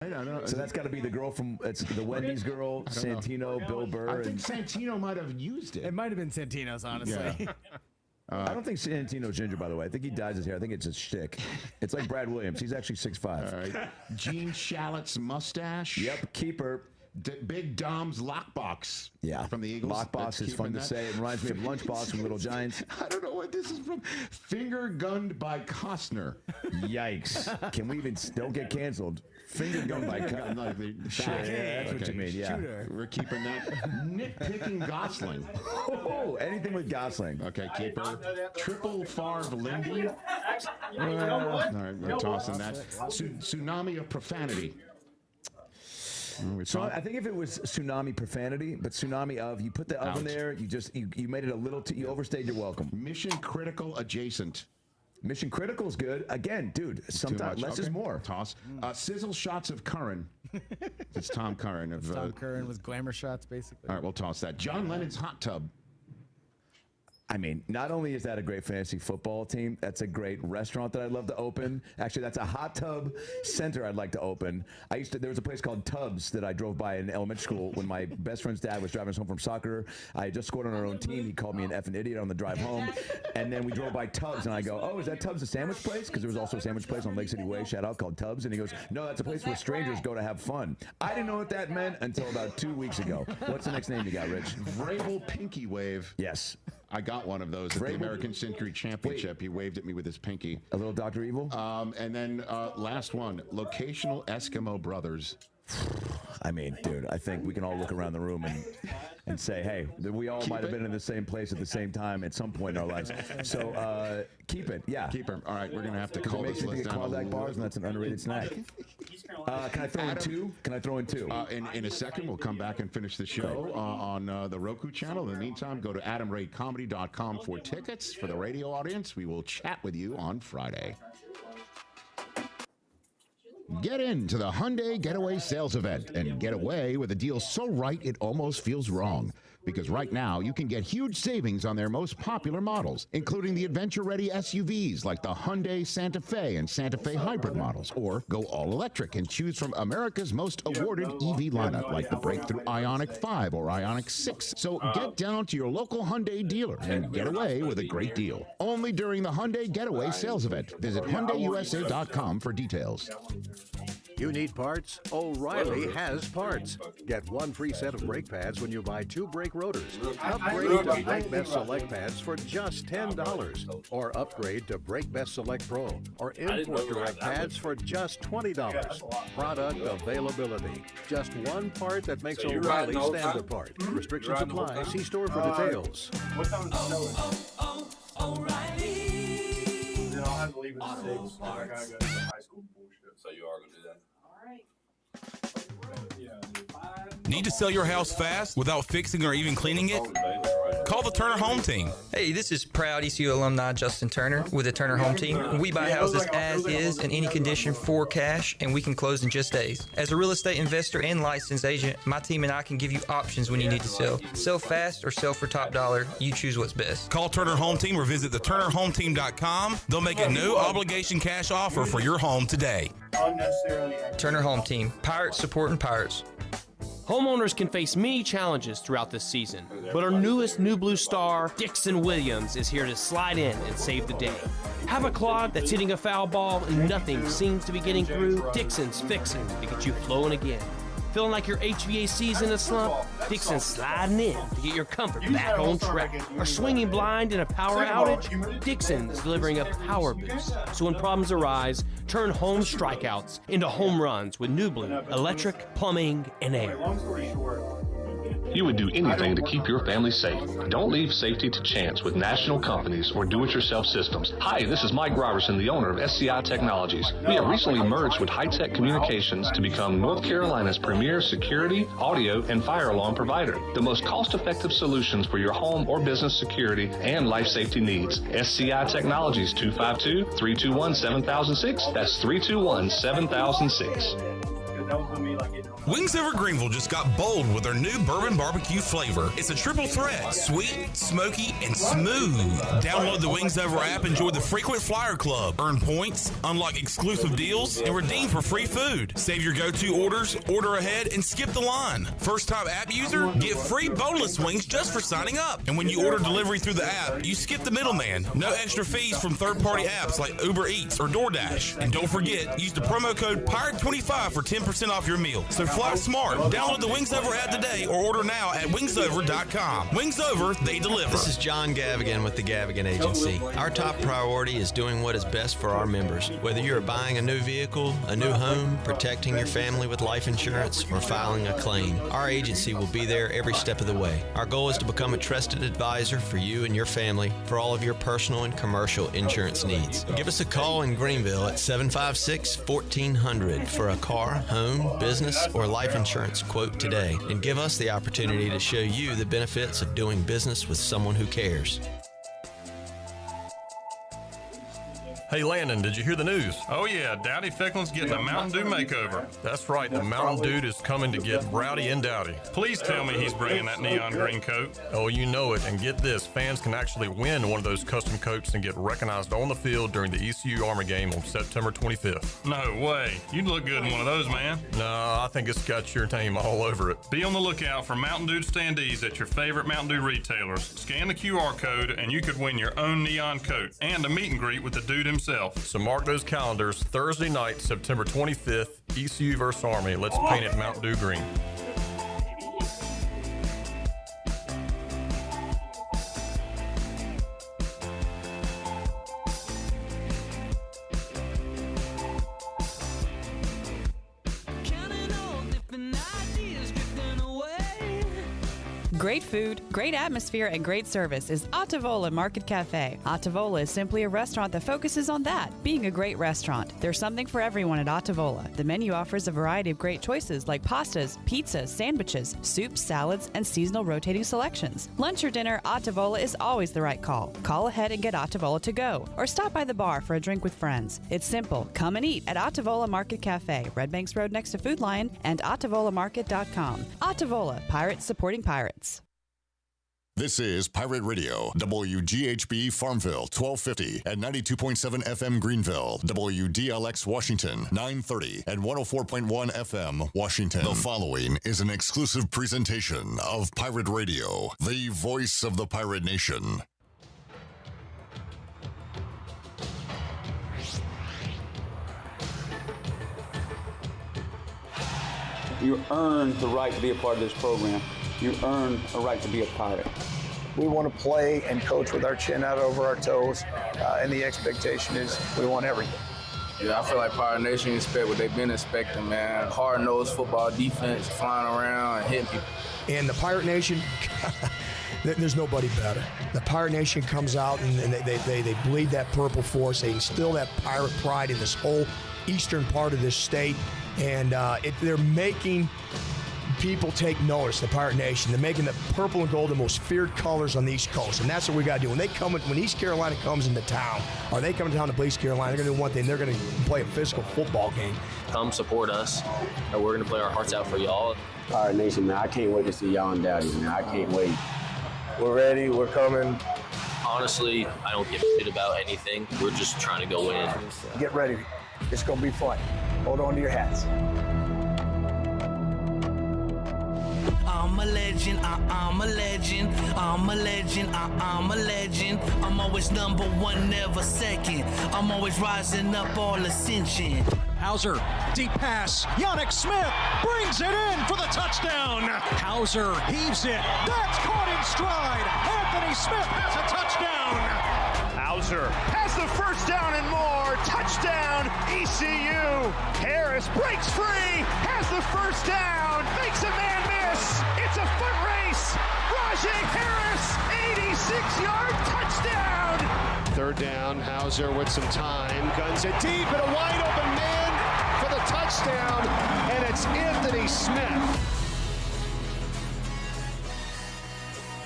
I don't know. So that's got to be the girl from it's the Wendy's girl, Santino, Bill Burr. I think Santino might have used it. It might have been Santino's, honestly. Yeah. I don't think Santino's ginger, by the way. I think he dyes his hair. I think it's a shtick. It's like Brad Williams. He's actually 6'5". All right. Gene Shalit's mustache. Yep, keeper. Big Dom's lockbox. Yeah. From the Eagles. Lockbox is fun to say. It reminds me of Lunchbox from Little Giants. I don't know what this is from. Finger gunned by Costner. Yikes. Can we even don't get canceled? Finger gunned by Costner. Yeah, that's what you mean. Yeah. Shooter. We're keeping that. Nitpicking Gosling. Oh, anything with Gosling. Okay, keeper. Triple Favre Lindy. All right, we're tossing that. Tsunami of profanity. So I think if it was tsunami profanity, but tsunami of you put the oven there, you made it a little you overstayed your welcome. Mission critical adjacent. Mission critical is good. Again, dude, sometimes less is more. Toss. Sizzle shots of Curran. It's Tom Curran. Tom Curran with glamour shots, basically. All right, we'll toss that. John Lennon's hot tub. I mean, not only is that a great fantasy football team, that's a great restaurant that I'd love to open. Actually, that's a hot tub center I'd like to open. There was a place called Tubbs that I drove by in elementary school when my best friend's dad was driving us home from soccer. I had just scored on our own team. He called me an effing idiot on the drive home. And then we drove by Tubbs, and I go, oh, is that Tubbs a sandwich place? Because there was also a sandwich place on Lake City Way, shout out, called Tubbs. And he goes, no, that's a place where strangers go to have fun. I didn't know what that meant until about 2 weeks ago. What's the next name you got, Rich? Vrabel Pinky Wave. Yes. I got one of those at the American Century Championship. Wait. He waved at me with his pinky. A little Dr. Evil? And then last one, Locational Eskimo Brothers. I mean, dude, I think we can all look around the room and say, hey, we all might have been in the same place at the same time at some point in our lives. So keep it, yeah. Keep it. All right, we're going to have to call this list down. Klondike bars, and that's an underrated snack. Can I throw in two? Can I throw in two? In a second, we'll come back and finish the show on the Roku channel. In the meantime, go to AdamRayComedy.com for tickets for the radio audience. We will chat with you on Friday. Get into the Hyundai Getaway Sales Event and get away with a deal so right it almost feels wrong. Because right now, you can get huge savings on their most popular models, including the adventure-ready SUVs like the Hyundai Santa Fe and Santa Fe Hybrid models. Or go all-electric and choose from America's most awarded EV lineup like the breakthrough Ioniq 5 or Ioniq 6. So get down to your local Hyundai dealer and get away with a great deal. Only during the Hyundai Getaway Sales Event. Visit HyundaiUSA.com for details. You need parts? O'Reilly has parts. Get one free set of brake pads when you buy 2 brake rotors. Upgrade to Brake Best Select pads for just $10. Or upgrade to Brake Best Select Pro or Import Direct pads for just $20. Product availability. Just one part that makes O'Reilly stand apart. Restrictions apply. See store for details. O'Reilly. Then I'll have to leave in the States. I gotta go to high school bullshit. So you are going to do that? Need to sell your house fast without fixing or even cleaning it? Call the Turner Home Team. Hey, this is proud ECU alumni Justin Turner with the Turner Home Team. We buy houses as is in any condition for cash, and we can close in just days. As a real estate investor and licensed agent, my team and I can give you options when you need to sell. Sell fast or sell for top dollar. You choose what's best. Call Turner Home Team or visit theturnerhometeam.com. They'll make a no obligation cash offer for your home today. Turner Home Team. Pirates supporting pirates. Homeowners can face many challenges throughout this season, but our newest New Blue star, Dixon Williams, is here to slide in and save the day. Have a clog that's hitting a foul ball and nothing seems to be getting through? Dixon's fixing to get you flowing again. Feeling like your HVAC's in a slump? Dixon's sliding in to get your comfort back on track. Are swinging blind in a power outage? Dixon's delivering a power boost. So when problems arise, turn home strikeouts into home runs with New Blue, electric, plumbing, and air. You would do anything to keep your family safe. Don't leave safety to chance with national companies or do-it-yourself systems. Hi, this is Mike Robertson, the owner of SCI Technologies. We have recently merged with High-Tech Communications to become North Carolina's premier security, audio, and fire alarm provider. The most cost-effective solutions for your home or business security and life safety needs. SCI Technologies, 252-321-7006. That's 321-7006. because that was going to be like getting on. Wings Over Greenville just got bold with their new bourbon barbecue flavor. It's a triple threat, sweet, smoky, and smooth. Download the Wings Over app, enjoy the frequent flyer club, earn points, unlock exclusive deals, and redeem for free food. Save your go-to orders, order ahead, and skip the line. First-time app user, get free boneless wings just for signing up. And when you order delivery through the app, you skip the middleman. No extra fees from third-party apps like Uber Eats or DoorDash. And don't forget, use the promo code PIRATE25 for 10% off your meal. So fly smart. Download the Wings Over app today or order now at wingsover.com. Wings Over, they deliver. This is John Gavigan with the Gavigan Agency. Our top priority is doing what is best for our members. Whether you're buying a new vehicle, a new home, protecting your family with life insurance, or filing a claim, our agency will be there every step of the way. Our goal is to become a trusted advisor for you and your family for all of your personal and commercial insurance needs. Give us a call in Greenville at 756-1400 for a car, home, business, or life insurance quote today, and give us the opportunity to show you the benefits of doing business with someone who cares. Hey Landon, did you hear the news? Oh yeah, Dowdy Ficklin's getting a Mountain Dew makeover. That's right, the Mountain Dude is coming to get rowdy and dowdy. Please tell me he's bringing that neon green coat. Oh, you know it, and get this, fans can actually win one of those custom coats and get recognized on the field during the ECU Army game on September 25th. No way, you'd look good in one of those, man. No, I think it's got your name all over it. Be on the lookout for Mountain Dew standees at your favorite Mountain Dew retailers. Scan the QR code and you could win your own neon coat and a meet and greet with the dude himself. So mark those calendars, Thursday night, September 25th, ECU vs. Army. Let's paint it Mountain Dew green. Great food, great atmosphere, and great service is Attavola Market Cafe. Attavola is simply a restaurant that focuses on that, being a great restaurant. There's something for everyone at Attavola. The menu offers a variety of great choices like pastas, pizzas, sandwiches, soups, salads, and seasonal rotating selections. Lunch or dinner, Attavola is always the right call. Call ahead and get Attavola to go, or stop by the bar for a drink with friends. It's simple. Come and eat at Attavola Market Cafe, Red Banks Road next to Food Lion, and AttavolaMarket.com. Attavola, Pirates supporting pirates. This is Pirate Radio, WGHB Farmville, 1250 and 92.7 FM Greenville, WDLX Washington, 930 and 104.1 FM Washington. The following is an exclusive presentation of Pirate Radio, the voice of the pirate nation. You earn the right to be a part of this program. You earn a right to be a pirate. We want to play and coach with our chin out over our toes, and the expectation is we want everything. Yeah, I feel like Pirate Nation expect what they've been expecting, man. Hard-nosed football defense, flying around and hitting people. And the Pirate Nation, there's nobody better. The Pirate Nation comes out and they bleed that purple for us. They instill that pirate pride in this whole eastern part of this state, and they're making people take notice, the Pirate Nation. They're making the purple and gold the most feared colors on the East Coast, and that's what we got to do. When East Carolina comes into town, or they come into town to play East Carolina, they're going to do one thing. They're going to play a physical football game. Come support us, and we're going to play our hearts out for y'all. Pirate Nation, man, I can't wait to see y'all in Dowdy, man. I can't wait. We're ready. We're coming. Honestly, I don't give a shit about anything. We're just trying to go in. Get ready. It's going to be fun. Hold on to your hats. I'm a legend, I'm a legend, I'm a legend, I'm a legend. I'm always number one, never second. I'm always rising up, all ascension. Hauser, deep pass. Yannick Smith brings it in for the touchdown. Hauser heaves it. That's caught in stride. Anthony Smith has a touchdown. Hauser has the first down and more. Touchdown, ECU. Harris breaks free, has the first down, makes a man miss. It's a foot race. Rajay Harris, 86-yard touchdown. Third down, Hauser with some time. Guns it deep and a wide open man for the touchdown, and it's Anthony Smith.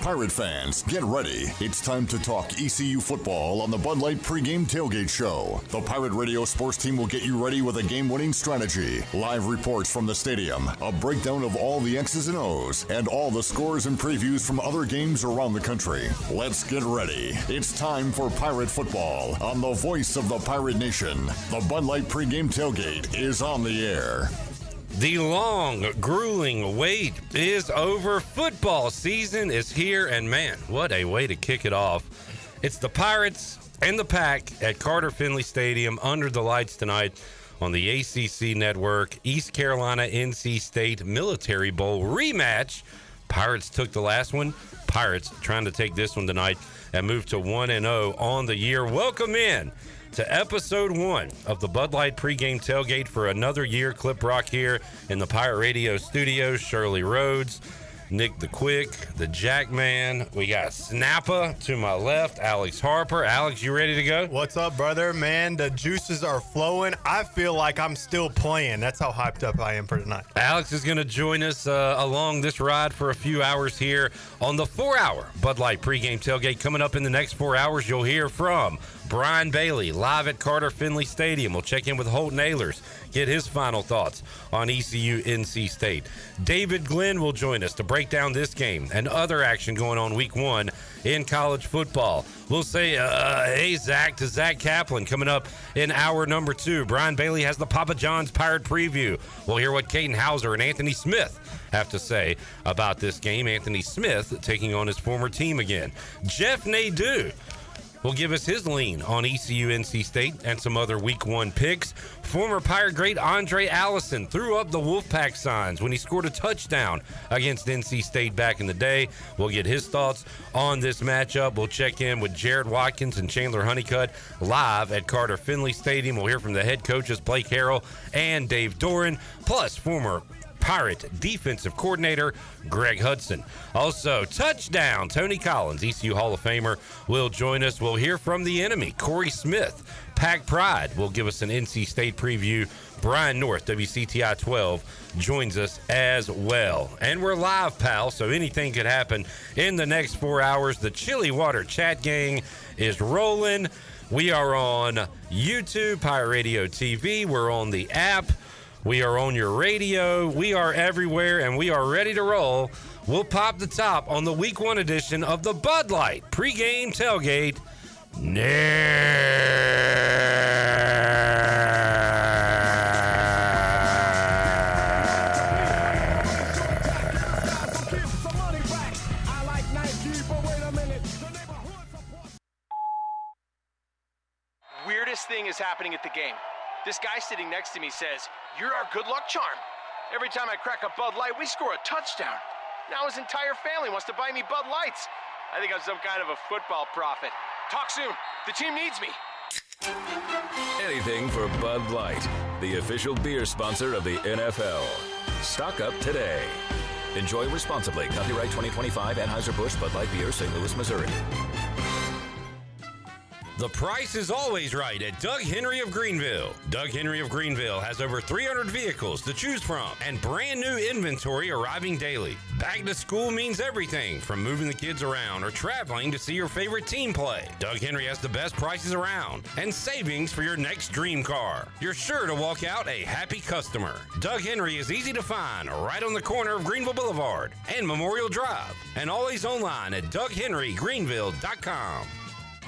Pirate fans, get ready. It's time to talk ECU football on the Bud Light Pregame Tailgate Show. The Pirate Radio sports team will get you ready with a game-winning strategy, live reports from the stadium, a breakdown of all the X's and O's, and all the scores and previews from other games around the country. Let's get ready. It's time for Pirate football on the voice of the Pirate Nation. The Bud Light Pregame Tailgate is on the air. The long, grueling wait is over. Football season is here, and man, what a way to kick it off. It's the Pirates and the Pack at Carter Finley Stadium under the lights tonight on the ACC Network. East Carolina NC State Military Bowl rematch. Pirates took the last one. Pirates trying to take this one tonight and move to 1-0 on the year. Welcome in to episode 1 of the Bud Light Pregame Tailgate for another year. Clip Rock here in the Pirate Radio studios. Shirley Rhodes, Nick the Quick, the Jackman. We got Snappa to my left, Alex Harper. Alex, you ready to go? What's up, brother? Man, the juices are flowing. I feel like I'm still playing. That's how hyped up I am for tonight. Alex is going to join us along this ride for a few hours here on the 4-hour Bud Light Pregame Tailgate. Coming up in the next 4 hours, you'll hear from Brian Bailey live at Carter Finley Stadium. We'll check in with Holt Nailers, get his final thoughts on ECU NC State. David Glenn will join us to break down this game and other action going on week 1 in college football. We'll say, hey, Zach, to Zach Kaplan coming up in hour number 2. Brian Bailey has the Papa John's Pirate Preview. We'll hear what Caden Hauser and Anthony Smith have to say about this game. Anthony Smith taking on his former team again. Jeff Nadeau will give us his lean on ECU NC State and some other week 1 picks. Former Pirate great Andre Allison threw up the Wolfpack signs when he scored a touchdown against NC State back in the day. We'll get his thoughts on this matchup. We'll check in with Jared Watkins and Chandler Honeycutt live at Carter Finley Stadium. We'll hear from the head coaches Blake Harrell and Dave Doran, plus former Pirate defensive coordinator Greg Hudson. Also, touchdown, Tony Collins, ECU Hall of Famer, will join us. We'll hear from the enemy, Corey Smith. Pack Pride will give us an NC State preview. Brian North, WCTI 12, joins us as well. And we're live, pal, so anything could happen in the next 4 hours. The Chili Water Chat Gang is rolling. We are on YouTube, Pirate Radio TV. We're on the app. We are on your radio. We are everywhere, and we are ready to roll. We'll pop the top on the week 1 edition of the Bud Light Pregame Tailgate Weirdest thing is happening at the game. This guy sitting next to me says, "You're our good luck charm. Every time I crack a Bud Light, we score a touchdown. Now his entire family wants to buy me Bud Lights. I think I'm some kind of a football prophet. Talk soon. The team needs me." Anything for Bud Light, the official beer sponsor of the NFL. Stock up today. Enjoy responsibly. Copyright 2025 Anheuser-Busch Bud Light Beer, St. Louis, Missouri. The price is always right at Doug Henry of Greenville. Doug Henry of Greenville has over 300 vehicles to choose from and brand new inventory arriving daily. Back to school means everything from moving the kids around or traveling to see your favorite team play. Doug Henry has the best prices around and savings for your next dream car. You're sure to walk out a happy customer. Doug Henry is easy to find right on the corner of Greenville Boulevard and Memorial Drive, and always online at DougHenryGreenville.com.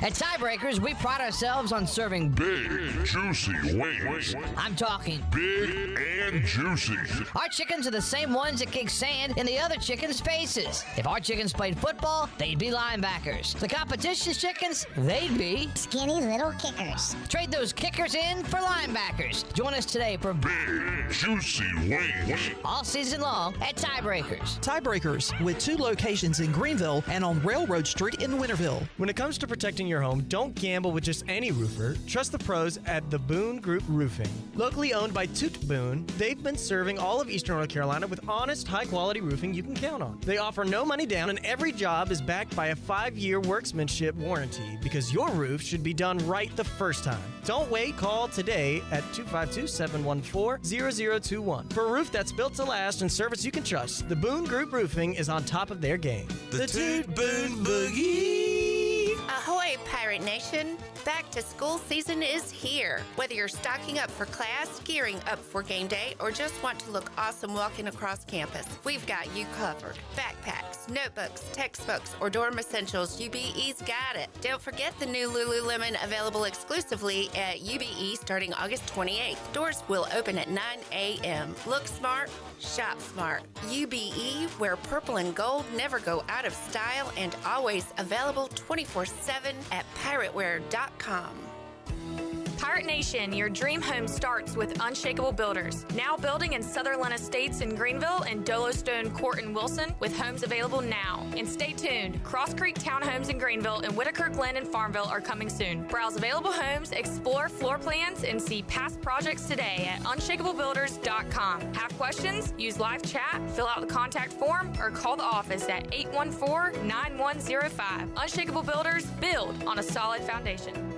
At Tiebreakers, we pride ourselves on serving big, juicy wings. I'm talking big and juicy. Our chickens are the same ones that kick sand in the other chickens' faces. If our chickens played football, they'd be linebackers. The competition's chickens, they'd be skinny little kickers. Trade those kickers in for linebackers. Join us today for big, juicy wings. All season long at Tiebreakers. Tiebreakers, with 2 locations in Greenville and on Railroad Street in Winterville. When it comes to protecting roofing your home, don't gamble with just any roofer. Trust the pros at the Boone Group Roofing. Locally owned by Toot Boone, they've been serving all of Eastern North Carolina with honest, high-quality roofing you can count on. They offer no money down, and every job is backed by a 5-year workmanship warranty because your roof should be done right the first time. Don't wait. Call today at 252-714-0021 for a roof that's built to last and service you can trust. The Boone Group Roofing is on top of their game. The Toot Boone Boogie. Ahoy, Pirate Nation! Back to school season is here. Whether you're stocking up for class, gearing up for game day, or just want to look awesome walking across campus, we've got you covered. Backpacks, notebooks, textbooks, or dorm essentials, UBE's got it. Don't forget the new Lululemon available exclusively at UBE starting August 28th. Doors will open at 9 a.m. Look smart, shop smart. UBE, where purple and gold never go out of style and always available 24/7 at pirateware.com. Pirate Nation, your dream home starts with Unshakable Builders. Now building in Sutherland Estates in Greenville and Dolostone Court in Wilson with homes available now. And stay tuned, Cross Creek Townhomes in Greenville and Whitaker Glen and Farmville are coming soon. Browse available homes, explore floor plans, and see past projects today at unshakablebuilders.com. Have questions? Use live chat, fill out the contact form, or call the office at 814-9105. Unshakable Builders, build on a solid foundation.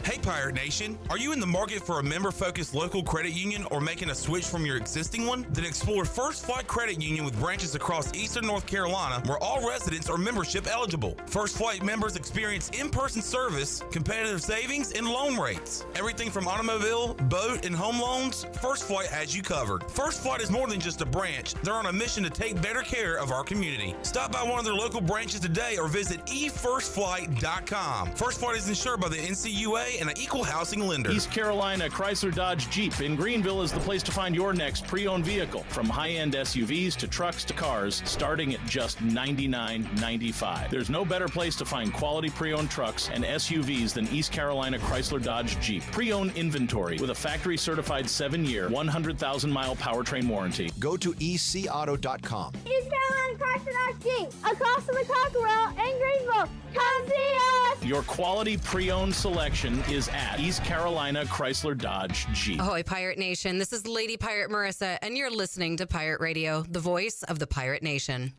Hey Pirate Nation, are you in the market for a member-focused local credit union or making a switch from your existing one? Then explore First Flight Credit Union with branches across Eastern North Carolina where all residents are membership eligible. First Flight members experience in-person service, competitive savings, and loan rates. Everything from automobile, boat, and home loans, First Flight has you covered. First Flight is more than just a branch. They're on a mission to take better care of our community. Stop by one of their local branches today or visit efirstflight.com. First Flight is insured by the NCUA and an equal housing lender. East Carolina Chrysler Dodge Jeep in Greenville is the place to find your next pre-owned vehicle. From high-end SUVs to trucks to cars, starting at just $99.95. There's no better place to find quality pre-owned trucks and SUVs than East Carolina Chrysler Dodge Jeep. Pre-owned inventory with a factory-certified 7-year, 100,000-mile powertrain warranty. Go to ecauto.com. East Carolina Chrysler Dodge Jeep, across from the Cockerell in Greenville. Come see us! Your quality pre-owned selection is at East Carolina Chrysler Dodge Jeep. Ahoy, Pirate Nation. This is Lady Pirate Marissa, and you're listening to Pirate Radio, the voice of the Pirate Nation.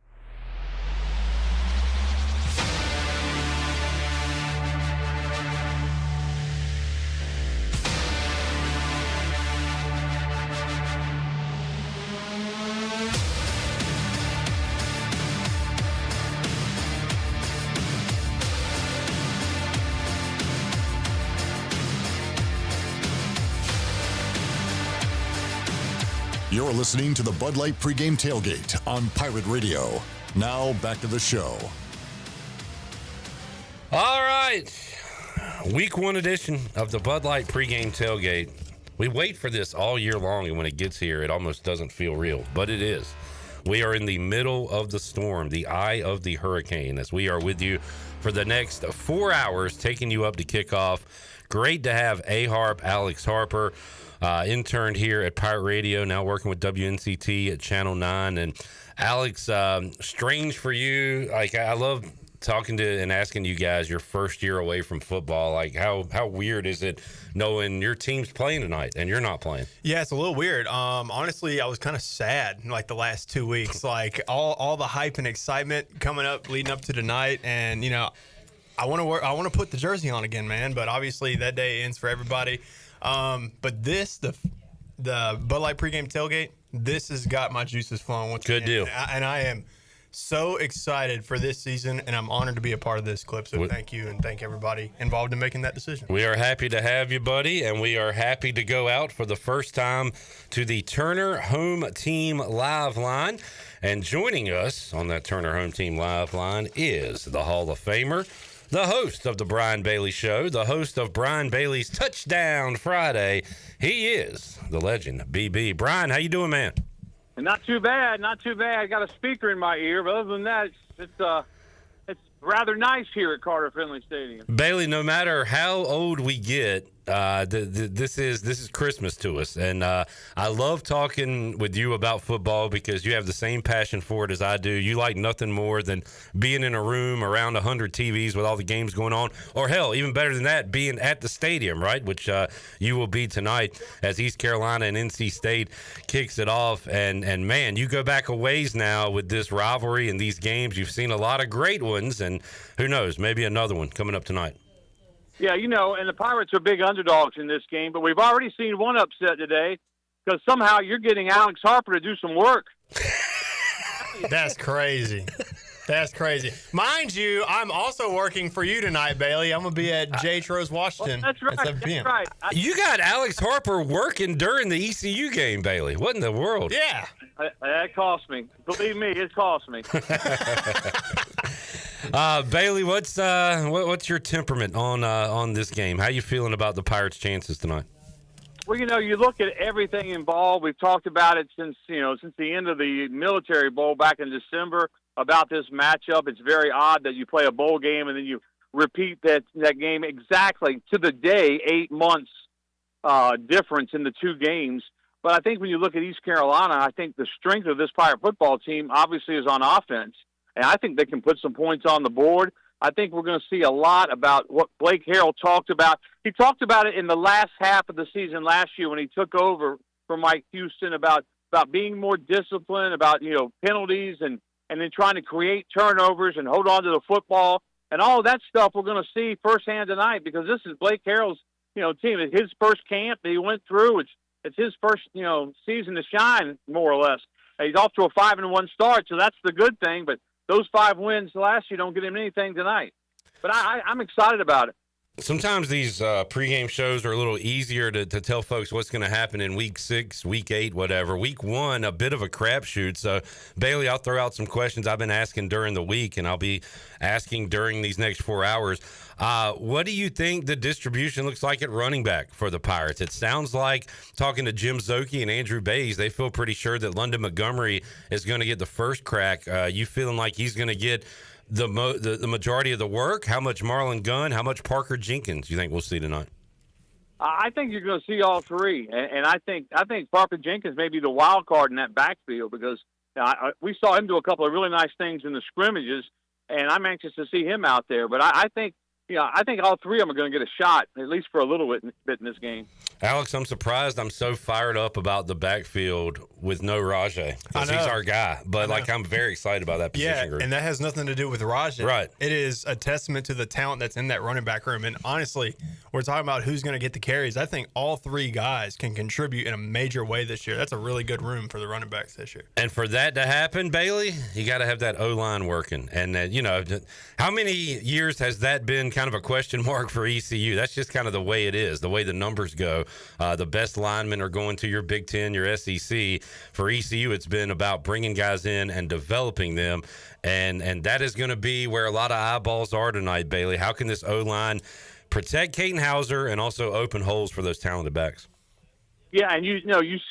You're listening to the Bud Light Pregame Tailgate on Pirate Radio. Now back to the show. All right. Week 1 edition of the Bud Light Pregame Tailgate. We wait for this all year long, and when it gets here, it almost doesn't feel real, but it is. We are in the middle of the storm, the eye of the hurricane, as we are with you for the next 4 hours, taking you up to kickoff. Great to have A-Harp, Alex Harper, interned here at Pirate Radio, now working with WNCT at Channel 9. And Alex, strange for you. Like, I love talking to and asking you guys your first year away from football. Like, how weird is it knowing your team's playing tonight and you're not playing? Yeah, it's a little weird. Honestly, I was kind of sad like the last 2 weeks, like all the hype and excitement coming up, leading up to tonight. And, you know, I want to put the jersey on again, man. But obviously that day ends for everybody. But the Bud Light Pregame Tailgate, this has got my juices flowing once again. Good deal. And I am so excited for this season, and I'm honored to be a part of this clip. So thank you, and thank everybody involved in making that decision. We are happy to have you, buddy, and we are happy to go out for the first time to the Turner Home Team Live Line. And joining us on that Turner Home Team Live Line is the Hall of Famer, the host of the Brian Bailey Show, the host of Brian Bailey's Touchdown Friday. He is the legend, BB. Brian, how you doing, man? Not too bad, not too bad. I got a speaker in my ear, but other than that, it's rather nice here at Carter Finley Stadium. Bailey, no matter how old we get, this is Christmas to us, and I love talking with you about football because you have the same passion for it as I do. You like nothing more than being in a room around 100 TVs with all the games going on, or hell, even better than that, being at the stadium, right? Which you will be tonight as East Carolina and NC State kicks it off. And man, you go back a ways now with this rivalry and these games. You've seen a lot of great ones, and who knows, maybe another one coming up tonight. Yeah, and the Pirates are big underdogs in this game, but we've already seen one upset today because somehow you're getting Alex Harper to do some work. That's crazy. That's crazy. Mind you, I'm also working for you tonight, Bailey. I'm going to be at J. Trose, Washington. That's right. At 7 p.m. That's right. You got Alex Harper working during the ECU game, Bailey. What in the world? Yeah. That cost me. Believe me, it cost me. Bailey, what's your temperament on this game? How you feeling about the Pirates' chances tonight? Well, you look at everything involved. We've talked about it since the end of the Military Bowl back in December about this matchup. It's very odd that you play a bowl game and then you repeat that game exactly to the day, 8 months difference in the two games. But I think when you look at East Carolina, I think the strength of this Pirate football team obviously is on offense. And I think they can put some points on the board. I think we're going to see a lot about what Blake Harrell talked about. He talked about it in the last half of the season last year when he took over for Mike Houston about being more disciplined, about penalties and then trying to create turnovers and hold on to the football. And all of that stuff we're going to see firsthand tonight because this is Blake Harrell's team. It's his first camp that he went through. It's his first season to shine, more or less. He's off to a 5-1 start, so that's the good thing. But those 5 wins last year don't get him anything tonight. But I'm excited about it. Sometimes these pregame shows are a little easier to tell folks what's going to happen in week 6, week 8, whatever. Week 1, a bit of a crapshoot. So, Bailey, I'll throw out some questions I've been asking during the week, and I'll be asking during these next 4 hours. What do you think the distribution looks like at running back for the Pirates? It sounds like, talking to Jim Zoke and Andrew Bays, they feel pretty sure that London Montgomery is going to get the first crack. You feeling like he's going to get the majority of the work? How much Marlon Gunn? How much Parker Jenkins do you think we'll see tonight? I think you're going to see all three, and I think Parker Jenkins may be the wild card in that backfield because we saw him do a couple of really nice things in the scrimmages, and I'm anxious to see him out there. But I think all three of them are going to get a shot, at least for a little bit in this game. Alex, I'm surprised. I'm so fired up about the backfield with no Rajay because he's our guy. But I'm very excited about that position group. And that has nothing to do with Rajay. Right. It is a testament to the talent that's in that running back room. And honestly, we're talking about who's going to get the carries. I think all three guys can contribute in a major way this year. That's a really good room for the running backs this year. And for that to happen, Bailey, you got to have that O-line working. And how many years has that been kind of a question mark for ECU? That's just kind of the way it is, the way the numbers go. The best linemen are going to your Big Ten, your SEC. For ECU, it's been about bringing guys in and developing them, and that is going to be where a lot of eyeballs are tonight, Bailey. How can this O-line protect Caden Hauser and also open holes for those talented backs? Yeah, and you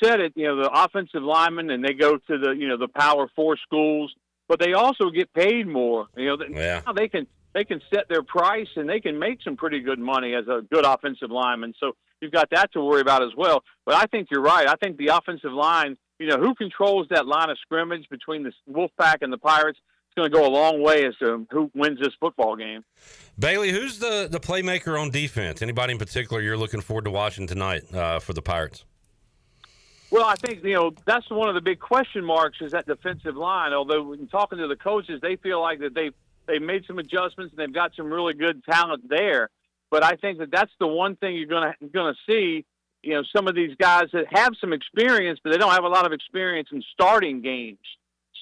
said it. The offensive linemen, and they go to the Power 4 schools, but they also get paid more. Now they can set their price and they can make some pretty good money as a good offensive lineman. So you've got that to worry about as well. But I think you're right. I think the offensive line, who controls that line of scrimmage between the Wolfpack and the Pirates, it's going to go a long way as to who wins this football game. Bailey, who's the playmaker on defense? Anybody in particular you're looking forward to watching tonight for the Pirates? Well, I think, that's one of the big question marks is that defensive line. Although when talking to the coaches, they feel like that they've made some adjustments and they've got some really good talent there. But I think that's the one thing you're going to see, some of these guys that have some experience, but they don't have a lot of experience in starting games.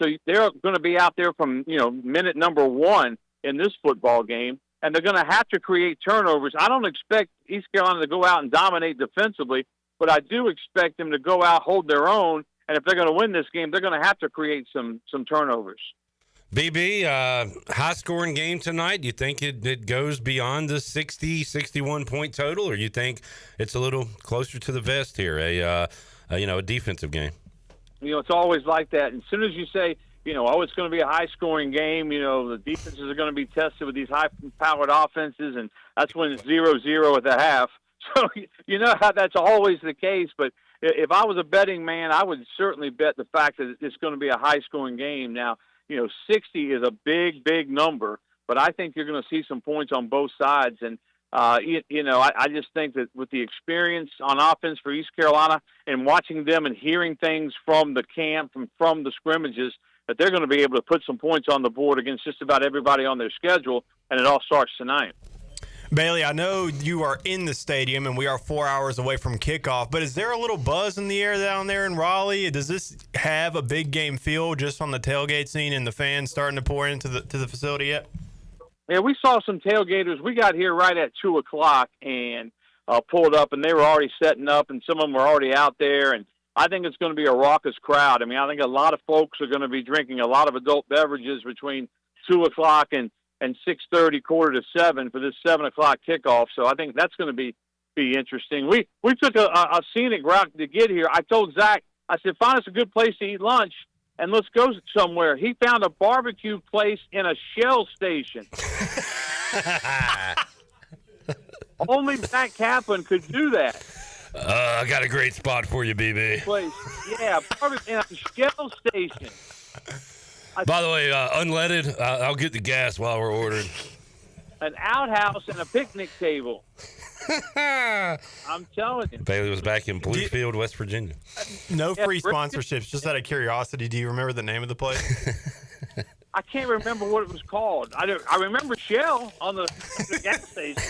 So they're going to be out there from, minute number 1 in this football game, and they're going to have to create turnovers. I don't expect East Carolina to go out and dominate defensively, but I do expect them to go out, hold their own, and if they're going to win this game, they're going to have to create some turnovers. BB, high-scoring game tonight. Do you think it goes beyond the 60, 61-point total, or you think it's a little closer to the vest here, a defensive game? It's always like that. As soon as you say, it's going to be a high-scoring game. The defenses are going to be tested with these high-powered offenses, and that's when it's 0-0 at the half. So you know how that's always the case. But if I was a betting man, I would certainly bet the fact that it's going to be a high-scoring game. Now, 60 is a big, big number, but I think you're going to see some points on both sides. And, I just think that with the experience on offense for East Carolina and watching them and hearing things from the camp and from the scrimmages, that they're going to be able to put some points on the board against just about everybody on their schedule, and it all starts tonight. Bailey, I know you are in the stadium, and we are 4 hours away from kickoff, but is there a little buzz in the air down there in Raleigh? Does this have a big game feel just on the tailgate scene and the fans starting to pour into the facility yet? Yeah, we saw some tailgaters. We got here right at 2 o'clock and pulled up, and they were already setting up, and some of them were already out there, and I think it's going to be a raucous crowd. I mean, I think a lot of folks are going to be drinking a lot of adult beverages between 2 o'clock and 6:30, 6:45 for this 7 o'clock kickoff. So I think that's going to be interesting. We took a scenic route to get here. I told Zach, I said, find us a good place to eat lunch, and let's go somewhere. He found a barbecue place in a Shell station. Only Zach Kaplan could do that. I got a great spot for you, BB. Place. Yeah, in a Shell station. By the way, unleaded, I'll get the gas while we're ordering. An outhouse and a picnic table. I'm telling you. Bailey was back in Bluefield, West Virginia. No free sponsorships. Just out of curiosity, do you remember the name of the place? I can't remember what it was called. I remember Shell on the gas station.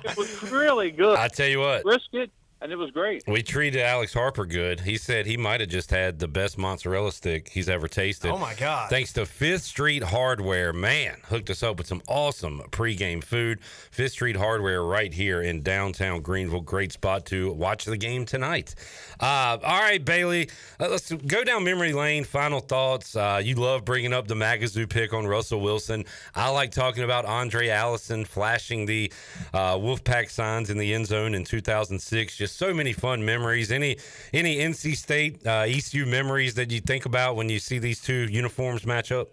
It was really good. I tell you what. Brisket, and it was great. We treated Alex Harper good. He said he might have just had the best mozzarella stick he's ever tasted. Oh, my God. Thanks to Fifth Street Hardware. Man, hooked us up with some awesome pregame food. Fifth Street Hardware right here in downtown Greenville. Great spot to watch the game tonight. All right, Bailey, let's go down memory lane. Final thoughts. You love bringing up the Magazoo pick on Russell Wilson. I like talking about Andre Allison flashing the Wolfpack signs in the end zone in 2006. Just so many fun memories. Any NC State ECU memories that you think about when you see these two uniforms match up?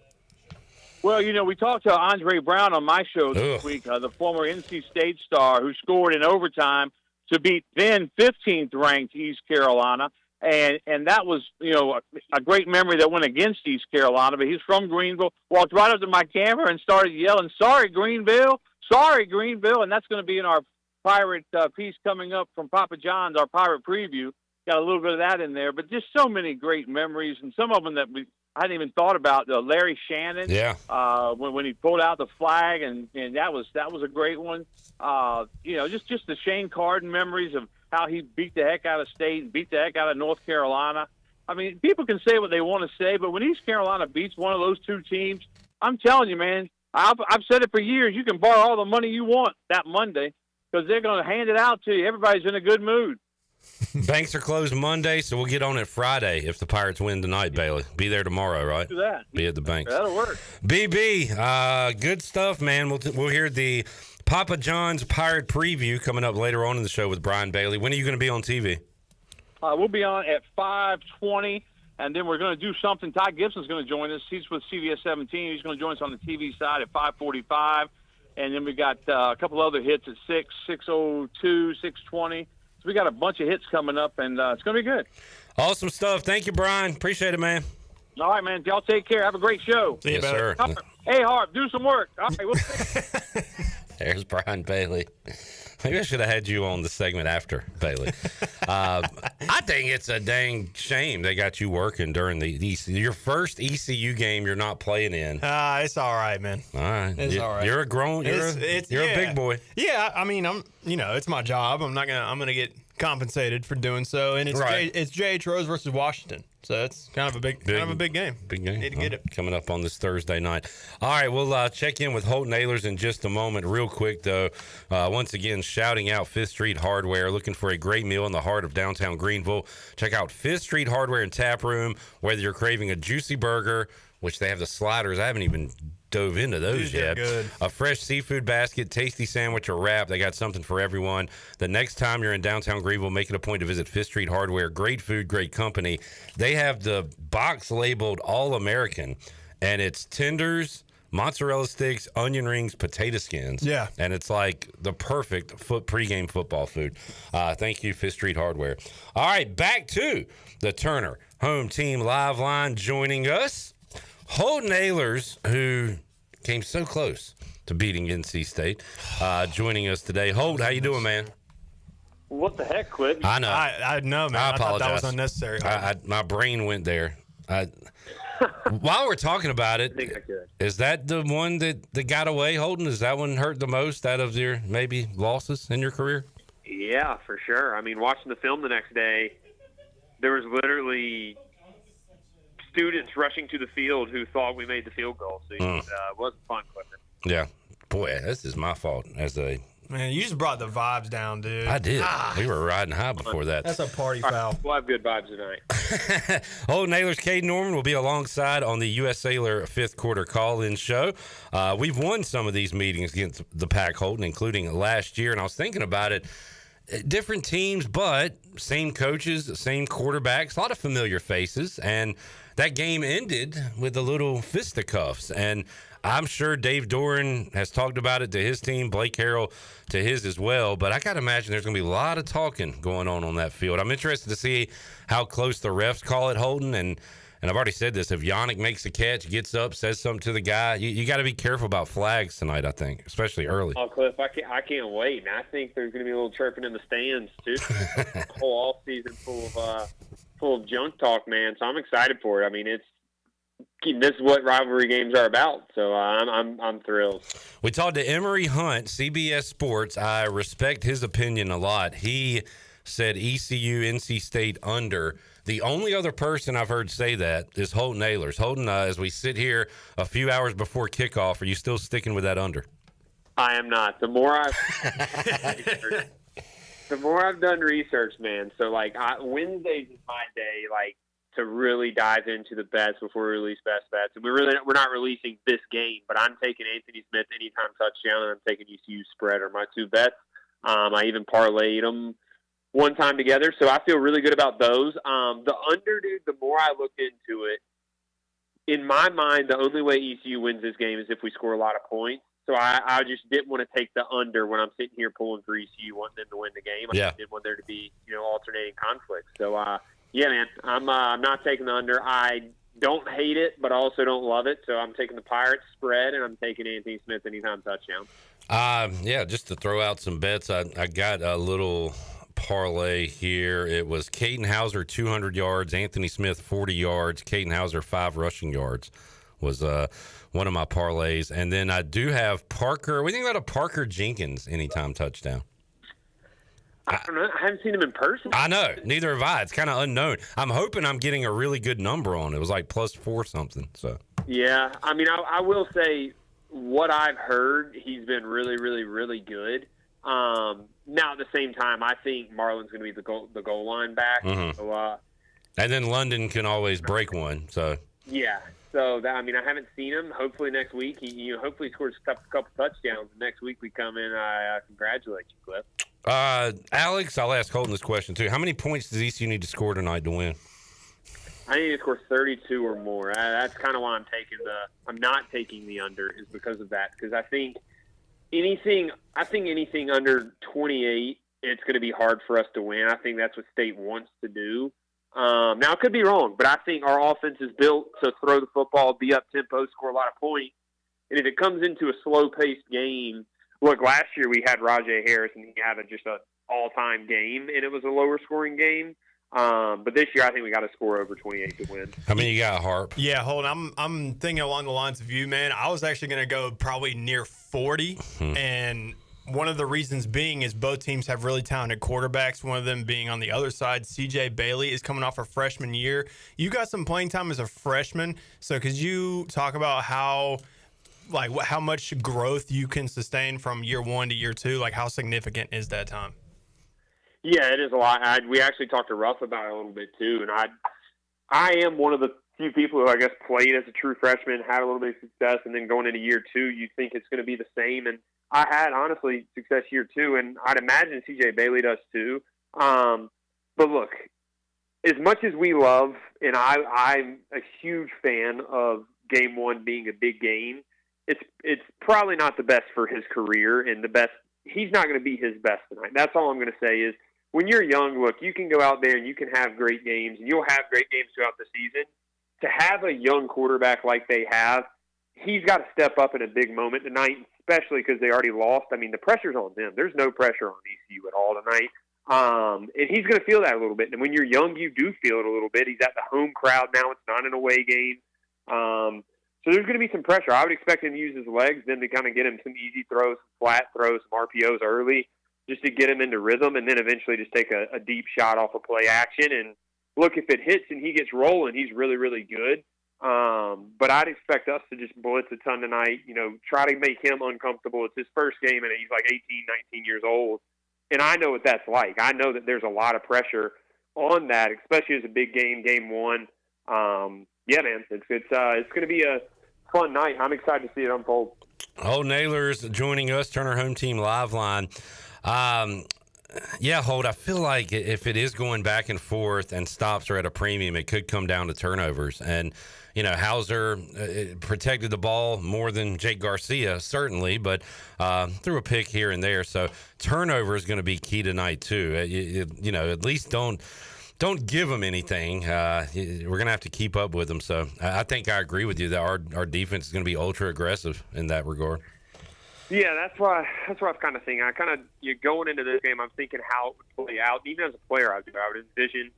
Well, we talked to Andre Brown on my show this week, the former NC State star who scored in overtime to beat then 15th ranked East Carolina. And that was, a great memory that went against East Carolina. But he's from Greenville, walked right up to my camera and started yelling, "Sorry, Greenville! Sorry, Greenville!" And that's going to be in our Pirate piece coming up from Papa John's, our Pirate preview. Got a little bit of that in there, but just so many great memories, and some of them that I hadn't even thought about. Larry Shannon, when he pulled out the flag, and that was a great one. Just the Shane Carden memories of how he beat the heck out of State and beat the heck out of North Carolina. I mean, people can say what they want to say, but when East Carolina beats one of those two teams, I'm telling you, man, I've said it for years. You can borrow all the money you want that Monday, because they're going to hand it out to you. Everybody's in a good mood. Banks are closed Monday, so we'll get on it Friday if the Pirates win tonight, Bailey. Be there tomorrow, right? Do that. Be at the banks. That'll work. BB, good stuff, man. We'll hear the Papa John's Pirate preview coming up later on in the show with Brian Bailey. When are you going to be on TV? We'll be on at 5:20, and then we're going to do something. Ty Gibson's going to join us. He's with CBS 17. He's going to join us on the TV side at 5:45. And then we got a couple other hits at 6, 6:02, 6:20. So we got a bunch of hits coming up, and it's going to be good. Awesome stuff. Thank you, Brian. Appreciate it, man. All right, man. Y'all take care. Have a great show. See you, sir. Hey, Harp, do some work. All right. There's Brian Bailey. Maybe I should have had you on the segment after, Bailey. I think it's a dang shame they got you working during your first ECU game you're not playing in. It's all right, man. All right. It's all right. You're a big boy. Yeah, I mean, it's my job. I'm gonna get compensated for doing so, and it's right. It's J.H. Rose versus Washington, so it's kind of a big game. Big game. Need to get it coming up on this Thursday night. All right, we'll check in with Holton Ahlers in just a moment. Real quick though, once again, shouting out Fifth Street Hardware. Looking for a great meal in the heart of downtown Greenville? Check out Fifth Street Hardware and Tap Room. Whether you're craving a juicy burger, which they have the sliders, I haven't even dove into those yet. Good. A fresh seafood basket, tasty sandwich, or wrap. They got something for everyone. The next time you're in downtown Greenville, make it a point to visit Fifth Street Hardware. Great food, great company. They have the box labeled All American, and it's tenders, mozzarella sticks, onion rings, potato skins. Yeah. And it's like the perfect pregame football food. Thank you, Fifth Street Hardware. All right, back to the Turner Home Team Live Line. Joining us, Holden Ahlers, who came so close to beating NC State, joining us today. Holt, how you doing, man? What the heck, Clip? I know. I know, man. I apologize. thought that was unnecessary. My brain went there. While we're talking about it, is that the one that got away, Holden? Is that one hurt the most out of your maybe losses in your career? Yeah, for sure. I mean, watching the film the next day, there was literally students rushing to the field who thought we made the field goal. So it wasn't fun, Clifton. Yeah. Boy, this is my fault as a... Man, you just brought the vibes down, dude. I did. We were riding high before that. That's a party foul. We'll have good vibes tonight. Holden Ahlers, Cade Norman will be alongside on the U.S. Sailor fifth quarter call-in show. We've won some of these meetings against the Pack, Holden, including last year, and I was thinking about it. Different teams, but same coaches, same quarterbacks, a lot of familiar faces, and that game ended with a little fisticuffs. And I'm sure Dave Doran has talked about it to his team, Blake Harrell to his as well. But I got to imagine there's going to be a lot of talking going on that field. I'm interested to see how close the refs call it, Holden. And I've already said this. If Yannick makes a catch, gets up, says something to the guy, you got to be careful about flags tonight, I think, especially early. Oh, Cliff, I can't wait. And I think there's going to be a little chirping in the stands, too. A whole off season full of junk talk, man. So I'm excited for it. I mean, this is what rivalry games are about, so I'm thrilled. We talked to Emery Hunt, CBS Sports. I respect his opinion a lot. He said ECU, NC State under. The only other person I've heard say that is Holden Ahlers. Holden, as we sit here a few hours before kickoff, are you still sticking with that under? I am not. The more I've done research, man. So Wednesdays is my day, to really dive into the bets before we release best bets. And we're not releasing this game, but I'm taking Anthony Smith anytime touchdown, and I'm taking ECU spread are my two bets. I even parlayed them one time together, so I feel really good about those. The under, dude, the more I looked into it, in my mind, the only way ECU wins this game is if we score a lot of points. So I just didn't want to take the under when I'm sitting here pulling for ECU, wanting them to win the game. I just didn't want there to be, alternating conflicts. So, yeah, man, I'm not taking the under. I don't hate it, but I also don't love it. So I'm taking the Pirates spread, and I'm taking Anthony Smith anytime touchdown. Yeah, just to throw out some bets, I got a little parlay here. It was Caden Hauser 200 yards, Anthony Smith 40 yards, Caden Hauser 5 rushing yards was one of my parlays. And then I do have Parker. What do you think about a Parker Jenkins anytime touchdown? I don't know. I haven't seen him in person. I know. Neither have I. It's kind of unknown. I'm hoping I'm getting a really good number on it. It was like +4 something. So. Yeah. I mean, I will say what I've heard, he's been really, really, really good. Now, at the same time, I think Marlon's going to be the goal line back. Mm-hmm. So, and then London can always break one. So. Yeah. So, I haven't seen him. Hopefully next week, he hopefully scores a couple touchdowns. Next week we come in, I congratulate you, Cliff. Alex, I'll ask Holden this question too. How many points does ECU need to score tonight to win? I need to score 32 or more. That's kind of why I'm not taking the under, is because of that. Because I think anything under 28, it's going to be hard for us to win. I think that's what State wants to do. Now, I could be wrong, but I think our offense is built to throw the football, be up tempo, score a lot of points. And if it comes into a slow-paced game, look, last year we had Rajay Harris, and he had just an all-time game, and it was a lower-scoring game. But this year, I think we got to score over 28 to win. How many you got, Harp? Yeah, hold on. I'm thinking along the lines of you, man. I was actually going to go probably near 40, and one of the reasons being is both teams have really talented quarterbacks, one of them being on the other side. CJ Bailey is coming off a freshman year. You got some playing time as a freshman, so could you talk about how much growth you can sustain from year one to year two? Like, how significant is that time? Yeah, it is a lot. We actually talked to Ruff about it a little bit too, and I am one of the few people who I guess played as a true freshman, had a little bit of success, and then going into year two, you think it's going to be the same. And I had, honestly, success year two, and I'd imagine C.J. Bailey does too. But look, as much as we love, and I'm a huge fan of game one being a big game, it's probably not the best for his career, and he's not going to be his best tonight. That's all I'm going to say is, when you're young, look, you can go out there and you can have great games, and you'll have great games throughout the season. To have a young quarterback like they have, he's got to step up in a big moment tonight, especially because they already lost. I mean, the pressure's on them. There's no pressure on ECU at all tonight. And he's going to feel that a little bit. And when you're young, you do feel it a little bit. He's at the home crowd now. It's not an away game. So there's going to be some pressure. I would expect him to use his legs, then to kind of get him some easy throws, some flat throws, some RPOs early, just to get him into rhythm, and then eventually just take a deep shot off of play action. And look, if it hits and he gets rolling, he's really, really good. But I'd expect us to just blitz a ton tonight, try to make him uncomfortable. It's his first game, and he's like 18, 19 years old. And I know what that's like. I know that there's a lot of pressure on that, especially as a big game, game one. Yeah, man, it's going to be a fun night. I'm excited to see it unfold. Holt Naylor's joining us, Turner Home Team Live Line. Yeah, Holt, I feel like if it is going back and forth and stops are at a premium, it could come down to turnovers. And, Hauser protected the ball more than Jake Garcia, certainly, but threw a pick here and there. So turnover is going to be key tonight, too. At least don't give them anything. We're going to have to keep up with them. So I think I agree with you that our defense is going to be ultra aggressive in that regard. Yeah, that's why I was kind of thinking. You're going into this game, I'm thinking how it would play out. Even as a player, I would envision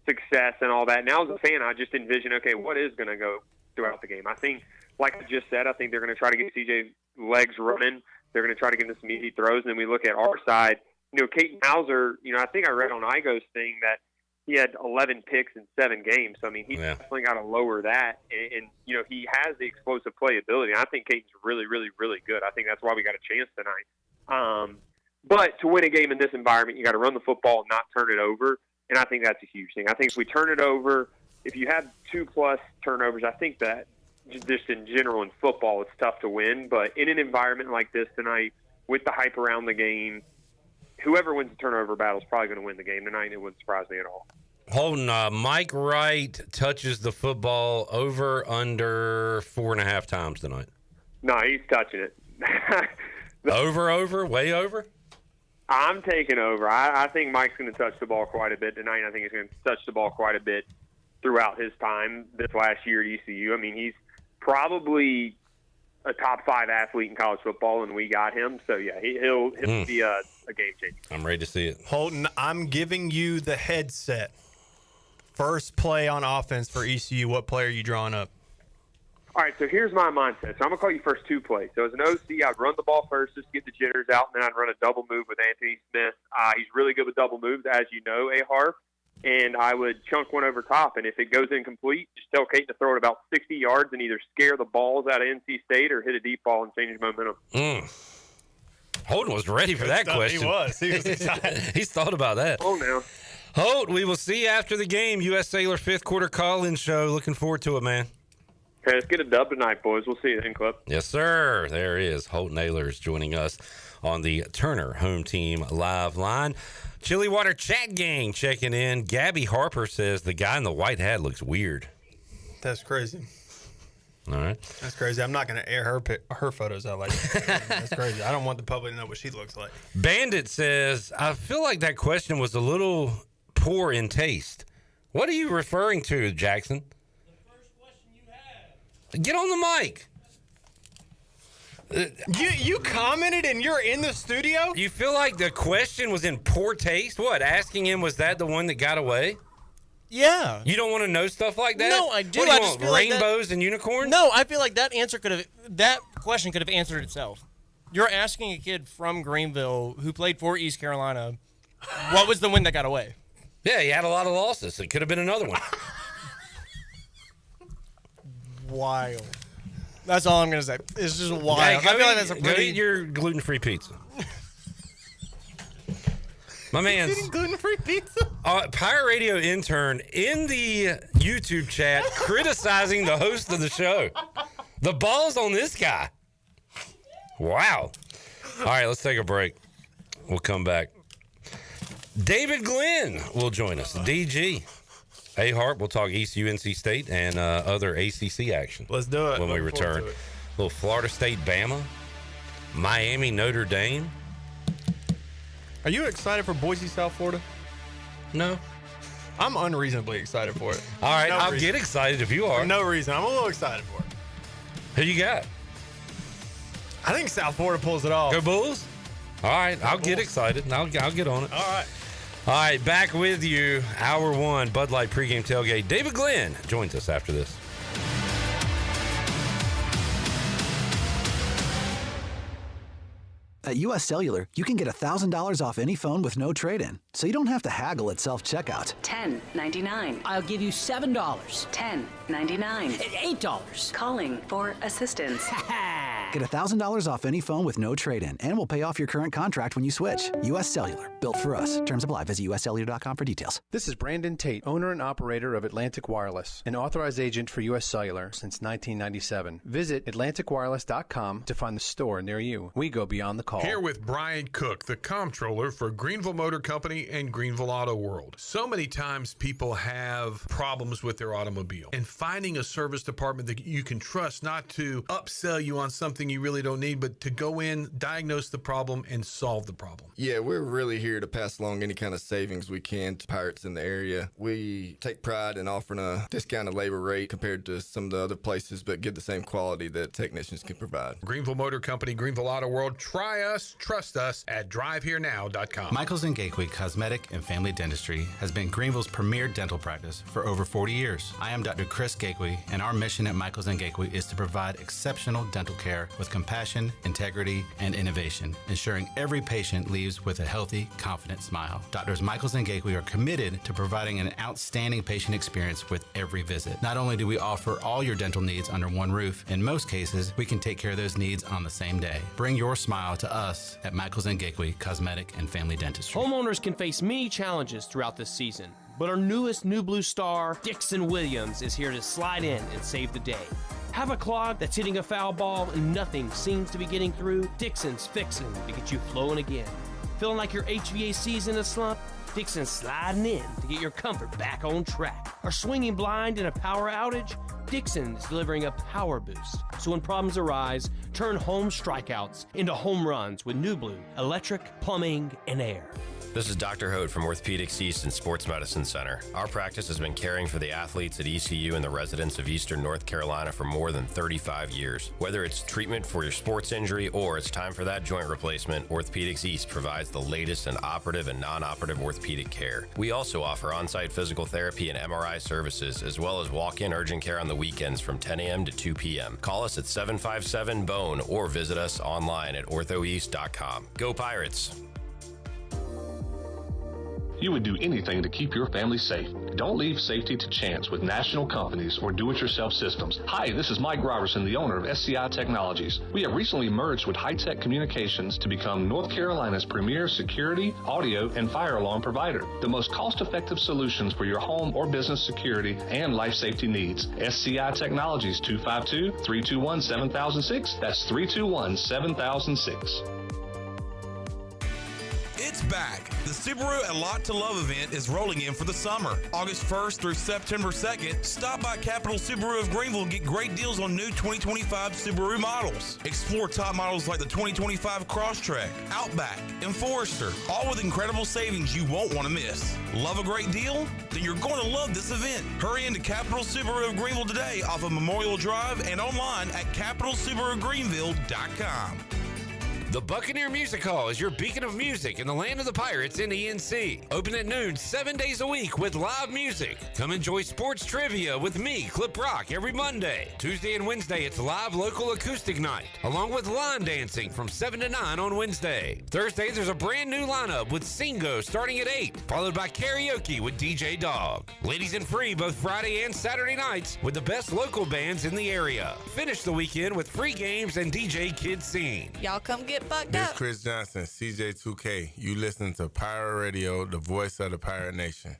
success and all that. Now as a fan, I just envision, okay, what is going to go throughout the game? I think, like I just said, I think they're going to try to get CJ legs running. They're going to try to get into some easy throws. And then we look at our side. Caden Hauser, I think I read on Igo's thing that he had 11 picks in 7 games. So, I mean, he's definitely got to lower that. And, he has the explosive playability. I think Caden's really, really, really good. I think that's why we got a chance tonight. But to win a game in this environment, you got to run the football and not turn it over. And I think that's a huge thing. I think if we turn it over, if you have 2+ turnovers, I think that just in general in football, it's tough to win. But in an environment like this tonight, with the hype around the game, whoever wins the turnover battle is probably going to win the game tonight. It wouldn't surprise me at all. Holden, Mike Wright touches the football under 4.5 times tonight. No, he's touching it. Way over? I'm taking over. I think Mike's going to touch the ball quite a bit tonight. I think he's going to touch the ball quite a bit throughout his time this last year at ECU. I mean, he's probably a top 5 athlete in college football, and we got him. So, yeah, he'll be a game changer. I'm ready to see it. Holton, I'm giving you the headset. First play on offense for ECU. What play are you drawing up? All right, so here's my mindset. So I'm going to call you first 2 plays. So as an OC, I'd run the ball first just to get the jitters out, and then I'd run a double move with Anthony Smith. He's really good with double moves, as you know, A-Harp. And I would chunk one over top, and if it goes incomplete, just tell Kate to throw it about 60 yards and either scare the balls out of NC State or hit a deep ball and change momentum. Holden was ready for that question. He was excited. He's thought about that. Oh, no. Holt, we will see you after the game. U.S. Sailor 5th quarter call-in show. Looking forward to it, man. Okay, let's get a dub tonight, boys. We'll see you then, Clip. Yes, sir. There is Holt Naylor's joining us on the Turner Home Team Live Line. Chili Water Chat Gang checking in. Gabby Harper says the guy in the white hat looks weird. That's crazy. All right. That's crazy. I'm not going to air her photos out like that. That's crazy. I don't want the public to know what she looks like. Bandit says, I feel like that question was a little poor in taste. What are you referring to, Jackson? Get on the mic. You commented and you're in the studio? You feel like the question was in poor taste? What? Asking him, was that the one that got away? Yeah. You don't want to know stuff like that? No, I do. What do you I want, just feel like rainbows and unicorns? No, I feel like that question could have answered itself. You're asking a kid from Greenville who played for East Carolina, what was the win that got away? Yeah, he had a lot of losses. It could have been another one. Wild. That's all I'm going to say. It's just wild. Yeah, I feel like that's a go eat your gluten-free pizza. My man's eating gluten-free pizza? Pirate Radio intern in the YouTube chat criticizing the host of the show. The ball's on this guy. Wow. All right, let's take a break. We'll come back. David Glenn will join us. DG. A Harp, we'll talk ECU, NC State, and other ACC action. Let's do it. When we return. A little Florida State, Bama. Miami, Notre Dame. Are you excited for Boise, South Florida? No. I'm unreasonably excited for it. All right, I'll get excited if you are. For no reason. I'm a little excited for it. Who you got? I think South Florida pulls it off. Go Bulls? All right, I'll get excited. I'll get on it. All right. All right, back with you. Hour 1, Bud Light pregame tailgate. David Glenn joins us after this. At U.S. Cellular, you can get $1,000 off any phone with no trade-in, so you don't have to haggle at self-checkout. $10.99. I'll give you $7. $10.99. $8. Calling for assistance. Get $1,000 off any phone with no trade-in, and we'll pay off your current contract when you switch. U.S. Cellular, built for us. Terms apply. Visit uscellular.com for details. This is Brandon Tate, owner and operator of Atlantic Wireless, an authorized agent for U.S. Cellular since 1997. Visit atlanticwireless.com to find the store near you. We go beyond the call. Here with Brian Cook, the comptroller for Greenville Motor Company and Greenville Auto World. So many times people have problems with their automobile, and finding a service department that you can trust not to upsell you on something you really don't need, but to go in, diagnose the problem, and solve the problem. Yeah, we're really here to pass along any kind of savings we can to pirates in the area. We take pride in offering a discounted labor rate compared to some of the other places, but give the same quality that technicians can provide. Greenville Motor Company, Greenville Auto World. Try us, trust us at drivehherenow.com. Michaels & Gateway Cosmetic and Family Dentistry has been Greenville's premier dental practice for over 40 years. I am Dr. Chris Gateway, and our mission at Michaels & Gateway is to provide exceptional dental care with compassion, integrity, and innovation, ensuring every patient leaves with a healthy, confident smile. Doctors Michaels & Gateway are committed to providing an outstanding patient experience with every visit. Not only do we offer all your dental needs under one roof, in most cases, we can take care of those needs on the same day. Bring your smile to us at Michaels & Gateway Cosmetic and Family Dentistry. Homeowners can face many challenges throughout this season, but our newest New Blue star, Dixon Williams, is here to slide in and save the day. Have a clog that's hitting a foul ball and nothing seems to be getting through? Dixon's fixing to get you flowing again. Feeling like your HVAC's in a slump? Dixon's sliding in to get your comfort back on track. Are swinging blind in a power outage? Dixon is delivering a power boost. So when problems arise, turn home strikeouts into home runs with New Blue, electric, plumbing, and air. This is Dr. Hode from Orthopedics East and Sports Medicine Center. Our practice has been caring for the athletes at ECU and the residents of Eastern North Carolina for more than 35 years. Whether it's treatment for your sports injury or it's time for that joint replacement, Orthopedics East provides the latest in operative and non-operative orthopedic care. We also offer on-site physical therapy and MRI services, as well as walk-in urgent care on the weekends from 10 a.m. to 2 p.m. Call us at 757-BONE or visit us online at orthoeast.com. Go Pirates! You would do anything to keep your family safe. Don't leave safety to chance with national companies or do-it-yourself systems. Hi, this is Mike Robertson, the owner of SCI Technologies. We have recently merged with High-Tech Communications to become North Carolina's premier security, audio, and fire alarm provider. The most cost-effective solutions for your home or business security and life safety needs. SCI Technologies, 252-321-7006. That's 321-7006. It's back. The Subaru A Lot to Love event is rolling in for the summer. August 1st through September 2nd, stop by Capital Subaru of Greenville and get great deals on new 2025 Subaru models. Explore top models like the 2025 Crosstrek, Outback, and Forester, all with incredible savings you won't want to miss. Love a great deal? Then you're going to love this event. Hurry into Capital Subaru of Greenville today off of Memorial Drive and online at capitalsubarugreenville.com. The Buccaneer Music Hall is your beacon of music in the land of the Pirates in ENC. Open at noon 7 days a week with live music. Come enjoy sports trivia with me, Clip Rock, every Monday. Tuesday and Wednesday, it's live local acoustic night, along with line dancing from 7 to 9 on Wednesday. Thursday, there's a brand new lineup with Singo starting at 8, followed by karaoke with DJ Dog. Ladies and free both Friday and Saturday nights with the best local bands in the area. Finish the weekend with free games and DJ Kid Scene. Y'all come get get fucked This up. Chris Johnson, CJ2K. You listen to Pirate Radio, the voice of the Pirate Nation.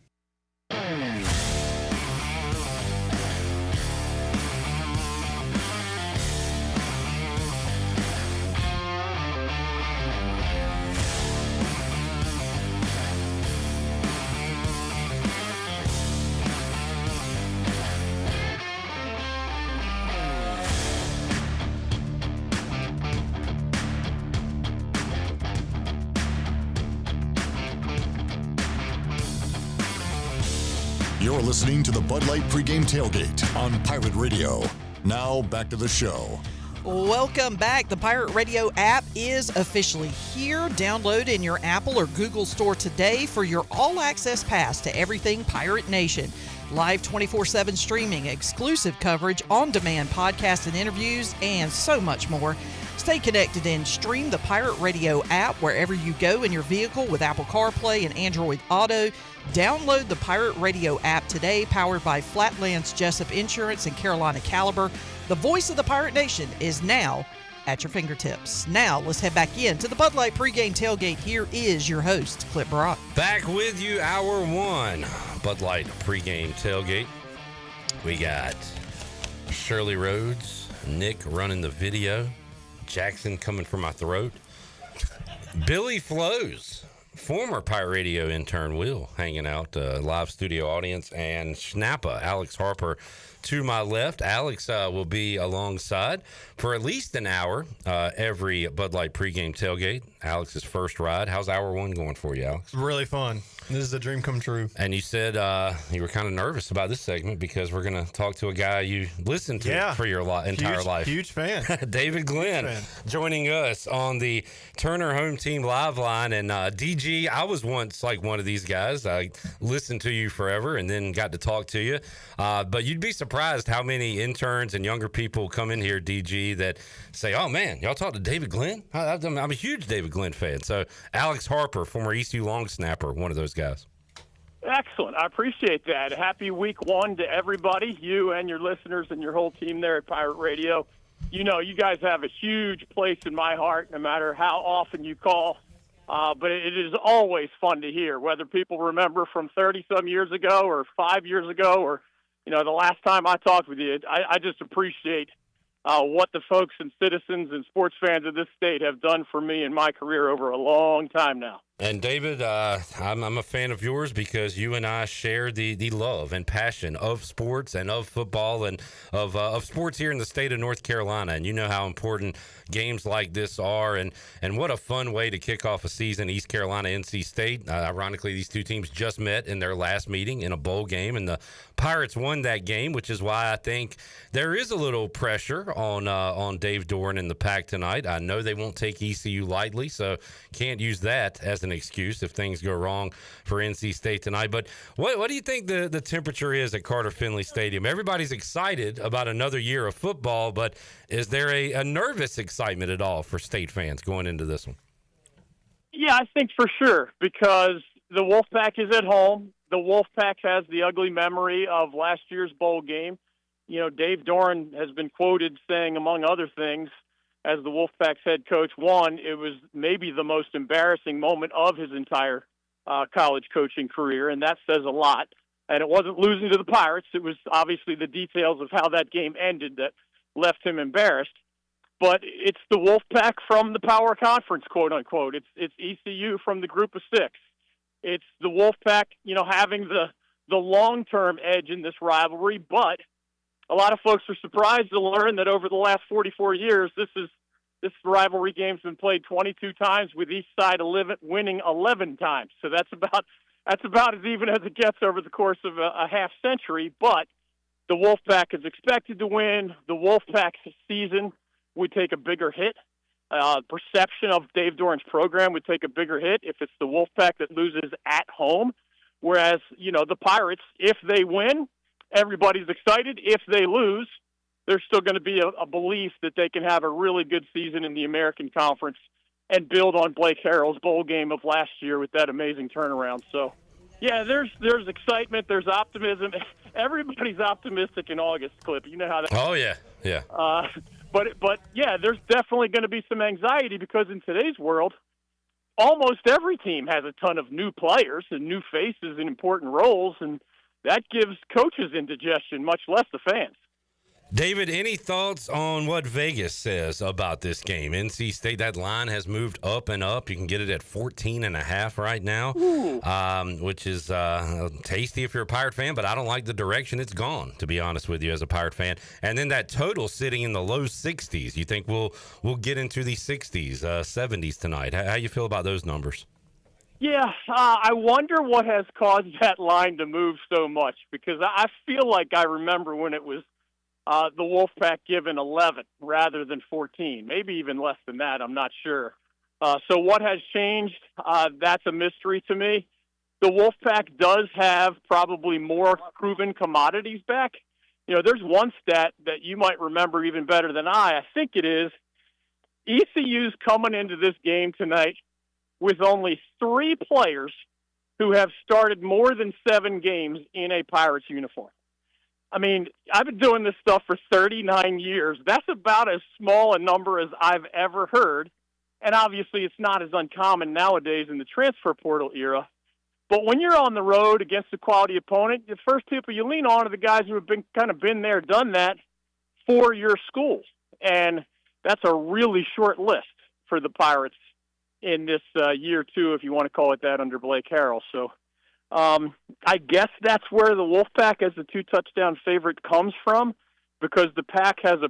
You're listening to the Bud Light Pregame Tailgate on Pirate Radio. Now back to the show. Welcome back. The Pirate Radio app is officially here. Download in your Apple or Google store today for your all-access pass to everything Pirate Nation. Live 24/7 streaming, exclusive coverage, on-demand podcasts and interviews, and so much more. Stay connected and stream the Pirate Radio app wherever you go in your vehicle with Apple CarPlay and Android Auto. Download the Pirate Radio app today, powered by Flatlands Jessup Insurance and Carolina Caliber. The voice of the Pirate Nation is now at your fingertips. Now, let's head back into the Bud Light Pregame Tailgate. Here is your host, Clip Brock. Back with you, hour one, Bud Light Pregame Tailgate. We got Shirley Rhodes, Nick running the video, Jackson coming for my throat, Billy Flows, former Pirate Radio intern Will, hanging out, live studio audience, and Schnappa, Alex Harper, to my left. Alex will be alongside for at least an hour every Bud Light pregame tailgate. Alex's first ride. How's hour one going for you, Alex? Really fun. This is a dream come true. And you said you were kind of nervous about this segment because we're going to talk to a guy you listened to for your entire life. Huge fan. David Glenn joining us on the Turner Home Team Live line. And DG, I was once like one of these guys. I listened to you forever and then got to talk to you. But you'd be surprised how many interns and younger people come in here, DG, that say, oh, man, y'all talk to David Glenn? I'm a huge David Glenn fan. So Alex Harper, former ECU long snapper, one of those guys. Excellent. I appreciate that. Happy week one to everybody, you and your listeners and your whole team there at Pirate Radio. You know, you guys have a huge place in my heart, no matter how often you call. But it is always fun to hear, whether people remember from 30-some years ago or 5 years ago or, you know, the last time I talked with you. I just appreciate what the folks and citizens and sports fans of this state have done for me in my career over a long time now. And David, I'm a fan of yours because you and I share the love and passion of sports and of football and of sports here in the state of North Carolina. And you know how important games like this are, and what a fun way to kick off a season. East Carolina, NC State. Ironically, these two teams just met in their last meeting in a bowl game, and the Pirates won that game, which is why I think there is a little pressure on Dave Doran and the Pack tonight. I know they won't take ECU lightly, so can't use that as an excuse if things go wrong for NC State tonight. But what do you think the temperature is at Carter Finley Stadium? Everybody's excited about another year of football, but is there a nervous excitement at all for State fans going into this one? Yeah, I think for sure, because the Wolfpack is at home. The Wolfpack has the ugly memory of last year's bowl game. You know, Dave Doran has been quoted saying, among other things, as the Wolfpack's head coach, one, it was maybe the most embarrassing moment of his entire college coaching career, and that says a lot. And it wasn't losing to the Pirates. It was obviously the details of how that game ended that left him embarrassed. But it's the Wolfpack from the Power Conference, quote unquote. It's ECU from the Group of Six. It's the Wolfpack, you know, having the long-term edge in this rivalry. But a lot of folks are surprised to learn that over the last 44 years, this rivalry game's been played 22 times, with each side winning 11 times. So that's about as even as it gets over the course of a half century. But the Wolfpack is expected to win. The Wolfpack's season would take a bigger hit. Perception of Dave Doran's program would take a bigger hit if it's the Wolfpack that loses at home. Whereas, you know, the Pirates, if they win, everybody's excited. If they lose, there's still going to be a belief that they can have a really good season in the American Conference and build on Blake Harrell's bowl game of last year with that amazing turnaround. So, yeah, there's excitement, there's optimism. Everybody's optimistic in August, Clip. You know how that. Oh yeah. But yeah, there's definitely going to be some anxiety because in today's world, almost every team has a ton of new players and new faces in important roles, and that gives coaches indigestion, much less the fans. David, any thoughts on what Vegas says about this game? NC State, that line has moved up and up. You can get it at 14.5 right now, which is tasty if you're a Pirate fan, but I don't like the direction it's gone, to be honest with you, as a Pirate fan. And then that total sitting in the low 60s. You think we'll get into the 60s, 70s tonight? How you feel about those numbers? Yeah, I wonder what has caused that line to move so much, because I feel like I remember when it was the Wolfpack given 11 rather than 14, maybe even less than that. I'm not sure. So what has changed? That's a mystery to me. The Wolfpack does have probably more proven commodities back. You know, there's one stat that you might remember even better than I think it is. ECU's coming into this game tonight with only 3 players who have started more than 7 games in a Pirates uniform. I mean, I've been doing this stuff for 39 years. That's about as small a number as I've ever heard. And obviously it's not as uncommon nowadays in the transfer portal era. But when you're on the road against a quality opponent, the first people you lean on are the guys who have been there, done that for your schools. And that's a really short list for the Pirates in this year two, if you want to call it that, under Blake Harrell. So I guess that's where the Wolfpack as the 2-touchdown favorite comes from, because the Pack has a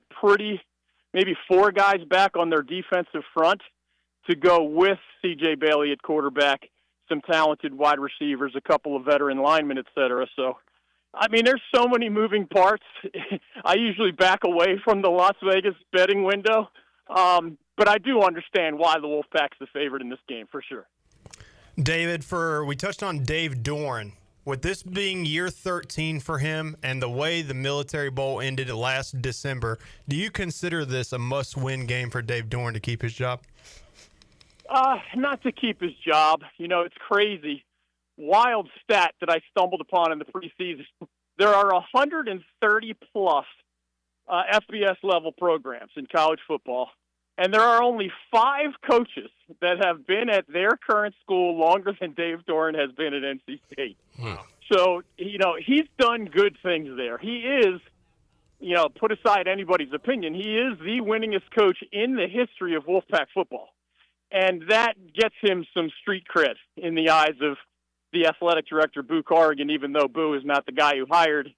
maybe 4 guys back on their defensive front to go with C.J. Bailey at quarterback, some talented wide receivers, a couple of veteran linemen, et cetera. So, I mean, there's so many moving parts. I usually back away from the Las Vegas betting window, but I do understand why the Wolfpack's the favorite in this game for sure. David, we touched on Dave Doran. With this being year 13 for him and the way the Military Bowl ended last December, do you consider this a must-win game for Dave Doran to keep his job? Not to keep his job. You know, it's crazy. Wild stat that I stumbled upon in the preseason. There are 130-plus FBS-level programs in college football. And there are only 5 coaches that have been at their current school longer than Dave Doran has been at NC State. Wow. So, you know, he's done good things there. He is, you know, put aside anybody's opinion, he is the winningest coach in the history of Wolfpack football. And that gets him some street cred in the eyes of the athletic director, Boo Corrigan, even though Boo is not the guy who hired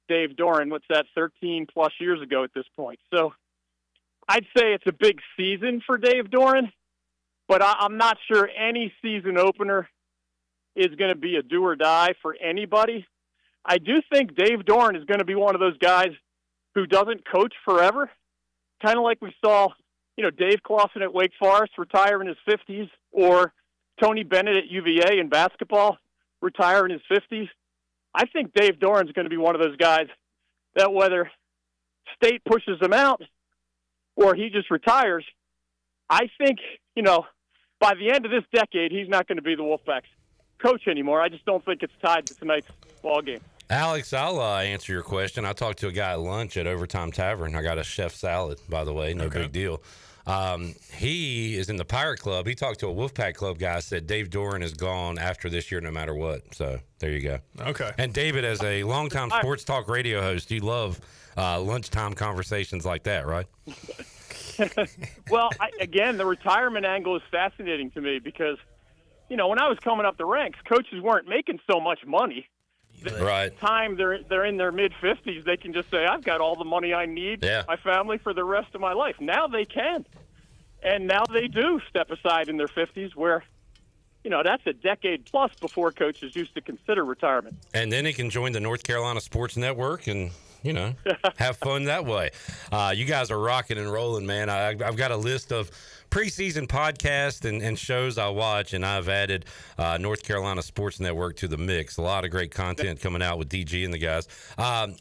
Dave Doran, 13-plus years ago at this point. So, I'd say it's a big season for Dave Doran, but I'm not sure any season opener is going to be a do or die for anybody. I do think Dave Doran is going to be one of those guys who doesn't coach forever, kind of like we saw, you know, Dave Clawson at Wake Forest retire in his 50s, or Tony Bennett at UVA in basketball retire in his 50s. I think Dave Doran's going to be one of those guys that whether State pushes him out or he just retires, I think, you know, by the end of this decade, he's not going to be the Wolfpack's coach anymore. I just don't think it's tied to tonight's ball game. Alex, I'll answer your question. I talked to a guy at lunch at Overtime Tavern. I got a chef salad, by the way. No big deal. He is in the Pirate Club. He talked to a Wolfpack Club guy, said Dave Doran is gone after this year no matter what. So there you go. Okay. And David, as a longtime sports talk radio host, you love lunchtime conversations like that, right? Well, again, the retirement angle is fascinating to me because, you know, when I was coming up the ranks, coaches weren't making so much money. Right. The time they're in their mid-50s, they can just say, I've got all the money I need, my family, for the rest of my life. Now they can. And now they do step aside in their 50s where, you know, that's a decade plus before coaches used to consider retirement. And then he can join the North Carolina Sports Network and, you know, have fun that way. You guys are rocking and rolling, man. I've got a list of preseason podcasts and shows I watch, and I've added North Carolina Sports Network to the mix. A lot of great content coming out with DG and the guys.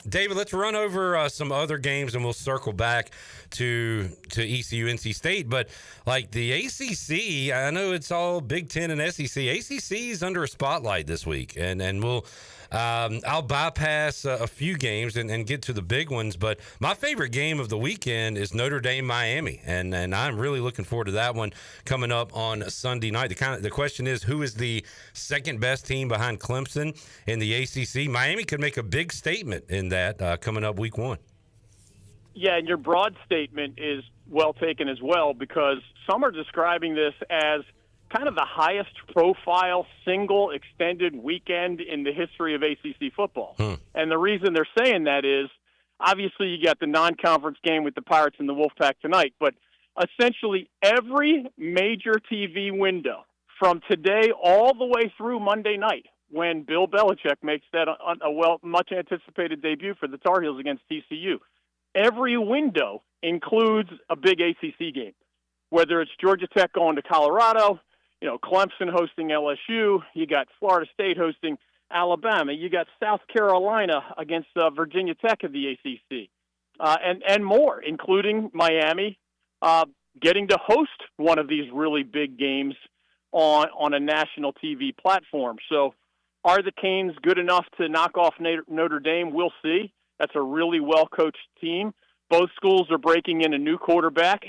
David, let's run over some other games, and we'll circle back to ECU, NC State. But like the ACC, I know it's all Big Ten and SEC. ACC is under a spotlight this week, and we'll I'll bypass a few games and get to the big ones. But my favorite game of the weekend is Notre Dame Miami, and I'm really looking forward to that one coming up on Sunday night. The question is, who is the second best team behind Clemson in the ACC? Miami could make a big statement in that coming up week 1. Yeah, and your broad statement is well taken as well, because some are describing this as kind of the highest profile single extended weekend in the history of ACC football. And the reason they're saying that is, obviously you got the non-conference game with the Pirates and the Wolfpack tonight, but essentially every major TV window from today all the way through Monday night, when Bill Belichick makes that much anticipated debut for the Tar Heels against TCU, every window includes a big ACC game, whether it's Georgia Tech going to Colorado, Clemson hosting LSU, you got Florida State hosting Alabama, you got South Carolina against Virginia Tech of the ACC, and more, including Miami getting to host one of these really big games on a national TV platform. So are the Canes good enough to knock off Notre Dame? We'll see. That's a really well-coached team. Both schools are breaking in a new quarterback.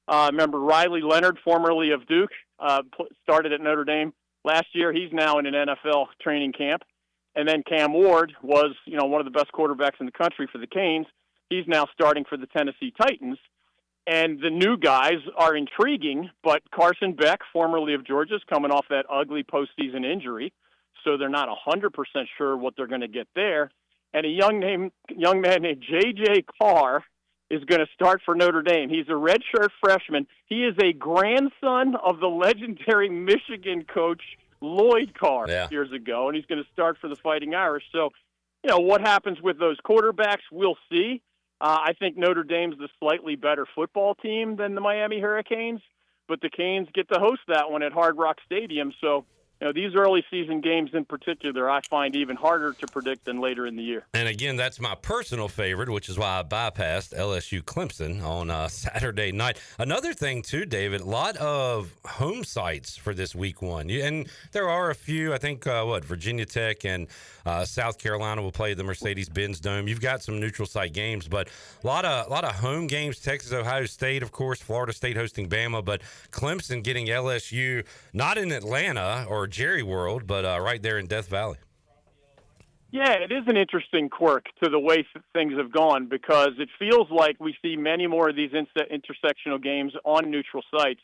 Remember Riley Leonard, formerly of Duke, started at Notre Dame last year. He's now in an NFL training camp. And then Cam Ward was, one of the best quarterbacks in the country for the Canes. He's now starting for the Tennessee Titans. And the new guys are intriguing, but Carson Beck, formerly of Georgia, is coming off that ugly postseason injury, so they're not 100% sure what they're going to get there. And a young man named J.J. Carr is going to start for Notre Dame. He's a redshirt freshman. He is a grandson of the legendary Michigan coach Lloyd Carr years ago, and he's going to start for the Fighting Irish. So, what happens with those quarterbacks, we'll see. I think Notre Dame's the slightly better football team than the Miami Hurricanes, but the Canes get to host that one at Hard Rock Stadium. So, these early season games in particular, I find even harder to predict than later in the year. And again, that's my personal favorite, which is why I bypassed LSU Clemson on Saturday night. Another thing, too, David, a lot of home sites for this week 1. And there are a few, I think, Virginia Tech and South Carolina will play the Mercedes-Benz Dome. You've got some neutral site games, but a lot of home games. Texas, Ohio State, of course, Florida State hosting Bama, but Clemson getting LSU, not in Atlanta or Jerry World, but right there in Death Valley. Yeah, it is an interesting quirk to the way things have gone, because it feels like we see many more of these intersectional games on neutral sites.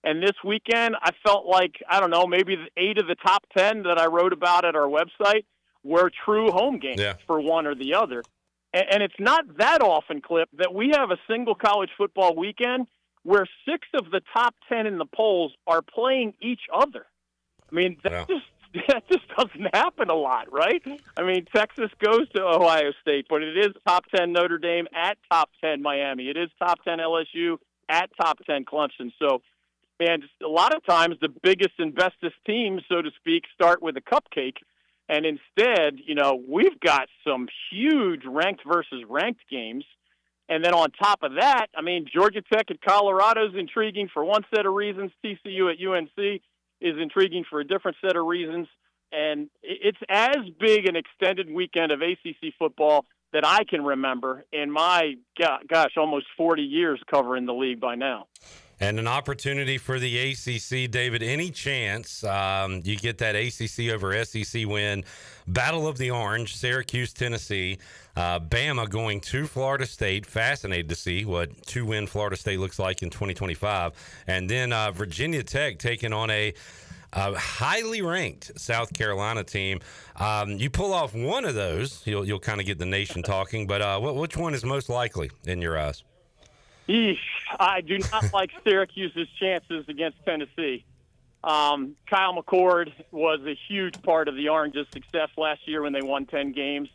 And this weekend, I felt like, maybe 8 of the top 10 that I wrote about at our website were true home games for one or the other. And it's not that often, Clip, that we have a single college football weekend where 6 of the top 10 in the polls are playing each other. I mean, that just doesn't happen a lot, right? I mean, Texas goes to Ohio State, but it is top 10 Notre Dame at top 10 Miami. It is top 10 LSU at top 10 Clemson. So, man, just a lot of times the biggest and bestest teams, so to speak, start with a cupcake. And instead, we've got some huge ranked versus ranked games. And then on top of that, I mean, Georgia Tech at Colorado is intriguing for one set of reasons. TCU at UNC is intriguing for a different set of reasons. And it's as big an extended weekend of ACC football that I can remember in my, almost 40 years covering the league by now. And an opportunity for the ACC, David. Any chance you get that ACC over SEC win? Battle of the Orange, Syracuse, Tennessee. Bama going to Florida State. Fascinated to see what 2-win Florida State looks like in 2025. And then Virginia Tech taking on a highly ranked South Carolina team. You pull off one of those, you'll kind of get the nation talking. But which one is most likely in your eyes? Eesh, I do not like Syracuse's chances against Tennessee. Kyle McCord was a huge part of the Orange's success last year when they won 10 games,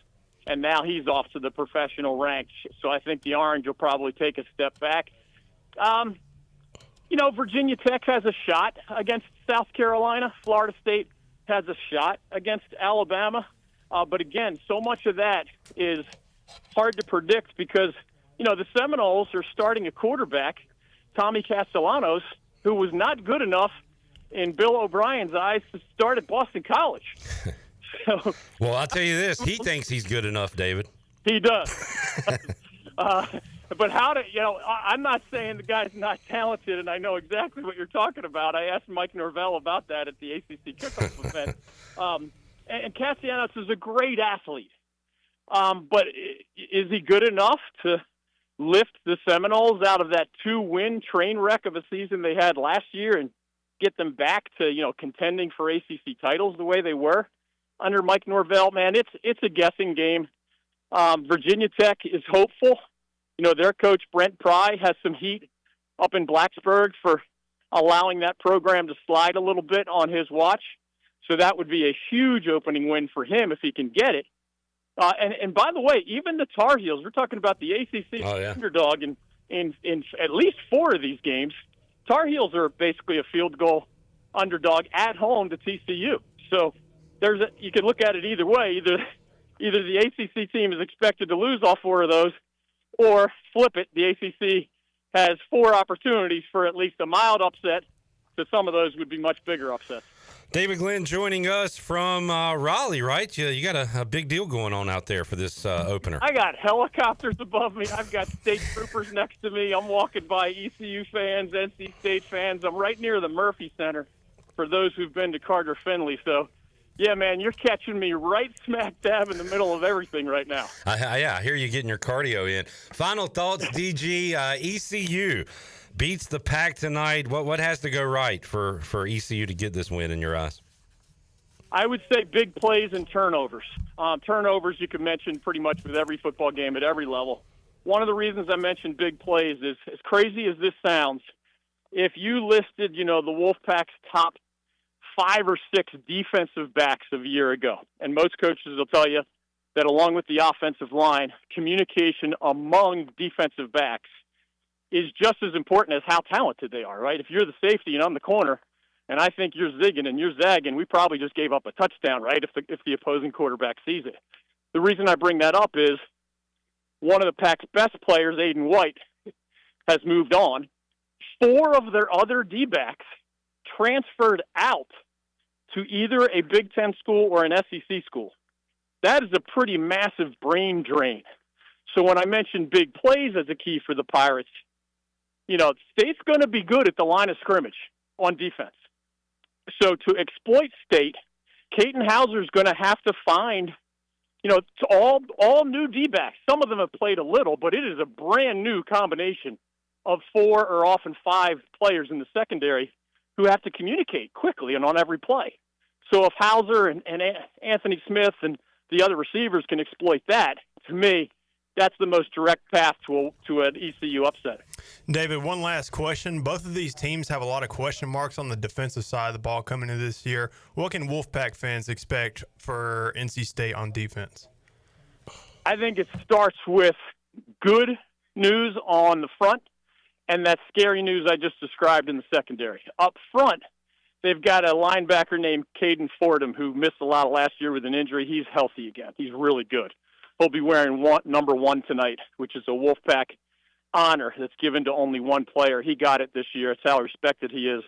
and now he's off to the professional ranks. So I think the Orange will probably take a step back. Virginia Tech has a shot against South Carolina. Florida State has a shot against Alabama. But again, so much of that is hard to predict because, the Seminoles are starting a quarterback, Tommy Castellanos, who was not good enough in Bill O'Brien's eyes to start at Boston College. So, well, I'll tell you this. He thinks he's good enough, David. He does. But I'm not saying the guy's not talented, and I know exactly what you're talking about. I asked Mike Norvell about that at the ACC kickoff event. And Castellanos is a great athlete. But is he good enough to lift the Seminoles out of that 2-win train wreck of a season they had last year and get them back to, contending for ACC titles the way they were under Mike Norvell? Man, it's a guessing game. Virginia Tech is hopeful. Their coach, Brent Pry, has some heat up in Blacksburg for allowing that program to slide a little bit on his watch. So that would be a huge opening win for him if he can get it. And by the way, even the Tar Heels, we're talking about the ACC underdog in at least 4 of these games. Tar Heels are basically a field goal underdog at home to TCU. So you can look at it either way. Either the ACC team is expected to lose all 4 of those, or flip it. The ACC has 4 opportunities for at least a mild upset. So some of those would be much bigger upsets. David Glenn joining us from Raleigh, right? You got a big deal going on out there for this opener. I got helicopters above me. I've got state troopers next to me. I'm walking by ECU fans, NC State fans. I'm right near the Murphy Center for those who've been to Carter Finley. So, yeah, man, you're catching me right smack dab in the middle of everything right now. I hear you getting your cardio in. Final thoughts, DG. ECU beats the Pack tonight. What has to go right for ECU to get this win in your eyes? I would say big plays and turnovers. Turnovers you can mention pretty much with every football game at every level. One of the reasons I mentioned big plays is, as crazy as this sounds, if you listed, the Wolfpack's top 5 or 6 defensive backs of a year ago, and most coaches will tell you that along with the offensive line, communication among defensive backs is just as important as how talented they are, right? If you're the safety and I'm the corner, and I think you're zigging and you're zagging, we probably just gave up a touchdown, right, if the opposing quarterback sees it. The reason I bring that up is one of the Pack's best players, Aiden White, has moved on. 4 of their other D-backs transferred out to either a Big Ten school or an SEC school. That is a pretty massive brain drain. So when I mentioned big plays as a key for the Pirates, State's going to be good at the line of scrimmage on defense. So to exploit State, Caton Hauser's going to have to find, all new D-backs. Some of them have played a little, but it is a brand new combination of 4 or often 5 players in the secondary who have to communicate quickly and on every play. So if Hauser and Anthony Smith and the other receivers can exploit that, to me, that's the most direct path to an ECU upset. David, one last question. Both of these teams have a lot of question marks on the defensive side of the ball coming into this year. What can Wolfpack fans expect for NC State on defense? I think it starts with good news on the front and that scary news I just described in the secondary. Up front, they've got a linebacker named Caden Fordham who missed a lot last year with an injury. He's healthy again. He's really good. He'll be wearing number 1 tonight, which is a Wolfpack honor that's given to only one player. He got it this year. It's how respected he is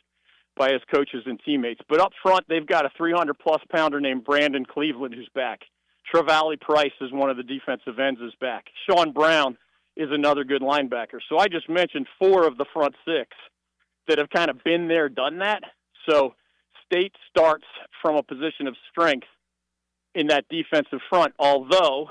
by his coaches and teammates. But up front, they've got a 300-plus pounder named Brandon Cleveland who's back. Travali Price is one of the defensive ends is back. Sean Brown is another good linebacker. So I just mentioned 4 of the front 6 that have kind of been there, done that. So State starts from a position of strength in that defensive front, although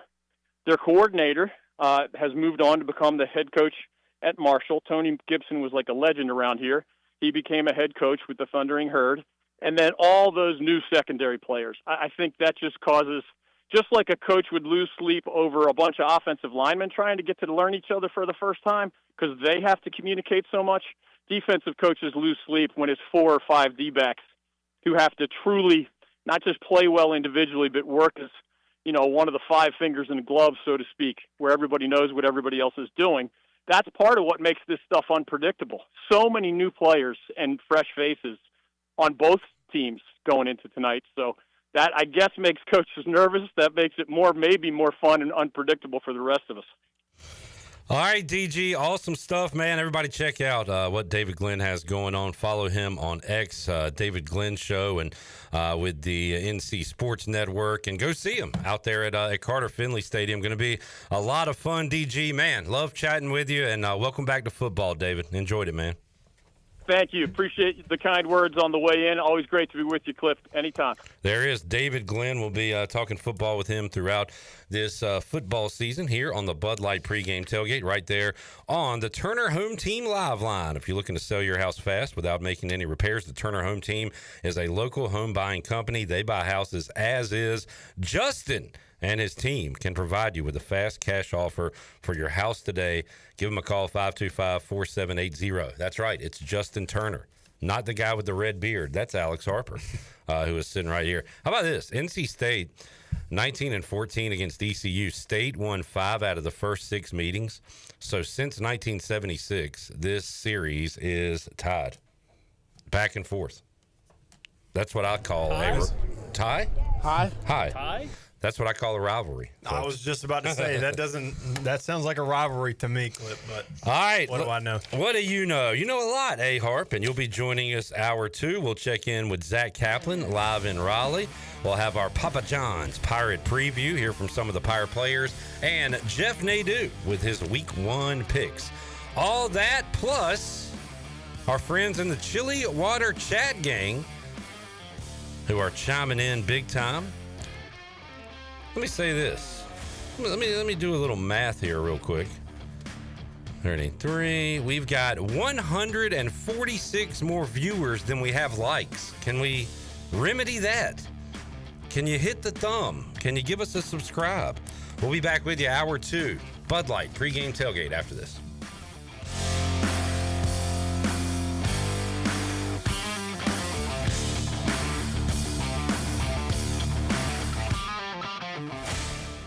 their coordinator has moved on to become the head coach at Marshall. Tony Gibson was like a legend around here. He became a head coach with the Thundering Herd. And then all those new secondary players. I think that just causes, just like a coach would lose sleep over a bunch of offensive linemen trying to get to learn each other for the first time because they have to communicate so much, defensive coaches lose sleep when it's 4 or 5 D-backs who have to truly not just play well individually, but work as, you know, one of the 5 fingers in the glove, so to speak, where everybody knows what everybody else is doing. that's part of what makes this stuff unpredictable. So many new players and fresh faces on both teams going into tonight. So that, I guess, makes coaches nervous. That makes it maybe more fun and unpredictable for the rest of us. All right, DG, awesome stuff, man. Everybody check out what David Glenn has going on. Follow him on X, David Glenn Show, and with the NC Sports Network. And go see him out there at Carter Finley Stadium. Going to be a lot of fun, DG. Man, love chatting with you, and welcome back to football, David. Enjoyed it, man. Thank you. Appreciate the kind words on the way in. Always great to be with you, Cliff. Anytime. There is David Glenn. We'll be talking football with him throughout this football season here on the Bud Light pregame tailgate right there on the Turner Home Team Live Line. If you're looking to sell your house fast without making any repairs, the Turner Home Team is a local home buying company. They buy houses as is. Justin and his team can provide you with a fast cash offer for your house today. Give them a call, 525-4780. That's right, it's Justin Turner, not the guy with the red beard. That's Alex Harper, who is sitting right here. How about this? NC State, 19-14 against ECU. State won 5 out of the first 6 meetings. So since 1976, this series is tied. Back and forth. That's what I call a tie. Hi. That's what I call a rivalry. Folks. I was just about to say that sounds like a rivalry to me, Clip, but all right, what do I know? What do you know? You know a lot, Harp, and you'll be joining us hour 2. We'll check in with Zach Kaplan live in Raleigh. We'll have our Papa John's Pirate preview, hear from some of the Pirate players, and Jeff Nadeau with his Week 1 picks. All that plus our friends in the Chili Water Chat Gang who are chiming in big time. Let me say this. Let me do a little math here real quick. 33. We've got 146 more viewers than we have likes. Can we remedy that? Can you hit the thumb? Can you give us a subscribe? We'll be back with you hour 2. Bud Light pregame tailgate after this.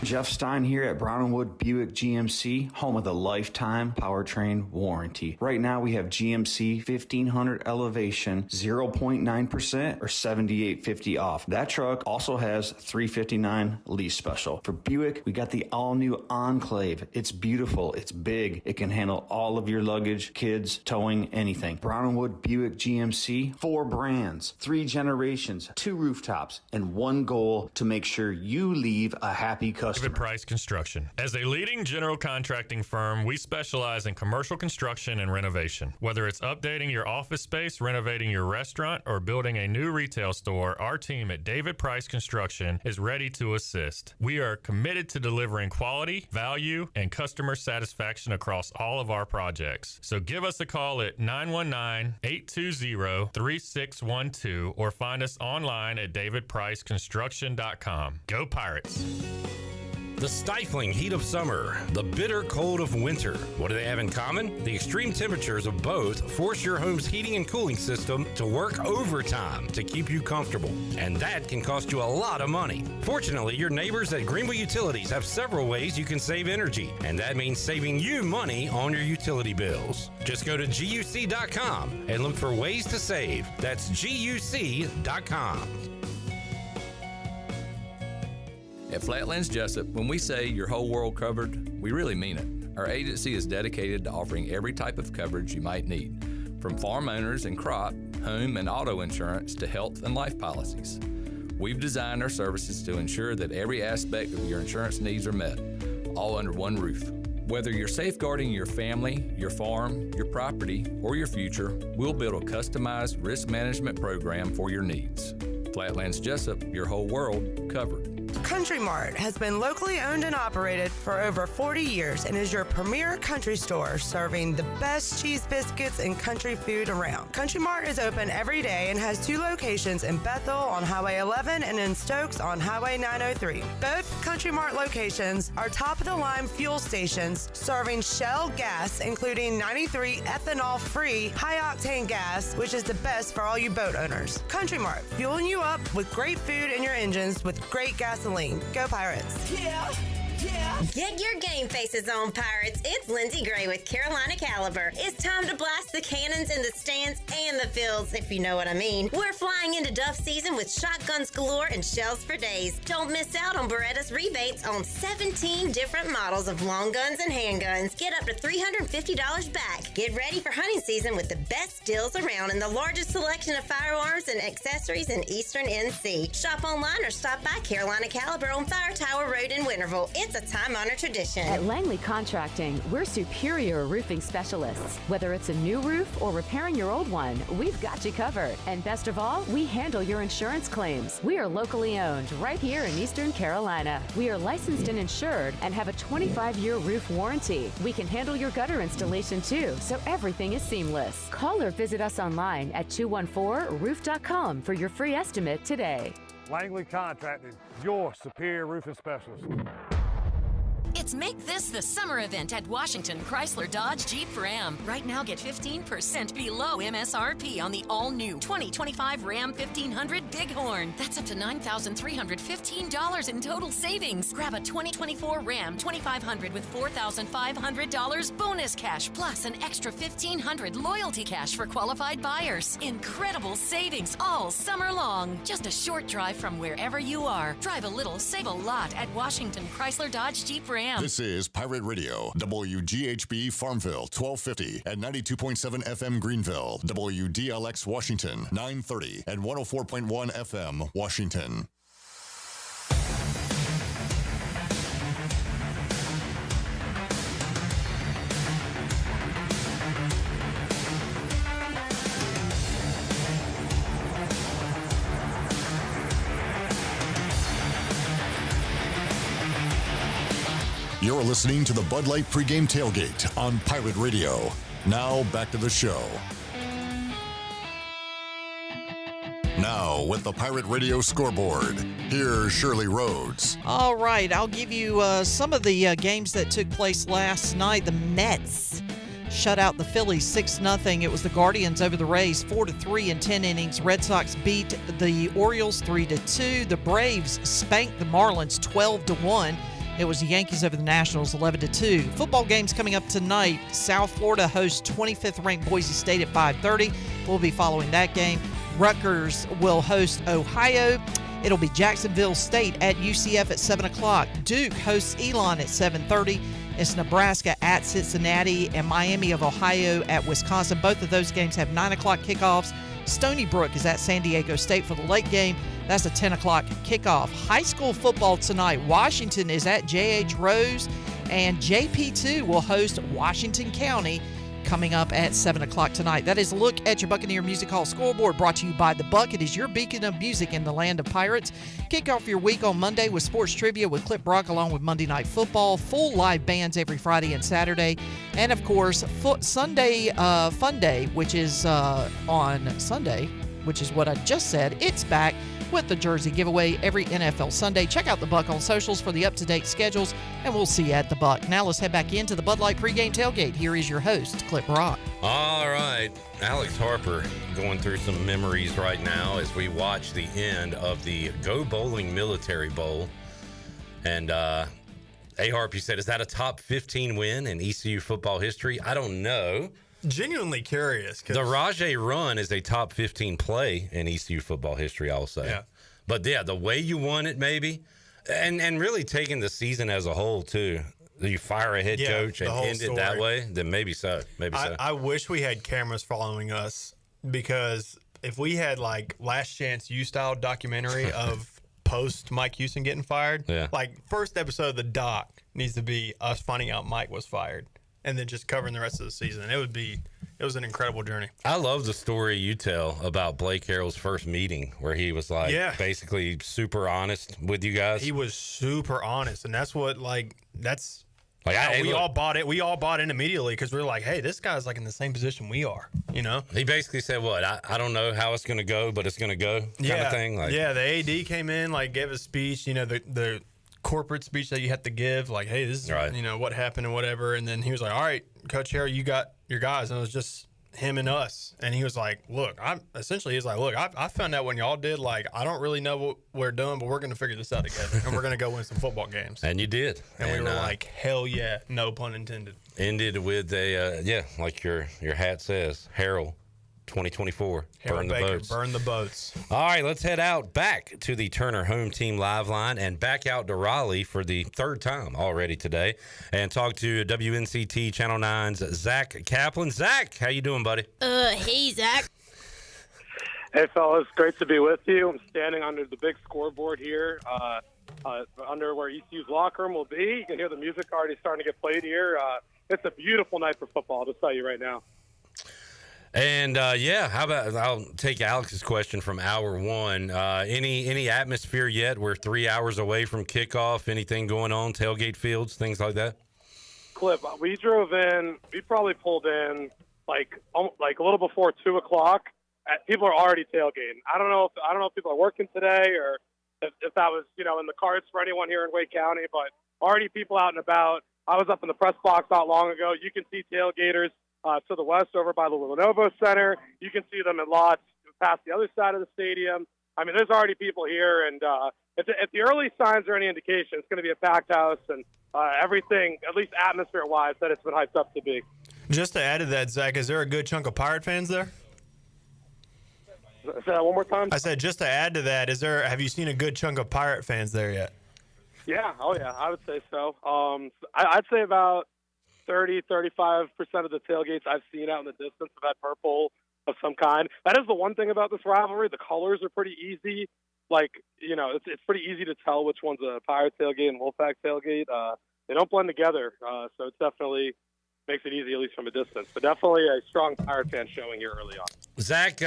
Jeff Stein here at Brown & Wood Buick GMC, home of the lifetime powertrain warranty. Right now we have GMC 1500 Elevation 0.9% or $78.50 off. That truck also has $359 lease special. For Buick, we got the all-new Enclave. It's beautiful. It's big. It can handle all of your luggage, kids, towing, anything. Brown & Wood Buick GMC, 4 brands, 3 generations, 2 rooftops, and 1 goal to make sure you leave a happy customer. David Price Construction. As a leading general contracting firm, we specialize in commercial construction and renovation. Whether it's updating your office space, renovating your restaurant, or building a new retail store, our team at David Price Construction is ready to assist. We are committed to delivering quality, value, and customer satisfaction across all of our projects. So give us a call at 919-820-3612 or find us online at davidpriceconstruction.com. Go Pirates! The stifling heat of summer, the bitter cold of winter. What do they have in common? The extreme temperatures of both force your home's heating and cooling system to work overtime to keep you comfortable. And that can cost you a lot of money. Fortunately, your neighbors at Greenville Utilities have several ways you can save energy. And that means saving you money on your utility bills. Just go to GUC.com and look for ways to save. That's GUC.com. At Flatlands Jessup, when we say your whole world covered, we really mean it. Our agency is dedicated to offering every type of coverage you might need, from farm owners and crop, home and auto insurance to health and life policies. We've designed our services to ensure that every aspect of your insurance needs are met, all under one roof. Whether you're safeguarding your family, your farm, your property, or your future, we'll build a customized risk management program for your needs. Flatlands Jessup, your whole world covered. Country Mart has been locally owned and operated for over 40 years and is your premier country store serving the best cheese biscuits and country food around. Country Mart is open every day and has 2 locations in Bethel on Highway 11 and in Stokes on Highway 903. Both Country Mart locations are top-of-the-line fuel stations serving Shell gas, including 93 ethanol-free high-octane gas, which is the best for all you boat owners. Country Mart, fueling you up with great food in your engines with great gasoline. Go Pirates! Yeah. Get your game faces on, Pirates. It's Lindsey Gray with Carolina Caliber. It's time to blast the cannons in the stands and the fields, if you know what I mean. We're flying into Duff season with shotguns galore and shells for days. Don't miss out on Beretta's rebates on 17 different models of long guns and handguns. Get up to $350 back. Get ready for hunting season with the best deals around and the largest selection of firearms and accessories in Eastern NC. Shop online or stop by Carolina Caliber on Fire Tower Road in Winterville. It's a time-honored tradition. At Langley Contracting, we're superior roofing specialists. Whether it's a new roof or repairing your old one, we've got you covered. And best of all, we handle your insurance claims. We are locally owned right here in Eastern Carolina. We are licensed and insured and have a 25-year roof warranty. We can handle your gutter installation too, so everything is seamless. Call or visit us online at 214roof.com for your free estimate today. Langley Contracting, your superior roofing specialist. It's Make This the Summer event at Washington Chrysler Dodge Jeep Ram. Right now, get 15% below MSRP on the all-new 2025 Ram 1500 Bighorn. That's up to $9,315 in total savings. Grab a 2024 Ram 2500 with $4,500 bonus cash, plus an extra $1,500 loyalty cash for qualified buyers. Incredible savings all summer long. Just a short drive from wherever you are. Drive a little, save a lot at Washington Chrysler Dodge Jeep Ram. This is Pirate Radio, WGHB Farmville, 1250 and 92.7 FM Greenville, WDLX Washington, 930 and 104.1 FM Washington. You're listening to the Bud Light Pregame Tailgate on Pirate Radio. Now back to the show. Now with the Pirate Radio scoreboard, here's Shirley Rhodes. All right, I'll give you some of the games that took place last night. The Mets shut out the Phillies 6-0. It was the Guardians over the Rays 4-3 in 10 innings. Red Sox beat the Orioles 3-2. The Braves spanked the Marlins 12-1. It was the Yankees over the Nationals 11-2. Football games coming up tonight. South Florida hosts 25th ranked Boise State at 5:30. We'll be following that game. Rutgers will host Ohio. It'll be Jacksonville State at UCF at 7 o'clock. Duke hosts Elon at 7:30. It's Nebraska at Cincinnati and Miami of Ohio at Wisconsin. Both of those games have 9 o'clock kickoffs. Stony Brook is at San Diego State for the late game. That's a 10 o'clock kickoff. High school football tonight. Washington is at J.H. Rose, and JP2 will host Washington County coming up at 7 o'clock tonight. That is a look at your Buccaneer Music Hall scoreboard, brought to you by The Buck. It is your beacon of music in the land of pirates. Kick off your week on Monday with sports trivia with Clip Brock, along with Monday Night Football. Full live bands every Friday and Saturday. And, of course, Sunday Fun Day, which is on Sunday, which is what I just said. It's back with the jersey giveaway every NFL Sunday. Check out The Buck on socials for the up-to-date schedules, and we'll see you at The Buck. Now let's head back into the Bud Light pregame tailgate. Here is your host, Clip Rock. All right. Alex Harper going through some memories right now as we watch the end of the Go Bowling Military Bowl. And A-Harp, you said, is that a top 15 win in ECU football history? I don't know. Genuinely curious. The Rajay run is a top 15 play in ECU football history, I'll say. Yeah. But, yeah, the way you won it maybe, and really taking the season as a whole, too. You fire a head coach and end it that way, then maybe so. I wish we had cameras following us, because if we had, like, Last Chance U-style documentary of post Mike Houston getting fired, like, first episode of the doc needs to be us finding out Mike was fired, and then just covering the rest of the season. It was an incredible journey. I love the story you tell about Blake Harrell's first meeting, where he was basically super honest with you guys. He was super honest, and that's what we all bought it. We all bought in immediately because we were like, hey, this guy's like in the same position we are, you know? He basically said, what, I don't know how it's going to go, but it's going to go kind of thing. The AD came in, gave a speech, the corporate speech that you have to give, like, hey, this is, what happened and whatever. And then he was like, all right, Coach Harry, you got your guys. And it him and us, and he was like, "Look, I found out when y'all did. Like, I don't really know what we're doing, but we're going to figure this out together, and we're going to go win some football games." And you did. And we were like, "Hell yeah!" No pun intended. Ended with a like your hat says, Harold. 2024. Harold Baker, burn the boats. All right, let's head out back to the Turner Home Team Live Line and back out to Raleigh for the third time already today and talk to WNCT Channel 9's Zach Kaplan. Zach, how you doing, buddy? Hey, Zach. Hey, fellas. Great to be with you. I'm standing under the big scoreboard here, under where ECU's locker room will be. You can hear the music already starting to get played here. It's a beautiful night for football, I'll just tell you right now. And how about I'll take Alex's question from hour one. Any atmosphere yet? We're 3 hours away from kickoff. Anything going on? Tailgate fields, things like that. Clip. We drove in. We probably pulled in like a little before 2:00. People are already tailgating. I don't know if people are working today or if that was in the cards for anyone here in Wake County, but already people out and about. I was up in the press box not long ago. You can see tailgaters. To the west over by the Lenovo Center. You can see them in lots past the other side of the stadium. I mean, there's already people here, and if the early signs are any indication, it's going to be a packed house, and everything, at least atmosphere-wise, that it's been hyped up to be. Just to add to that, Zach, is there a good chunk of Pirate fans there? Say that one more time? I said, just to add to that, have you seen a good chunk of Pirate fans there yet? Yeah, I would say so. I'd say about 30-35% of the tailgates I've seen out in the distance have had purple of some kind. That is the one thing about this rivalry. The colors are pretty easy. Like, it's pretty easy to tell which one's a Pirate tailgate and Wolfpack tailgate. They don't blend together, so it definitely makes it easy, at least from a distance. But definitely a strong Pirate fan showing here early on. Zach,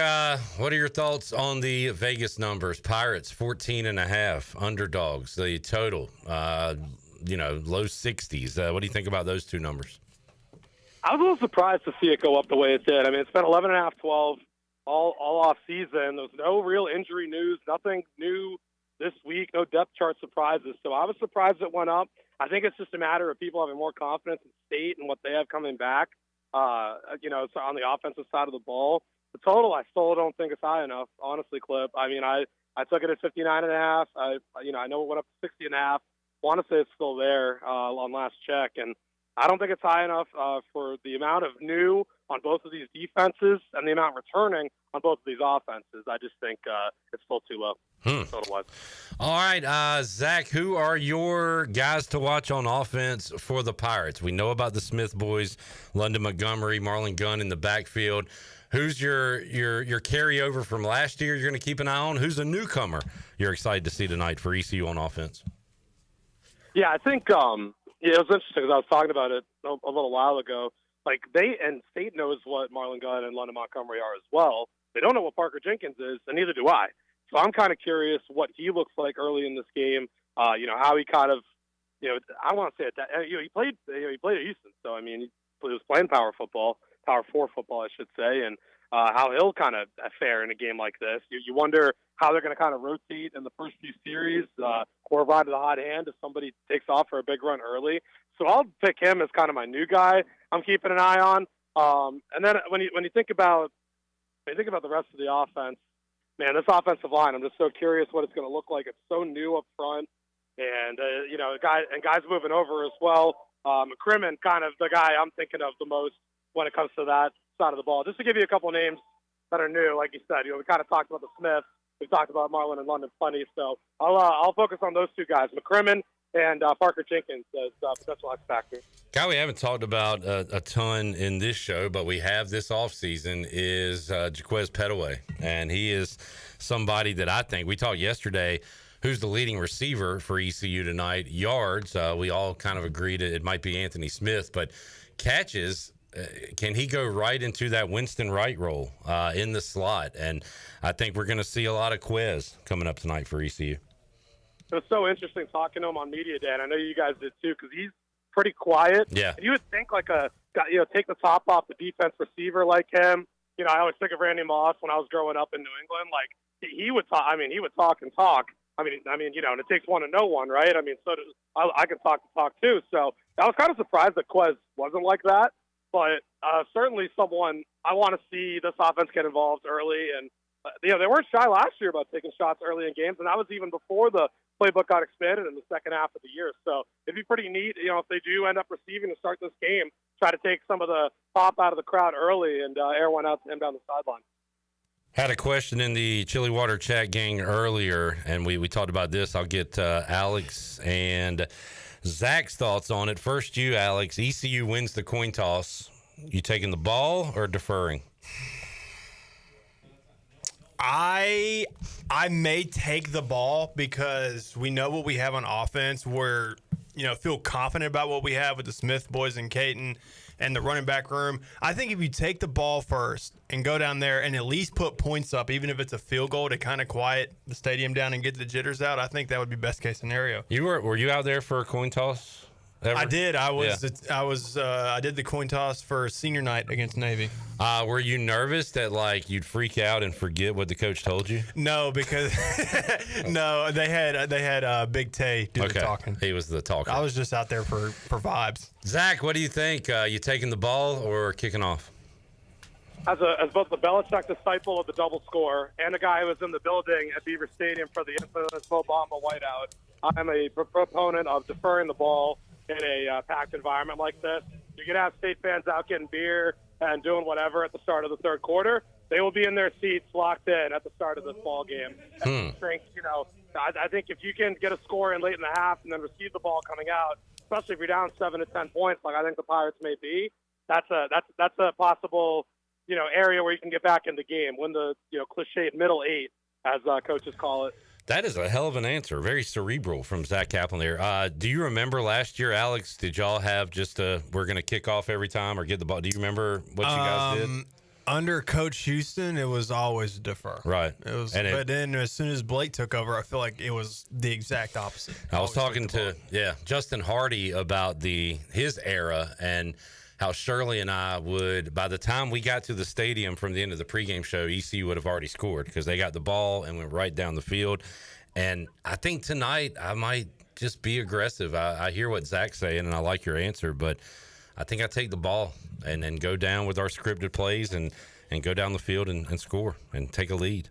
what are your thoughts on the Vegas numbers? Pirates, 14.5, underdogs, the total. Low 60s. What do you think about those two numbers? I was a little surprised to see it go up the way it did. I mean, it's been 11.5, 12 all off season. There's no real injury news, nothing new this week, no depth chart surprises. So I was surprised it went up. I think it's just a matter of people having more confidence in State and what they have coming back. So on the offensive side of the ball. The total, I still don't think it's high enough, honestly, Clip. I mean, I took it at 59.5. I know it went up to 60.5. Want to say it's still there on last check, and I don't think it's high enough for the amount of new on both of these defenses and the amount returning on both of these offenses. I just think it's still too low. Total-wise. All right, Zach, who are your guys to watch on offense for the Pirates? We know about the Smith boys, London Montgomery, Marlon Gunn in the backfield. Who's your carryover from last year you're going to keep an eye on? Who's a newcomer you're excited to see tonight for ECU on offense? Yeah, I think it was interesting because I was talking about it a little while ago. Like, State knows what Marlon Gunn and London Montgomery are as well. They don't know what Parker Jenkins is, and neither do I. So I'm kind of curious what he looks like early in this game. How he kind of, I want to say it that he played at Houston. So I mean, he was playing Power 4 football, I should say, and how he'll kind of fare in a game like this. You wonder how they're going to kind of rotate in the first few series, or ride to the hot hand if somebody takes off for a big run early. So I'll pick him as kind of my new guy I'm keeping an eye on. And then when you think about the rest of the offense, man, this offensive line, I'm just so curious what it's going to look like. It's so new up front, and guys moving over as well. McCrimmon, kind of the guy I'm thinking of the most when it comes to that side of the ball. Just to give you a couple names that are new, like you said, we kind of talked about the Smiths. We've talked about Marlon and London plenty, so I'll focus on those two guys, McCrimmon and Parker Jenkins as potential X factor. Guy we haven't talked about a ton in this show, but we have this offseason is Jaquez Petaway, and he is somebody that I think, we talked yesterday, who's the leading receiver for ECU tonight. Yards, we all kind of agreed it might be Anthony Smith, but catches, can he go right into that Winston Wright role in the slot? And I think we're going to see a lot of Quez coming up tonight for ECU. It was so interesting talking to him on media day, and I know you guys did too, because he's pretty quiet. Yeah. And you would think take the top off the defense receiver like him. I always think of Randy Moss when I was growing up in New England. Like, he would talk. I mean, he would talk and talk. I mean, and it takes one to know one, right? I mean, so I can talk the talk too. So I was kind of surprised that Quez wasn't like that. but certainly someone I want to see this offense get involved early. And they weren't shy last year about taking shots early in games, and that was even before the playbook got expanded in the second half of the year. So it'd be pretty neat, if they do end up receiving to start this game, try to take some of the pop out of the crowd early and air one out to him down the sideline. Had a question in the Chili Water chat gang earlier, and we talked about this. I'll get Alex and Zach's thoughts on it. First, you, Alex. ECU wins the coin toss. You taking the ball or deferring? I may take the ball because we know what we have on offense. We're, feel confident about what we have with the Smith boys and Caton and the running back room. I think if you take the ball first and go down there and at least put points up, even if it's a field goal to kind of quiet the stadium down and get the jitters out, I think that would be best case scenario. Were you out there for a coin toss ever? I did. I did the coin toss for senior night against Navy. Were you nervous that you'd freak out and forget what the coach told you? No, because no, they had Big Tay do the talking. He was the talker. I was just out there for vibes. Zach, what do you think? You taking the ball or kicking off? As both the Belichick disciple of the double score and a guy who was in the building at Beaver Stadium for the infamous Mo Bamba whiteout, I'm a proponent of deferring the ball in a packed environment like this. You're going to have state fans out getting beer and doing whatever at the start of the third quarter. They will be in their seats locked in at the start of this ball game. I think if you can get a score in late in the half and then receive the ball coming out, especially if you're down 7 to 10 points, like I think the Pirates may be, that's a possible area where you can get back in the game. Win the cliched middle 8, as coaches call it. That is a hell of an answer. Very cerebral from Zach Kaplan there. Do you remember last year, Alex, did y'all have just we're going to kick off every time or get the ball? Do you remember what you guys did? Under Coach Houston, it was always defer. Right. It was, but then as soon as Blake took over, I feel like it was the exact opposite. I was talking to Justin Hardy about his era and how Shirley and I would, by the time we got to the stadium from the end of the pregame show, ECU would have already scored because they got the ball and went right down the field. And I think tonight I might just be aggressive. I hear what Zach's saying, and I like your answer, but I think I take the ball and then go down with our scripted plays and go down the field and score and take a lead.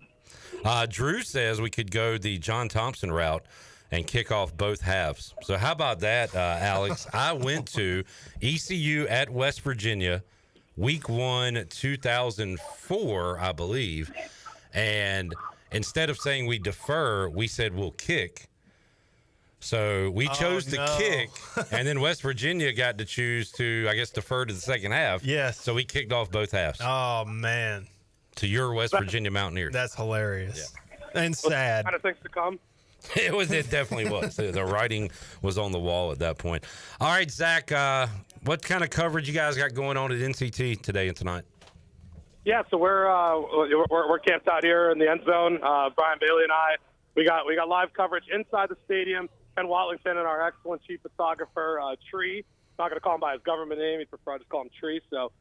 Drew says we could go the John Thompson route and kick off both halves. So how about that, Alex? I went to ECU at West Virginia, week 1, 2004, I believe. And instead of saying we defer, we said we'll kick. So we chose to kick, and then West Virginia got to choose to, I guess, defer to the second half. Yes. So we kicked off both halves. Oh, man. To your West Virginia Mountaineers. That's hilarious. Yeah. And sad. Kind of things to come. It definitely was. The writing was on the wall at that point. All right, Zach, what kind of coverage you guys got going on at NCT today and tonight? Yeah, so we're camped out here in the end zone. Brian Bailey and I, we got live coverage inside the stadium. Ken Watlington and our excellent chief photographer, Tree. Not going to call him by his government name. He'd prefer to just call him Tree. So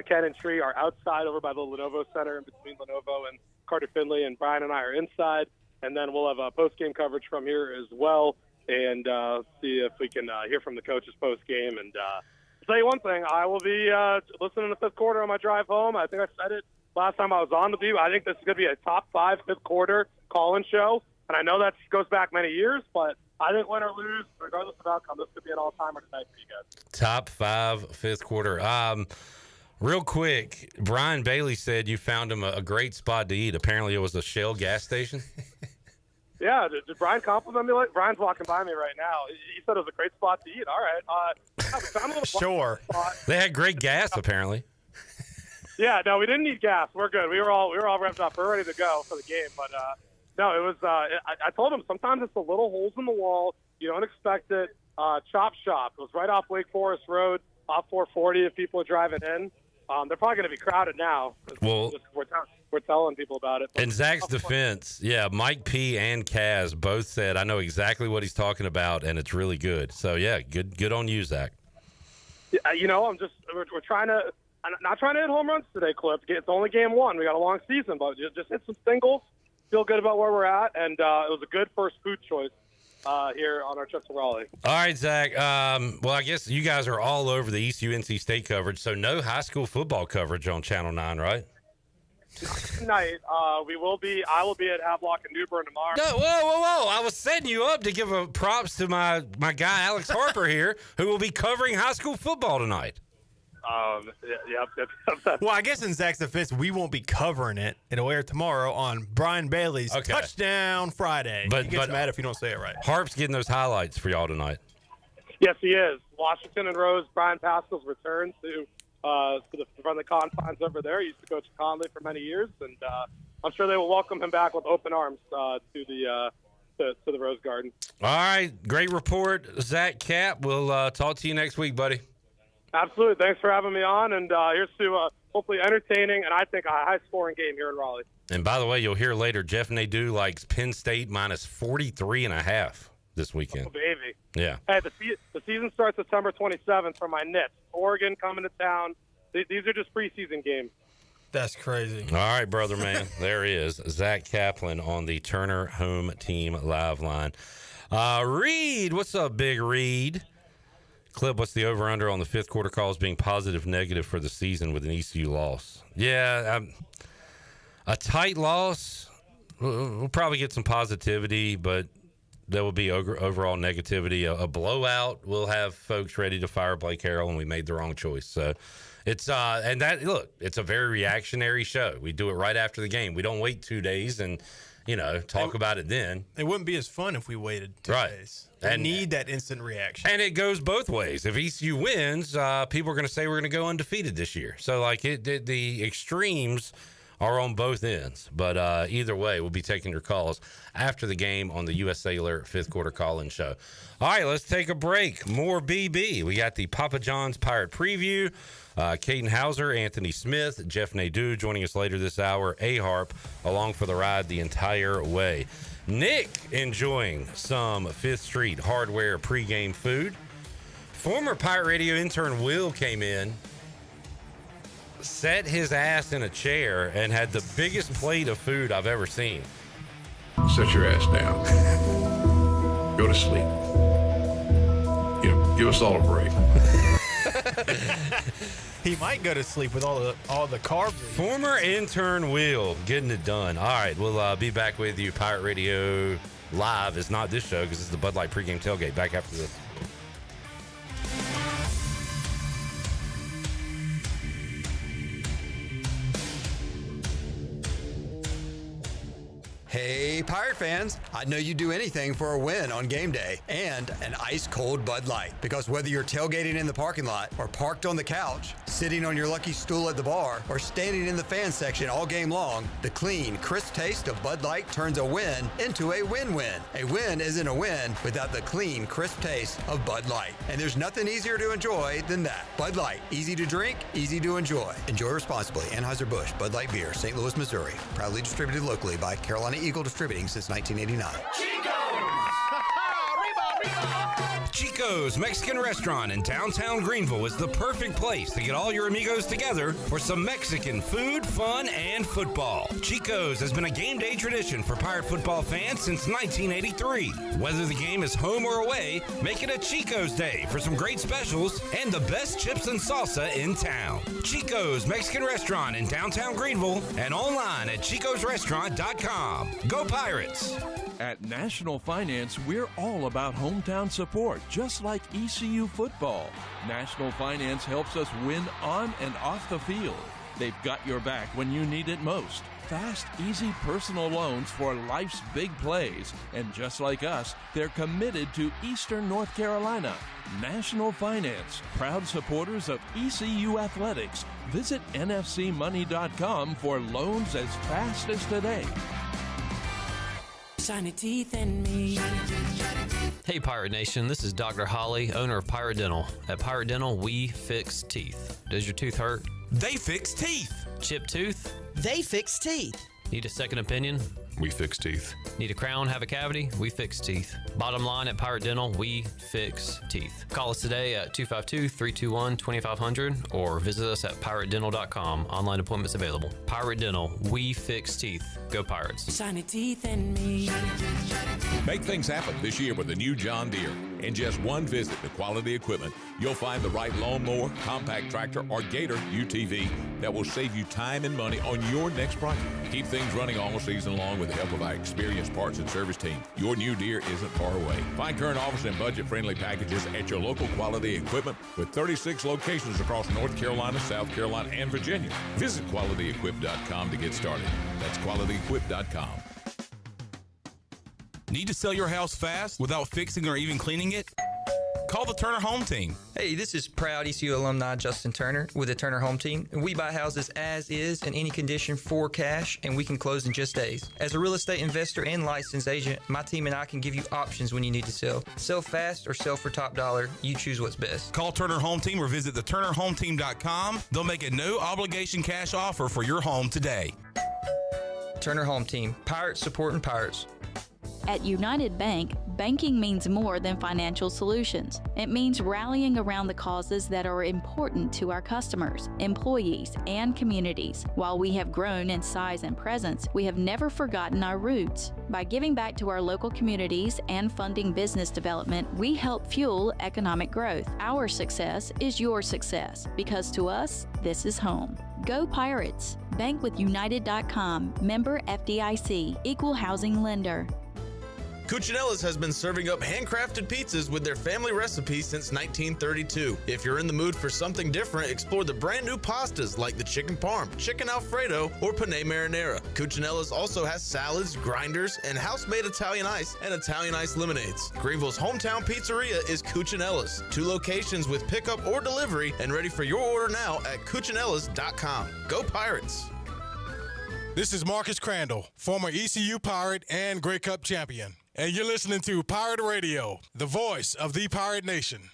Ken and Tree are outside over by the Lenovo Center in between Lenovo and Carter Finley, and Brian and I are inside. And then we'll have post-game coverage from here as well and see if we can hear from the coaches post-game. And I'll tell you one thing, I will be listening to the fifth quarter on my drive home. I think I said it last time I was on with you. I think this is going to be a top 5 fifth quarter call-in show. And I know that goes back many years, but I think win or lose, regardless of outcome, this could be an all-timer tonight for you guys. Top 5 fifth quarter. Real quick, Brian Bailey said you found him a great spot to eat. Apparently it was a Shell gas station. Yeah, did Brian compliment me? Brian's walking by me right now. He said it was a great spot to eat. All right. We found a little sure. Spot. They had great gas, apparently. Yeah, no, we didn't need gas. We're good. We were all revved up. We're ready to go for the game. But no, it was. I told him sometimes it's the little holes in the wall. You don't expect it. Chop Shop. It was right off Wake Forest Road, off 440. If people are driving in, they're probably going to be crowded now. Well, we're telling people about it. In Zach's defense, yeah, Mike P and Kaz both said, I know exactly what he's talking about, and it's really good. So, yeah, good on you, Zach. Yeah, we're trying to – I'm not trying to hit home runs today, Clip. It's only game 1. We got a long season, but just hit some singles, feel good about where we're at, and it was a good first food choice. here on our trip to Raleigh. All right, Zach. Well, I guess you guys are all over the ECU NC State coverage, so no high school football coverage on Channel 9, right? Tonight, I will be at Havelock and New Bern tomorrow. No, whoa! I was setting you up to give a props to my guy Alex Harper here, who will be covering high school football tonight. Yep. Well, I guess in Zach's defense, we won't be covering it. It'll air tomorrow on Brian Bailey's Touchdown Friday. He gets mad if you don't say it right. Harp's getting those highlights for y'all tonight. Yes, he is. Washington and Rose. Brian Pascal's return to the confines over there. He used to coach Conley for many years, and I'm sure they will welcome him back with open arms to the Rose Garden. All right, great report, Zach Cap. We'll talk to you next week, buddy. Absolutely. Thanks for having me on, and here's to hopefully entertaining and I think a high-scoring game here in Raleigh. And by the way, you'll hear later, Jeff Nadeau likes Penn State minus 43.5 this weekend. Oh, baby. Yeah. Hey, the season starts September 27th for my Nits. Oregon coming to town. These are just preseason games. That's crazy. All right, brother, man. There he is, Zach Kaplan on the Turner Home Team Live line. Reed, what's up, Big Reed? Clip, what's the over-under on the fifth quarter calls being positive, negative for the season with an ECU loss? Yeah, a tight loss. We'll probably get some positivity, but there will be overall negativity. A blowout will have folks ready to fire Blake Harrell, and we made the wrong choice. So it's and that look, it's a very reactionary show. We do it right after the game. We don't wait 2 days and talk about it then. It wouldn't be as fun if we waited 2 days. We need that instant reaction. And it goes both ways. If ECU wins, people are going to say we're going to go undefeated this year. So, the extremes are on both ends. But either way, we'll be taking your calls after the game on the U.S. Cellular fifth quarter call-in show. All right, let's take a break. More BB. We got the Papa John's Pirate Preview. Caden Hauser, Anthony Smith, Jeff Nadeau joining us later this hour. A-Harp along for the ride the entire way. Nick enjoying some Fifth Street Hardware pregame food. Former Pirate Radio intern Will came in, set his ass in a chair, and had the biggest plate of food I've ever seen. Set your ass down. Go to sleep. Give us all a break. He might go to sleep with all the carbs. Former intern Will getting it done. All right, we'll be back with you. Pirate Radio Live is not this show because it's the Bud Light Pregame Tailgate. Back after this. Hey, Pirate fans, I know you'd do anything for a win on game day and an ice-cold Bud Light. Because whether you're tailgating in the parking lot or parked on the couch, sitting on your lucky stool at the bar, or standing in the fan section all game long, the clean, crisp taste of Bud Light turns a win into a win-win. A win isn't a win without the clean, crisp taste of Bud Light. And there's nothing easier to enjoy than that. Bud Light, easy to drink, easy to enjoy. Enjoy responsibly. Anheuser-Busch, Bud Light Beer, St. Louis, Missouri. Proudly distributed locally by Carolina Eagle Distributing since 1989. Chico's Mexican Restaurant in downtown Greenville is the perfect place to get all your amigos together for some Mexican food, fun, and football. Chico's has been a game day tradition for Pirate football fans since 1983. Whether the game is home or away, make it a Chico's Day for some great specials and the best chips and salsa in town. Chico's Mexican Restaurant in downtown Greenville and online at chicosrestaurant.com. Go Pirates! At National Finance, we're all about hometown support, just like ECU football. National Finance helps us win on and off the field. They've got your back when you need it most. Fast, easy personal loans for life's big plays. And just like us, they're committed to Eastern North Carolina. National Finance, proud supporters of ECU athletics. Visit nfcmoney.com for loans as fast as today. Shiny teeth in me. Hey Pirate Nation, this is Dr. Holly, owner of Pirate Dental. At Pirate Dental, we fix teeth. Does your tooth hurt? They fix teeth. Chipped tooth? They fix teeth. Need a second opinion? we fix teeth. Need a crown, have a cavity? We fix teeth. Bottom line at Pirate Dental, we fix teeth. Call us today at 252-321-2500 or visit us at piratedental.com. Online appointments available. Pirate Dental, we fix teeth. Go Pirates. Shiny teeth and me. Make things happen this year with the new John Deere. In just one visit to Quality Equipment, you'll find the right lawnmower, compact tractor, or Gator UTV that will save you time and money on your next project. Keep things running all season long with the help of our experienced parts and service team. Your new Deere isn't far away. Find current offers and budget-friendly packages at your local Quality Equipment with 36 locations across North Carolina, South Carolina, and Virginia. Visit QualityEquip.com to get started. That's QualityEquip.com. Need to sell your house fast without fixing or even cleaning it? Call the Turner Home Team. Hey, this is proud ECU alumni Justin Turner with the Turner Home Team. We buy houses as is in any condition for cash, and we can close in just days. As a real estate investor and licensed agent, my team and I can give you options when you need to sell. Sell fast or sell for top dollar. You choose what's best. Call Turner Home Team or visit theturnerhometeam.com. They'll make a no-obligation cash offer for your home today. Turner Home Team. Pirates supporting pirates. At United Bank, banking means more than financial solutions. It means rallying around the causes that are important to our customers, employees, and communities. While we have grown in size and presence, we have never forgotten our roots. By giving back to our local communities and funding business development, we help fuel economic growth. Our success is your success, because to us, this is home. Go Pirates! Bank with United.com, member FDIC, equal housing lender. Cuccinella's has been serving up handcrafted pizzas with their family recipe since 1932. If you're in the mood for something different, explore the brand new pastas like the chicken parm, chicken alfredo, or penne marinara. Cuccinella's also has salads, grinders, and house-made Italian ice and Italian ice lemonades. Greenville's hometown pizzeria is Cuccinella's. 2 locations with pickup or delivery, and ready for your order now at Cuccinellas.com. Go Pirates! This is Marcus Crandall, former ECU Pirate and Grey Cup champion. And you're listening to Pirate Radio, the voice of the Pirate Nation.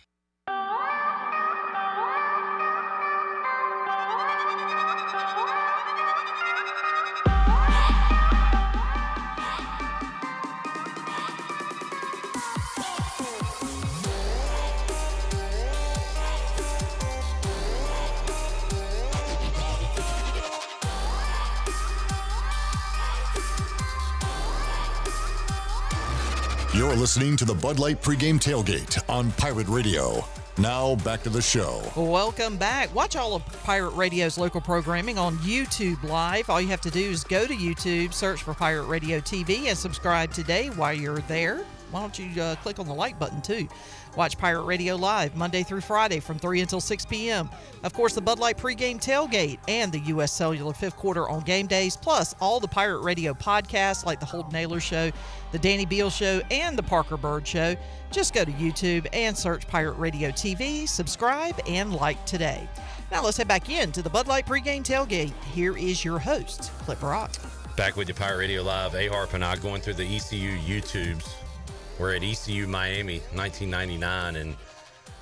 You're listening to the Bud Light Pregame Tailgate on Pirate Radio. Now, back to the show. Welcome back. Watch all of Pirate Radio's local programming on YouTube Live. All you have to do is go to YouTube, search for Pirate Radio TV, and subscribe today while you're there. Why don't you click on the like button, too? Watch Pirate Radio Live Monday through Friday from 3 until 6 p.m. Of course, the Bud Light Pregame Tailgate and the U.S. Cellular Fifth Quarter on game days, plus all the Pirate Radio podcasts like the Holden Naylor Show, the Danny Beal Show, and the Parker Bird Show. Just go to YouTube and search Pirate Radio TV, subscribe, and like today. Now let's head back into the Bud Light Pregame Tailgate. Here is your host, Clip Rock. Back with you, Pirate Radio Live. A-Harp and I going through the ECU YouTubes. We're at ECU Miami, 1999, and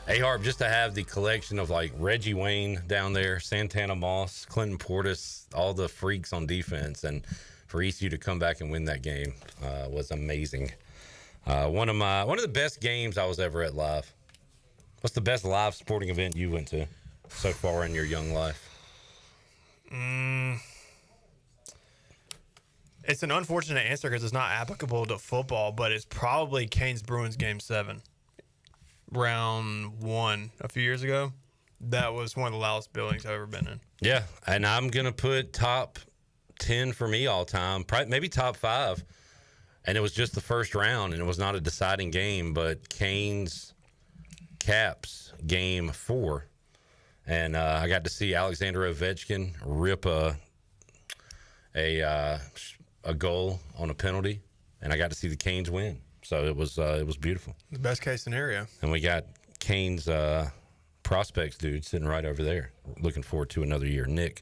A-Harp, just to have the collection of like Reggie Wayne down there, Santana Moss, Clinton Portis, all the freaks on defense, and for ECU to come back and win that game was amazing. One of the best games I was ever at live. What's the best live sporting event you went to so far in your young life? It's an unfortunate answer because it's not applicable to football, but it's probably Canes Bruins Game 7, round 1 a few years ago. That was one of the loudest buildings I've ever been in. Yeah, and I'm going to put top 10 for me all time, probably, maybe top 5. And it was just the first round, and it was not a deciding game, but Canes Caps Game 4. And I got to see Alexander Ovechkin rip a goal on a penalty, and I got to see the Canes win. So it was beautiful. The best case scenario. And we got Canes prospects dude sitting right over there. Looking forward to another year. Nick.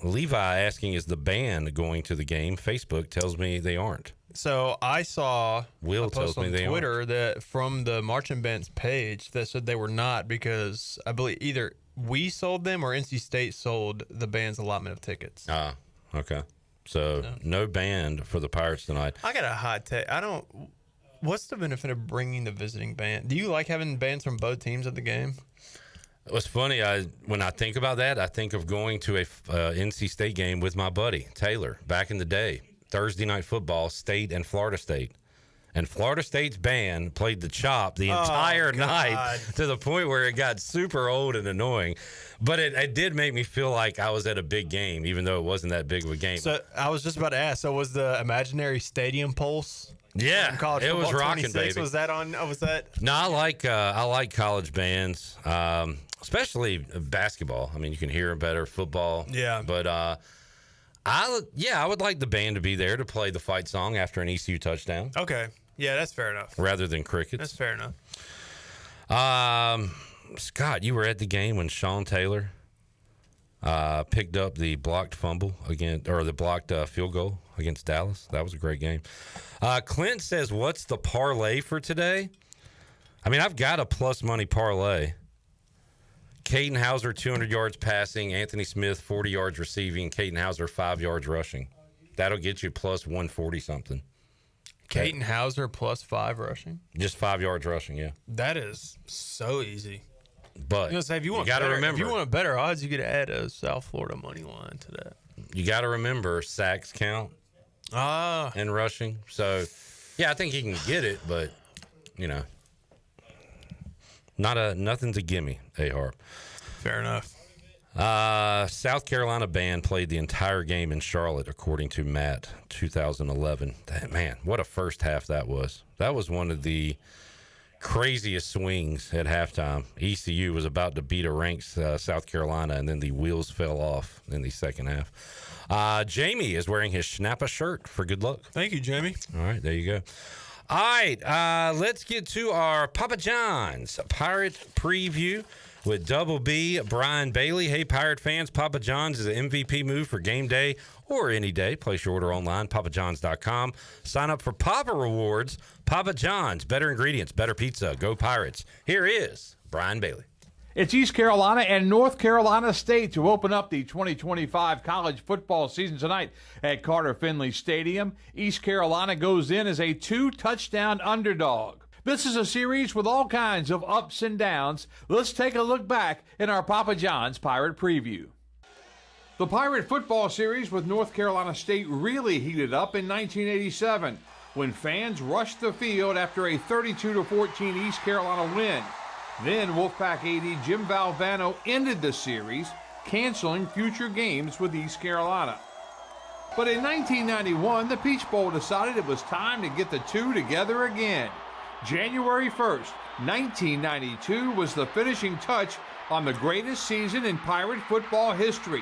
Levi asking, is the band going to the game? Facebook tells me they aren't. So I saw Will a post on Twitter that from the marching band's page that said they were not because I believe either we sold them or NC State sold the band's allotment of tickets. Okay. So no band for the Pirates tonight. I got a hot take. What's the benefit of bringing the visiting band? Do you like having bands from both teams at the game? It was funny. When I think about that, I think of going to a NC State game with my buddy Taylor back in the day. Thursday night football, State and Florida State. And Florida State's band played the chop the entire night to the point where it got super old and annoying. But it did make me feel like I was at a big game, even though it wasn't that big of a game. So I was just about to ask, so was the imaginary stadium pulse? Yeah, it was rocking, baby. Was that on? Was that? No, I like college bands, especially basketball. I mean, you can hear them better. Football, yeah. But I would like the band to be there to play the fight song after an ECU touchdown. Okay, yeah, that's fair enough. Rather than crickets. That's fair enough. Scott, you were at the game when Sean Taylor picked up the blocked fumble the blocked field goal against Dallas. That was a great game. Clint says, what's the parlay for today? I mean, I've got a plus money parlay. Caden Hauser, 200 yards passing. Anthony Smith, 40 yards receiving. Caden Hauser, 5 yards rushing. That'll get you plus 140 something. Caden Hauser plus 5 rushing? Just 5 yards rushing, yeah. That is so easy. But if you want better odds, you could add a South Florida money line to that. You got to remember sacks count and rushing. So, yeah, I think he can get it, but, nothing's a gimme, A-Harp. Fair enough. South Carolina band played the entire game in Charlotte, according to Matt, 2011. Man, what a first half that was. That was one of the craziest swings at halftime. ECU was about to beat a ranked South Carolina, and then the wheels fell off in the second half. Jamie is wearing his Schnappa shirt for good luck. Thank you, Jamie. All right, there you go. All right, let's get to our Papa John's Pirate preview with Double B, Brian Bailey. Hey, Pirate fans, Papa John's is an MVP move for game day or any day. Place your order online, papajohns.com. Sign up for Papa Rewards. Papa John's, better ingredients, better pizza. Go Pirates. Here is Brian Bailey. It's East Carolina and North Carolina State to open up the 2025 college football season tonight at Carter Finley Stadium. East Carolina goes in as a 2-touchdown underdog. This is a series with all kinds of ups and downs. Let's take a look back in our Papa John's Pirate Preview. The Pirate football series with North Carolina State really heated up in 1987 when fans rushed the field after a 32-14 East Carolina win. Then Wolfpack AD Jim Valvano ended the series, canceling future games with East Carolina. But in 1991, the Peach Bowl decided it was time to get the two together again. January 1st, 1992 was the finishing touch on the greatest season in Pirate football history.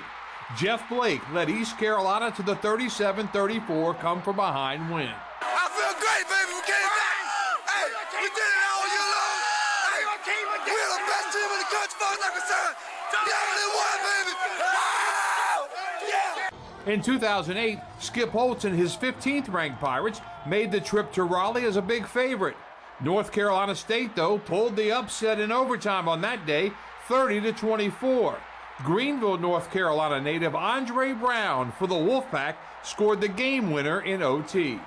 Jeff Blake led East Carolina to the 37-34 come-from-behind win. I feel great, baby. We came back. Hey, we did it all year long. Hey, we're the best team in the country, as far as I'm concerned. Yeah! In 2008, Skip Holtz and his 15th-ranked Pirates made the trip to Raleigh as a big favorite. North Carolina State, though, pulled the upset in overtime on that day, 30-24. Greenville, North Carolina native Andre Brown for the Wolfpack scored the game winner in OT.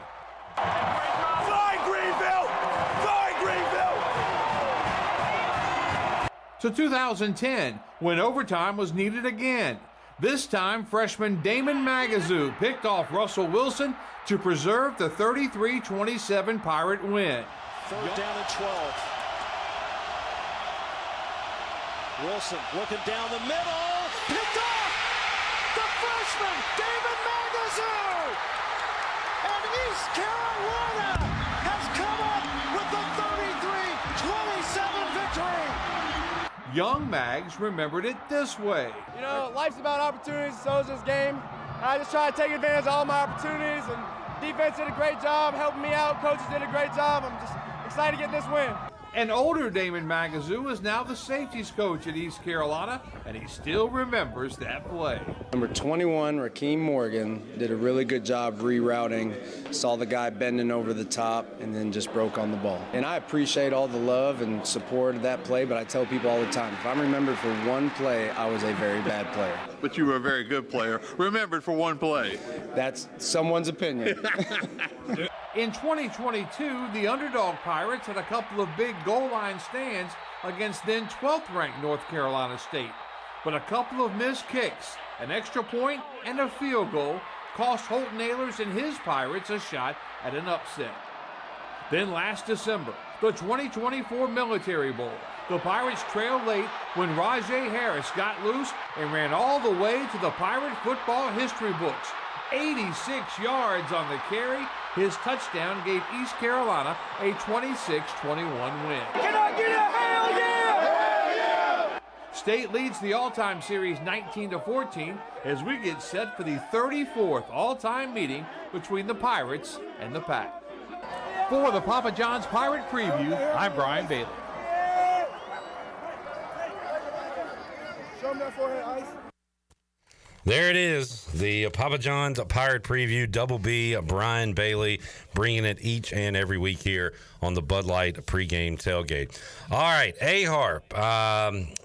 Fly, Greenville! Fly, Greenville! To 2010, when overtime was needed again. This time, freshman Damon Magazoo picked off Russell Wilson to preserve the 33-27 Pirate win. Third down and 12. Wilson looking down the middle. Picked off! The freshman, David Magazoo! And East Carolina has come up with the 33-27 victory. Young Mags remembered it this way. You know, life's about opportunities, so is this game. I just try to take advantage of all my opportunities, and defense did a great job helping me out. Coaches did a great job. I'm just excited to get this win. An older Damon Magazoo is now the safeties coach at East Carolina, and he still remembers that play. Number 21, Rakeem Morgan, did a really good job rerouting, saw the guy bending over the top, and then just broke on the ball. And I appreciate all the love and support of that play, but I tell people all the time, if I'm remembered for one play, I was a very bad player. But you were a very good player, remembered for one play. That's someone's opinion. In 2022, the underdog Pirates had a couple of big goal line stands against then 12th ranked North Carolina State. But a couple of missed kicks, an extra point, and a field goal cost Holton Ahlers and his Pirates a shot at an upset. Then last December, the 2024 Military Bowl. The Pirates trailed late when Rajay Harris got loose and ran all the way to the Pirate football history books. 86 yards on the carry. His touchdown gave East Carolina a 26-21 win. Can I get a hell yeah? Hell yeah! State leads the all-time series 19-14 as we get set for the 34th all-time meeting between the Pirates and the Pack. For the Papa John's Pirate Preview, I'm Brian Bailey. Show me that forehead, Ice. There it is, the Papa John's Pirate Preview, Double B, Brian Bailey, bringing it each and every week here on the Bud Light Pregame Tailgate. All right, A-Harp,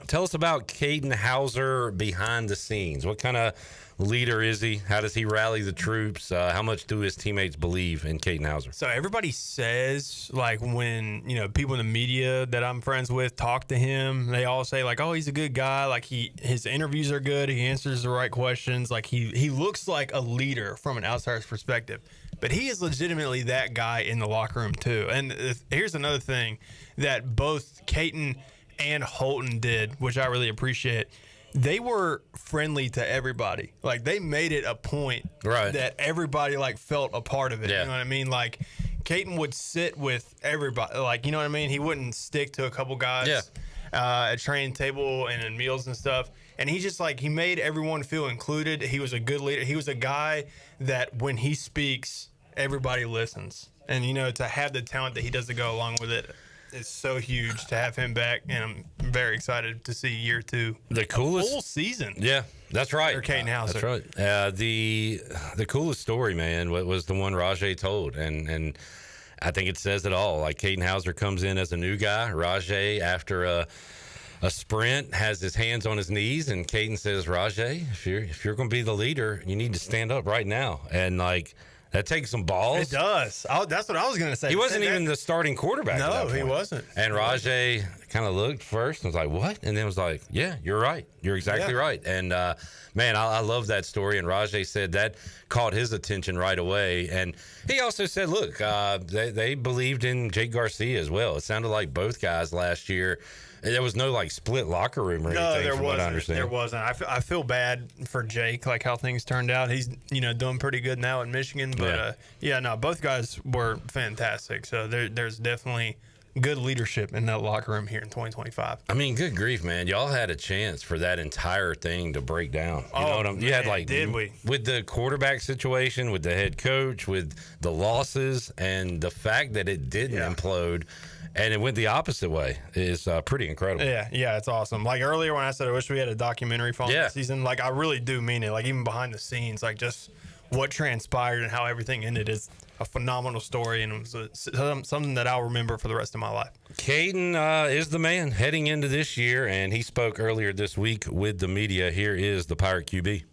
tell us about Caden Hauser behind the scenes. What kind of leader is he? How does he rally the troops? How much do his teammates believe in Caden Hauser? So everybody says, like, when, people in the media that I'm friends with talk to him, they all say, like, oh, he's a good guy. Like, his interviews are good. He answers the right questions. Like, he looks like a leader from an outsider's perspective. But he is legitimately that guy in the locker room, too. And here's another thing that both Caden and Holton did, which I really appreciate. They were friendly to everybody. Like, they made it a point that everybody, like, felt a part of it. Yeah. You know what I mean? Like, Caden would sit with everybody. Like, you know what I mean? He wouldn't stick to a couple guys at training table and in meals and stuff. And he just, like, he made everyone feel included. He was a good leader. He was a guy that when he speaks, everybody listens. And, to have the talent that he does to go along with it, it's so huge to have him back, and I'm very excited to see year two. The coolest full season. Yeah, that's right. For Caden Hauser. That's right. The coolest story, man, was the one Rajay told, and I think it says it all. Like, Caden Hauser comes in as a new guy. Rajay, after a sprint, has his hands on his knees, and Caden says, Rajay, if you're going to be the leader, you need to stand up right now. And, like, that takes some balls. It does. That's what I was going to say. He wasn't even the starting quarterback. No, he wasn't. And Rajay kind of looked first and was like, what? And then was like, yeah, you're right. You're exactly right. And, man, I love that story. And Rajay said that caught his attention right away. And he also said, look, they believed in Jake Garcia as well. It sounded like both guys last year. There was no, like, split locker room or anything. No, there wasn't. What I understand. There wasn't. I feel bad for Jake, like how things turned out. He's, doing pretty good now in Michigan. But, both guys were fantastic. So there's definitely good leadership in that locker room here in 2025. I mean, good grief, man. Y'all had a chance for that entire thing to break down. You know what I'm saying? You had, like, did we? With the quarterback situation, with the head coach, with the losses, and the fact that it didn't implode. And it went the opposite way is pretty incredible. Yeah, it's awesome. Like, earlier when I said I wish we had a documentary following the season, like, I really do mean it. Like, even behind the scenes, like, just what transpired and how everything ended is a phenomenal story, and it was something that I'll remember for the rest of my life. Caden is the man heading into this year, and he spoke earlier this week with the media. Here is the Pirate QB.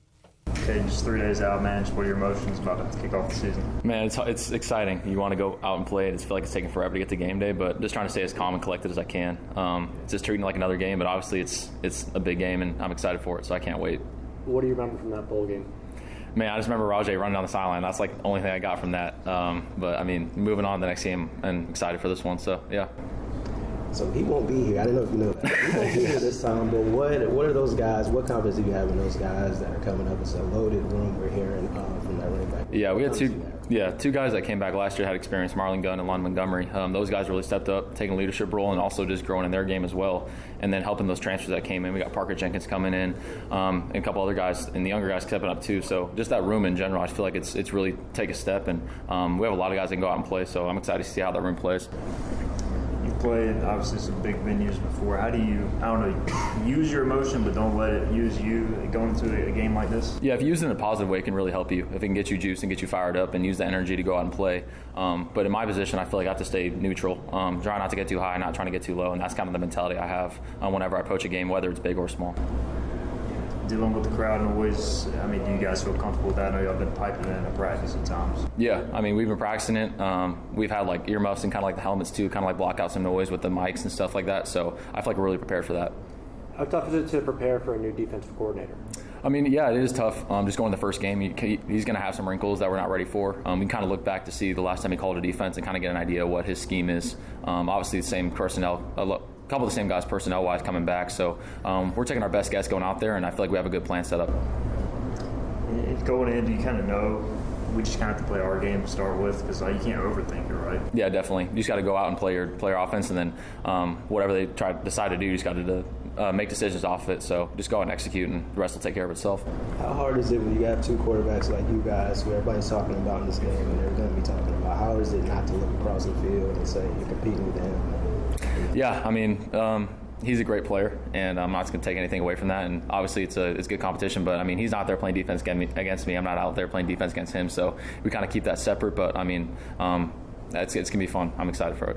Okay, just 3 days out, man. Just what are your emotions about to kick off the season? Man, it's exciting. You want to go out and play. I just feel like it's taking forever to get to game day, but just trying to stay as calm and collected as I can. Just treating it like another game, but obviously it's a big game, and I'm excited for it, so I can't wait. What do you remember from that bowl game? Man, I just remember Rajay running down the sideline. That's like the only thing I got from that. But, I mean, moving on to the next game, and excited for this one, so, yeah. So he won't be here. I don't know if you know that. He won't be here this time, but what are those guys, what confidence do you have in those guys that are coming up? It's a loaded room we're hearing from that running back. Yeah, we had two guys that came back last year, had experience, Marlon Gunn and Lon Montgomery. Those guys really stepped up, taking a leadership role, and also just growing in their game as well, and then helping those transfers that came in. We got Parker Jenkins coming in, and a couple other guys, and the younger guys stepping up too. So just that room in general, I feel like it's really take a step, and we have a lot of guys that can go out and play, so I'm excited to see how that room plays. You've played obviously some big venues before. How do you, I don't know, use your emotion but don't let it use you going into a game like this? Yeah, if you use it in a positive way, it can really help you. If it can get you juiced and get you fired up and use the energy to go out and play. But in my position, I feel like I have to stay neutral. Try not to get too high, not trying to get too low, and that's kind of the mentality I have whenever I approach a game, whether it's big or small. Dealing with the crowd noise, I mean, do you guys feel comfortable with that? I know y'all been piping it in a practice at times. Yeah, I mean, we've been practicing it. We've had like earmuffs and kind of like the helmets too, kind of like block out some noise with the mics and stuff like that. So I feel like we're really prepared for that. How tough is it to prepare for a new defensive coordinator? I mean, yeah, it is tough. Just going the first game, he's going to have some wrinkles that we're not ready for. We can kind of look back to see the last time he called a defense and kind of get an idea of what his scheme is. Obviously, the same personnel, a couple of the same guys personnel-wise coming back. So we're taking our best guess going out there, and I feel like we have a good plan set up. Going in, do you kind of know we just kind of have to play our game to start with? Because you can't overthink it, right? Yeah, definitely. You just got to go out and play your offense, and then whatever they decide to do, you just got to make decisions off of it. So just go out and execute, and the rest will take care of itself. How hard is it when you have two quarterbacks like you guys, who everybody's talking about in this game, and they're going to be talking about? How is it not to look across the field and say you're competing with him? Yeah, I mean, he's a great player, and I'm not going to take anything away from that. And obviously, it's good competition. But I mean, he's not there playing defense against me. I'm not out there playing defense against him. So we kind of keep that separate. But I mean, it's going to be fun. I'm excited for it.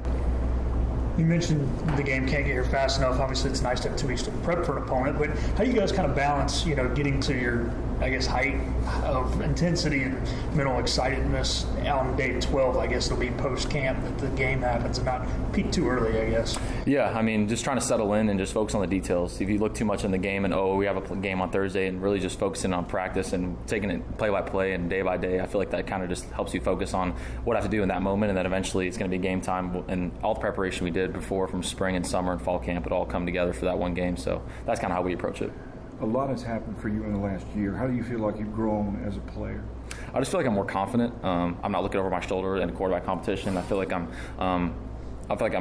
You mentioned the game can't get here fast enough. Obviously, it's nice to have 2 weeks to prep for an opponent. But how do you guys kind of balance, getting to your, I guess, height of intensity and mental excitedness on day 12? I guess it'll be post-camp that the game happens and not peak too early, I guess. Yeah, I mean, just trying to settle in and just focus on the details. If you look too much in the game and, we have a game on Thursday, and really just focusing on practice and taking it play by play and day by day, I feel like that kind of just helps you focus on what I have to do in that moment, and then eventually it's going to be game time. And all the preparation we did before from spring and summer and fall camp, it all come together for that one game. So that's kind of how we approach it. A lot has happened for you in the last year. How do you feel like you've grown as a player? I just feel like I'm more confident. I'm not looking over my shoulder in a quarterback competition. I feel like I'm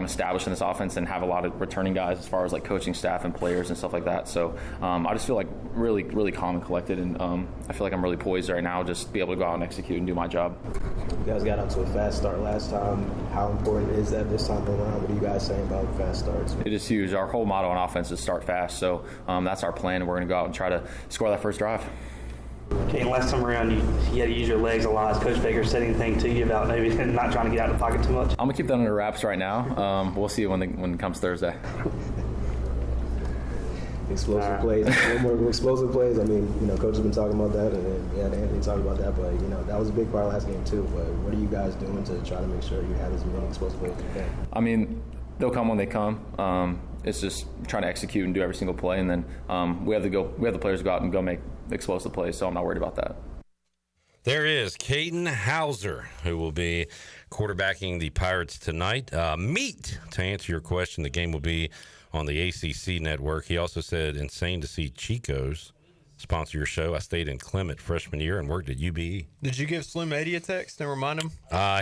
established in this offense and have a lot of returning guys as far as like coaching staff and players and stuff like that. So I just feel like really, really calm and collected, and I feel like I'm really poised right now just to be able to go out and execute and do my job. You guys got out to a fast start last time. How important is that this time around? What are you guys saying about fast starts? It is huge. Our whole motto on offense is start fast. So that's our plan, and we're going to go out and try to score that first drive. Okay, and last time around, you had to use your legs a lot. Is Coach Baker said anything to you about maybe not trying to get out of the pocket too much? I'm going to keep that under wraps right now. We'll see when it comes Thursday. Explosive plays. One more explosive plays. I mean, Coach has been talking about that, and Anthony talked about that, but, that was a big part of last game too. But what are you guys doing to try to make sure you have as many explosive plays as you can? I mean, they'll come when they come. It's just trying to execute and do every single play, and then we have the players to go out and go make explosive plays, so I'm not worried about that. There is Caden Hauser, who will be quarterbacking the Pirates tonight. To answer your question, the game will be on the ACC network. He also said, insane to see Chico's sponsor your show. I stayed in Clement freshman year and worked at UBE. Did you give Slim 80 a text and remind him?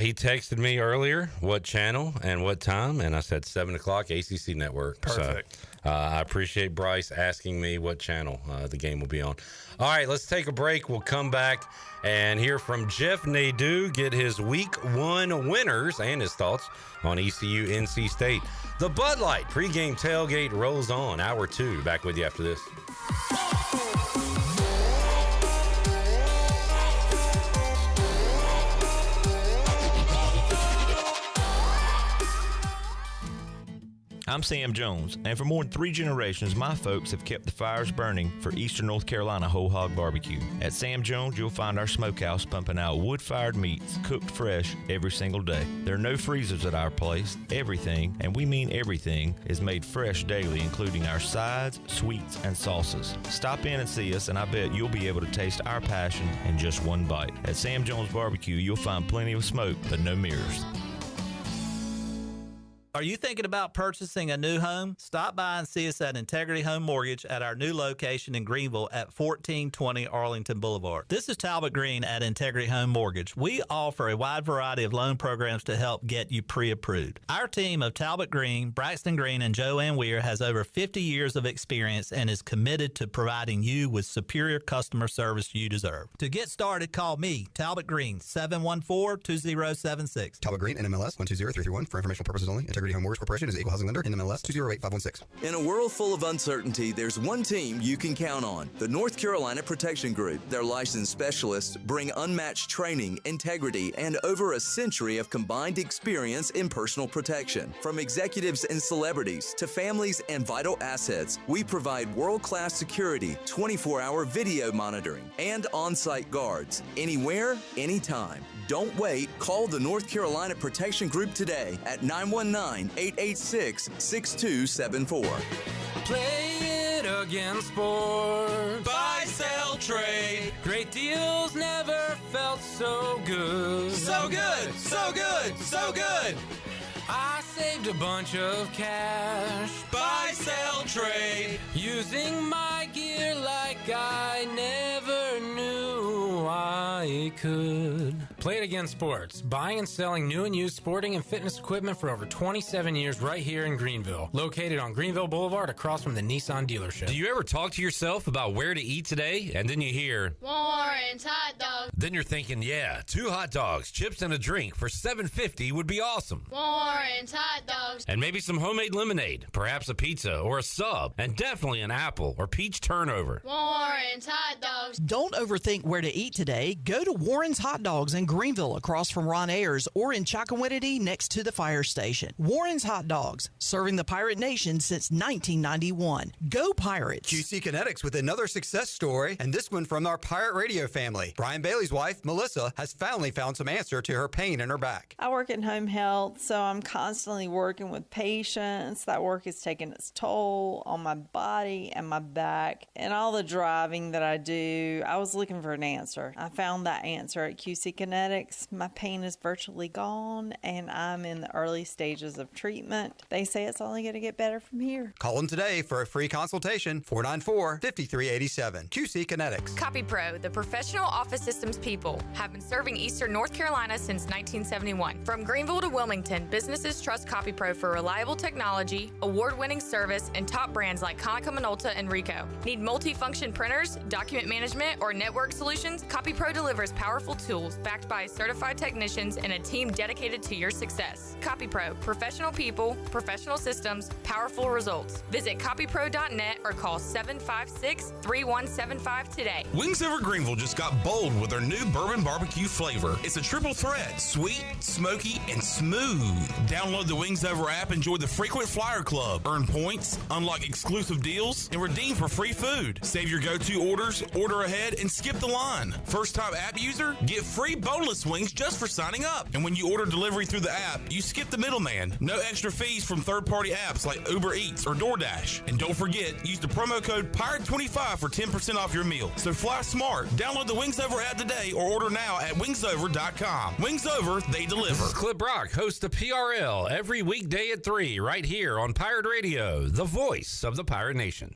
He texted me earlier what channel and what time, and I said 7 o'clock ACC network. Perfect. So, I appreciate Bryce asking me what channel the game will be on. All right, let's take a break. We'll come back and hear from Jeff Nadeau, get his Week 1 winners and his thoughts on ECU NC State. The Bud Light pregame tailgate rolls on. Hour 2. Back with you after this. I'm Sam Jones, and for more than 3 generations, my folks have kept the fires burning for Eastern North Carolina Whole Hog Barbecue. At Sam Jones, you'll find our smokehouse pumping out wood-fired meats cooked fresh every single day. There are no freezers at our place. Everything, and we mean everything, is made fresh daily, including our sides, sweets, and sauces. Stop in and see us, and I bet you'll be able to taste our passion in just one bite. At Sam Jones Barbecue, you'll find plenty of smoke, but no mirrors. Are you thinking about purchasing a new home? Stop by and see us at Integrity Home Mortgage at our new location in Greenville at 1420 Arlington Boulevard. This is Talbot Green at Integrity Home Mortgage. We offer a wide variety of loan programs to help get you pre-approved. Our team of Talbot Green, Braxton Green, and Joanne Weir has over 50 years of experience and is committed to providing you with superior customer service you deserve. To get started, call me, Talbot Green, 714-2076. Talbot Green, NMLS 120331 for informational purposes only. Integrity Home Mortgage Corporation is an equal housing lender in MLS 208516. In a world full of uncertainty, there's one team you can count on, the North Carolina Protection Group. Their licensed specialists bring unmatched training, integrity, and over a century of combined experience in personal protection. From executives and celebrities to families and vital assets, we provide world-class security, 24-hour video monitoring, and on-site guards. Anywhere, anytime. Don't wait. Call the North Carolina Protection Group today at 919-886-6274. Play it again, sport. Buy, sell, trade. Great deals never felt so good. So good, so good, so good. I saved a bunch of cash. Buy, sell, trade. Using my gear like I never knew I could. Play it again, sports. Buying and selling new and used sporting and fitness equipment for over 27 years right here in Greenville. Located on Greenville Boulevard across from the Nissan dealership. Do you ever talk to yourself about where to eat today? And then you hear, Warren's Hot Dogs. Then you're thinking, yeah, 2 hot dogs, chips, and a drink for $7.50 would be awesome. Warren's Hot Dogs. And maybe some homemade lemonade, perhaps a pizza or a sub, and definitely an apple or peach turnover. Warren's Hot Dogs. Don't overthink where to eat today. Go to Warren's Hot Dogs in Greenville across from Ron Ayers or in Chocowinity next to the fire station. Warren's Hot Dogs, serving the Pirate Nation since 1991. Go Pirates! QC Kinetics with another success story, and this one from our Pirate Radio family. Brian Bailey's wife, Melissa, has finally found some answer to her pain in her back. I work in home health, so I'm constantly working with patients. That work is taking its toll on my body and my back. And all the driving that I do, I was looking for an answer. I found that answer at QC Kinetics. My pain is virtually gone, and I'm in the early stages of treatment. They say it's only going to get better from here. Call them today for a free consultation, 494-5387. QC Kinetics. CopyPro, the professional office systems people, have been serving Eastern North Carolina since 1971. From Greenville to Wilmington, businesses trust CopyPro for reliable technology, award-winning service, and top brands like Konica Minolta and Ricoh. Need multi-function printers, document management, or network solutions? CopyPro delivers powerful tools backed by certified technicians and a team dedicated to your success. CopyPro, professional people, professional systems, powerful results. Visit copypro.net or call 756-3175 today. Wings Over Greenville just got bold with their new bourbon barbecue flavor. It's a triple threat, sweet, smoky, and smooth. Download the Wings Over app, enjoy the Frequent Flyer Club, earn points, unlock exclusive deals, and redeem for free food. Save your go-to orders, order ahead, and skip the line. First-time app user, get free boneless wings just for signing up. And when you order delivery through the app, you skip the middleman. No extra fees from third-party apps like Uber Eats or DoorDash. And don't forget, use the promo code PIRATE25 for 10% off your meal. So fly smart. Download the Wings Over app today or order now at wingsover.com. Wings Over, they deliver. This is Clip Brock, host of PRL, every weekday at 3, right here on Pirate Radio, the voice of the Pirate Nation.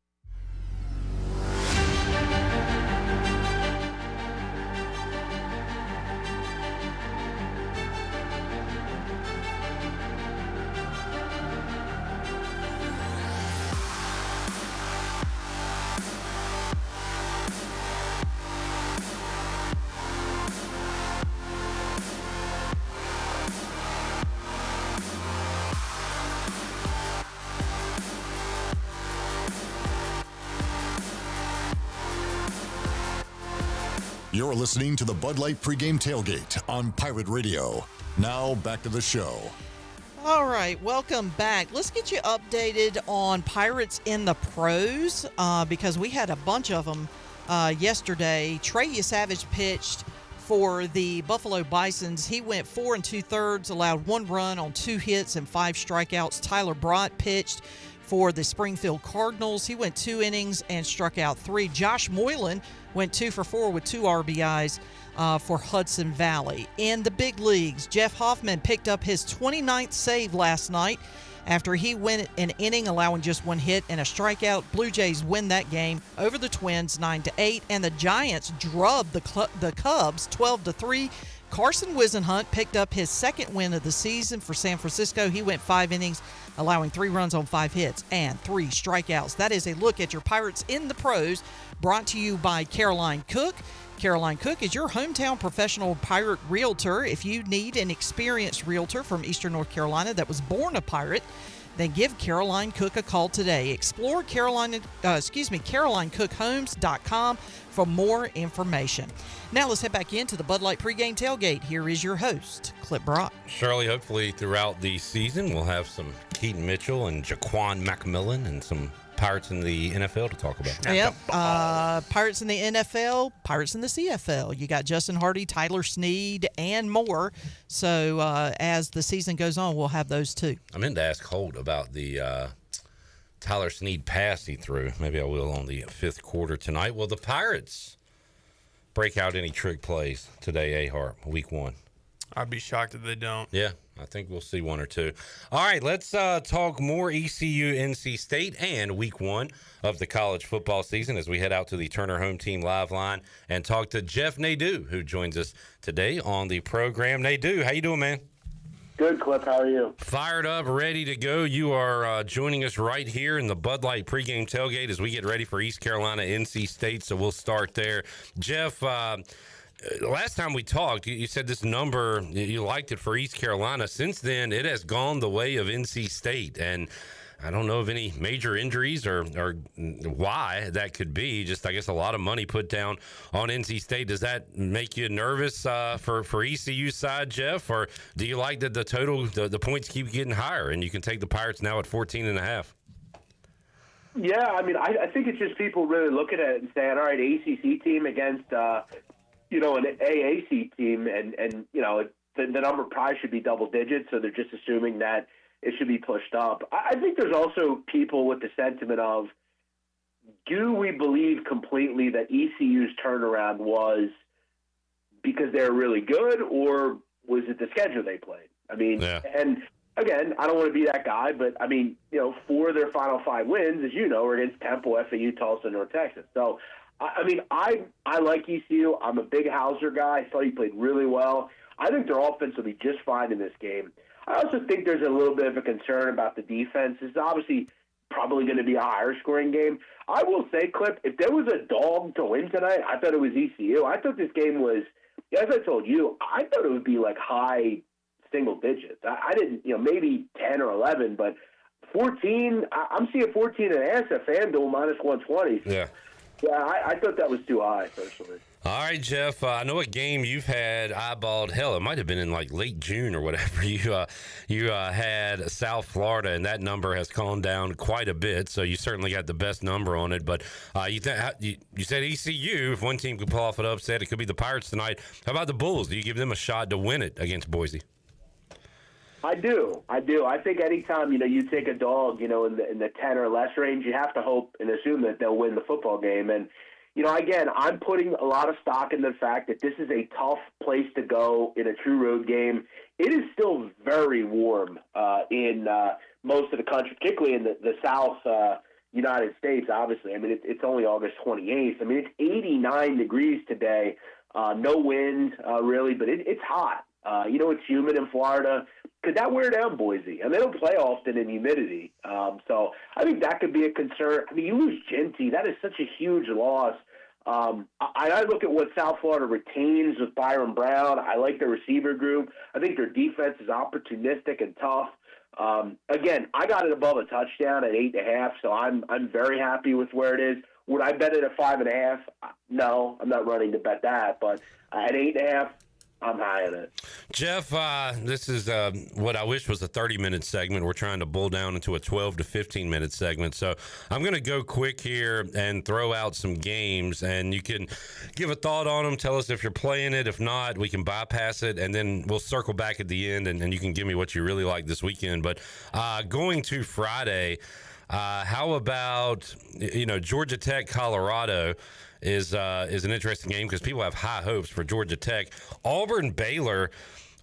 You're listening to the Bud Light Pregame Tailgate on Pirate Radio. Now back to the show. All right, welcome back. Let's get you updated on Pirates in the pros because we had a bunch of them yesterday. Trey Savage pitched for the Buffalo Bisons. He went 4 2/3, allowed 1 run on 2 hits and 5 strikeouts. Tyler Brott pitched for the Springfield Cardinals. He went 2 innings and struck out 3. Josh Moylan went 2 for 4 with 2 RBIs for Hudson Valley. In the big leagues, Jeff Hoffman picked up his 29th save last night after he went an inning allowing just 1 hit and a strikeout. Blue Jays win that game over the Twins 9-8, and the Giants drubbed the Cubs 12-3. Carson Wisenhunt picked up his 2nd win of the season for San Francisco. He went 5 innings, allowing 3 runs on 5 hits and 3 strikeouts. That is a look at your Pirates in the pros, brought to you by Caroline Cook. Caroline Cook is your hometown professional Pirate realtor. If you need an experienced realtor from Eastern North Carolina that was born a Pirate, then give Caroline Cook a call today. Explore CarolineCookHomes.com for more information. Now let's head back into the Bud Light Pregame Tailgate. Here is your host, Clip Brock. Shirley, hopefully throughout the season we'll have some Keaton Mitchell and Jaquan McMillan and some Pirates in the NFL to talk about. Yep. Pirates in the NFL, Pirates in the CFL. You got Justin Hardy, Tyler Snead, and more. So as the season goes on, we'll have those too. I meant to ask Holt about the Tyler Snead pass he threw. Maybe I will on the fifth quarter tonight. Will the Pirates break out any trick plays today, A-Harp, week 1? I'd be shocked if they don't. Yeah, I think we'll see one or two. All right, let's talk more ECU, NC State, and week 1 of the college football season as we head out to the Turner Home Team Live line and talk to Jeff Nadeau, who joins us today on the program. Nadeau, how you doing, man? Good, Cliff. How are you? Fired up, ready to go. You are joining us right here in the Bud Light Pregame Tailgate as we get ready for East Carolina, NC State, so we'll start there. Jeff, last time we talked, you said this number, you liked it for East Carolina. Since then, it has gone the way of NC State, and I don't know of any major injuries or why that could be. Just, I guess, a lot of money put down on NC State. Does that make you nervous for ECU side, Jeff? Or do you like that the total, the points keep getting higher and you can take the Pirates now at 14.5? Yeah, I mean, I think it's just people really looking at it and saying, all right, ACC team against, an AAC team, and the number probably should be double digits, so they're just assuming that it should be pushed up. I think there's also people with the sentiment of, do we believe completely that ECU's turnaround was because they're really good, or was it the schedule they played? I mean, and again, I don't want to be that guy, but I mean, 4 of their final 5 wins, as you know, are against Temple, FAU, Tulsa, North Texas. So, I mean, I like ECU. I'm a big Hauser guy. I thought he played really well. I think their offense will be just fine in this game. I also think there's a little bit of a concern about the defense. It's obviously probably going to be a higher scoring game. I will say, Clip, if there was a dog to win tonight, I thought it was ECU. I thought this game was, as I told you, I thought it would be like high single digits. I didn't, maybe 10 or 11, but 14, I'm seeing 14.5 at FanDuel minus 120. Yeah. Yeah, I thought that was too high, personally. All right, Jeff. I know a game you've had eyeballed. Hell, it might have been in like late June or whatever. You had South Florida, and that number has calmed down quite a bit. So you certainly got the best number on it. But you said ECU. If one team could pull off an upset, it could be the Pirates tonight. How about the Bulls? Do you give them a shot to win it against Boise? I do. I think anytime, you take a dog, in the 10 or less range, you have to hope and assume that they'll win the football game. And, again, I'm putting a lot of stock in the fact that this is a tough place to go in a true road game. It is still very warm in most of the country, particularly in the South United States, obviously. I mean, it's only August 28th. I mean, it's 89 degrees today. No wind, really, but it's hot. It's humid in Florida. Could that wear down Boise? And they don't play often in humidity. So I think that could be a concern. I mean, you lose Genty. That is such a huge loss. I look at what South Florida retains with Byron Brown. I like their receiver group. I think their defense is opportunistic and tough. Again, I got it above a touchdown at 8.5, so I'm very happy with where it is. Would I bet it at 5.5? No, I'm not running to bet that. But at 8.5, I'm high on it. Jeff, this is what I wish was a 30-minute segment. We're trying to bull down into a 12 to 15-minute segment. So I'm going to go quick here and throw out some games, and you can give a thought on them. Tell us if you're playing it. If not, we can bypass it, and then we'll circle back at the end, and you can give me what you really like this weekend. But going to Friday, how about Georgia Tech, Colorado? Is an interesting game because people have high hopes for Georgia Tech. Auburn, Baylor.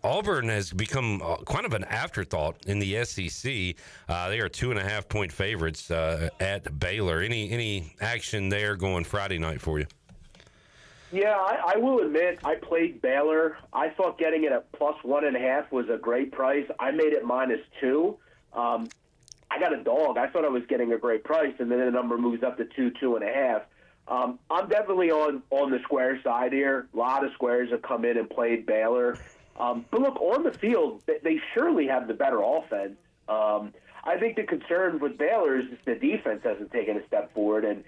Auburn has become kind of an afterthought in the SEC. They are 2.5-point favorites at Baylor. Any action there going Friday night for you? Yeah, I will admit I played Baylor. I thought getting it at plus 1.5 was a great price. I made it -2. I got a dog. I thought I was getting a great price, and then the number moves up to 2.5. I'm definitely on the square side here. A lot of squares have come in and played Baylor. But look, on the field, they surely have the better offense. I think the concern with Baylor is the defense hasn't taken a step forward, and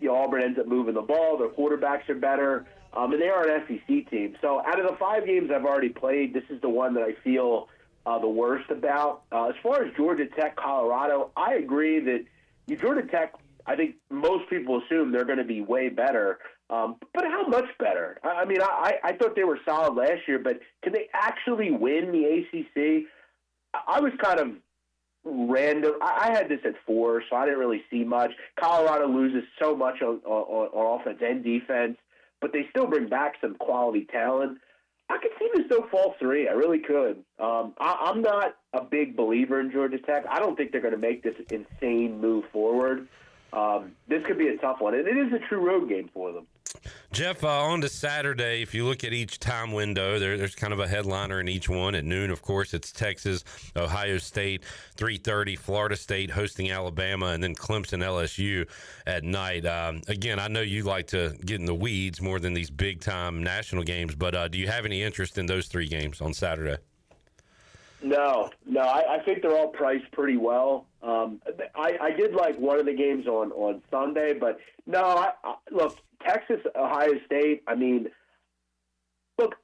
Auburn ends up moving the ball. Their quarterbacks are better, and they are an SEC team. So out of the 5 games I've already played, this is the one that I feel the worst about. As far as Georgia Tech, Colorado, I agree that Georgia Tech, I think most people assume they're going to be way better. But how much better? I mean, I thought they were solid last year, but can they actually win the ACC? I was kind of random. I had this at 4, so I didn't really see much. Colorado loses so much on offense and defense, but they still bring back some quality talent. I could see this though fall 3. I really could. I'm not a big believer in Georgia Tech. I don't think they're going to make this insane move forward. This could be a tough one, and it is a true road game for them. Jeff, on to Saturday, if you look at each time window, there's kind of a headliner in each one. At noon, of course, it's Texas, Ohio State, 3:30, Florida State hosting Alabama, and then Clemson, LSU at night. Again, I know you like to get in the weeds more than these big-time national games, but do you have any interest in those 3 games on Saturday? No, I think they're all priced pretty well. I did like one of the games on Sunday, but no, look, Texas, Ohio State, I mean, look,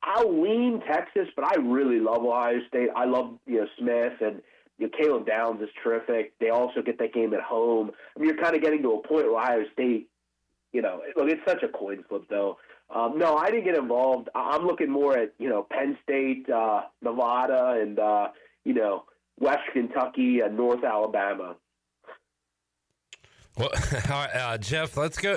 I'll lean Texas, but I really love Ohio State. I love, Smith, and Caleb Downs is terrific. They also get that game at home. I mean, you're kind of getting to a point where Ohio State, look, it's such a coin flip, though. No, I didn't get involved. I'm looking more at, Penn State, Nevada, and, West Kentucky and North Alabama. Well, Jeff, let's go.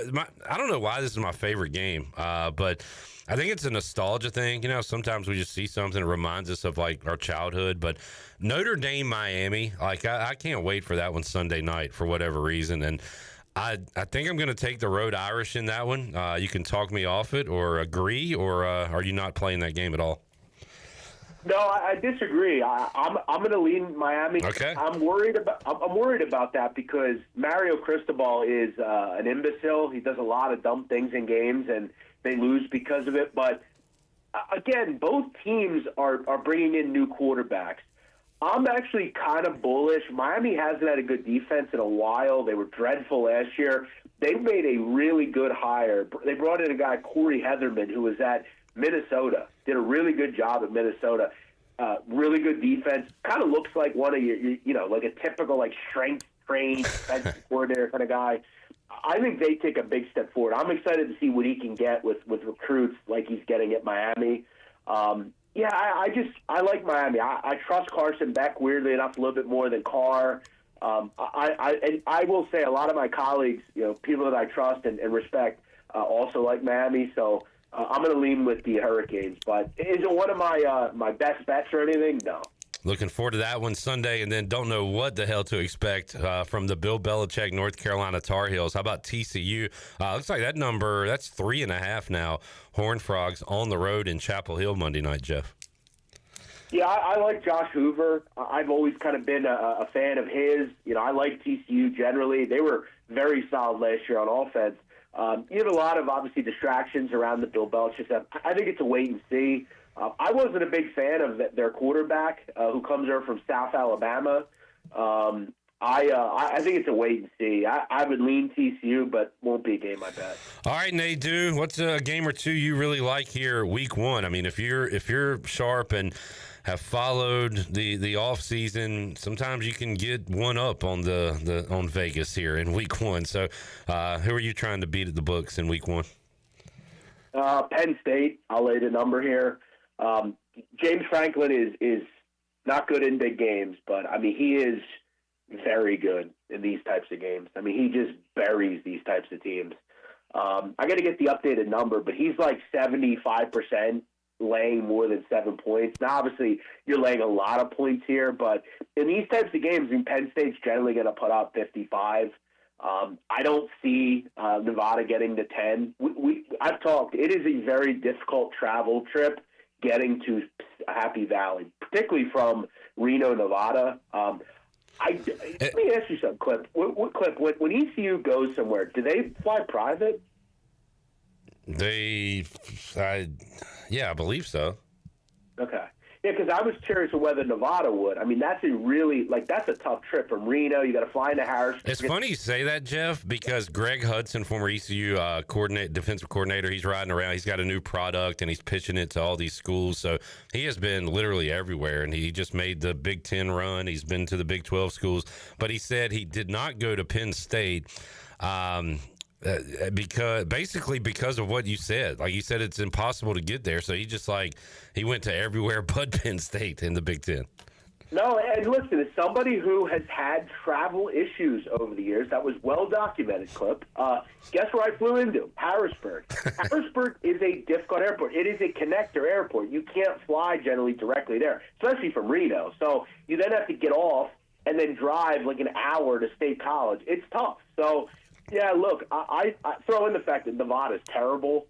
I don't know why this is my favorite game, but I think it's a nostalgia thing. Sometimes we just see something that reminds us of like our childhood. But Notre Dame, Miami, like I can't wait for that one Sunday night for whatever reason. And I think I'm going to take the Road Irish in that one. You can talk me off it or agree, or are you not playing that game at all? No, I disagree. I'm going to lean Miami. Okay. I'm worried about that because Mario Cristobal is an imbecile. He does a lot of dumb things in games, and they lose because of it. But again, both teams are bringing in new quarterbacks. I'm actually kind of bullish. Miami hasn't had a good defense in a while. They were dreadful last year. They made a really good hire. They brought in a guy, Corey Heatherman, who was at Minnesota. Did a really good job at Minnesota. Really good defense. Kind of looks like one of your, like a typical like strength-trained defensive coordinator kind of guy. I think they take a big step forward. I'm excited to see what he can get with recruits like he's getting at Miami. I like Miami. I trust Carson Beck, weirdly enough, a little bit more than Carr. I will say a lot of my colleagues, people that I trust and respect, also like Miami. So I'm going to lean with the Hurricanes. But is it one of my best bets or anything? No. Looking forward to that one Sunday, and then don't know what the hell to expect from the Bill Belichick North Carolina Tar Heels. How about TCU? Looks like that's 3.5 now. Horned Frogs on the road in Chapel Hill Monday night, Jeff. Yeah, I like Josh Hoover. I've always kind of been a fan of his. I like TCU generally. They were very solid last year on offense. You have a lot of, obviously, distractions around the Bill Belichick stuff. I think it's a wait and see. I wasn't a big fan of their quarterback, who comes there from South Alabama. I think it's a wait and see. I would lean TCU, but won't be a game, I bet. All right, Nate, dude, what's a game or two you really like here week 1? I mean, if you're sharp and have followed the off season, sometimes you can get one up on on Vegas here in week 1. So, who are you trying to beat at the books in week 1? Penn State. I'll lay the number here. James Franklin is not good in big games, but I mean he is very good in these types of games. I mean he just buries these types of teams. I got to get the updated number, but he's like 75% laying more than 7 points. Now, obviously, you're laying a lot of points here, but in these types of games, Penn State's generally going to put up 55. I don't see Nevada getting to 10. I've talked. It is a very difficult travel trip getting to Happy Valley, particularly from Reno, Nevada. Let me ask you something, Clip. Clip, when ECU goes somewhere, do they fly private? I believe so. Okay. Yeah, because I was curious of whether Nevada would. I mean, that's a tough trip from Reno. You got to fly into Harrisburg. It's funny you say that, Jeff, because Greg Hudson, former ECU defensive coordinator, he's riding around. He's got a new product, and he's pitching it to all these schools. So he has been literally everywhere, and he just made the Big Ten run. He's been to the Big 12 schools. But he said he did not go to Penn State because of what you said. Like you said, it's impossible to get there. So he went to everywhere but Penn State in the Big Ten. No, and listen, as somebody who has had travel issues over the years, that was well documented, Clip. Guess where I flew into? Harrisburg. Harrisburg is a difficult airport. It is a connector airport. You can't fly generally directly there, especially from Reno. So you then have to get off and then drive like an hour to State College. It's tough. So, yeah, look, I throw in the fact that Nevada's terrible.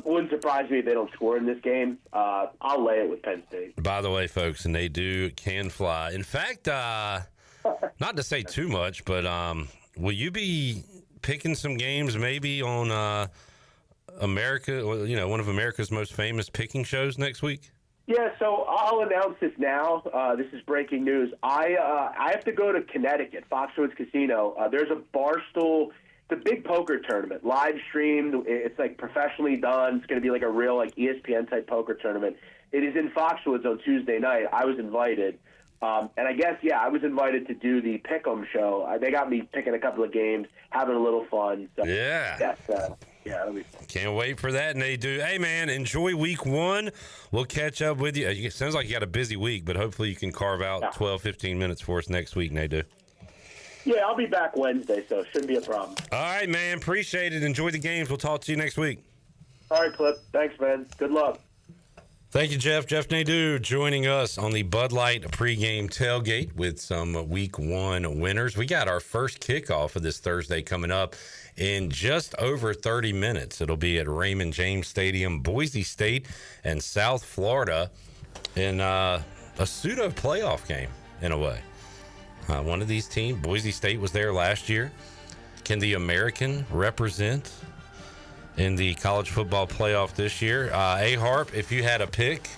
Wouldn't surprise me if they don't score in this game. I'll lay it with Penn State. By the way, folks, and they can fly. In fact, not to say too much, but will you be picking some games maybe on America? One of America's most famous picking shows next week? Yeah, so I'll announce this now. This is breaking news. I have to go to Connecticut, Foxwoods Casino. There's a Barstool. It's a big poker tournament, live streamed. It's like professionally done. It's going to be like a real like ESPN type poker tournament. It is in Foxwoods on Tuesday night. I was invited, and I guess I was invited to do the Pick'em show. They got me picking a couple of games, having a little fun. So, that'll be fun. Can't wait for that, Nadu. Hey man, enjoy week 1. We'll catch up with you. It sounds like you got a busy week, but hopefully you can carve out 12-15 minutes for us next week, Nadu. Yeah, I'll be back Wednesday, so it shouldn't be a problem. All right, man. Appreciate it. Enjoy the games. We'll talk to you next week. All right, Clip. Thanks, man. Good luck. Thank you, Jeff. Jeff Nadeau joining us on the Bud Light pregame tailgate with some week 1 winners. We got our first kickoff of this Thursday coming up in just over 30 minutes. It'll be at Raymond James Stadium, Boise State and South Florida in a pseudo playoff game in a way. One of these teams, Boise State was there last year. Can the American represent in the college football playoff this year? A-Harp, if you had a pick,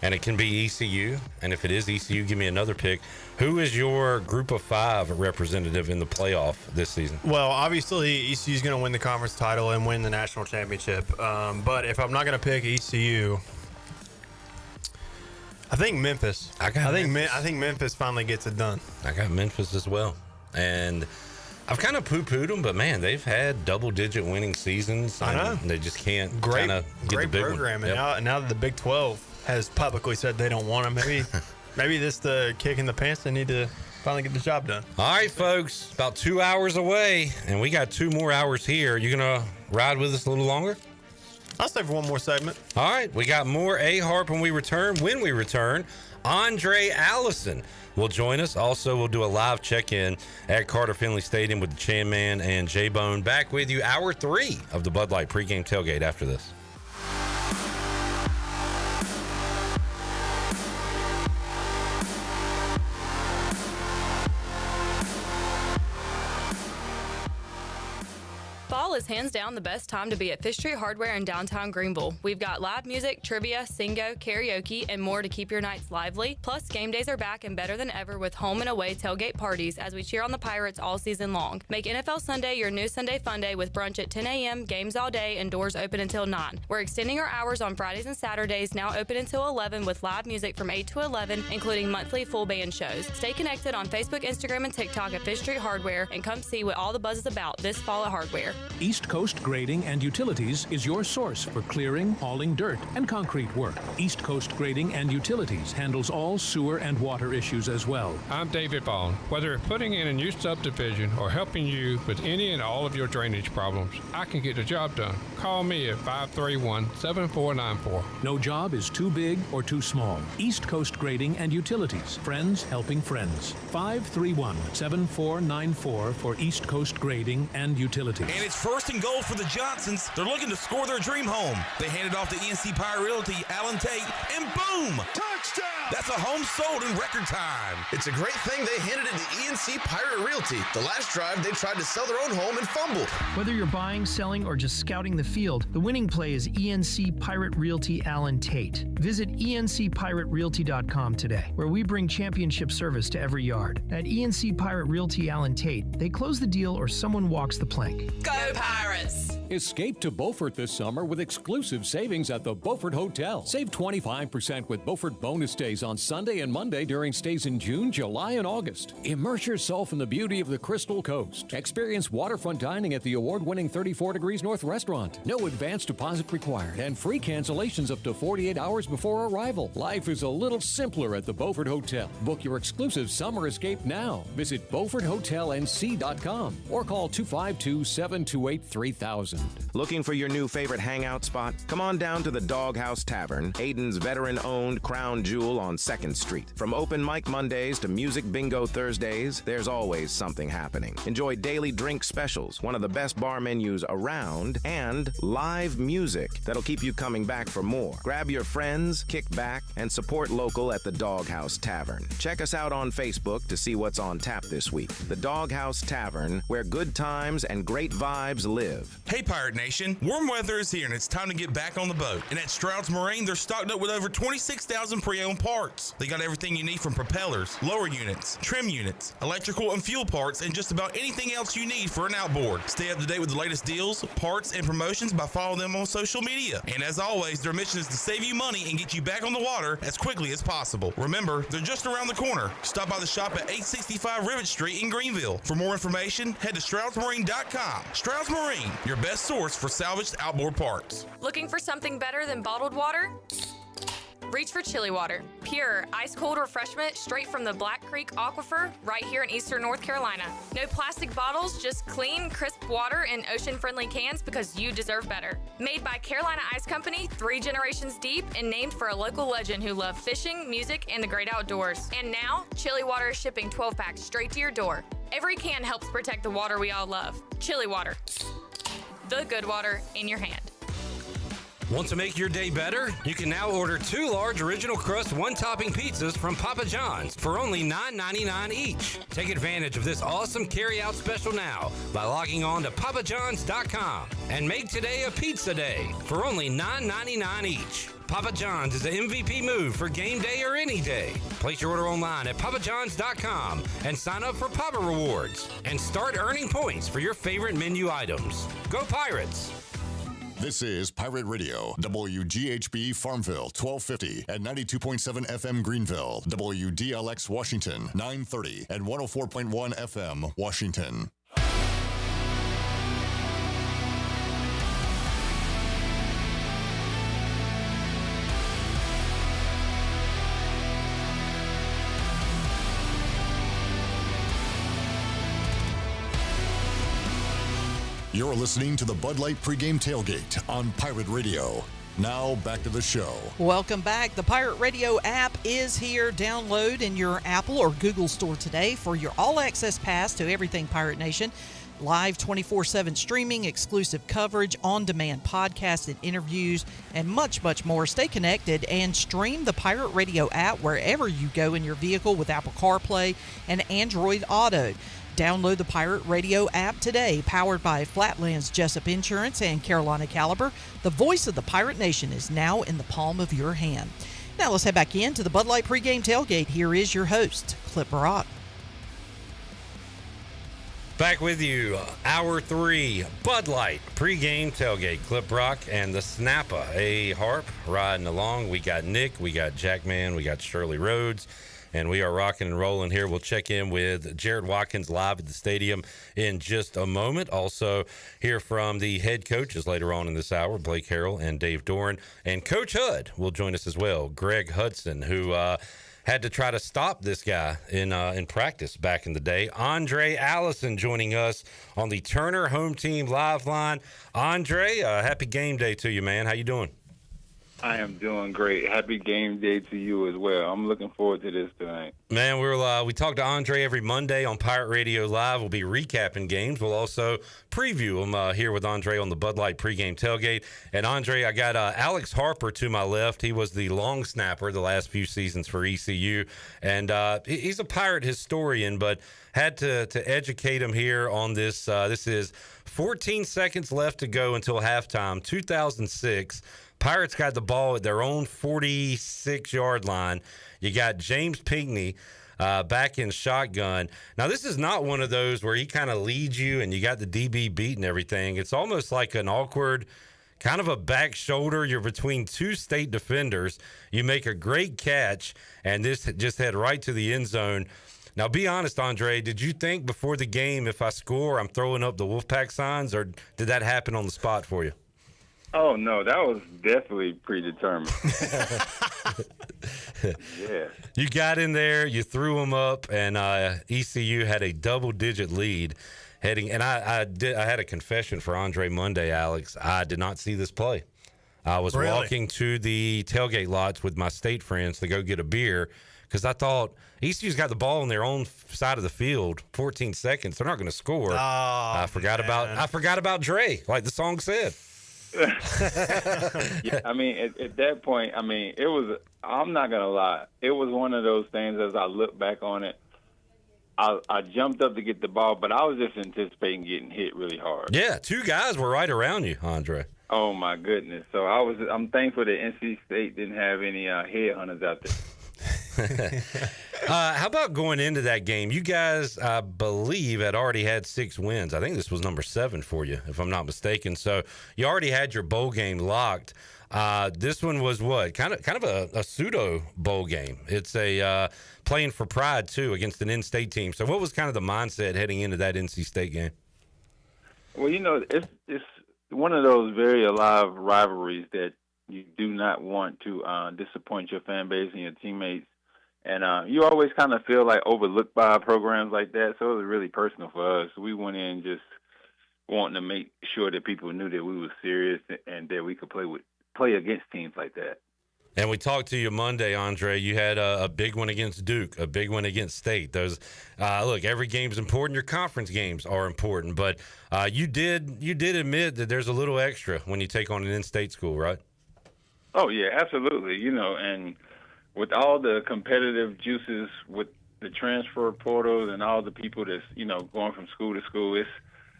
and it can be ECU, and if it is ECU, give me another pick. Who is your group of 5 representative in the playoff this season? Well, obviously, ECU is going to win the conference title and win the national championship. But if I'm not going to pick ECU, I think Memphis. I think Memphis finally gets it done. I got Memphis as well. And I've kind of poo-pooed them, but, man, they've had double-digit winning seasons. I know. They just can't great get the big program. one. And now that the Big 12 has publicly said they don't want them, maybe this the kick in the pants. They need to finally get the job done. All right, folks, about 2 hours away, and we got 2 more hours here. You going to ride with us a little longer? I'll stay for one more segment. All right, we got more A-Harp when we return. When we return, Andre Allison will join us. Also, we'll do a live check-in at Carter Finley Stadium with the Chan Man and J-Bone. Back with you, hour 3 of the Bud Light pregame tailgate after this. Fall is hands down the best time to be at Fish Street Hardware in downtown Greenville. We've got live music, trivia, singo, karaoke, and more to keep your nights lively. Plus, game days are back and better than ever with home and away tailgate parties as we cheer on the Pirates all season long. Make NFL Sunday your new Sunday fun day with brunch at 10 a.m., games all day, and doors open until 9. We're extending our hours on Fridays and Saturdays, now open until 11 with live music from 8 to 11, including monthly full band shows. Stay connected on Facebook, Instagram, and TikTok at Fish Street Hardware and come see what all the buzz is about this fall at Hardware. East Coast Grading and Utilities is your source for clearing, hauling dirt, and concrete work. East Coast Grading and Utilities handles all sewer and water issues as well. I'm David Vaughn. Whether putting in a new subdivision or helping you with any and all of your drainage problems, I can get the job done. Call me at 531-7494. No job is too big or too small. East Coast Grading and Utilities. Friends helping friends. 531-7494 for East Coast Grading and Utilities. And it's first First and goal for the Johnsons. They're looking to score their dream home. They hand it off to ENC Pirate Realty, Alan Tate, and boom! Touchdown! That's a home sold in record time. It's a great thing they handed it to ENC Pirate Realty. The last drive, they tried to sell their own home and fumbled. Whether you're buying, selling, or just scouting the field, the winning play is ENC Pirate Realty Alan Tate. Visit encpiraterealty.com today, where we bring championship service to every yard. At ENC Pirate Realty Alan Tate, they close the deal or someone walks the plank. Go Pirates! Escape to Beaufort this summer with exclusive savings at the Beaufort Hotel. Save 25% with Beaufort bonus days on Sunday and Monday during stays in June, July, and August. Immerse yourself in the beauty of the Crystal Coast. Experience waterfront dining at the award-winning 34 Degrees North restaurant. No advance deposit required and free cancellations up to 48 hours before arrival. Life is a little simpler at the Beaufort Hotel. Book your exclusive summer escape now. Visit BeaufortHotelNC.com or call 252-728-3000. Looking for your new favorite hangout spot? Come on down to the Doghouse Tavern, Aiden's veteran-owned crown jewel on 2nd Street. From open mic Mondays to music bingo Thursdays, there's always something happening. Enjoy daily drink specials, one of the best bar menus around, and live music that'll keep you coming back for more. Grab your friends, kick back, and support local at the Doghouse Tavern. Check us out on Facebook to see what's on tap this week. The Doghouse Tavern, where good times and great vibes live. Hey, Pirate Nation. Warm weather is here, and it's time to get back on the boat. And at Stroud's Marine, they're stocked up with over 26,000 pre-owned parts. They got everything you need from propellers, lower units, trim units, electrical and fuel parts, and just about anything else you need for an outboard. Stay up to date with the latest deals, parts, and promotions by following them on social media. And as always, their mission is to save you money and get you back on the water as quickly as possible. Remember, they're just around the corner. Stop by the shop at 865 Rivet Street in Greenville. For more information, head to StroudsMarine.com. Stroud's Marine, your best source for salvaged outboard parts. Looking for something better than bottled water? Reach for Chili Water. Pure, ice-cold refreshment straight from the Black Creek Aquifer right here in eastern North Carolina. No plastic bottles, just clean, crisp water in ocean-friendly cans because you deserve better. Made by Carolina Ice Company, 3 generations deep, and named for a local legend who loved fishing, music, and the great outdoors. And now, Chili Water is shipping 12-packs straight to your door. Every can helps protect the water we all love. Chili Water. The good water in your hand. Want to make your day better? You can now order 2 large original crust one-topping pizzas from Papa John's for only $9.99 each. Take advantage of this awesome carry-out special now by logging on to papajohns.com and make today a pizza day for only $9.99 each. Papa John's is the MVP move for game day or any day. Place your order online at papajohns.com and sign up for Papa Rewards and start earning points for your favorite menu items. Go Pirates! This is Pirate Radio, WGHB Farmville, 1250 and 92.7 FM Greenville, WDLX Washington, 930 and 104.1 FM Washington. You're listening to the Bud Light Pregame Tailgate on Pirate Radio. Now, back to the show. Welcome back. The Pirate Radio app is here. Download in your Apple or Google store today for your all-access pass to everything Pirate Nation. Live 24/7 streaming, exclusive coverage, on-demand podcasts and interviews, and much, much more. Stay connected and stream the Pirate Radio app wherever you go in your vehicle with Apple CarPlay and Android Auto. Download the Pirate Radio app today, powered by Flatlands Jessup Insurance and Carolina Caliber. The voice of the Pirate Nation is now in the palm of your hand. Now let's head back into the Bud Light Pregame Tailgate. Here is your host, Clip Rock. Back with you, Hour 3, Bud Light Pregame Tailgate. Clip Rock and the Snapper, A Harp, riding along. We got Nick, we got Jackman, we got Shirley Rhodes. And we are rocking and rolling here. We'll check in with Jared Watkins live at the stadium in just a moment. Also hear from the head coaches later on in this hour, Blake Harrell and Dave Doran. And Coach Hud will join us as well, Greg Hudson, who had to try to stop this guy in practice back in the day. Andre Allison joining us on the Turner Home Team Live Line. Andre, happy game day to you, man. How you doing? I am doing great. Happy game day to you as well. I'm looking forward to this tonight. Man, we talk to Andre every Monday on Pirate Radio Live. We'll be recapping games. We'll also preview them here with Andre on the Bud Light pregame tailgate. And Andre, I got Alex Harper to my left. He was the long snapper the last few seasons for ECU, and he's a Pirate historian, but had to educate him here on this. This is 14 seconds left to go until halftime. 2006. Pirates got the ball at their own 46-yard line. You got James Pinckney back in shotgun. Now, this is not one of those where he kind of leads you and you got the DB beat and everything. It's almost like an awkward kind of a back shoulder. You're between two state defenders. You make a great catch, and this just head right to the end zone. Now, be honest, Andre, did you think before the game, if I score, I'm throwing up the Wolfpack signs, or did that happen on the spot for you? Oh, no, that was definitely predetermined. Yeah. You got in there, you threw them up, and ECU had a double-digit lead heading. And I had a confession for Andre Monday, Alex. I did not see this play. I was walking to the tailgate lots with my state friends to go get a beer because I thought ECU's got the ball on their own side of the field, 14 seconds. They're not going to score. I forgot about Dre, like the song said. Yeah, I mean, at that point, I mean, it was, I'm not going to lie, it was one of those things as I look back on it, I jumped up to get the ball, but I was just anticipating getting hit really hard. Yeah, two guys were right around you, Andre. Oh, my goodness. So I'm thankful that NC State didn't have any headhunters out there. How about going into that game? You guys, I believe, had already had 6 wins. I think this was number 7 for you, if I'm not mistaken. So you already had your bowl game locked. This one was what? Kind of a pseudo bowl game. It's a playing for pride, too, against an in-state team. So what was kind of the mindset heading into that NC State game? Well, you know, it's one of those very alive rivalries that you do not want to disappoint your fan base and your teammates. And you always kind of feel like overlooked by programs like that. So it was really personal for us. We went in just wanting to make sure that people knew that we were serious and that we could play against teams like that. And we talked to you Monday, Andre. You had a big one against Duke, a big one against State. Those, look, every game's important. Your conference games are important, but you did admit that there's a little extra when you take on an in-state school, right? Oh yeah, absolutely. You know, and with all the competitive juices with the transfer portals and all the people that's, you know, going from school to school,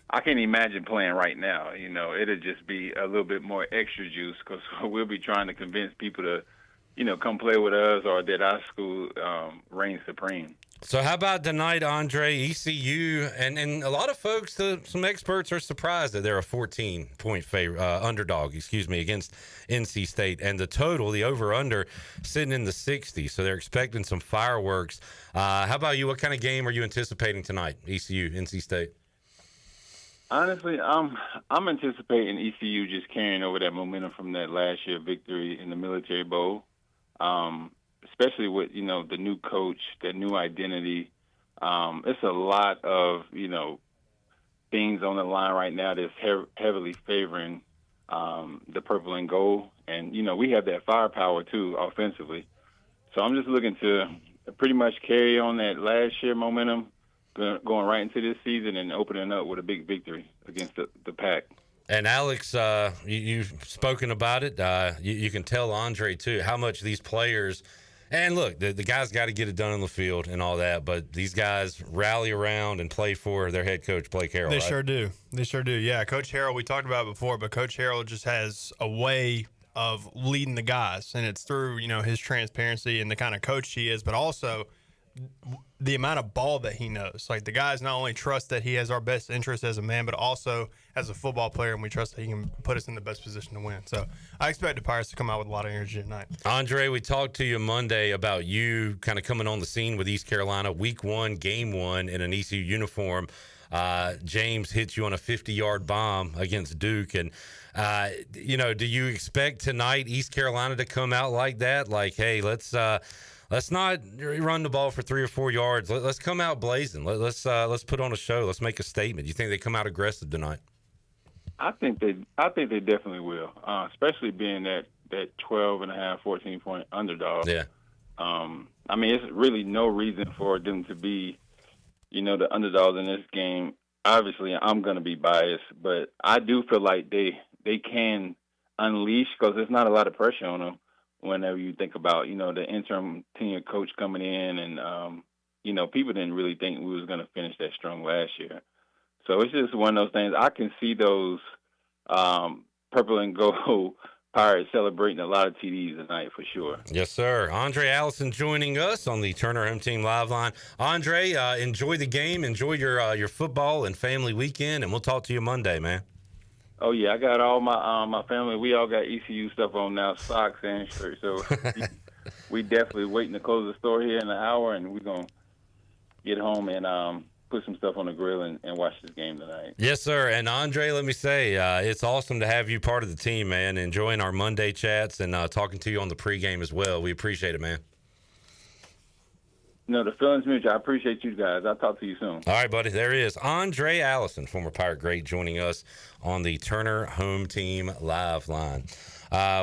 I can't imagine playing right now. You know, it'll just be a little bit more extra juice because we'll be trying to convince people to, you know, come play with us or that our school reigns supreme. So how about tonight, Andre? ECU and a lot of folks, some experts are surprised that they're a 14-point underdog, against NC State, and the total, the over/under, sitting in the 60s. So they're expecting some fireworks. How about you? What kind of game are you anticipating tonight? ECU, NC State. Honestly, I'm anticipating ECU just carrying over that momentum from that last year victory in the Military Bowl. Especially with, you know, the new coach, that new identity. It's a lot of, you know, things on the line right now that's heavily favoring the purple and gold. And, you know, we have that firepower, too, offensively. So I'm just looking to pretty much carry on that last year momentum, going right into this season and opening up with a big victory against the Pack. And Alex, you've spoken about it. You can tell Andre, too, how much these players – and look, the guys got to get it done on the field and all that, but these guys rally around and play for their head coach, Blake Harrell. They right? sure do. They sure do. Yeah, Coach Harrell, we talked about it before, but Coach Harrell just has a way of leading the guys, and it's through, you know, his transparency and the kind of coach he is, but also the amount of ball that he knows. Like, the guys not only trust that he has our best interest as a man, but also as a football player, and we trust that he can put us in the best position to win. So I expect the Pirates to come out with a lot of energy tonight. Andre, we talked to you Monday about you kind of coming on the scene with East Carolina, week 1, game 1 in an ECU uniform. James hits you on a 50-yard bomb against Duke. And, you know, do you expect tonight East Carolina to come out like that? Like, hey, let's not run the ball for 3 or 4 yards. Let's come out blazing. Let's put on a show. Let's make a statement. You think they come out aggressive tonight? I think they definitely will, especially being that that 12.5, 14-point underdog. Yeah. I mean, it's really no reason for them to be, the underdogs in this game. Obviously, I'm going to be biased, but I do feel like they can unleash, because there's not a lot of pressure on them whenever you think about, the interim tenure coach coming in, and, people didn't really think we was going to finish that strong last year. So it's just one of those things. I can see those purple and gold Pirates celebrating a lot of TDs tonight for sure. Yes, sir. Andre Allison joining us on the Turner Home Team Live Line. Andre, enjoy the game. Enjoy your football and family weekend, and we'll talk to you Monday, man. Oh, yeah. I got all my family. We all got ECU stuff on now, socks and shirts. So we definitely waiting to close the store here in an hour, and we're going to get home and put some stuff on the grill and watch this game tonight. Yes, sir. And Andre, let me say, it's awesome to have you part of the team, man. Enjoying our Monday chats and talking to you on the pregame as well. We appreciate it, man. No, the feeling's mutual. I appreciate you guys. I'll talk to you soon. All right, buddy. There he is. Andre Allison, former Pirate great, joining us on the Turner Home Team Live Line.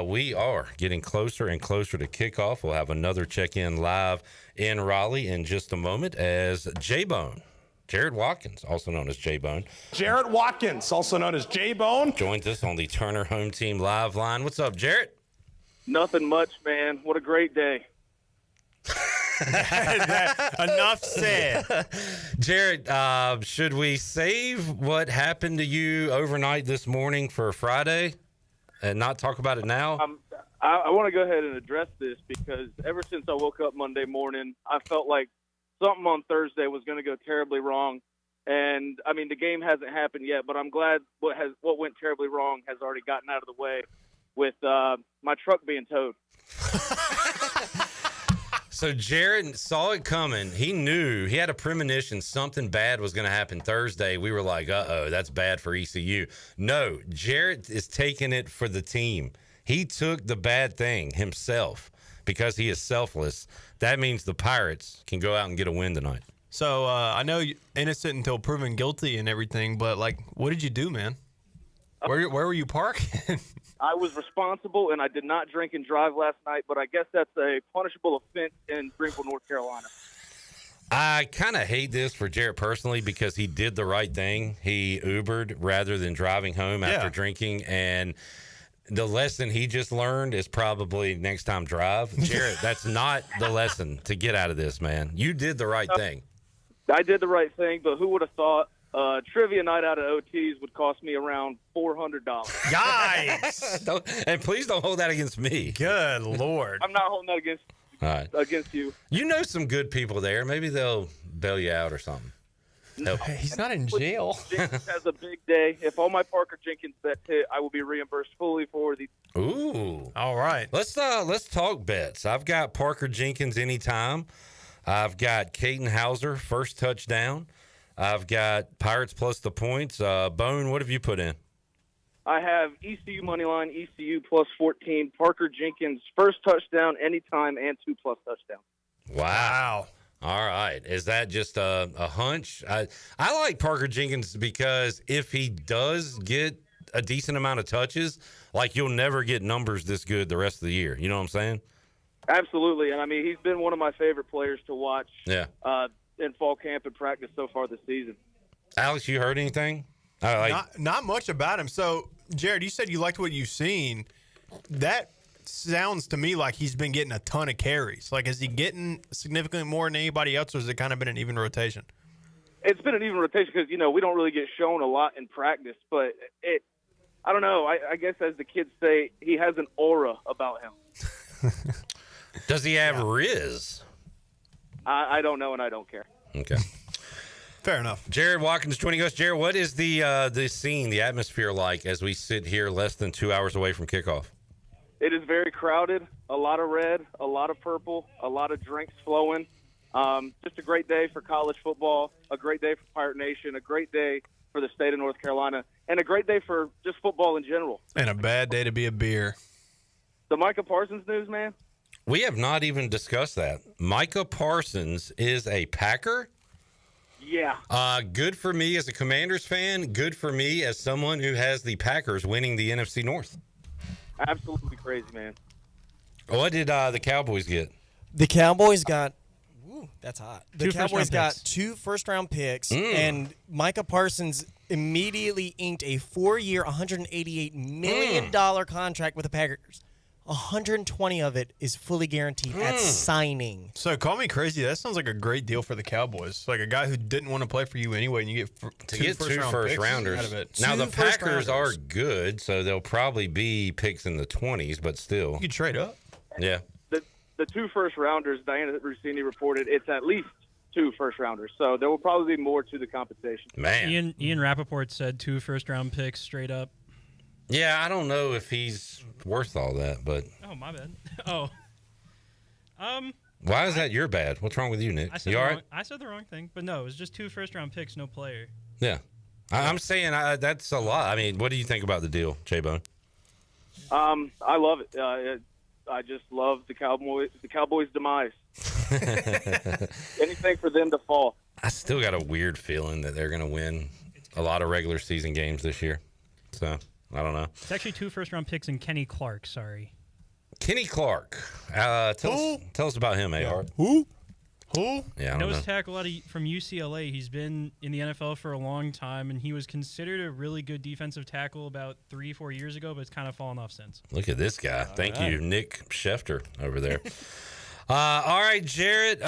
We are getting closer and closer to kickoff. We'll have another check-in live in Raleigh in just a moment as J-Bone, Jared Watkins, also known as J-Bone. Jarrett Watkins, also known as J-Bone, joins us on the Turner Home Team Live Line. What's up, Jarrett? Nothing much, man. What a great day. Enough said. Jarrett, should we save what happened to you overnight this morning for Friday and not talk about it now? I want to go ahead and address this because ever since I woke up Monday morning, I felt like something on Thursday was going to go terribly wrong. And, I mean, the game hasn't happened yet, but I'm glad what went terribly wrong has already gotten out of the way with my truck being towed. So Jared saw it coming. He knew, he had a premonition something bad was going to happen Thursday. We were like, uh-oh, that's bad for ECU. No, Jared is taking it for the team. He took the bad thing himself because he is selfless. That means the Pirates can go out and get a win tonight. So I know you're innocent until proven guilty and everything, but, like, what did you do, man? Where were you parking? I was responsible, and I did not drink and drive last night, but I guess that's a punishable offense in Greenville, North Carolina. I kind of hate this for Jarrett personally because he did the right thing. He Ubered rather than driving home after drinking, and the lesson he just learned is probably next time drive. Jarrett, that's not the lesson to get out of this, man. You did the right thing. I did the right thing, but who would have thought trivia night out at OT's would cost me around $400. Yikes! And please don't hold that against me. Good Lord. I'm not holding that against you. You know some good people there. Maybe they'll bail you out or something. No, he's not in jail. Jenkins has a big day. If all my Parker Jenkins bets hit, I will be reimbursed fully for the. Ooh. All right. Let's talk bets. I've got Parker Jenkins anytime. I've got Caden Hauser first touchdown. I've got Pirates plus the points. Bone, what have you put in? I have ECU moneyline, ECU plus 14, Parker Jenkins first touchdown anytime, and 2+ touchdowns. Wow. All right. Is that just a hunch? I like Parker Jenkins because if he does get a decent amount of touches, like you'll never get numbers this good the rest of the year. You know what I'm saying? Absolutely. And, I mean, he's been one of my favorite players to watch. Yeah. In fall camp and practice so far this season. Alex, you heard anything? Not much about him. So, Jared, you said you liked what you've seen. That sounds to me like he's been getting a ton of carries. Like, is he getting significantly more than anybody else, or has it kind of been an even rotation? It's been an even rotation because, we don't really get shown a lot in practice. But I don't know. I guess as the kids say, he has an aura about him. Does he have Riz? I don't know, and I don't care. Okay. Fair enough. Jared Watkins joining us. Jared, what is the scene, the atmosphere like as we sit here less than 2 hours away from kickoff? It is very crowded, a lot of red, a lot of purple, a lot of drinks flowing. Just a great day for college football, a great day for Pirate Nation, a great day for the state of North Carolina, and a great day for just football in general. And a bad day to be a beer. The Micah Parsons news, man? We have not even discussed that. Micah Parsons is a Packer? Yeah. Good for me as a Commanders fan. Good for me as someone who has the Packers winning the NFC North. Absolutely crazy, man. What did the Cowboys get? The Cowboys got that's hot. The 2 Cowboys first-round got picks. 2 first-round picks, and Micah Parsons immediately inked a 4-year, $188 million contract with the Packers. 120 of it is fully guaranteed at signing. So call me crazy. That sounds like a great deal for the Cowboys. Like a guy who didn't want to play for you anyway, and you get two first rounders out of it. Now the Packers are good, so they'll probably be picks in the 20s, but still, you could trade up. Yeah. The 2 first-rounders, Diana Rossini reported, it's at least 2 first-rounders. So there will probably be more to the compensation. Man. Ian Rappaport said 2 first-round picks straight up. Yeah, I don't know if he's worth all that, but Oh, my bad. Oh. why is that your bad? What's wrong with you, Nick? I said You all right? I said the wrong thing, but no, it was just 2 first-round picks, no player. Yeah. I'm saying that's a lot. I mean, what do you think about the deal, J-Bone? I love it. I just love the Cowboys' demise. Anything for them to fall. I still got a weird feeling that they're going to win a lot of regular season games this year. So, I don't know. It's actually 2 first-round picks and Kenny Clark, sorry. Kenny Clark. Tell us about him, AR. Who? Yeah, I don't know. Nose tackle from UCLA. He's been in the NFL for a long time, and he was considered a really good defensive tackle about 3-4 years ago, but it's kind of fallen off since. Look at this guy. Thank you, Nick Schefter over there. All right, Jarrett.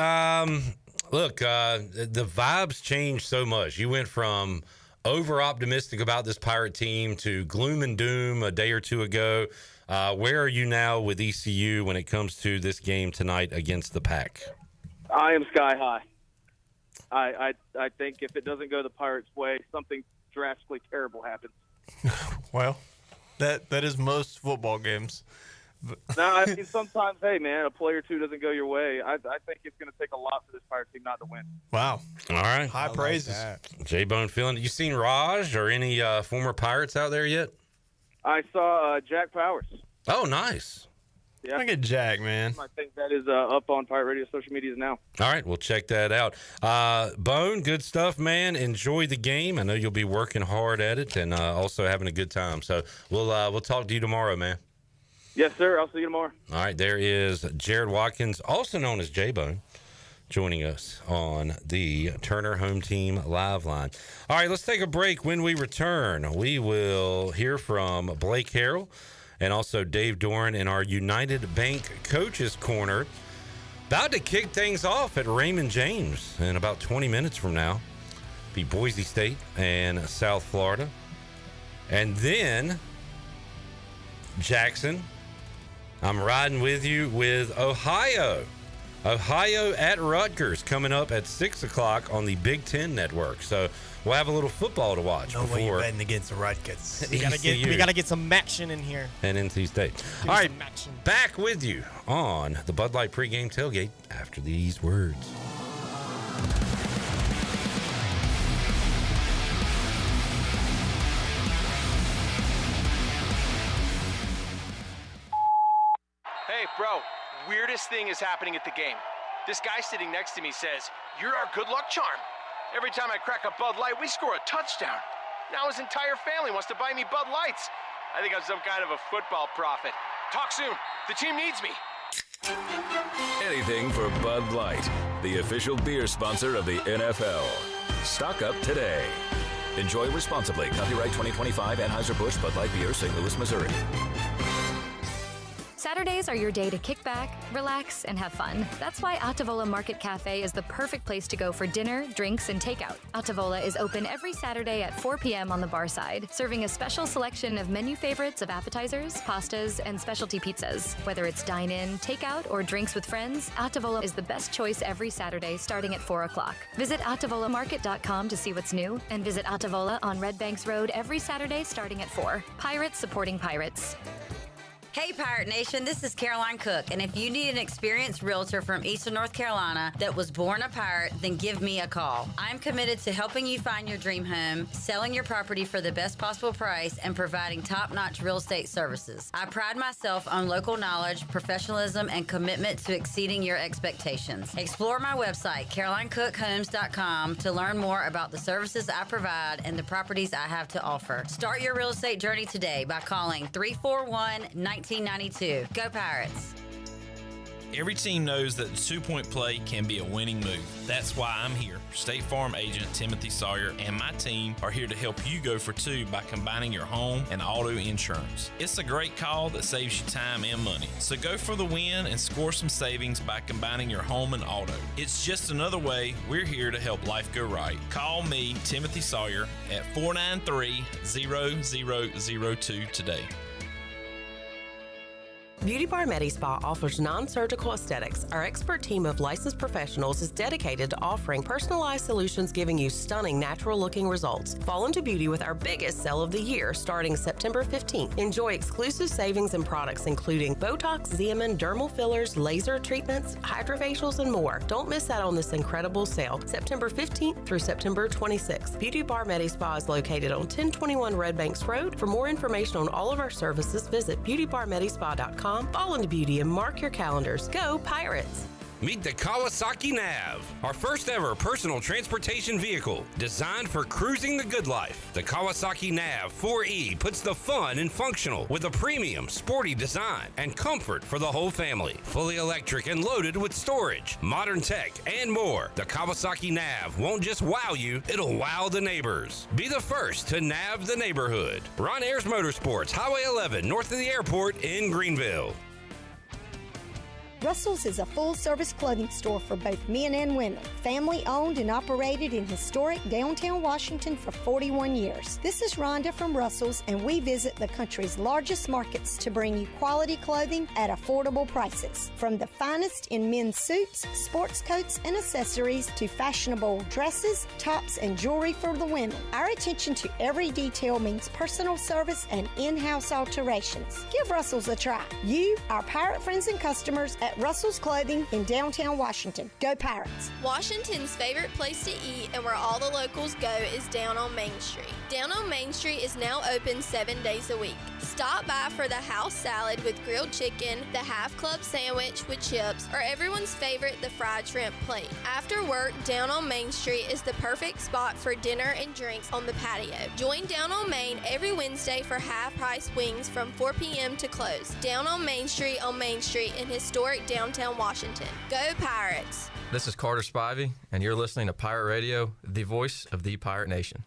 Look, the vibes changed so much. You went from over-optimistic about this Pirate team to gloom and doom a day or two ago. Where are you now with ECU when it comes to this game tonight against the Pack? I am sky high. I think if it doesn't go the Pirates' way, something drastically terrible happens. Well, that is most football games. No, I mean, sometimes, hey, man, a play or two doesn't go your way. I think it's going to take a lot for this Pirate team not to win. Wow. All right. High praises. J-Bone feeling it. You seen Raj or any former Pirates out there yet? I saw Jack Powers. Oh, nice. Yeah. Look at Jack, man. I think that is up on Pirate Radio social medias now. All right, we'll check that out. Bone, good stuff, man. Enjoy the game. I know you'll be working hard at it and also having a good time. So we'll talk to you tomorrow, man. Yes, sir. I'll see you tomorrow. All right, there is Jared Watkins, also known as J-Bone, joining us on the Turner Home Team Live Line. All right, let's take a break. When we return, we will hear from Blake Harrell and also Dave Doran in our United Bank Coaches Corner. About to kick things off at Raymond James in about 20 minutes from now. Be Boise State and South Florida. And then Jackson, I'm riding with you with Ohio. Ohio at Rutgers coming up at 6 o'clock on the Big Ten Network. So we'll have a little football to watch No way before. you're betting against the Rutgers. We gotta get some action in here. And NC State. All right, back with you on the Bud Light pregame tailgate after these words. Hey, bro, weirdest thing is happening at the game. This guy sitting next to me says, "You're our good luck charm." Every time I crack a Bud Light, we score a touchdown. Now his entire family wants to buy me Bud Lights. I think I'm some kind of a football prophet. Talk soon. The team needs me. Anything for Bud Light, the official beer sponsor of the NFL. Stock up today. Enjoy responsibly. Copyright 2025 Anheuser-Busch Bud Light Beer, St. Louis, Missouri. Saturdays are your day to kick back, relax, and have fun. That's why Altavola Market Cafe is the perfect place to go for dinner, drinks, and takeout. Altavola is open every Saturday at 4 p.m. on the bar side, serving a special selection of menu favorites of appetizers, pastas, and specialty pizzas. Whether it's dine-in, takeout, or drinks with friends, Altavola is the best choice every Saturday starting at 4 o'clock. Visit AltavolaMarket.com to see what's new, and visit Altavola on Red Banks Road every Saturday starting at 4. Pirates supporting Pirates. Hey, Pirate Nation, this is Caroline Cook, and if you need an experienced realtor from Eastern North Carolina that was born a pirate, then give me a call. I'm committed to helping you find your dream home, selling your property for the best possible price, and providing top-notch real estate services. I pride myself on local knowledge, professionalism, and commitment to exceeding your expectations. Explore my website, CarolineCookHomes.com, to learn more about the services I provide and the properties I have to offer. Start your real estate journey today by calling 341-1992. Go Pirates. Every team knows that the two-point play can be a winning move. That's why I'm here. State Farm agent Timothy Sawyer and my team are here to help you go for two by combining your home and auto insurance. It's a great call that saves you time and money. So go for the win and score some savings by combining your home and auto. It's just another way we're here to help life go right. Call me, Timothy Sawyer, at 493-0002 today. Beauty Bar Medi Spa offers non-surgical aesthetics. Our expert team of licensed professionals is dedicated to offering personalized solutions giving you stunning natural-looking results. Fall into beauty with our biggest sale of the year starting September 15th. Enjoy exclusive savings and products including Botox, Xeomin, dermal fillers, laser treatments, hydrofacials, and more. Don't miss out on this incredible sale. September 15th through September 26th. Beauty Bar Medi Spa is located on 1021 Red Banks Road. For more information on all of our services, visit beautybarmedispa.com. Fall into beauty and mark your calendars. Go Pirates! Meet the Kawasaki Nav, our first ever personal transportation vehicle designed for cruising the good life. The Kawasaki Nav 4E puts the fun in functional with a premium, sporty design and comfort for the whole family. Fully electric and loaded with storage, modern tech, and more. The Kawasaki Nav won't just wow you, it'll wow the neighbors. Be the first to nav the neighborhood. Ron Ayers Motorsports, Highway 11, north of the airport in Greenville. Russell's is a full-service clothing store for both men and women. Family-owned and operated in historic downtown Washington for 41 years. This is Rhonda from Russell's, and we visit the country's largest markets to bring you quality clothing at affordable prices. From the finest in men's suits, sports coats, and accessories to fashionable dresses, tops, and jewelry for the women. Our attention to every detail means personal service and in-house alterations. Give Russell's a try. You, our pirate friends and customers at Russell's Clothing in downtown Washington. Go Pirates! Washington's favorite place to eat and where all the locals go is down on Main Street. Down on Main Street is now open 7 days a week. Stop by for the house salad with grilled chicken, the half club sandwich with chips, or everyone's favorite, the fried shrimp plate. After work, Down on Main Street is the perfect spot for dinner and drinks on the patio. Join Down on Main every Wednesday for half-price wings from 4 p.m. to close. Down on Main Street in historic downtown Washington. Go Pirates! This is Carter Spivey, and you're listening to Pirate Radio, the voice of the Pirate Nation.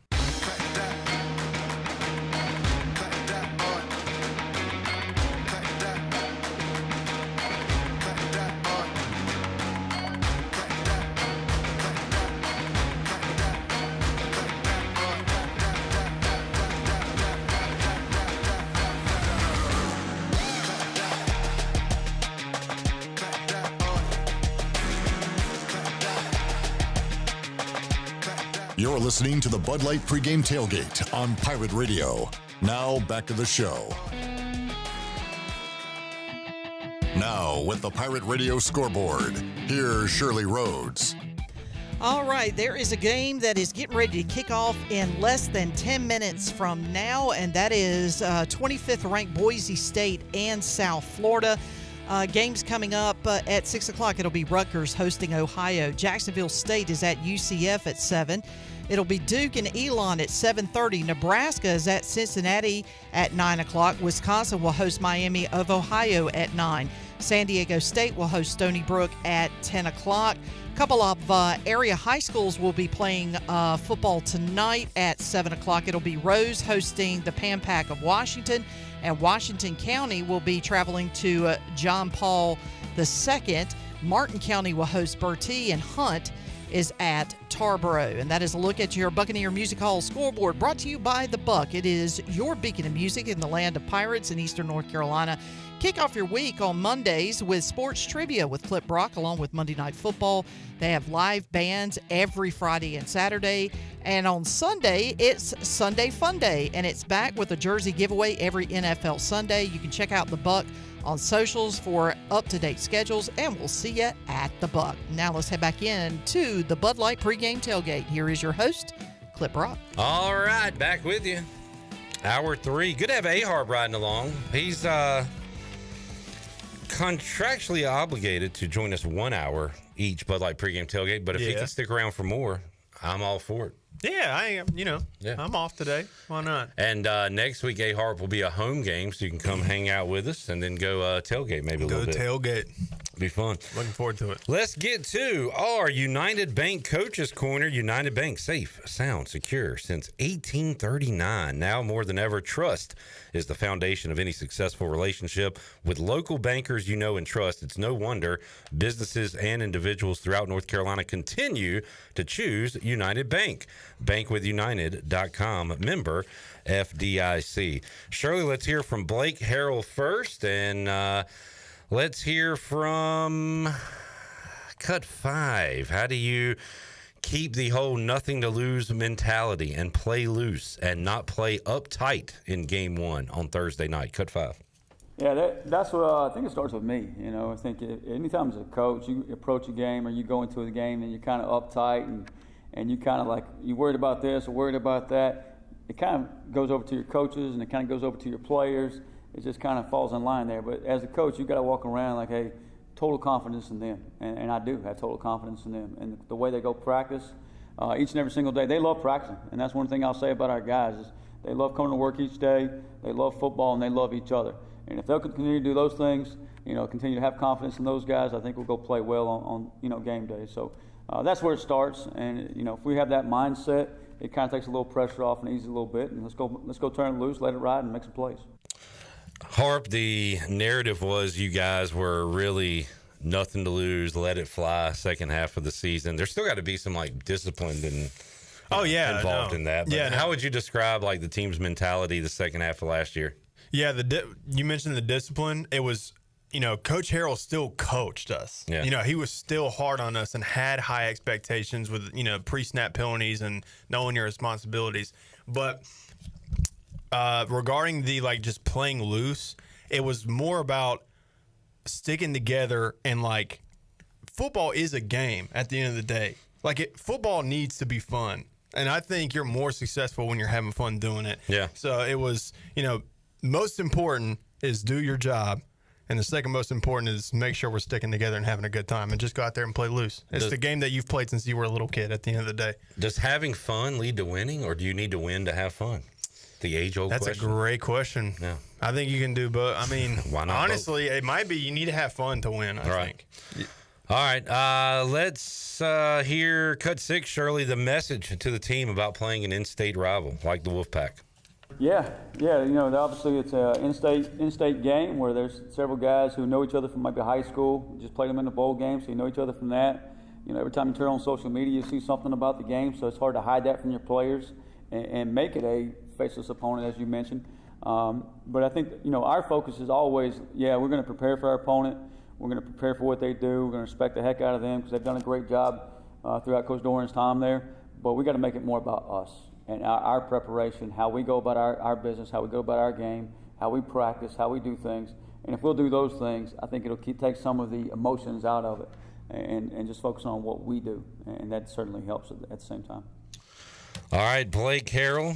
You're listening to the Bud Light Pregame Tailgate on Pirate Radio. Now, back to the show. Now, with the Pirate Radio scoreboard, here's Shirley Rhodes. All right, there is a game that is getting ready to kick off in less than 10 minutes from now, and that is 25th ranked Boise State and South Florida. Games coming up at 6 o'clock. It'll be Rutgers hosting Ohio. Jacksonville State is at UCF at 7. It'll be Duke and Elon at 7:30. Nebraska is at Cincinnati at 9 o'clock. Wisconsin will host Miami of Ohio at 9. San Diego State will host Stony Brook at 10 o'clock. A couple of area high schools will be playing football tonight at 7 o'clock. It'll be Rose hosting the Pan Pac of Washington, and Washington County will be traveling to John Paul II. Martin County will host Bertie, and Hunt is at Tarboro. And that is a look at your Buccaneer Music Hall scoreboard, brought to you by The Buck. It is your beacon of music in the land of pirates in eastern North Carolina. Kick off your week on Mondays with sports trivia with Clip Brock, along with Monday Night Football. They have live bands every Friday and Saturday. And on Sunday, it's Sunday Fun Day, and it's back with a jersey giveaway every NFL Sunday. You can check out The Buck on socials for up-to-date schedules, and we'll see you at The Buck. Now let's head back in to the Bud Light pregame tailgate. Here is your host, Clip Brock. All right, back with you. Hour 3. Good to have A-Harp riding along. He's contractually obligated to join us 1 hour each Bud Light pregame tailgate, but if he can stick around for more, I'm all for it. Yeah, I am. I'm off today. Why not? And next week, A-Harp will be a home game, so you can come hang out with us and then go tailgate maybe a little bit. Go tailgate. Be fun. Looking forward to it. Let's get to our United Bank Coaches Corner. United Bank, safe, sound, secure since 1839. Now more than ever, trust is the foundation of any successful relationship. With local bankers you know and trust, it's no wonder businesses and individuals throughout North Carolina continue to choose United Bank. Bankwithunited.com, member FDIC. Shirley, let's hear from Blake Harrell first, and let's hear from Cut 5. How do you keep the whole nothing to lose mentality and play loose and not play uptight in game 1 on Thursday night? Cut 5. Yeah, that's what I think it starts with me. I think anytime as a coach, you approach a game or you go into a game and you're kind of uptight and you kind of like, you worried about this or worried about that, it kind of goes over to your coaches and it kind of goes over to your players. It just kind of falls in line there. But as a coach, you got to walk around like, hey, total confidence in them. And I do have total confidence in them. And the way they go practice each and every single day, they love practicing. And that's one thing I'll say about our guys is they love coming to work each day, they love football, and they love each other. And if they'll continue to do those things, continue to have confidence in those guys, I think we'll go play well on game day. So that's where it starts. And, if we have that mindset, it kind of takes a little pressure off and eases a little bit. And let's go turn it loose, let it ride, and make some plays. Harp, the narrative was you guys were really nothing to lose, let it fly second half of the season. There's still got to be some discipline and involved in that. But how would you describe the team's mentality the second half of last year? Yeah, you mentioned the discipline. It was, Coach Harrell still coached us. Yeah. He was still hard on us and had high expectations with, pre-snap penalties and knowing your responsibilities. But regarding the just playing loose, it was more about sticking together and football is a game at the end of the day. Football needs to be fun, and I think you're more successful when you're having fun doing it. Yeah. So it was, most important is do your job, and the second most important is make sure we're sticking together and having a good time, and just go out there and play loose. It's the game that you've played since you were a little kid. At the end of the day, does having fun lead to winning, or do you need to win to have fun? The age-old question. That's a great question. Yeah. I think you can do both. I mean, why not honestly, it might be you need to have fun to win, I think. All right. Let's hear Cut 6, Shirley, the message to the team about playing an in-state rival like the Wolfpack. Yeah. Obviously it's an in-state game where there's several guys who know each other from maybe high school. Just played them in the bowl game, so you know each other from that. Every time you turn on social media, you see something about the game, so it's hard to hide that from your players and make it a faceless opponent, as you mentioned. But I think, our focus is always, we're going to prepare for our opponent. We're going to prepare for what they do. We're going to respect the heck out of them because they've done a great job throughout Coach Doran's time there. But we got to make it more about us and our preparation, how we go about our business, how we go about our game, how we practice, how we do things. And if we'll do those things, I think it'll take some of the emotions out of it and just focus on what we do. And that certainly helps at the same time. All right, Blake Harrell.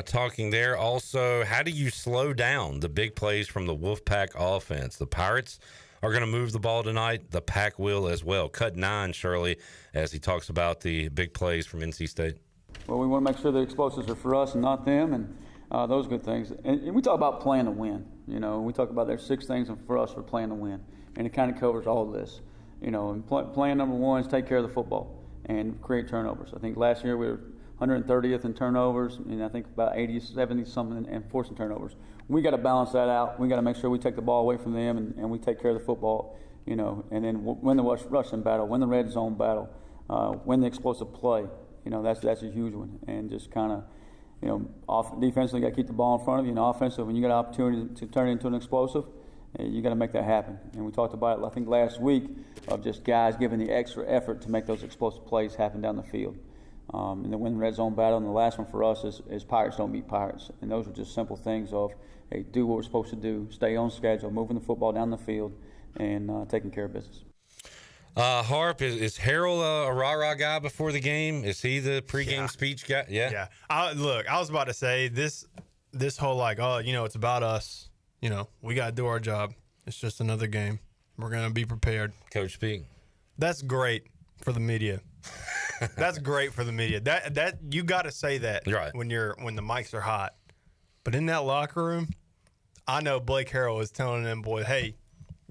Talking there. Also, how do you slow down the big plays from the Wolfpack offense? The Pirates are going to move the ball tonight. The Pack will as well. Cut 9, Shirley, as he talks about the big plays from NC State. Well, we want to make sure the explosives are for us and not them, and those good things. And we talk about playing to win. We talk about there's 6 things for us for playing to win, and it kind of covers all of this. And plan number 1 is take care of the football and create turnovers. I think last year we were 130th in turnovers, and I think about 80, 70 something in forcing turnovers. We got to balance that out. We got to make sure we take the ball away from them and we take care of the football, and then win the rushing battle, win the red zone battle. win the explosive play. That's a huge one, and just kind of, defensively, you got to keep the ball in front of you, and offensively, when you got an opportunity to turn it into an explosive, you got to make that happen. And we talked about it, I think, last week, of just guys giving the extra effort to make those explosive plays happen down the field. And the win red zone battle, and the last one for us is Pirates don't beat Pirates. And those are just simple things of, hey, do what we're supposed to do, stay on schedule, moving the football down the field, and taking care of business. Harp, is Harold a rah-rah guy before the game? Is he the pregame speech guy? Yeah. I was about to say this whole it's about us. We got to do our job. It's just another game. We're going to be prepared. Coach speak. That's great for the media. That's great for the media. That you got to say that when the mics are hot. But in that locker room, I know Blake Harrell is telling them boys, hey,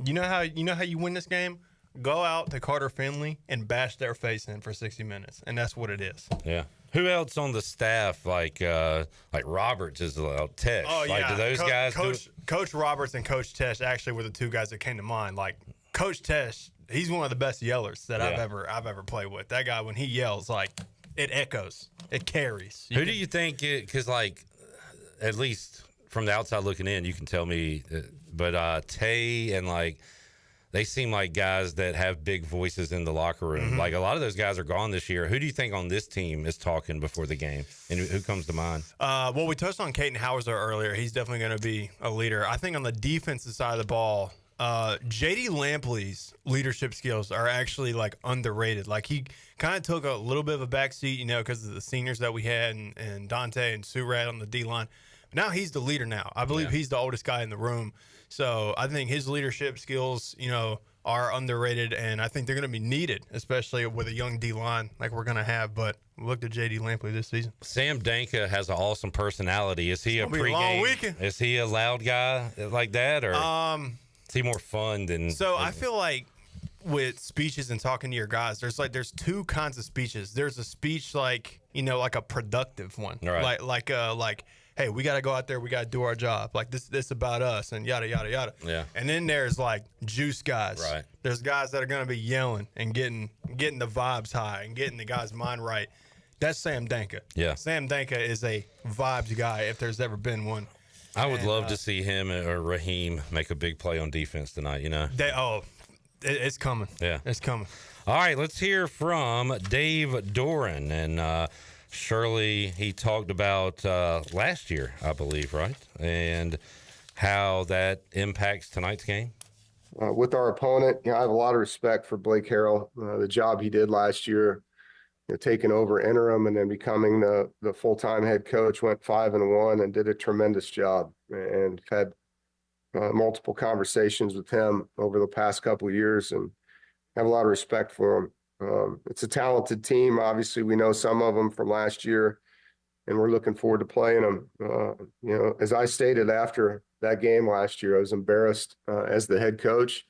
you know how you win this game? Go out to Carter Finley and bash their face in for 60 minutes, and that's what it is. Yeah. Who else on the staff like Roberts is Tesh? Oh yeah, do those guys? Coach Roberts and Coach Tesh actually were the two guys that came to mind. Like Coach Tesh, he's one of the best yellers that I've ever played with. That guy, when he yells, it echoes, it carries. Who do you think? Because at least from the outside looking in, you can tell me. But Tay and they seem like guys that have big voices in the locker room. Mm-hmm. A lot of those guys are gone this year. Who do you think on this team is talking before the game? And who comes to mind? Well, we touched on Caden Hauser earlier. He's definitely going to be a leader. I think on the defensive side of the ball, J.D. Lampley's leadership skills are actually underrated. He kind of took a little bit of a backseat, because of the seniors that we had and Dante and Surratt on the D-line. Now he's the leader now. I believe he's the oldest guy in the room. So I think his leadership skills, are underrated, and I think they're going to be needed, especially with a young D-line like we're going to have. But look at J.D. Lampley this season. Sam Danka has an awesome personality. Is he a long weekend? Is he a loud guy like that, or is he more fun than? So I feel like with speeches and talking to your guys, there's two kinds of speeches. There's a speech like a productive one, right? Like hey, we got to go out there, we got to do our job. This about us, and yada yada yada. Yeah. And then there's juice guys. Right. There's guys that are going to be yelling and getting the vibes high and getting the guy's mind right. That's Sam Danka. Yeah. Sam Danka is a vibes guy if there's ever been one. I would love to see him or Raheem make a big play on defense tonight. It's coming. Yeah, it's coming. All right, let's hear from Dave Doran. And Shirley, he talked about last year, I believe, right? And how that impacts tonight's game. With our opponent, I have a lot of respect for Blake Harrell. The job he did last year, taking over interim and then becoming the full-time head coach, went 5-1 and did a tremendous job. And had multiple conversations with him over the past couple of years, and have a lot of respect for him. It's a talented team. Obviously, we know some of them from last year, and we're looking forward to playing them. As I stated after that game last year, I was embarrassed as the head coach,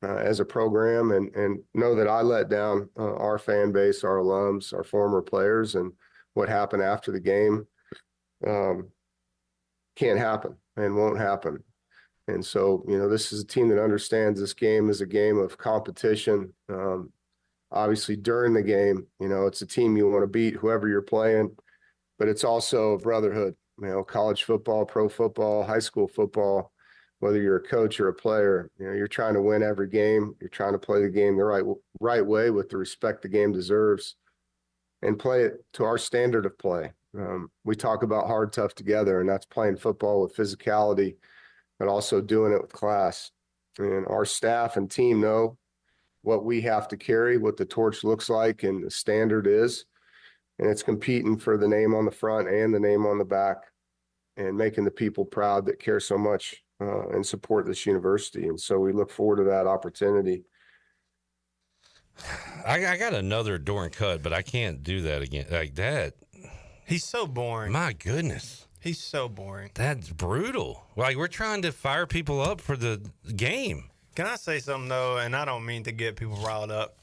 as a program, and know that I let down our fan base, our alums, our former players, and what happened after the game can't happen and won't happen. And so, this is a team that understands this game is a game of competition. Obviously, during the game, it's a team you want to beat, whoever you're playing, but it's also a brotherhood. College football, pro football, high school football, whether you're a coach or a player, you're trying to win every game. You're trying to play the game the right way with the respect the game deserves, and play it to our standard of play. We talk about hard, tough together, and that's playing football with physicality, but also doing it with class. And our staff and team know what we have to carry, what the torch looks like, and the standard is. And it's competing for the name on the front and the name on the back, and making the people proud that care so much and support this university. And so we look forward to that opportunity. I got another Doran cut, but I can't do that again like that. He's so boring. My goodness. He's so boring. That's brutal. We're trying to fire people up for the game. Can I say something, though? And I don't mean to get people riled up.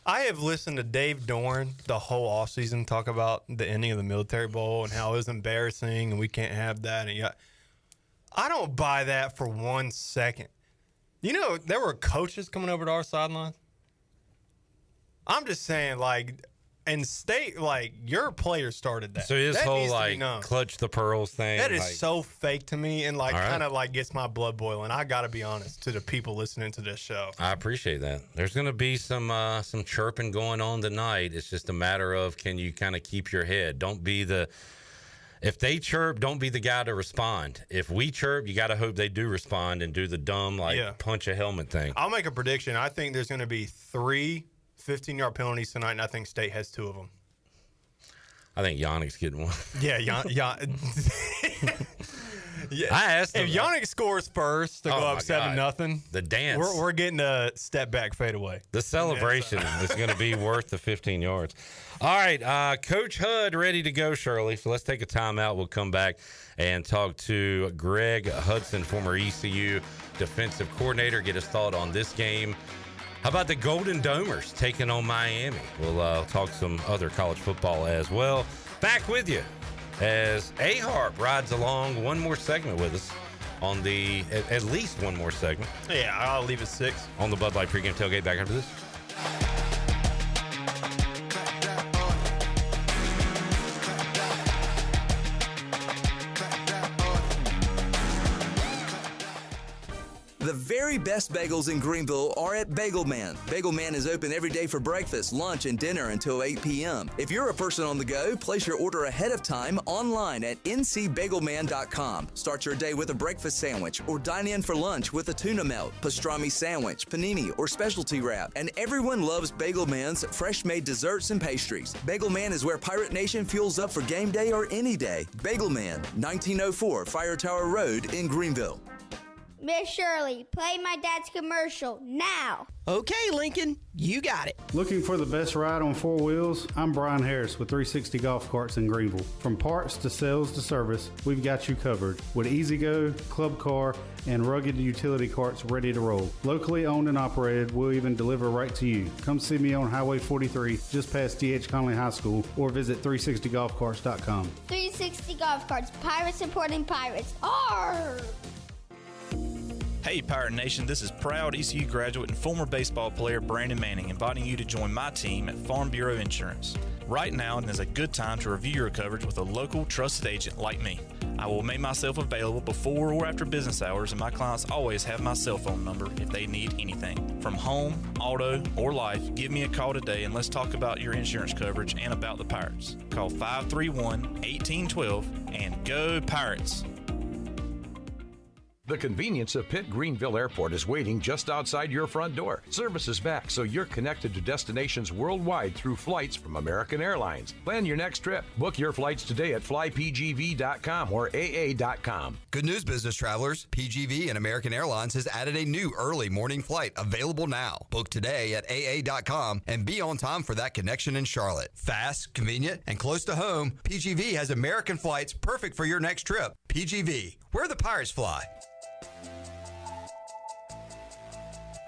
I have listened to Dave Doran the whole offseason talk about the ending of the Military Bowl and how it was embarrassing and we can't have that. And I don't buy that for 1 second. There were coaches coming over to our sidelines. I'm just saying, like, and State, like, your player started that. So his that whole needs to be like known. clutch the pearls thing. That is like, so fake to me, and like All right. kind of like gets my blood boiling. I gotta be honest to the people listening to this show. I appreciate that. There's going to be some chirping going on tonight. It's just a matter of, can you kind of keep your head? Don't be if they chirp, don't be the guy to respond. If we chirp, you got to hope they do respond and do the dumb punch a helmet thing. I'll make a prediction. I think there's going to be 3 15-yard penalties tonight, and I think State has 2 of them. I think Yannick's getting one. Yeah. Yeah. I asked him. If Yannick scores first to go up 7-0, the dance. We're getting a step back fadeaway. The celebration is going to be worth the 15 yards. All right, Coach Hud ready to go, Shirley. So let's take a timeout. We'll come back and talk to Greg Hudson, former ECU defensive coordinator, get his thought on this game. How about the Golden Domers taking on Miami? We'll talk some other college football as well. Back with you as A-Harp rides along one more segment with us on at least one more segment. Yeah, I'll leave it 6. On the Bud Light Pregame Tailgate. Back after this. The very best bagels in Greenville are at Bagel Man. Bagel Man is open every day for breakfast, lunch, and dinner until 8 p.m. If you're a person on the go, place your order ahead of time online at ncbagelman.com. Start your day with a breakfast sandwich or dine in for lunch with a tuna melt, pastrami sandwich, panini, or specialty wrap. And everyone loves Bagel Man's fresh-made desserts and pastries. Bagel Man is where Pirate Nation fuels up for game day or any day. Bagel Man, 1904 Fire Tower Road in Greenville. Miss Shirley, play my dad's commercial now. Okay, Lincoln, you got it. Looking for the best ride on 4 wheels? I'm Brian Harris with 360 Golf Carts in Greenville. From parts to sales to service, we've got you covered with Easy-Go, Club Car, and rugged utility carts ready to roll. Locally owned and operated, we'll even deliver right to you. Come see me on Highway 43, just past D.H. Conley High School, or visit 360golfcarts.com. 360 Golf Carts, pirates supporting pirates. Arr! Hey Pirate Nation, this is proud ECU graduate and former baseball player Brandon Manning inviting you to join my team at Farm Bureau Insurance. Right now is a good time to review your coverage with a local trusted agent like me. I will make myself available before or after business hours, and my clients always have my cell phone number if they need anything. From home, auto, or life, give me a call today and let's talk about your insurance coverage and about the Pirates. Call 531-1812 and go Pirates! The convenience of Pitt Greenville Airport is waiting just outside your front door. Service is back, so you're connected to destinations worldwide through flights from American Airlines. Plan your next trip. Book your flights today at flypgv.com or aa.com. Good news, business travelers. PGV and American Airlines has added a new early morning flight available now. Book today at aa.com and be on time for that connection in Charlotte. Fast, convenient, and close to home, PGV has American flights perfect for your next trip. PGV, where the Pirates fly.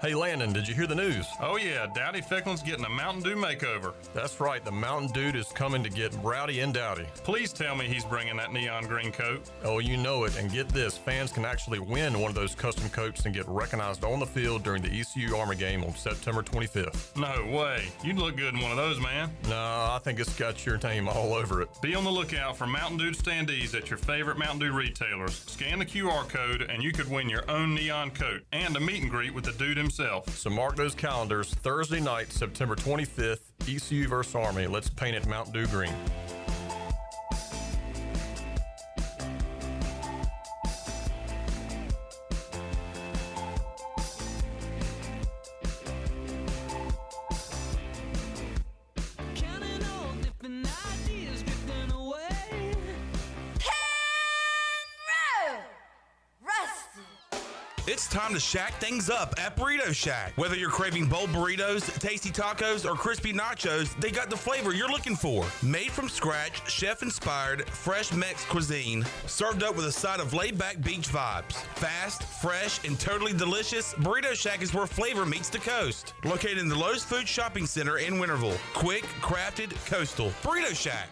Hey Landon, did you hear the news? Oh yeah, Dowdy Ficklin's getting a Mountain Dew makeover. That's right, the Mountain Dude is coming to get rowdy and dowdy. Please tell me he's bringing that neon green coat. Oh, you know it, and get this, fans can actually win one of those custom coats and get recognized on the field during the ECU Army game on September 25th. No way, you'd look good in one of those, man. No, I think it's got your name all over it. Be on the lookout for Mountain Dew standees at your favorite Mountain Dew retailers. Scan the QR code and you could win your own neon coat and a meet and greet with the dude himself. So mark those calendars. Thursday night, September 25th, ECU vs. Army. Let's paint it Mountain Dew green. It's time to shack things up at Burrito Shack. Whether you're craving bold burritos, tasty tacos, or crispy nachos, they got the flavor you're looking for. Made from scratch, chef-inspired, fresh Mex cuisine, served up with a side of laid-back beach vibes. Fast, fresh, and totally delicious, Burrito Shack is where flavor meets the coast. Located in the Lowe's Food Shopping Center in Winterville. Quick, crafted, coastal. Burrito Shack.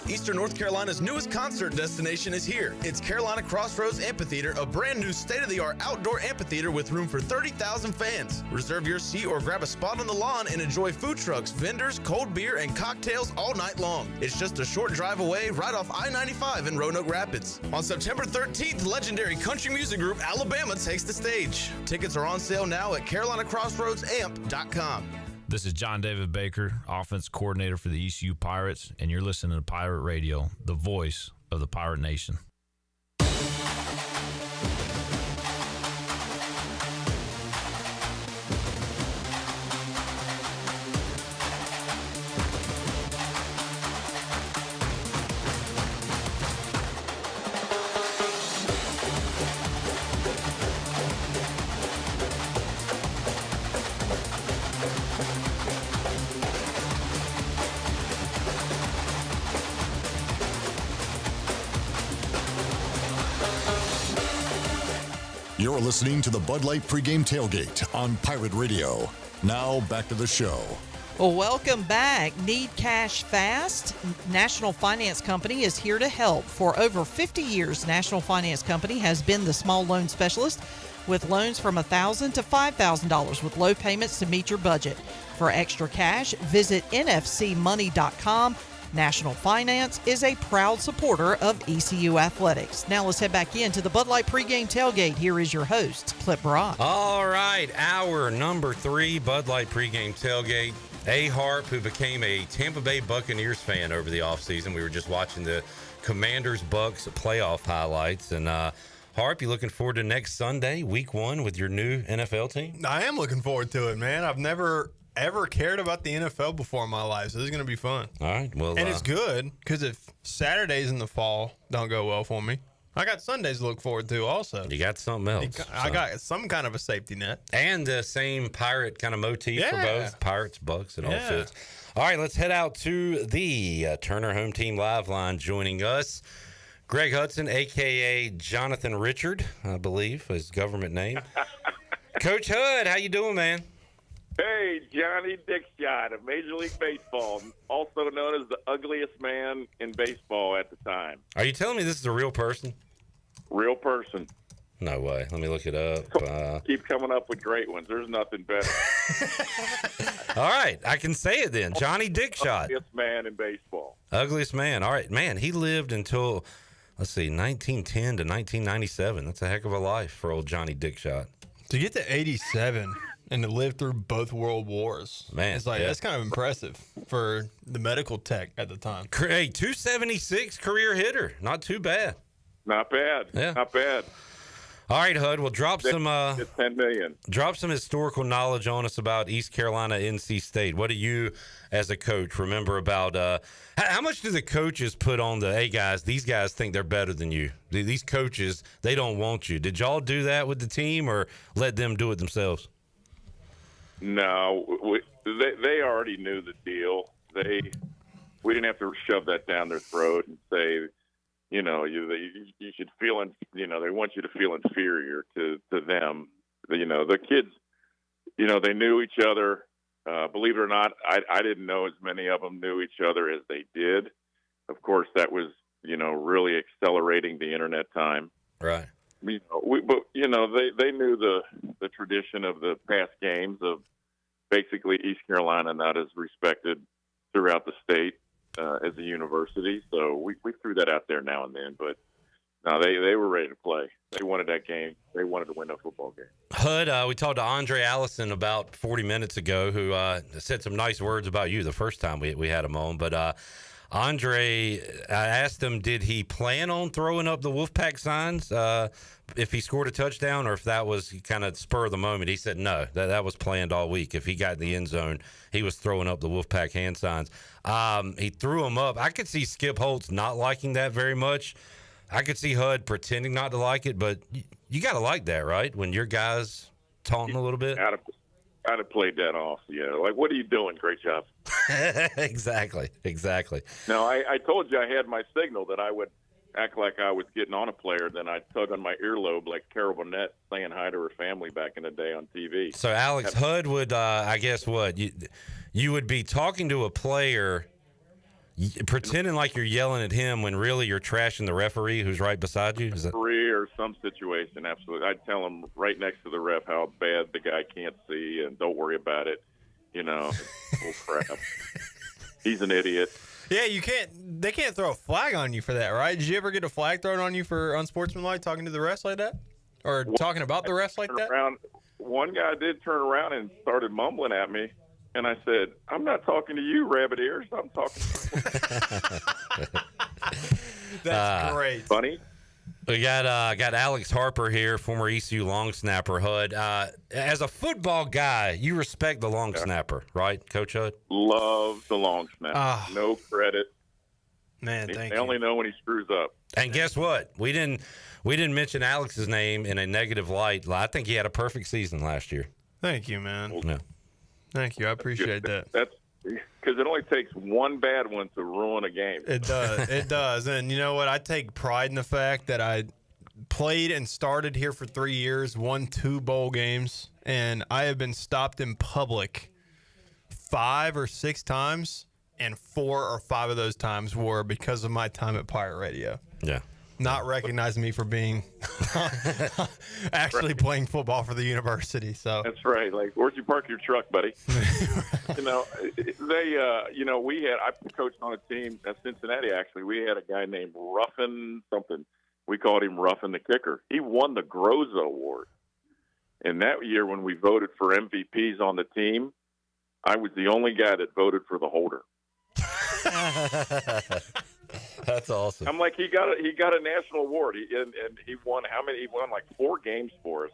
Eastern North Carolina's newest concert destination is here. It's Carolina Crossroads Amphitheater, a brand new state-of-the-art outdoor amphitheater with room for 30,000 fans. Reserve your seat or grab a spot on the lawn and enjoy food trucks, vendors, cold beer, and cocktails all night long. It's just a short drive away right off I-95 in Roanoke Rapids. On September 13th, legendary country music group Alabama takes the stage. Tickets are on sale now at CarolinaCrossroadsAmp.com. This is John David Baker, offense coordinator for the ECU Pirates, and you're listening to Pirate Radio, the voice of the Pirate Nation. You're listening to the Bud Light Pregame Tailgate on Pirate Radio. Now back to the show. Well, welcome back. Need cash fast? National Finance Company is here to help. For over 50 years, National Finance Company has been the small loan specialist with loans from $1,000 to $5,000 with low payments to meet your budget. For extra cash, visit nfcmoney.com. National Finance is a proud supporter of ECU Athletics. Now let's head back into the Bud Light Pregame Tailgate. Here is your host, Clip Brock. All right, hour number 3, Bud Light Pregame Tailgate. A. Harp, who became a Tampa Bay Buccaneers fan over the offseason. We were just watching the Commanders-Bucks playoff highlights. And Harp, you looking forward to next Sunday, week 1, with your new NFL team? I am looking forward to it, man. I've never ever cared about the NFL before in my life, so this is going to be fun. All right, well, and it's good because if Saturdays in the fall don't go well for me, I got Sundays to look forward to also. You got something else. I got some kind of a safety net. And the same pirate kind of motif for both. Pirates, Bucks, it all fits. All right, let's head out to the Turner Home Team Live line. Joining us, Greg Hudson, a.k.a. Jonathan Richard, I believe, his government name. Coach Hud, how you doing, man? Hey, Johnny Dickshot of Major League Baseball, also known as the ugliest man in baseball at the time. Are you telling me this is a real person? Real person. No way. Let me look it up. Keep coming up with great ones. There's nothing better. All right. I can say it then. Johnny Dickshot. Ugliest man in baseball. Ugliest man. All right. Man, he lived until, 1910 to 1997. That's a heck of a life for old Johnny Dickshot. To get to 87 and to live through both world wars, man, it's like that's kind of impressive for the medical tech at the time. Hey, 276 career hitter, not too bad. Not bad. Yeah, not bad. All right, Hud, well, drop some it's $10 million. Drop some historical knowledge on us about East Carolina, NC State. What do you, as a coach, remember about? How much do the coaches put on the? Hey, guys, these guys think they're better than you. These coaches, they don't want you. Did y'all do that with the team, or let them do it themselves? No, they already knew the deal. We didn't have to shove that down their throat and say, you should feel, they want you to feel inferior to them. The kids, they knew each other. Believe it or not, I didn't know as many of them knew each other as they did. Of course, that was, really accelerating the internet time. Right. But they knew the tradition of the past games of basically East Carolina not as respected throughout the state as a university. So we threw that out there now and then, but no, they were ready to play. They wanted that game. They wanted to win a football game. Hud, we talked to Andre Allison about 40 minutes ago, who said some nice words about you the first time we had him on, but Andre, I asked him, did he plan on throwing up the Wolfpack signs if he scored a touchdown, or if that was kind of spur of the moment? He said no, that was planned all week. If he got in the end zone, he was throwing up the Wolfpack hand signs. He threw them up. I could see Skip Holtz not liking that very much. I could see Hud pretending not to like it, but you got to like that, right? When your guys taunting a little bit. I'd have played that off. Yeah, like, what are you doing? Great job. Exactly. No, I told you I had my signal that I would act like I was getting on a player, then I'd tug on my earlobe like Carol Burnett saying hi to her family back in the day on TV. So, Alex, Hud would, I guess what? You would be talking to a player. Pretending like you're yelling at him when really you're trashing the referee who's right beside you? Is that... Referee or some situation, absolutely. I'd tell him right next to the ref how bad the guy can't see and don't worry about it. Oh, crap. He's an idiot. Yeah, they can't throw a flag on you for that, right? Did you ever get a flag thrown on you for unsportsmanlike talking to the refs like that? Or talking about the refs like that? One guy did turn around and started mumbling at me. And I said, I'm not talking to you, rabbit ears. I'm talking to you. That's great. Funny. We got Alex Harper here, former ECU long snapper. Hud, as a football guy, you respect the long snapper, right, Coach Hud? Love the long snapper. No credit. Man, they only know when he screws up. And guess what? We didn't mention Alex's name in a negative light. I think he had a perfect season last year. Thank you, man. Yeah. Thank you. I appreciate that. That's because it only takes one bad one to ruin a game. It does. It does. And you know what? I take pride in the fact that I played and started here for 3 years, won 2 bowl games, and I have been stopped in public 5 or 6 times, and 4 or 5 of those times were because of my time at Pirate Radio. Yeah. Not recognizing me for being actually playing football for the university. So that's right. Like, where'd you park your truck, buddy? I coached on a team at Cincinnati. Actually, we had a guy named Ruffin something. We called him Ruffin the Kicker. He won the Groza Award. And that year, when we voted for MVPs on the team, I was the only guy that voted for the holder. That's awesome. I'm like, he got a national award, and he won how many? He won like 4 games for us.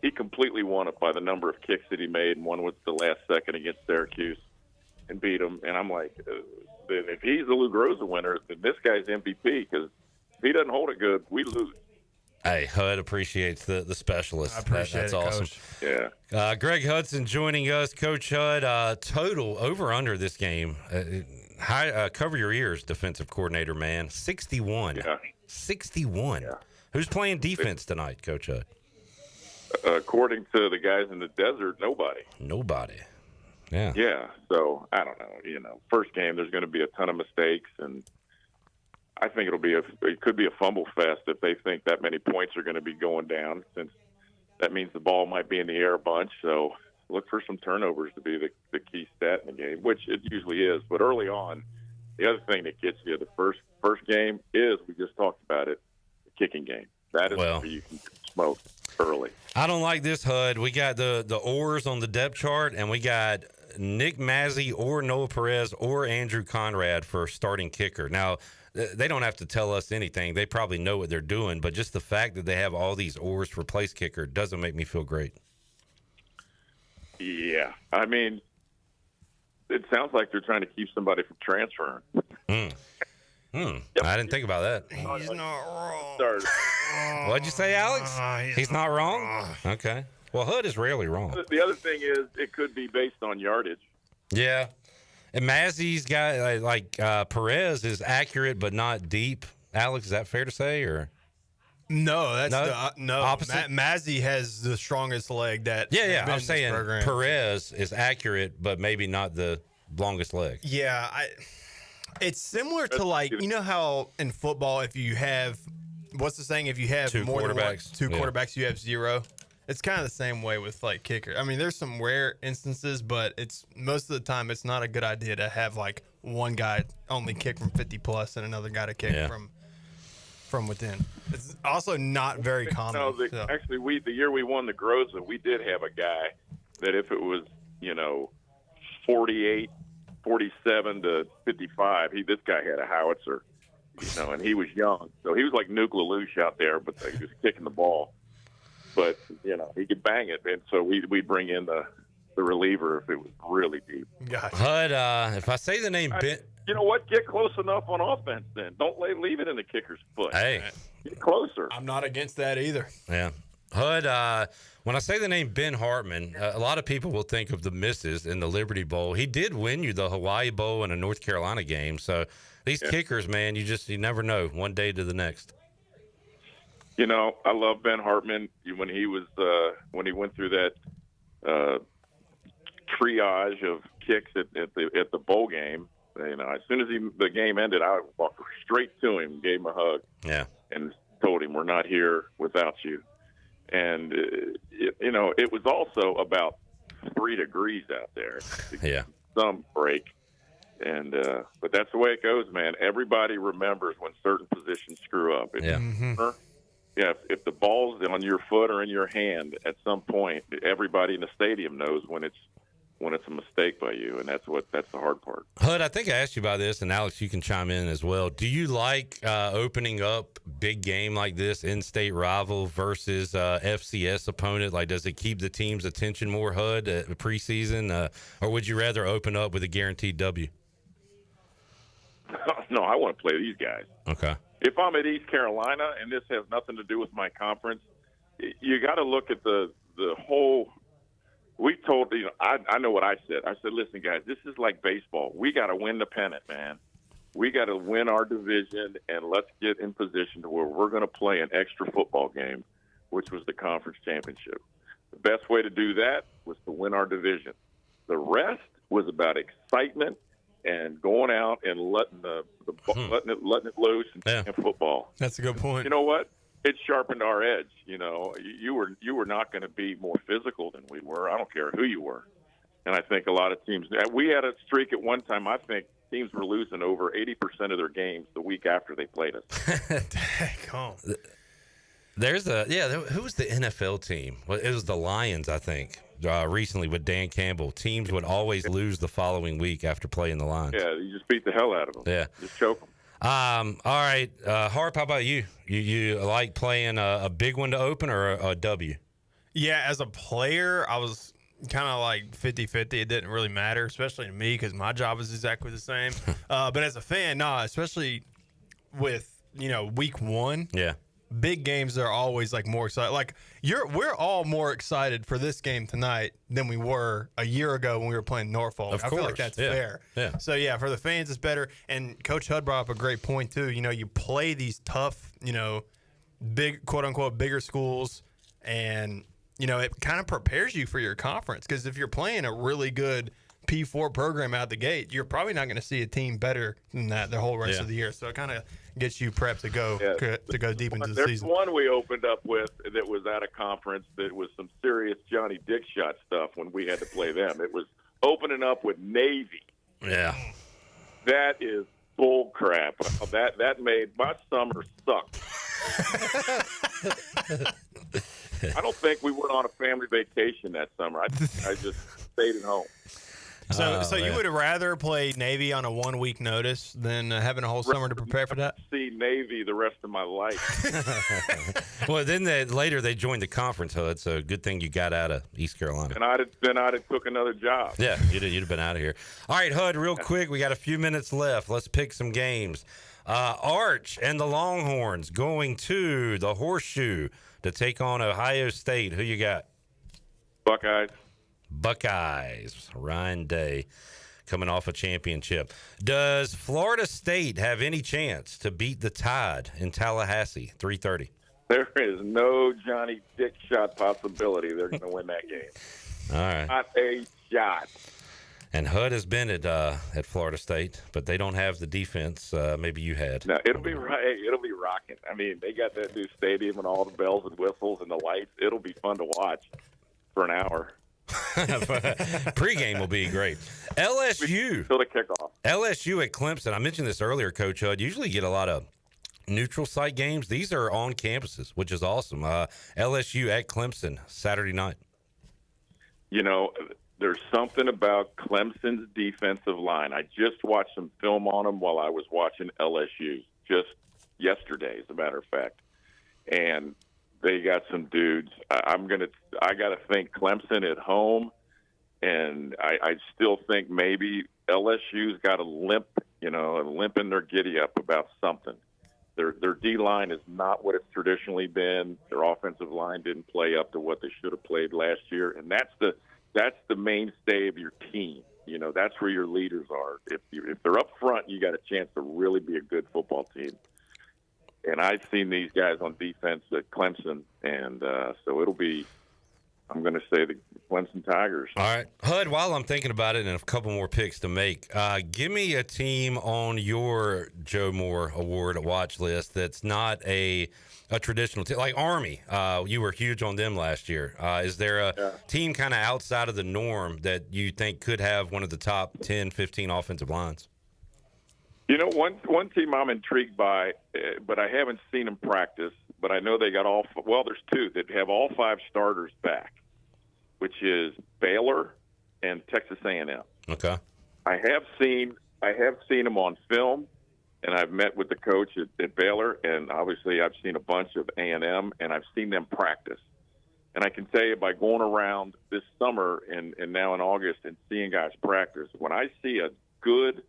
He completely won it by the number of kicks that he made, and one was the last second against Syracuse, and beat him. And I'm like, if he's the Lou Groza winner, then this guy's MVP, because if he doesn't hold it good, we lose. Hey, Hud appreciates the specialist. I appreciate that's it, awesome. Coach. Yeah. Greg Hudson joining us. Coach Hud, total over under this game. Cover your ears, defensive coordinator, man. 61. Yeah. 61. Yeah. Who's playing defense tonight, Coach Hud? According to the guys in the desert, nobody. Nobody. Yeah. Yeah. So I don't know. First game, there's going to be a ton of mistakes, and I think it could be a fumble fest if they think that many points are going to be going down, since that means the ball might be in the air a bunch. So look for some turnovers to be the key stat in the game, which it usually is. But early on, the other thing that gets you the first game is, we just talked about it, the kicking game. That is where you can smoke early. I don't like this, Hud. We got the oars on the depth chart, and we got Nick Mazzy or Noah Perez or Andrew Conrad for starting kicker. Now, they don't have to tell us anything. They probably know what they're doing, but just the fact that they have all these oars for place kicker doesn't make me feel great. Yeah. I mean, it sounds like they're trying to keep somebody from transferring. I didn't think about that. He's not wrong. What'd you say, Alex? He's not wrong? Okay. Well, Hood is rarely wrong. The other thing is, it could be based on yardage. Yeah. And Mazzy's guy, like Perez, is accurate but not deep. Alex, is that fair to say, or? No, that's no. Opposite? Mazzy has the strongest leg that. Yeah. I'm saying Perez is accurate, but maybe not the longest leg. Yeah, it's similar to, like, you know how in football, if you have, what's the saying? If you have two more quarterbacks, than quarterbacks, you have 0. It's kind of the same way with, like, kicker. I mean, there's some rare instances, but it's most of the time it's not a good idea to have, like, one guy only kick from 50 plus and another guy to kick from within. It's also not very common. No, actually, the year we won the Groza, we did have a guy that if it was 48, 47 to 55, this guy had a howitzer, and he was young, so he was like Nuke LaLoosh out there, but he was kicking the ball. But, he could bang it. And so we'd bring in the reliever if it was really deep. Gotcha. Hud, if I say the name Ben. You know what? Get close enough on offense then. Don't leave it in the kicker's foot. Hey. Get closer. I'm not against that either. Yeah. Hud, when I say the name Ben Hartman, a lot of people will think of the misses in the Liberty Bowl. He did win you the Hawaii Bowl and a North Carolina game. So these kickers, man, you never know one day to the next. I love Ben Hartman. When he went through that triage of kicks at the bowl game, As soon as the game ended, I walked straight to him, gave him a hug, and told him, "We're not here without you." And it was also about 3 degrees out there. Some break. And but that's the way it goes, man. Everybody remembers when certain positions screw up. If the ball's on your foot or in your hand, at some point, everybody in the stadium knows when it's a mistake by you, and that's the hard part. Hud, I think I asked you about this, and Alex, you can chime in as well. Do you like opening up big game like this, in-state rival versus FCS opponent? Like, does it keep the team's attention more, Hud, preseason, or would you rather open up with a guaranteed W? No, I want to play these guys. Okay. If I'm at East Carolina, and this has nothing to do with my conference, you got to look at the whole. We told I know what I said. I said, listen, guys, this is like baseball. We got to win the pennant, man. We got to win our division, and let's get in position to where we're going to play an extra football game, which was the conference championship. The best way to do that was to win our division. The rest was about excitement and going out and letting it loose and football. That's a good point. You know what? It sharpened our edge. You were not going to be more physical than we were. I don't care who you were. And I think a lot of teams. We had a streak at one time. I think teams were losing over 80% of their games the week after they played us. Come. Who was the NFL team? Well, it was the Lions, I think. Recently with Dan Campbell, teams would always lose the following week after playing the Lions. Yeah, you just beat the hell out of them. Yeah, just choke them. All right, Harp, how about you? You like playing a big one to open or a W? Yeah, as a player, I was kind of like 50-50. It didn't really matter, especially to me because my job is exactly the same. But as a fan, especially with week 1. Yeah. Big games are always like more excited. Like we're all more excited for this game tonight than we were a year ago when we were playing Norfolk. Of course. I feel like that's fair. Yeah. So for the fans it's better. And Coach Hud brought up a great point too. You play these tough, big quote unquote bigger schools, and it kind of prepares you for your conference because if you're playing a really good P4 program out the gate, you're probably not going to see a team better than that the whole rest of the year. So it kind of gets you prepped to go deep into the season. There's one we opened up with that was at a conference that was some serious Johnny Dick shot stuff when we had to play them. It was opening up with Navy. Yeah. That is bull crap. That made my summer suck. I don't think we went on a family vacation that summer. I just stayed at home. So you would rather play Navy on a 1 week notice than having a whole summer to prepare for that? See Navy the rest of my life. Well, then later they joined the conference, Hud. So good thing you got out of East Carolina. And I'd have took another job. Yeah, you'd have been out of here. All right, Hud, real quick, we got a few minutes left. Let's pick some games. Arch and the Longhorns going to the Horseshoe to take on Ohio State. Who you got? Buckeyes. Ryan Day coming off a championship. Does Florida State have any chance to beat the Tide in Tallahassee? 3:30. There is no Johnny Dick shot possibility they're going to win that game. All right. Not a shot. And Hud has been at Florida State, but they don't have the defense maybe you had. No, it'll be rocking. I mean, they got that new stadium and all the bells and whistles and the lights. It'll be fun to watch for an hour. Pregame will be great. LSU. Till the kickoff. LSU at Clemson. I mentioned this earlier, Coach Hud. Usually get a lot of neutral site games. These are on campuses, which is awesome. LSU at Clemson Saturday night. There's something about Clemson's defensive line. I just watched some film on them while I was watching LSU just yesterday, as a matter of fact. And they got some dudes. I got to think Clemson at home, and I still think maybe LSU's got a limp in their giddy up about something. Their D line is not what it's traditionally been. Their offensive line didn't play up to what they should have played last year, and that's the mainstay of your team. That's where your leaders are. If they're up front, you got a chance to really be a good football team. And I've seen these guys on defense at Clemson, and so it'll be I'm going to say the Clemson Tigers. All right. HUD, while I'm thinking about it and a couple more picks to make, give me a team on your Joe Moore Award watch list that's not a traditional team, like Army. You were huge on them last year. Is there a team kind of outside of the norm that you think could have one of the top 10, 15 offensive lines? You know, one team I'm intrigued by, but I haven't seen them practice, but I know they got there's two that have all 5 starters back, which is Baylor and Texas A&M. Okay. I have seen them on film, and I've met with the coach at Baylor, and obviously I've seen a bunch of A&M, and I've seen them practice. And I can tell you by going around this summer and now in August and seeing guys practice, when I see a good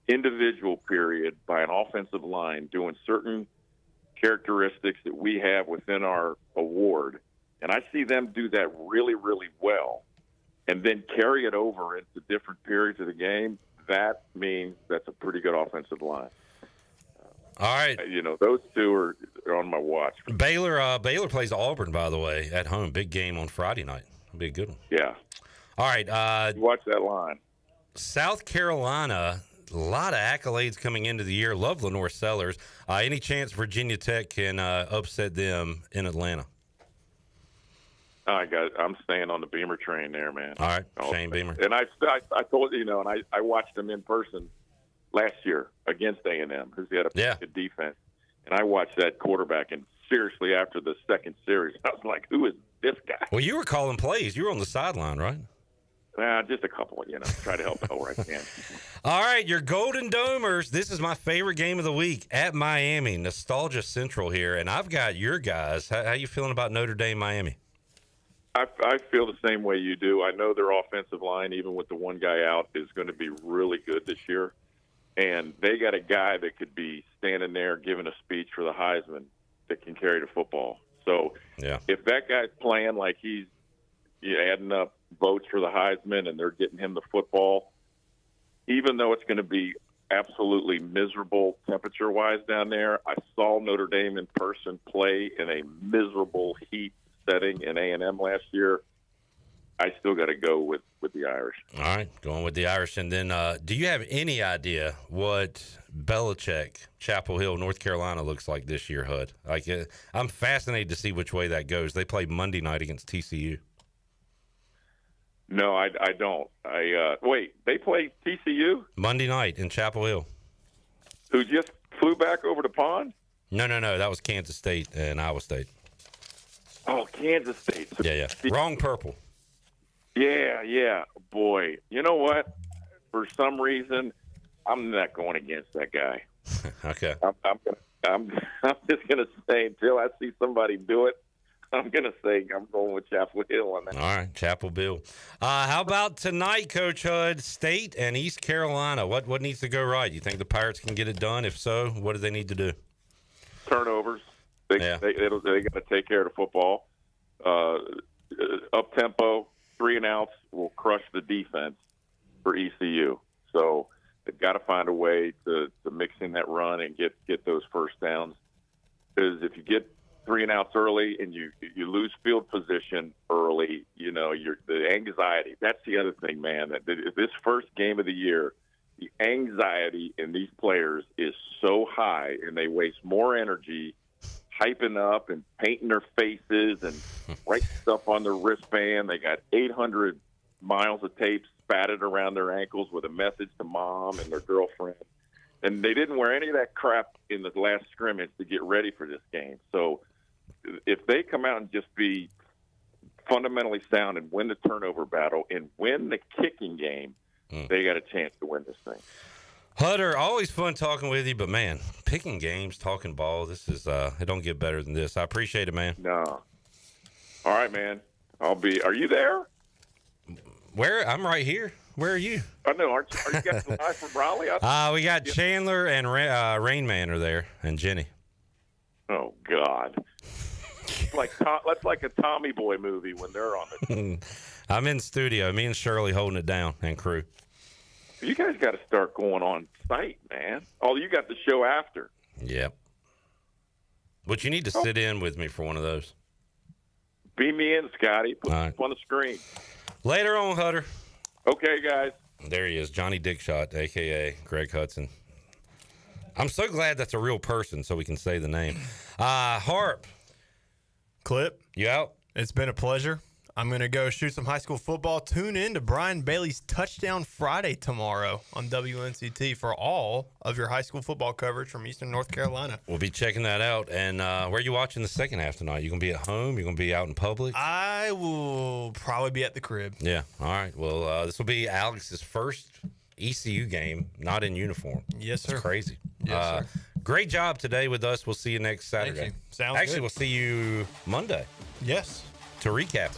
individual period by an offensive line doing certain characteristics that we have within our award, and I see them do that really, really well, and then carry it over into different periods of the game, that means that's a pretty good offensive line. All right. You know, those two are on my watch. Baylor plays Auburn, by the way, at home. Big game on Friday night. It'll be a good one. Yeah. All right. Watch that line. South Carolina, a lot of accolades coming into the year. Love Lenore Sellers. Any chance Virginia Tech can upset them in Atlanta? I'm staying on the Beamer train there, man. All right, Shane Beamer. And I told you, and I watched them in person last year against A&M, who's had a good defense. And I watched that quarterback, and seriously, after the second series, I was like, who is this guy? Well, you were calling plays. You were on the sideline, right? Just a couple, try to help out where I can. All right, your Golden Domers. This is my favorite game of the week at Miami. Nostalgia Central here, and I've got your guys. How you feeling about Notre Dame, Miami? I feel the same way you do. I know their offensive line, even with the one guy out, is going to be really good this year. And they got a guy that could be standing there giving a speech for the Heisman that can carry the football. So if that guy's playing like he's adding up votes for the Heisman and they're getting him the football, even though it's going to be absolutely miserable temperature-wise down there, I saw Notre Dame in person play in a miserable heat setting in A&M last year. I still got to go with the Irish. All right, going with the Irish. And then do you have any idea what Belichick, Chapel Hill, North Carolina looks like this year, HUD? I'm fascinated to see which way that goes. They play Monday night against TCU. No, I don't. Wait, they play TCU? Monday night in Chapel Hill. Who just flew back over the pond? No. That was Kansas State and Iowa State. Oh, Kansas State. Yeah. Wrong purple. Yeah. Boy, you know what? For some reason, I'm not going against that guy. Okay. I'm just gonna say until I see somebody do it, I'm gonna say I'm going with Chapel Hill on that. All right, Chapel Bill. How about tonight, Coach HUD? State and East Carolina. What needs to go right? You think the Pirates can get it done? If so, what do they need to do? Turnovers. They got to take care of the football. Up tempo, 3 and outs will crush the defense for ECU. So they've got to find a way to mix in that run and get those first downs. Because if you get 3 and outs early and you lose field position early, the anxiety. That's the other thing, man. This first game of the year, the anxiety in these players is so high, and they waste more energy hyping up and painting their faces and writing stuff on their wristband. They got 800 miles of tape spatted around their ankles with a message to mom and their girlfriend. And they didn't wear any of that crap in the last scrimmage to get ready for this game. So if they come out and just be fundamentally sound and win the turnover battle and win the kicking game, they got a chance to win this thing. Hutter, always fun talking with you, but man, picking games, talking ball, this is it don't get better than this. I appreciate it, man. No. All right, man. Are you there? Where? I'm right here. Where are you? I know. Are you guys live from Raleigh? We got Chandler and Rain Man are there, and Jenny. Oh God. That's like a Tommy Boy movie when they're on it. I'm in studio. Me and Shirley holding it down and crew. You guys got to start going on site, man. Oh, you got the show after. Yep. But you need to sit in with me for one of those. Beam me in, Scotty. Put All it right. up on the screen. Later on, Hutter. Okay, guys. There he is, Johnny Dickshot, a.k.a. Greg Hudson. I'm so glad that's a real person so we can say the name. Harp. Clip. You out? It's been a pleasure. I'm going to go shoot some high school football. Tune in to Brian Bailey's Touchdown Friday tomorrow on WNCT for all of your high school football coverage from Eastern North Carolina. We'll be checking that out. And where are you watching the second half tonight? You going to be at home? You going to be out in public? I will probably be at the crib. Yeah. All right. Well, this will be Alex's first ECU game, not in uniform. Yes, sir. It's crazy. Yes, sir. Great job today with us. We'll see you next Saturday. Thank you. Sounds Actually, good. we'll see you Monday. Yes. To recap.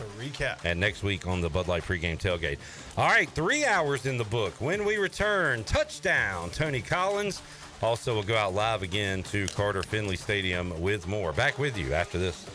And next week on the Bud Light Pregame Tailgate. All right, 3 hours in the book. When we return, touchdown, Tony Collins. Also, we'll go out live again to Carter Finley Stadium with more. Back with you after this.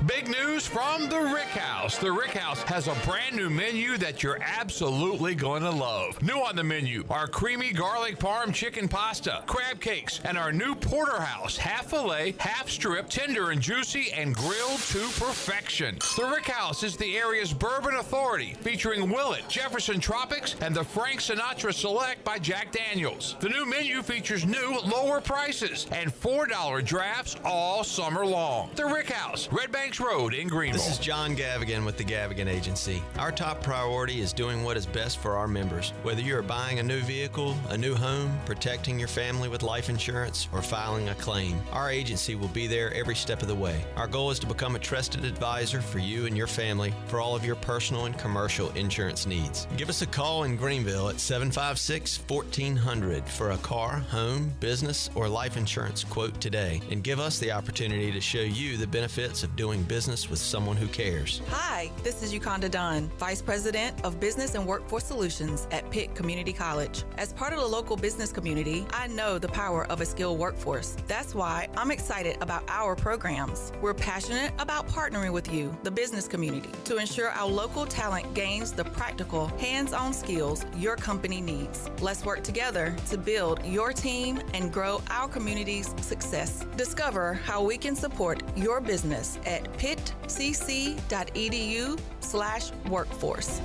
Big news from the Rick House. The Rick House has a brand new menu that you're absolutely going to love. New on the menu are creamy garlic parm chicken pasta, crab cakes, and our new porterhouse, half filet, half strip, tender and juicy, and grilled to perfection. The Rick House is the area's bourbon authority, featuring Willet, Jefferson Tropics, and the Frank Sinatra Select by Jack Daniels. The new menu features new, lower prices and $4 drafts all summer long. The Rick House, Red Banks Road in Greenville. This is John Gavigan with the Gavigan Agency. Our top priority is doing what is best for our members. Whether you are buying a new vehicle, a new home, protecting your family with life insurance, or filing a claim, our agency will be there every step of the way. Our goal is to become a trusted advisor for you and your family for all of your personal and commercial insurance needs. Give us a call in Greenville at 756-1400 for a car, home, business, or life insurance quote today, and give us the opportunity to show you the benefits of doing business with someone who cares. Hi, this is Yukanda Dunn, Vice President of Business and Workforce Solutions at Pitt Community College. As part of the local business community, I know the power of a skilled workforce. That's why I'm excited about our programs. We're passionate about partnering with you, the business community, to ensure our local talent gains the practical, hands-on skills your company needs. Let's work together to build your team and grow our community's success. Discover how we can support your business at pittcc.edu/workforce.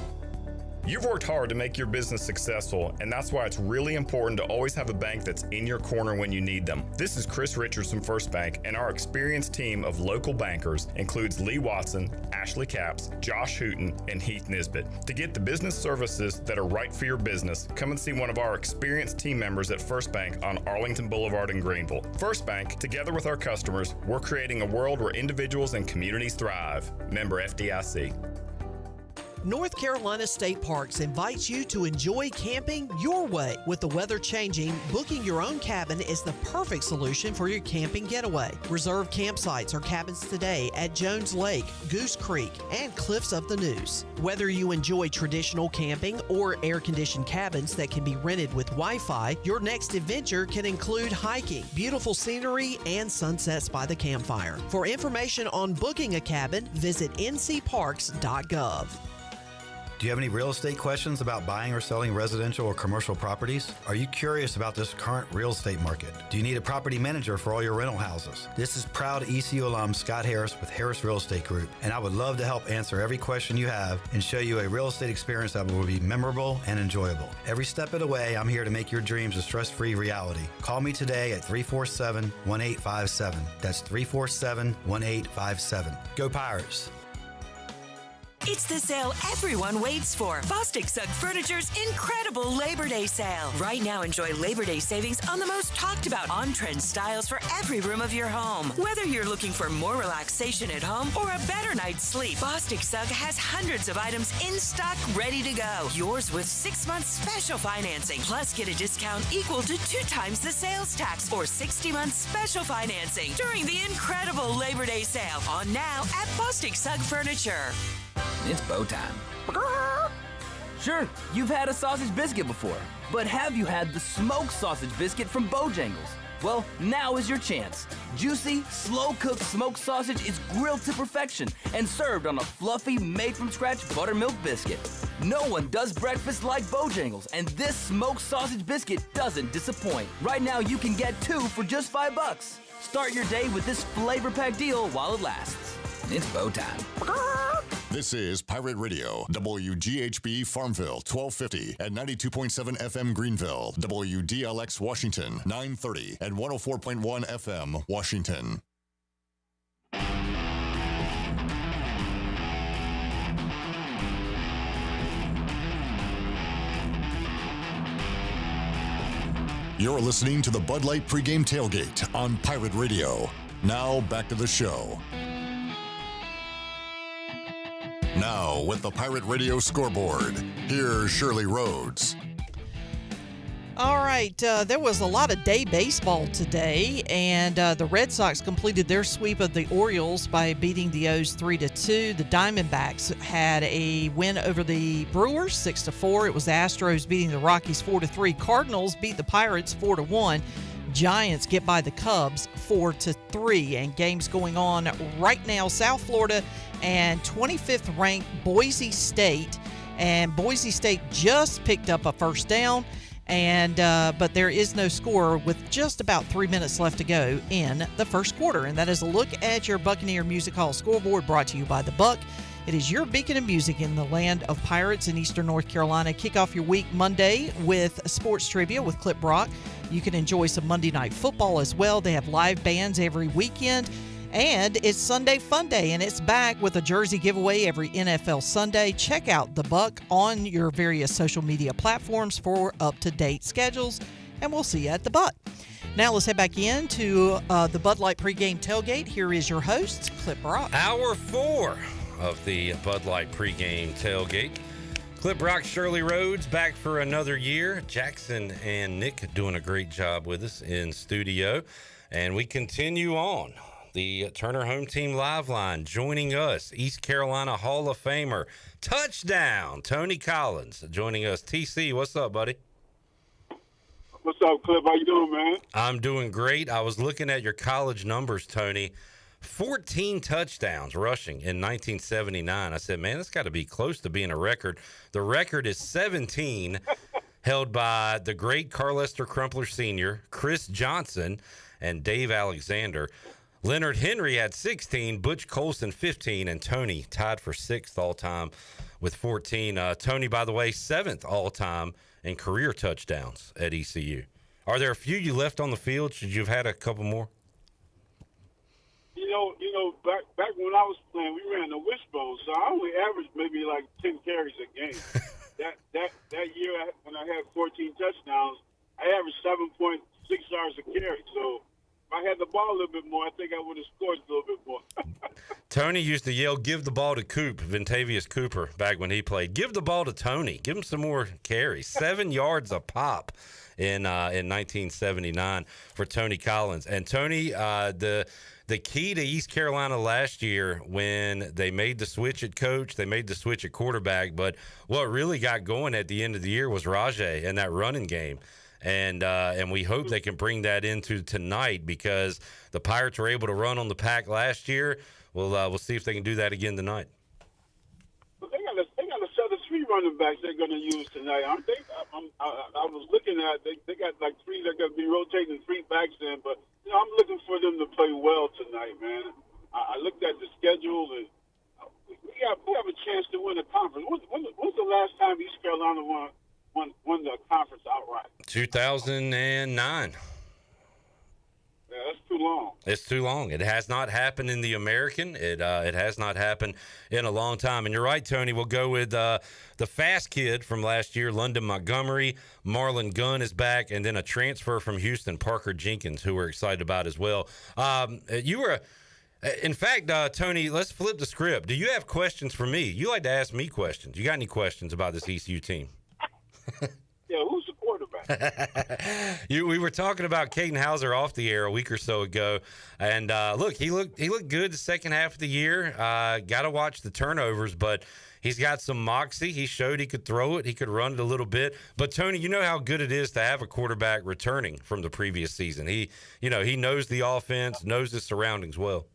You've worked hard to make your business successful, and that's why it's really important to always have a bank that's in your corner when you need them. This is Chris Richards from First Bank, and our experienced team of local bankers includes Lee Watson, Ashley Capps, Josh Hooten, and Heath Nisbet. To get the business services that are right for your business, come and see one of our experienced team members at First Bank on Arlington Boulevard in Greenville. First Bank, together with our customers, we're creating a world where individuals and communities thrive. Member FDIC. North Carolina State Parks invites you to enjoy camping your way. With the weather changing, booking your own cabin is the perfect solution for your camping getaway. Reserve campsites or cabins today at Jones Lake, Goose Creek, and Cliffs of the Neuse. Whether you enjoy traditional camping or air-conditioned cabins that can be rented with Wi-Fi, your next adventure can include hiking, beautiful scenery, and sunsets by the campfire. For information on booking a cabin, visit ncparks.gov. Do you have any real estate questions about buying or selling residential or commercial properties? Are you curious about this current real estate market? Do you need a property manager for all your rental houses? This is proud ECU alum Scott Harris with Harris Real Estate Group, and I would love to help answer every question you have and show you a real estate experience that will be memorable and enjoyable. Every step of the way, I'm here to make your dreams a stress-free reality. Call me today at 347-1857. That's 347-1857. Go Pirates! It's the sale everyone waits for. Bostic Sugg Furniture's incredible Labor Day sale. Right now, enjoy Labor Day savings on the most talked about on-trend styles for every room of your home. Whether you're looking for more relaxation at home or a better night's sleep, Bostic Sugg has hundreds of items in stock ready to go. Yours with 6 months special financing. Plus, get a discount equal to 2 times the sales tax or 60 months special financing during the incredible Labor Day sale on now at Bostic Sugg Furniture. It's bow time. Sure, you've had a sausage biscuit before, but have you had the smoked sausage biscuit from Bojangles? Well, now is your chance. Juicy, slow-cooked smoked sausage is grilled to perfection and served on a fluffy, made-from-scratch buttermilk biscuit. No one does breakfast like Bojangles, and this smoked sausage biscuit doesn't disappoint. Right now, you can get 2 for just $5. Start your day with this flavor-packed deal while it lasts. It's Bo time. This is Pirate Radio, WGHB Farmville, 1250 at 92.7 FM Greenville, WDLX Washington, 930 and 104.1 FM Washington. You're listening to the Bud Light Pregame Tailgate on Pirate Radio. Now back to the show. Now, with the Pirate Radio scoreboard, here's Shirley Rhodes. All right, there was a lot of day baseball today, and the Red Sox completed their sweep of the Orioles by beating the O's 3-2. The Diamondbacks had a win over the Brewers 6-4. It was the Astros beating the Rockies 4-3. Cardinals beat the Pirates 4-1. Giants get by the Cubs 4-3, and games going on right now. South Florida and 25th ranked Boise State, and Boise State just picked up a first down, and but there is no score with just about 3 minutes left to go in the first quarter. And that is a look at your Buccaneer Music Hall scoreboard, brought to you by the Buck. It is your beacon of music in the land of pirates in eastern North Carolina. Kick off your week Monday with sports trivia with Clip Brock. You can enjoy some Monday Night Football as well. They have live bands every weekend. And it's Sunday Fun Day, and it's back with a jersey giveaway every NFL Sunday. Check out The Buck on your various social media platforms for up-to-date schedules, and we'll see you at The Buck. Now let's head back into the Bud Light Pregame Tailgate. Here is your host, Clip Brock. Hour 4 of the Bud Light Pregame Tailgate. Clip Brock, Shirley Rhodes back for another year. Jackson and Nick doing a great job with us in studio. And we continue on. The Turner Home Team Live Line joining us, East Carolina Hall of Famer, touchdown, Tony Collins joining us. TC, what's up, buddy? What's up, Clip? How you doing, man? I'm doing great. I was looking at your college numbers, Tony. 14 touchdowns rushing in 1979. I said, man, that's got to be close to being a record. The record is 17, held by the great Carlester Crumpler Sr., Chris Johnson, and Dave Alexander. Leonard Henry had 16, Butch Colson 15, and Tony tied for 6th all-time with 14. Tony, by the way, 7th all-time in career touchdowns at ECU. Are there a few you left on the field? Should you have had a couple more? You know, back when I was playing, we ran the wishbone, so I only averaged maybe like 10 carries a game. that year when I had 14 touchdowns, I averaged 7.6 yards a carry. So if I had the ball a little bit more, I think I would have scored a little bit more. Tony used to yell, "Give the ball to Coop," Ventavious Cooper, back when he played. Give the ball to Tony. Give him some more carries. 7 yards a pop in 1979 for Tony Collins. And Tony, the key to East Carolina last year when they made the switch at coach, they made the switch at quarterback, but what really got going at the end of the year was Rajay and that running game. And we hope they can bring that into tonight because the Pirates were able to run on the pack last year. We'll see if they can do that again tonight. But they got a set of 3 running backs they're going to use tonight, aren't they? I was looking at they got like 3. They're going to be rotating 3 backs in, but you know, I'm looking for them to play well tonight, man. I looked at the schedule, and we have a chance to win a conference. When's the last time East Carolina won the conference outright? 2009. Yeah, that's too long. It's too long. It has not happened in the American. It has not happened in a long time. And you're right, Tony. We'll go with the fast kid from last year, London Montgomery. Marlon Gunn is back, and then a transfer from Houston, Parker Jenkins, who we're excited about as well. In fact, Tony, let's flip the script. Do you have questions for me? You like to ask me questions. You got any questions about this ECU team? Yeah, who's the quarterback? We were talking about Caden Hauser off the air a week or so ago, and look, he looked good the second half of the year. Got to watch the turnovers, but he's got some moxie. He showed he could throw it, he could run it a little bit. But Tony, you know how good it is to have a quarterback returning from the previous season. He knows the offense, knows the surroundings well.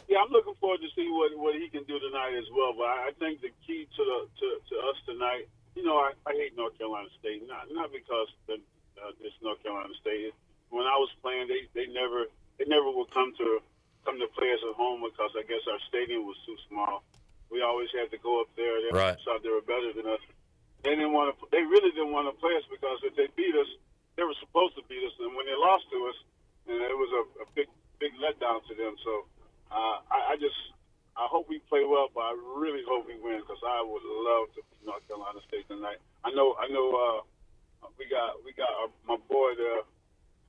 Yeah, I'm looking forward to see what he can do tonight as well. But I think the key to us tonight, I hate North Carolina State, not because it's North Carolina State. When I was playing, they never would come to play us at home because I guess our stadium was too small. We always had to go up there. They thought they were better than us. They really didn't want to play us because if they beat us, they were supposed to beat us, and when they lost to us, and it was a big letdown to them. So. I hope we play well, but I really hope we win because I would love to beat North Carolina State tonight. I know. We got my boy there,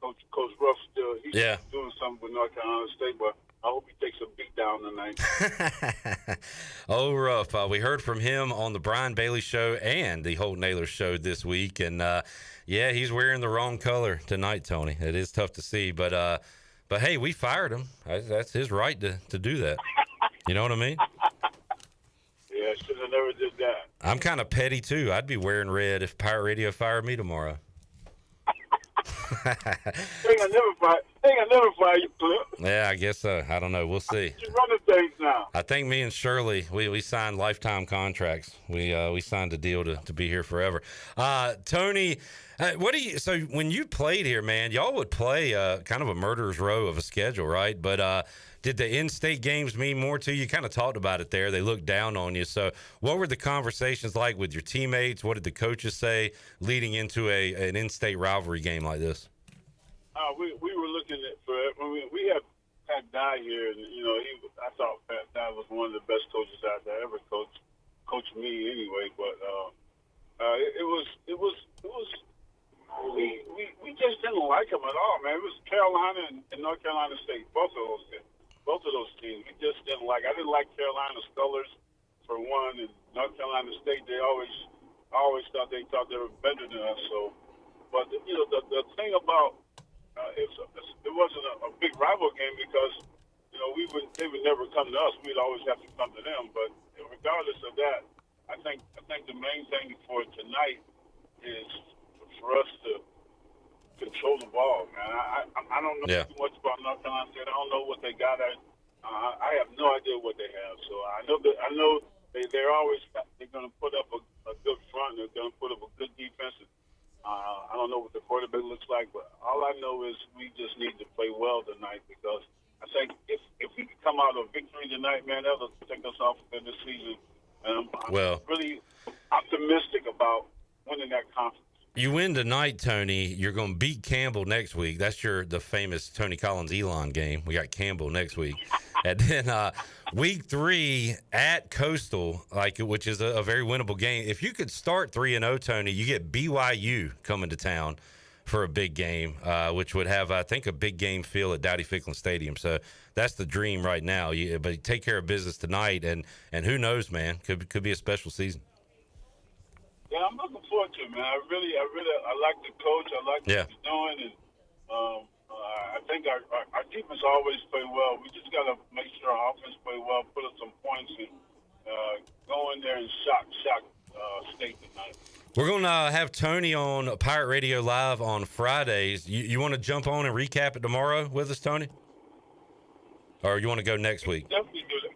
Coach Ruff. Still, he's doing something with North Carolina State, but I hope he takes a beat down tonight. Oh, Ruff. We heard from him on the Brian Bailey Show and the Holt Naylor Show this week, and he's wearing the wrong color tonight, Tony. It is tough to see, but hey, we fired him. That's his right to do that. You know what I mean? Yeah, should have never did that. I'm kind of petty, too. I'd be wearing red if Pirate Radio fired me tomorrow. They ain't never fire you, Clip. Yeah, I guess so. I don't know. We'll see. You're running things now. I think me and Shirley, we signed lifetime contracts. We signed a deal to be here forever. Tony, so when you played here, man, y'all would play kind of a murderer's row of a schedule, right? But did the in-state games mean more to you? You kind of talked about it there. They looked down on you. So what were the conversations like with your teammates? What did the coaches say leading into an in-state rivalry game like this? We were looking we had Pat Dye here, and I thought Pat Dye was one of the best coaches out there ever coached me anyway. But we just didn't like him at all, man. It was Carolina and North Carolina State, both of those teams. We just didn't like. I didn't like Carolina's colors for one, and North Carolina State. They always thought they were better than us. So, but the thing about it wasn't a big rival game because they would never come to us. We'd always have to come to them. But regardless of that, I think the main thing for tonight is for us to control the ball, man. I don't know too much about North Carolina State. I don't know what they got. I have no idea what they have. So I know they're going to put up a good front. They're going to put up a good defense. I don't know what the quarterback looks like, but all I know is we just need to play well tonight because I think if we could come out of victory tonight, man, that'll take us off in this season. And I'm really optimistic about winning that conference. You win tonight, Tony. You're going to beat Campbell next week. That's the famous Tony Collins-Elon game. We got Campbell next week. And then week 3 at Coastal, which is a very winnable game. If you could start 3-0, Tony, you get BYU coming to town for a big game, which would have, I think, a big game feel at Dowdy-Ficklin Stadium. So that's the dream right now. But take care of business tonight, and who knows, man? Could be a special season. Yeah, I'm looking forward to it, man. I like the coach. I like what he's doing, and I think our defense always play well. We just got to make sure our offense play well, put up some points, and go in there and shock State tonight. We're going to have Tony on Pirate Radio Live on Fridays. You want to jump on and recap it tomorrow with us, Tony? Or you want to go next week? Definitely do that.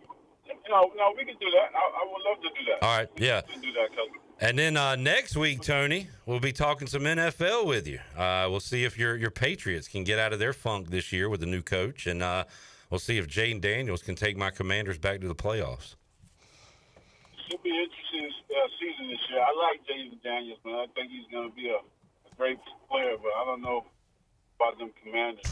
No, we can do that. I would love to do that. All right, yeah. We can do that, cousin. And then next week, Tony, we'll be talking some NFL with you. We'll see if your Patriots can get out of their funk this year with the new coach, and we'll see if Jaden Daniels can take my Commanders back to the playoffs. Should be an interesting season this year. I like Jaden Daniels, man. I think he's going to be a great player, but I don't know about them Commanders.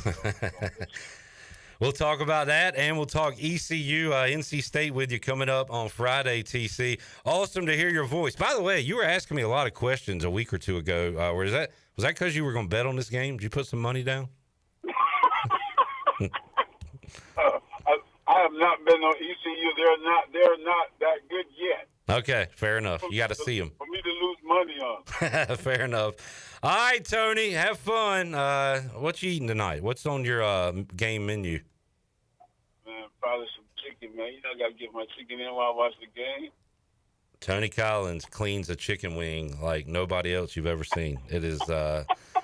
We'll talk about that, and we'll talk ECU, NC State with you coming up on Friday, TC. Awesome to hear your voice. By the way, you were asking me a lot of questions a week or two ago. Was that because you were going to bet on this game? Did you put some money down? I have not been on ECU. They're not that good yet. Okay, fair enough. You got to see them. For me to lose money on. Fair enough. All right, Tony, have fun. What you eating tonight? What's on your game menu? Man, probably some chicken, man. You know, I got to get my chicken in while I watch the game. Tony Collins cleans a chicken wing like nobody else you've ever seen. It is,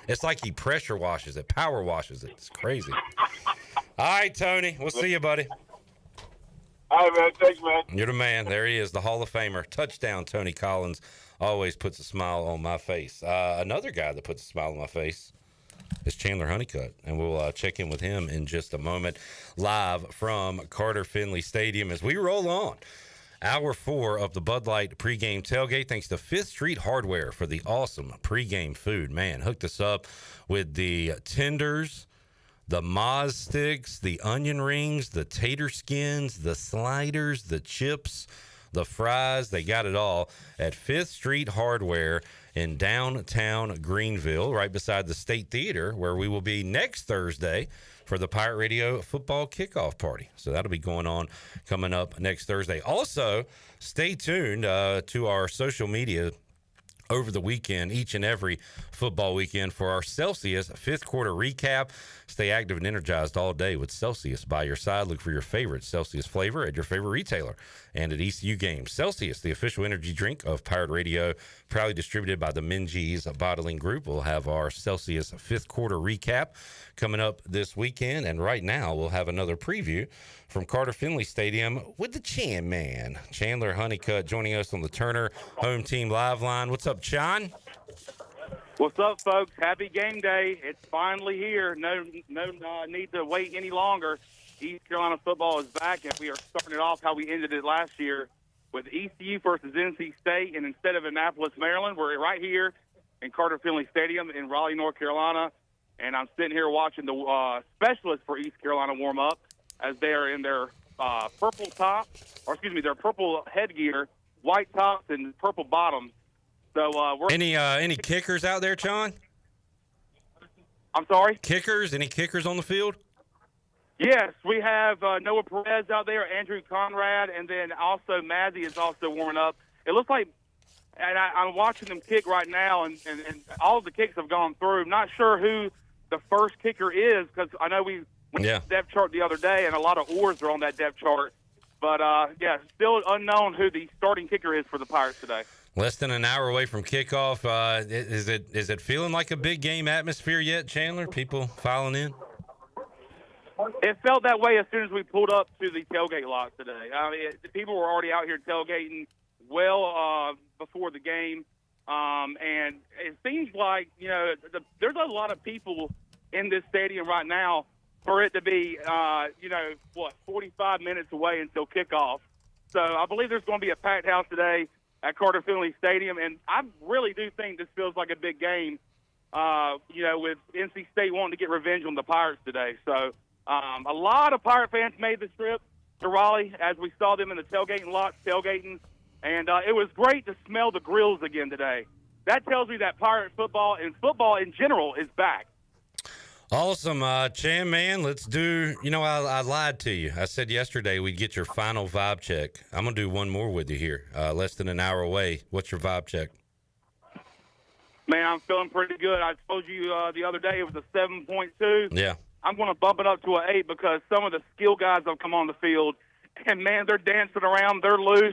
it's like he pressure washes it, power washes it. It's crazy. All right, Tony, we'll see you, buddy. All right, man. Thanks, man. You're the man. There he is, the Hall of Famer. Touchdown, Tony Collins. Always puts a smile on my face. Another guy that puts a smile on my face is Chandler Honeycutt, and we'll check in with him in just a moment, live from Carter Finley Stadium as we roll on. Hour 4 of the Bud Light pregame tailgate, thanks to 5th Street Hardware for the awesome pregame food. Man, hooked us up with the tenders, the Moz sticks, the onion rings, the tater skins, the sliders, the chips, the fries. They got it all at 5th Street Hardware in downtown Greenville, right beside the State Theater, where we will be next Thursday for the Pirate Radio football kickoff party. So that'll be going on coming up next Thursday. Also, stay tuned to our social media over the weekend, each and every football weekend, for our Celsius 5th quarter recap. Stay active and energized all day with Celsius by your side. Look for your favorite Celsius flavor at your favorite retailer and at ECU games. Celsius, the official energy drink of Pirate Radio, proudly distributed by the Minges Bottling Group. We'll have our Celsius 5th quarter recap coming up this weekend. And right now, we'll have another preview from Carter Finley Stadium with the Chan Man, Chandler Honeycutt, joining us on the Turner Home Team Live Line. What's up, John? What's up, folks? Happy game day. It's finally here. No need to wait any longer. East Carolina football is back, and we are starting it off how we ended it last year with ECU versus NC State. And instead of Annapolis, Maryland, we're right here in Carter Finley Stadium in Raleigh, North Carolina. And I'm sitting here watching the specialists for East Carolina warm up as they are in their purple top, or excuse me, their purple headgear, white tops, and purple bottoms. So we're any kickers out there, John? I'm sorry? Kickers? Any kickers on the field? Yes, we have Noah Perez out there, Andrew Conrad, and then also Mazzy is also warming up. It looks like, and I'm watching them kick right now, and all of the kicks have gone through. I'm not sure who the first kicker is, because I know we went to the depth chart the other day, and a lot of oars are on that depth chart. But, still unknown who the starting kicker is for the Pirates today. Less than an hour away from kickoff. Is it feeling like a big game atmosphere yet, Chandler? People filing in? It felt that way as soon as we pulled up to the tailgate lot today. I mean, people were already out here tailgating well before the game. And it seems like, there's a lot of people in this stadium right now for it to be, 45 minutes away until kickoff. So I believe there's going to be a packed house today at Carter Finley Stadium, and I really do think this feels like a big game, with NC State wanting to get revenge on the Pirates today. So a lot of Pirate fans made the trip to Raleigh as we saw them in the tailgating lots tailgating, and it was great to smell the grills again today. That tells me that Pirate football and football in general is back. Awesome. Chan, man, let's do, I lied to you. I said yesterday we'd get your final vibe check. I'm going to do one more with you here, less than an hour away. What's your vibe check? Man, I'm feeling pretty good. I told you the other day it was a 7.2. Yeah. I'm going to bump it up to an 8 because some of the skill guys have come on the field, and, man, they're dancing around. They're loose.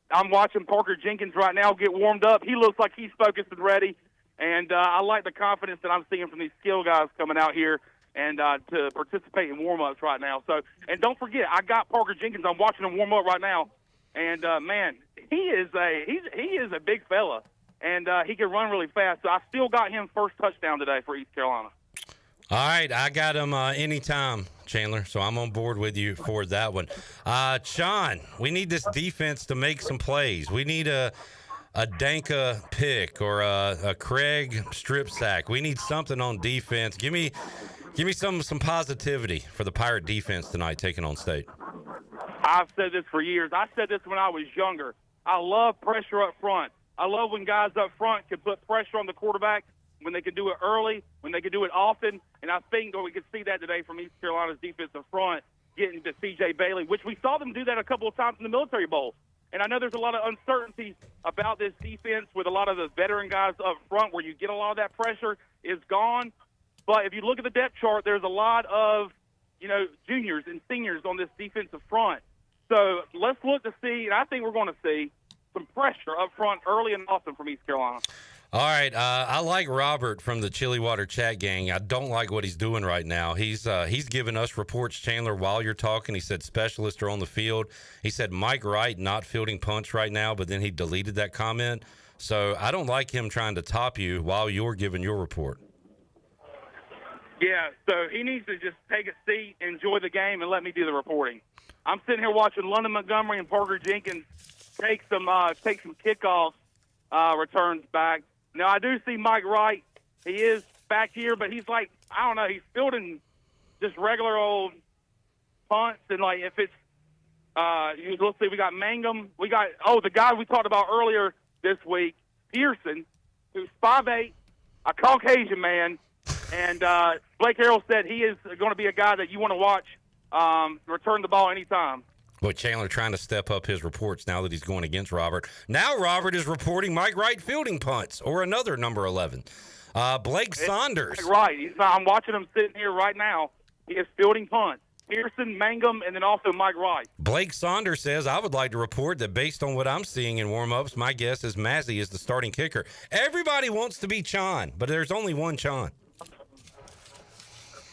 I'm watching Parker Jenkins right now get warmed up. He looks like he's focused and ready. And I like the confidence that I'm seeing from these skill guys coming out here and to participate in warm-ups right now. So, and don't forget, I got Parker Jenkins. I'm watching him warm up right now. And, man, he is a big fella, and he can run really fast. So I still got him first touchdown today for East Carolina. All right, I got him anytime, Chandler, so I'm on board with you for that one. Sean, we need this defense to make some plays. We need a Danka pick or a Craig strip sack. We need something on defense. Give me some positivity for the Pirate defense tonight taking on State. I've said this for years. I said this when I was younger. I love pressure up front. I love when guys up front can put pressure on the quarterback, when they can do it early, when they can do it often. And I think we could see that today from East Carolina's defensive front, getting to C.J. Bailey, which we saw them do that a couple of times in the Military Bowl. And I know there's a lot of uncertainty about this defense with a lot of the veteran guys up front where you get a lot of that pressure is gone. But if you look at the depth chart, there's a lot of, juniors and seniors on this defensive front. So let's look to see, and I think we're going to see some pressure up front early and often from East Carolina. All right, I like Robert from the Chili Water Chat Gang. I don't like what he's doing right now. He's giving us reports, Chandler, while you're talking. He said specialists are on the field. He said Mike Wright not fielding punts right now, but then he deleted that comment. So I don't like him trying to top you while you're giving your report. Yeah, so he needs to just take a seat, enjoy the game, and let me do the reporting. I'm sitting here watching London Montgomery and Parker Jenkins take some kickoff returns back. Now, I do see Mike Wright. He is back here, but he's like, I don't know, he's fielding just regular old punts. And, like, if it's, let's see, we got Mangum. We got, the guy we talked about earlier this week, Pearson, who's 5'8", a Caucasian man. And Blake Harrell said he is going to be a guy that you want to watch return the ball anytime. Boy, Chandler trying to step up his reports now that he's going against Robert. Now Robert is reporting Mike Wright fielding punts or another number 11. Blake Saunders. Right. I'm watching him sitting here right now. He is fielding punts. Pearson, Mangum, and then also Mike Wright. Blake Saunders says, I would like to report that based on what I'm seeing in warm-ups, my guess is Mazzy is the starting kicker. Everybody wants to be Chon, but there's only one Chon.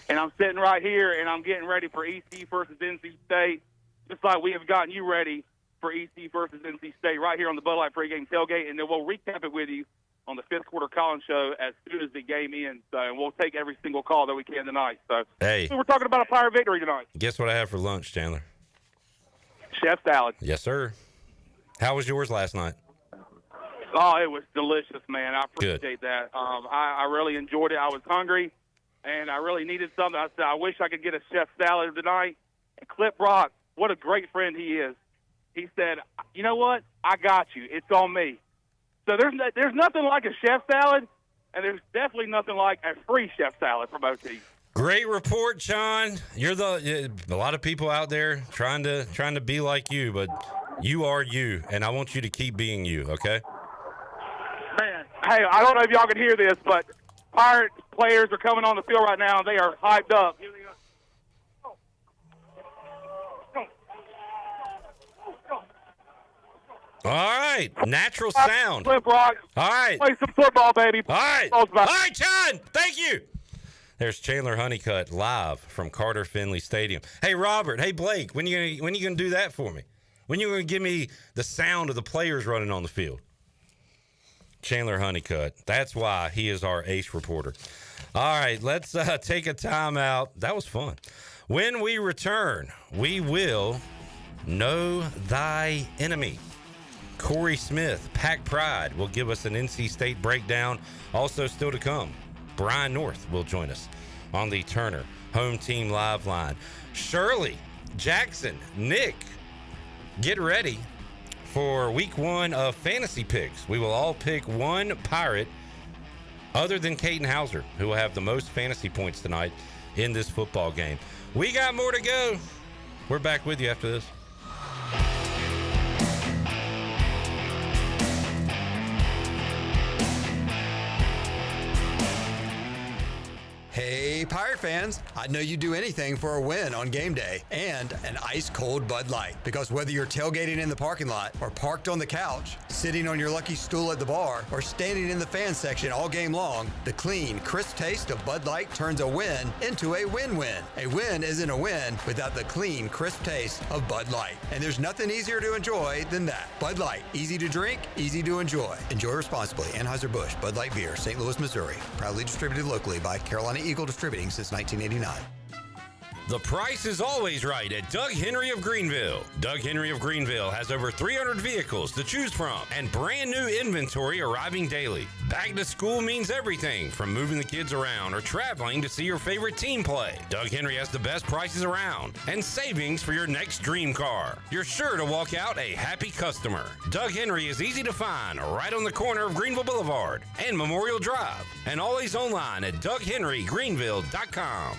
And I'm sitting right here, and I'm getting ready for ECU versus NC State, just like we have gotten you ready for ECU versus NC State right here on the Bud Light Pregame Tailgate, and then we'll recap it with you on the fifth quarter Collins show as soon as the game ends. So, and we'll take every single call that we can tonight. So, hey, we're talking about a Pirate victory tonight. Guess what I have for lunch, Chandler? Chef salad. Yes, sir. How was yours last night? Oh, it was delicious, man. I appreciate that. I really enjoyed it. I was hungry, and I really needed something. I said, I wish I could get a chef salad tonight. And Clip Brock, what a great friend he is. He said, you know what? I got you. It's on me. So there's nothing like a chef salad, and there's definitely nothing like a free chef salad from OT. Great report, Sean. You're a lot of people out there trying to be like you, but you are you, and I want you to keep being you, okay? Man, hey, I don't know if y'all can hear this, but Pirate players are coming on the field right now, and they are hyped up. All right, natural sound. Flip Rock. All right. Play some football, baby. All right. All right, John. Thank you. There's Chandler Honeycutt live from Carter Finley Stadium. Hey, Robert. Hey, Blake. When you gonna do that for me? When you gonna give me the sound of the players running on the field? Chandler Honeycutt. That's why he is our ace reporter. All right, let's take a timeout. That was fun. When we return, we will know thy enemy. Corey Smith, Pack Pride, will give us an NC State breakdown. Also still to come, Brian North will join us on the Turner Home Team Live line. Shirley, Jackson, Nick, get ready for week 1 of fantasy picks. We will all pick one Pirate other than Caden Hauser, who will have the most fantasy points tonight in this football game. We got more to go. We're back with you after this. Hey, Pirate fans, I know you'd do anything for a win on game day and an ice-cold Bud Light. Because whether you're tailgating in the parking lot or parked on the couch, sitting on your lucky stool at the bar, or standing in the fan section all game long, the clean, crisp taste of Bud Light turns a win into a win-win. A win isn't a win without the clean, crisp taste of Bud Light. And there's nothing easier to enjoy than that. Bud Light, easy to drink, easy to enjoy. Enjoy responsibly. Anheuser-Busch, Bud Light Beer, St. Louis, Missouri. Proudly distributed locally by Carolina Eagle Distributing since 1989. The price is always right at Doug Henry of Greenville. Doug Henry of Greenville has over 300 vehicles to choose from and brand new inventory arriving daily. Back to school means everything from moving the kids around or traveling to see your favorite team play. Doug Henry has the best prices around and savings for your next dream car. You're sure to walk out a happy customer. Doug Henry is easy to find right on the corner of Greenville Boulevard and Memorial Drive, and always online at DougHenryGreenville.com.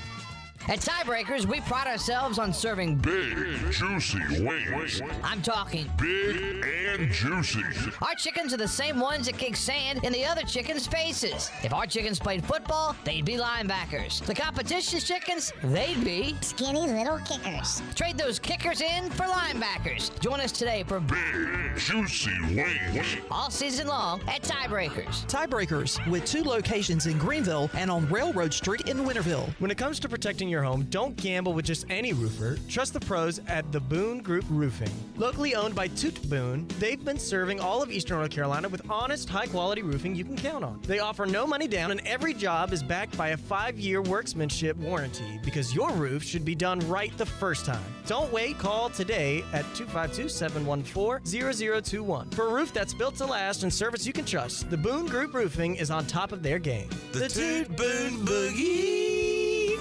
At Tiebreakers, we pride ourselves on serving big, juicy wings. I'm talking big and juicy. Our chickens are the same ones that kick sand in the other chickens' faces. If our chickens played football, they'd be linebackers. The competition's chickens, they'd be skinny little kickers. Trade those kickers in for linebackers. Join us today for big, juicy wings. All season long at Tiebreakers. Tiebreakers, with 2 locations in Greenville and on Railroad Street in Winterville. When it comes to protecting your home, don't gamble with just any roofer. Trust the pros at the Boone Group Roofing. Locally owned by Toot Boone, they've been serving all of Eastern North Carolina with honest, high-quality roofing you can count on. They offer no money down, and every job is backed by a 5-year workmanship warranty, because your roof should be done right the first time. Don't wait. Call today at 252-714-0021 for a roof that's built to last and service you can trust. The Boone Group Roofing is on top of their game. The Toot Boone Boogie.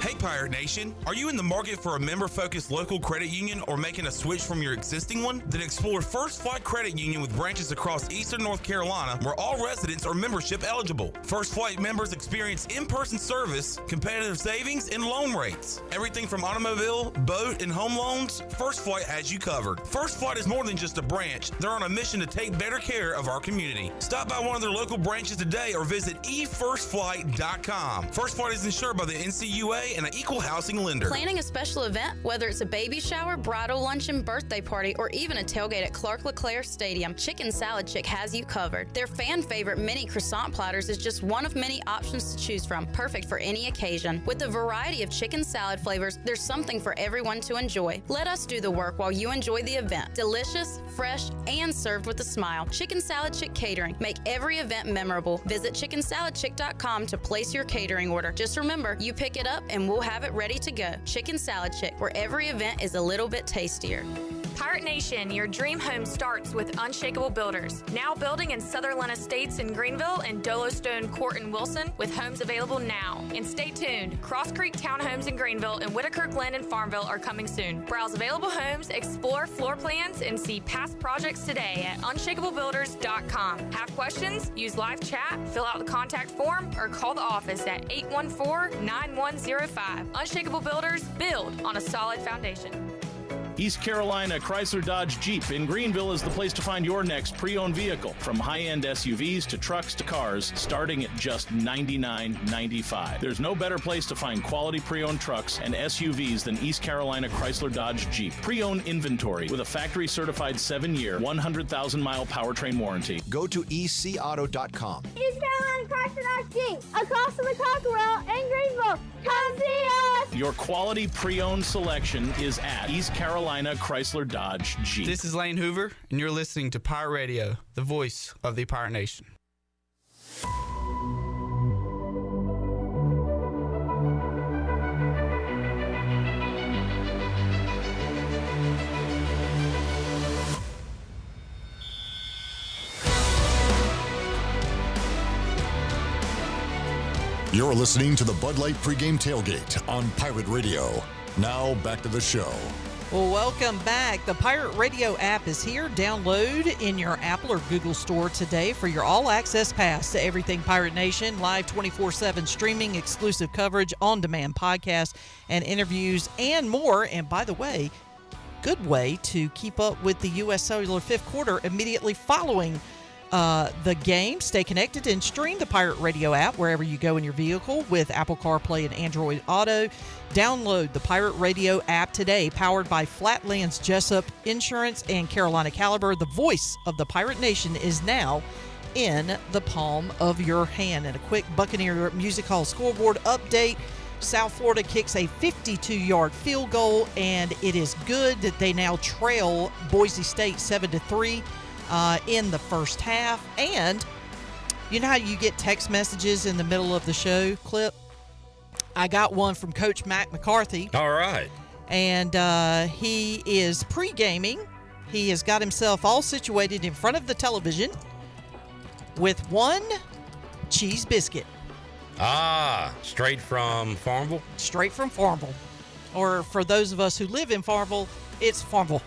Hey, Pirate Nation. Are you in the market for a member-focused local credit union or making a switch from your existing one? Then explore First Flight Credit Union with branches across Eastern North Carolina, where all residents are membership eligible. First Flight members experience in-person service, competitive savings, and loan rates. Everything from automobile, boat, and home loans, First Flight has you covered. First Flight is more than just a branch. They're on a mission to take better care of our community. Stop by one of their local branches today or visit efirstflight.com. First Flight is insured by the NCUA and an equal housing lender. Planning a special event, whether it's a baby shower, bridal luncheon, birthday party, or even a tailgate at Clark LeClaire Stadium, Chicken Salad Chick has you covered. Their fan favorite mini croissant platters is just one of many options to choose from, perfect for any occasion. With a variety of chicken salad flavors, there's something for everyone to enjoy. Let us do the work while you enjoy the event. Delicious, fresh, and served with a smile. Chicken Salad Chick Catering. Make every event memorable. Visit chickensaladchick.com to place your catering order. Just remember, you pick it up and we'll have it ready to go. Chicken Salad Chick, where every event is a little bit tastier. Pirate Nation, your dream home starts with Unshakable Builders. Now building in Sutherland Estates in Greenville and Dolostone Court in Wilson, with homes available now. And stay tuned, Cross Creek Townhomes in Greenville and Whitaker Glen and Farmville are coming soon. Browse available homes, explore floor plans, and see past projects today at unshakablebuilders.com. Have questions? Use live chat, fill out the contact form, or call the office at 814-9105. Unshakable Builders, build on a solid foundation. East Carolina Chrysler Dodge Jeep in Greenville is the place to find your next pre-owned vehicle. From high-end SUVs to trucks to cars, starting at just $99.95. There's no better place to find quality pre-owned trucks and SUVs than East Carolina Chrysler Dodge Jeep. Pre-owned inventory with a factory-certified 7-year, 100,000-mile powertrain warranty. Go to ecauto.com. East Carolina Chrysler Dodge Jeep, across from the Cockerell in Greenville. Come see us! Your quality pre-owned selection is at East Carolina Chrysler Dodge Jeep. This is Lane Hoover, and you're listening to Pirate Radio, the voice of the Pirate Nation. You're listening to the Bud Light Pregame Tailgate on Pirate Radio. Now back to the show. Well, welcome back. The Pirate Radio app is here. Download in your Apple or Google store today for your all-access pass to everything Pirate Nation, live 24/7 streaming, exclusive coverage, on-demand podcasts, and interviews, and more. And by the way, good way to keep up with the U.S. Cellular fifth quarter immediately following the game. Stay connected and stream the Pirate Radio app wherever you go in your vehicle with Apple CarPlay and Android Auto. Download the Pirate Radio app today, powered by Flatlands Jessup Insurance and Carolina Caliber. The voice of the Pirate Nation is now in the palm of your hand. And a quick Buccaneer Music Hall scoreboard update. South Florida kicks a 52-yard field goal, and it is good that they now trail Boise State 7-3. In the first half. And you know how you get text messages in the middle of the show clip? I got one from Coach Mac McCarthy. All right. And he is pre-gaming. He has got himself all situated in front of the television with one cheese biscuit. Straight from Farmville? Straight from Farmville. Or for those of us who live in Farmville, it's Farmville.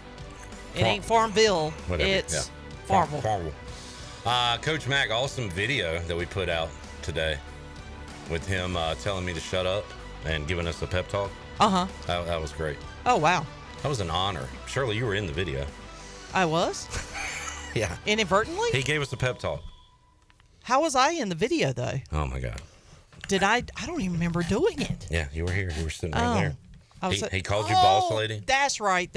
It ain't Farmville. Whatever. It's Farmville. Farmville. Coach Mac, awesome video that we put out today with him telling me to shut up and giving us a pep talk. Uh-huh. That was great. Oh, wow. That was an honor. Shirley, you were in the video. I was? Yeah. Inadvertently? He gave us a pep talk. How was I in the video, though? Oh, my God. Did I don't even remember doing it. Yeah, you were here. You were sitting right there. He called you boss lady? That's right.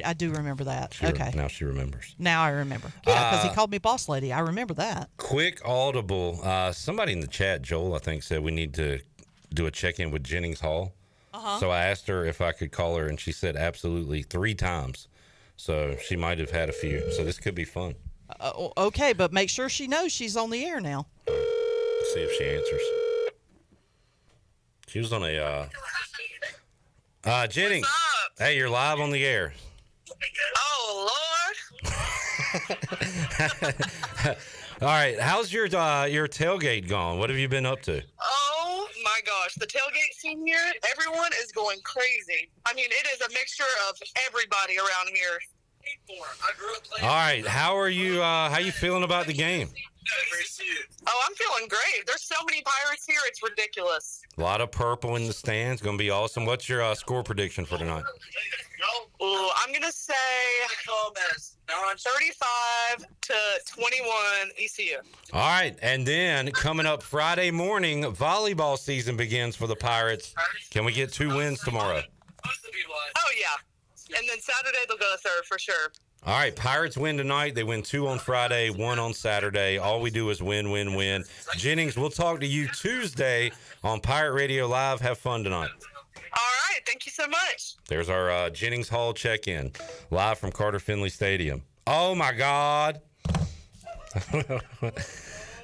I do remember that. Now she remembers. Now I remember. Yeah, because he called me boss lady. I remember that. Quick audible. Somebody in the chat, Joel, I think, said we need to do a check-in with Jennings Hall. Uh-huh. So I asked her if I could call her, and she said absolutely 3 times. So she might have had a few. So this could be fun. Okay, but make sure she knows she's on the air now. See if she answers. She was on a... Jennings. Hey, you're live on the air. Oh, Lord. All right. How's your tailgate going? What have you been up to? Oh, my gosh. The tailgate scene here, everyone is going crazy. I mean, it is a mixture of everybody around here. All right. How are you? How you feeling about the game? Oh, I'm feeling great. There's so many Pirates here. It's ridiculous. A lot of purple in the stands. Going to be awesome. What's your score prediction for tonight? Ooh, I'm going to say 35-21 ECU. All right. And then coming up Friday morning, volleyball season begins for the Pirates. Can we get 2 wins tomorrow? Oh, yeah. And then Saturday they'll go to third for sure. All right, Pirates win tonight. They win 2 on Friday, 1 on Saturday. All we do is win, win, win. Jennings, we'll talk to you Tuesday on Pirate Radio Live. Have fun tonight. All right, thank you so much. There's our Jennings Hall check-in, live from Carter Finley Stadium. Oh, my God.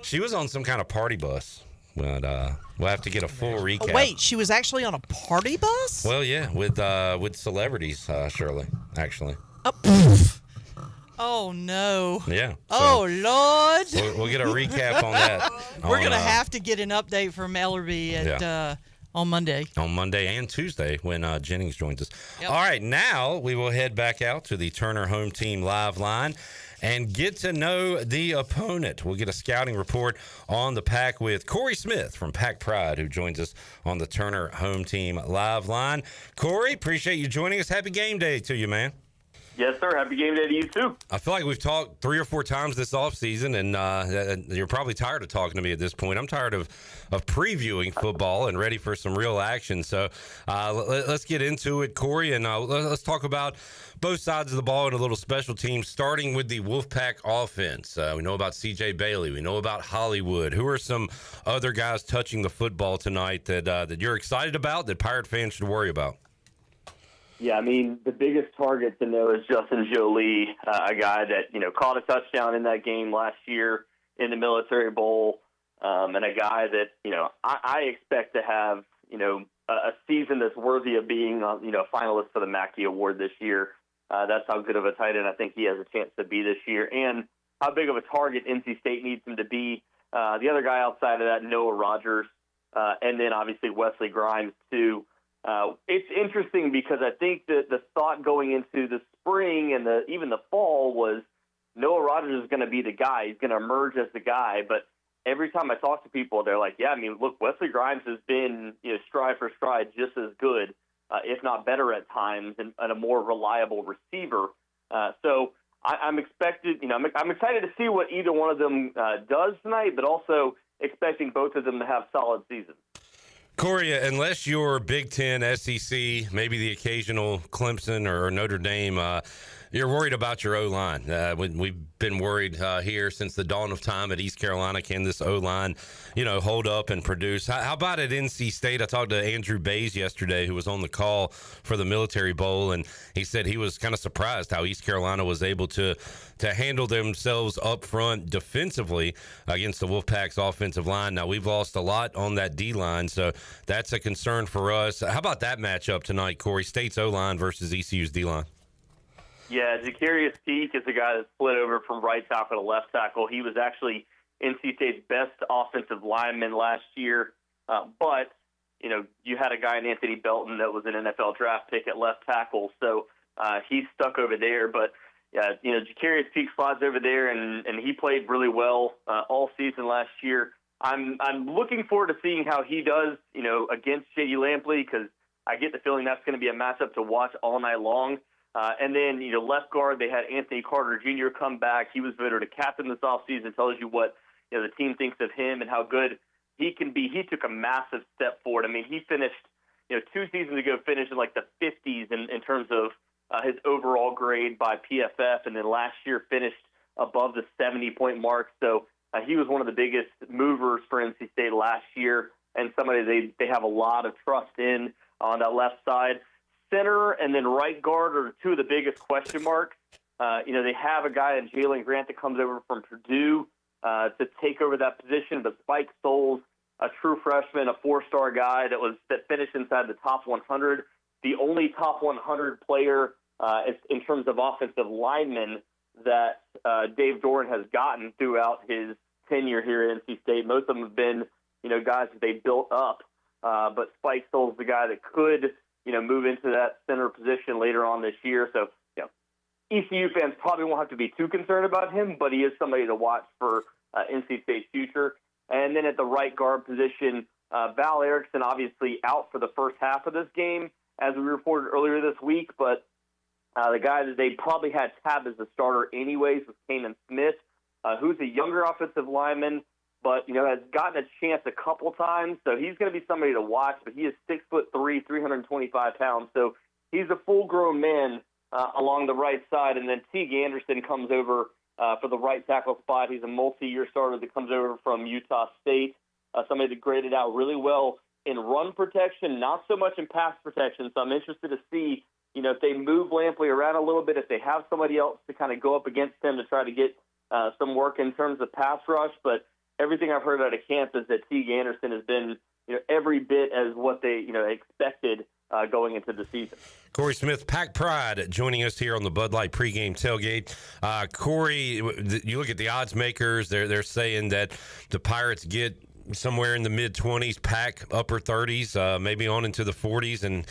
She was on some kind of party bus, but we'll have to get a full recap. Oh, wait, she was actually on a party bus? Well, yeah, with celebrities, Shirley, actually. Oh, no. Yeah. Oh, Lord. We'll get a recap on that. We're going to have to get an update from Ellerby on Monday. On Monday and Tuesday when Jennings joins us. Yep. All right, now we will head back out to the Turner Home Team live line and get to know the opponent. We'll get a scouting report on the Pack with Corey Smith from Pack Pride, who joins us on the Turner Home Team live line. Corey, appreciate you joining us. Happy game day to you, man. Yes, sir. Happy game day to you, too. I feel like we've talked 3 or 4 times this offseason, and you're probably tired of talking to me at this point. I'm tired of previewing football and ready for some real action. So let's get into it, Corey, and let's talk about both sides of the ball and a little special teams, starting with the Wolfpack offense. We know about C.J. Bailey. We know about Hollywood. Who are some other guys touching the football tonight that you're excited about, that Pirate fans should worry about? Yeah, I mean, the biggest target to know is Justin Jolie, a guy that, caught a touchdown in that game last year in the Military Bowl, and a guy that, I expect to have, a season that's worthy of being, a finalist for the Mackey Award this year. That's how good of a tight end I think he has a chance to be this year, and how big of a target NC State needs him to be. The other guy outside of that, Noah Rogers, and then obviously Wesley Grimes, too. It's interesting because I think that the thought going into the spring and even the fall was Noah Rogers is going to be the guy. He's going to emerge as the guy. But every time I talk to people, they're like, yeah, I mean, look, Wesley Grimes has been, stride for stride just as good, if not better at times, and a more reliable receiver. So I'm expected, I'm excited to see what either one of them does tonight, but also expecting both of them to have solid seasons. Corey, unless you're Big Ten, SEC, maybe the occasional Clemson or Notre Dame, you're worried about your O-line. We've been worried here since the dawn of time at East Carolina. Can this O-line, hold up and produce? How about at NC State? I talked to Andrew Bays yesterday, who was on the call for the Military Bowl, and he said he was kind of surprised how East Carolina was able to handle themselves up front defensively against the Wolfpack's offensive line. Now, we've lost a lot on that D-line, so that's a concern for us. How about that matchup tonight, Corey? State's O-line versus ECU's D-line. Yeah, Ja'Carius Peak is the guy that split over from right tackle to left tackle. He was actually NC State's best offensive lineman last year. But, you had a guy in Anthony Belton that was an NFL draft pick at left tackle. So he's stuck over there. But, Ja'Carius Peak slides over there, and he played really well all season last year. I'm looking forward to seeing how he does, against J.D. Lampley, because I get the feeling that's going to be a matchup to watch all night long. And then, left guard, they had Anthony Carter Jr. come back. He was voted a captain this offseason. Tells you what the team thinks of him and how good he can be. He took a massive step forward. I mean, he finished, 2 seasons ago, finished in like the 50s in terms of his overall grade by PFF, and then last year finished above the 70-point mark. So he was one of the biggest movers for NC State last year, and somebody they have a lot of trust in on that left side. Center and then right guard are two of the biggest question marks. They have a guy in Jalen Grant that comes over from Purdue to take over that position, but Spike Souls, a true freshman, a 4-star guy that finished inside the top 100, the only top 100 player in terms of offensive linemen that Dave Doran has gotten throughout his tenure here at NC State. Most of them have been, guys that they built up, but Spike Souls, the guy that could, move into that center position later on this year. So, ECU fans probably won't have to be too concerned about him, but he is somebody to watch for NC State's future. And then at the right guard position, Val Erickson obviously out for the first half of this game, as we reported earlier this week, but the guy that they probably had tabbed as the starter anyways was Kanan Smith, who's a younger offensive lineman, but has gotten a chance a couple times. So he's going to be somebody to watch. But he is 6'3", 325 pounds. So he's a full-grown man along the right side. And then Teague Anderson comes over for the right tackle spot. He's a multi-year starter that comes over from Utah State. Somebody that graded out really well in run protection, not so much in pass protection. So I'm interested to see, if they move Lampley around a little bit, if they have somebody else to kind of go up against him to try to get some work in terms of pass rush. But everything I've heard out of camp is that Teague Anderson has been, every bit as what they, expected going into the season. Corey Smith, Pack Pride, joining us here on the Bud Light pregame tailgate. Corey, you look at the odds makers; they're saying that the Pirates get somewhere in the mid-20s, Pack upper 30s, maybe on into the 40s, and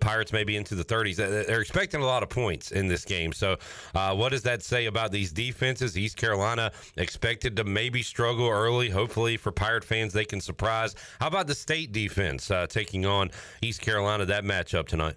Pirates maybe into the 30s. They're expecting a lot of points in this game. So what does that say about these defenses? East Carolina expected to maybe struggle early. Hopefully for Pirate fans they can surprise. How about the State defense taking on East Carolina, that matchup tonight?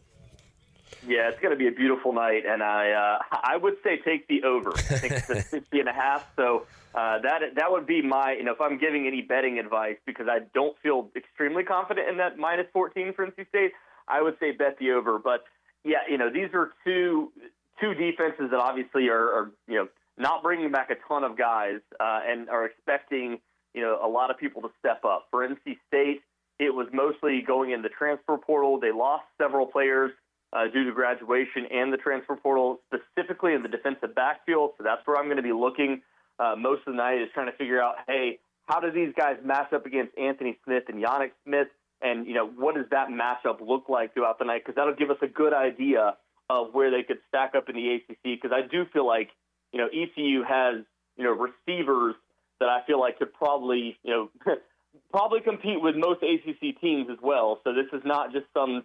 Yeah, it's going to be a beautiful night, and I would say take the over. I think it's 50.5. So that would be my, if I'm giving any betting advice, because I don't feel extremely confident in that minus 14 for NC State, I would say bet the over. But yeah, these are two defenses that obviously are not bringing back a ton of guys and are expecting a lot of people to step up. For NC State, it was mostly going in the transfer portal. They lost several players due to graduation and the transfer portal, specifically in the defensive backfield. So that's where I'm going to be looking most of the night, is trying to figure out, hey, how do these guys match up against Anthony Smith and Yannick Smith? And, what does that matchup look like throughout the night? Because that'll give us a good idea of where they could stack up in the ACC. Because I do feel like, ECU has, receivers that I feel like could probably, probably compete with most ACC teams as well. So this is not just some,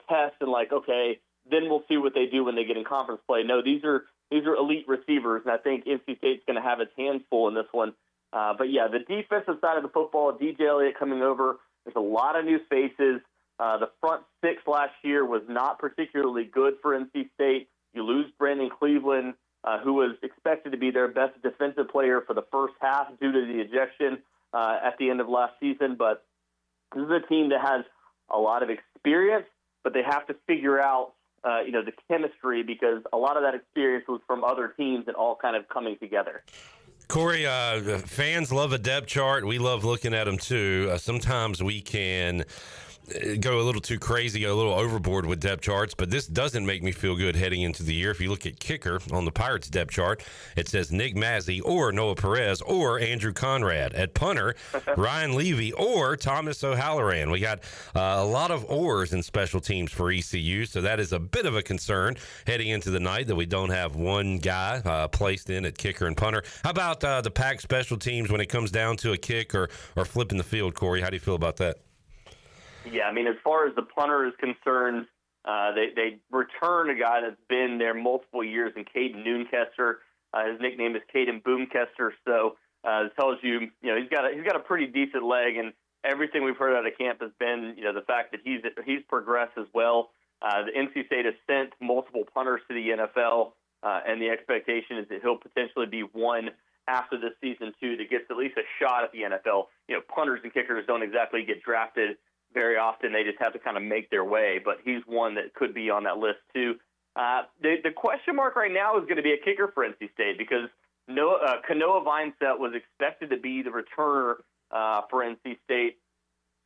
test and like, okay, then we'll see what they do when they get in conference play. No, these are elite receivers, and I think NC State's going to have its hands full in this one. But yeah, the defensive side of the football, DJ Elliott coming over, there's a lot of new faces. The front six last year was not particularly good for NC State. You lose Brandon Cleveland, who was expected to be their best defensive player for the first half due to the ejection at the end of last season. But this is a team that has a lot of experience, but they have to figure out, the chemistry, because a lot of that experience was from other teams and all kind of coming together. Corey, fans love a depth chart. We love looking at them too. Sometimes we can go a little too crazy, go a little overboard with depth charts, but this doesn't make me feel good heading into the year. If you look at kicker on the Pirates depth chart, it says Nick Mazzy or Noah Perez or Andrew Conrad. At punter, Ryan Levy or Thomas O'Halloran. We got a lot of oars in special teams for ECU, so that is a bit of a concern heading into the night that we don't have one guy placed in at kicker and punter. How about the Pack special teams when it comes down to a kick or flipping the field, Corey? How do you feel about that? Yeah, I mean, as far as the punter is concerned, they return a guy that's been there multiple years in Caden Noonkester. His nickname is Caden Boomkester, so it tells you, he's got a pretty decent leg, and everything we've heard out of camp has been, the fact that he's progressed as well. The NC State has sent multiple punters to the NFL, and the expectation is that he'll potentially be one after this season, too, that gets at least a shot at the NFL. Punters and kickers don't exactly get drafted very often. They just have to kind of make their way, but he's one that could be on that list, too. The question mark right now is going to be a kicker for NC State because Kanoa Vineset was expected to be the returner for NC State.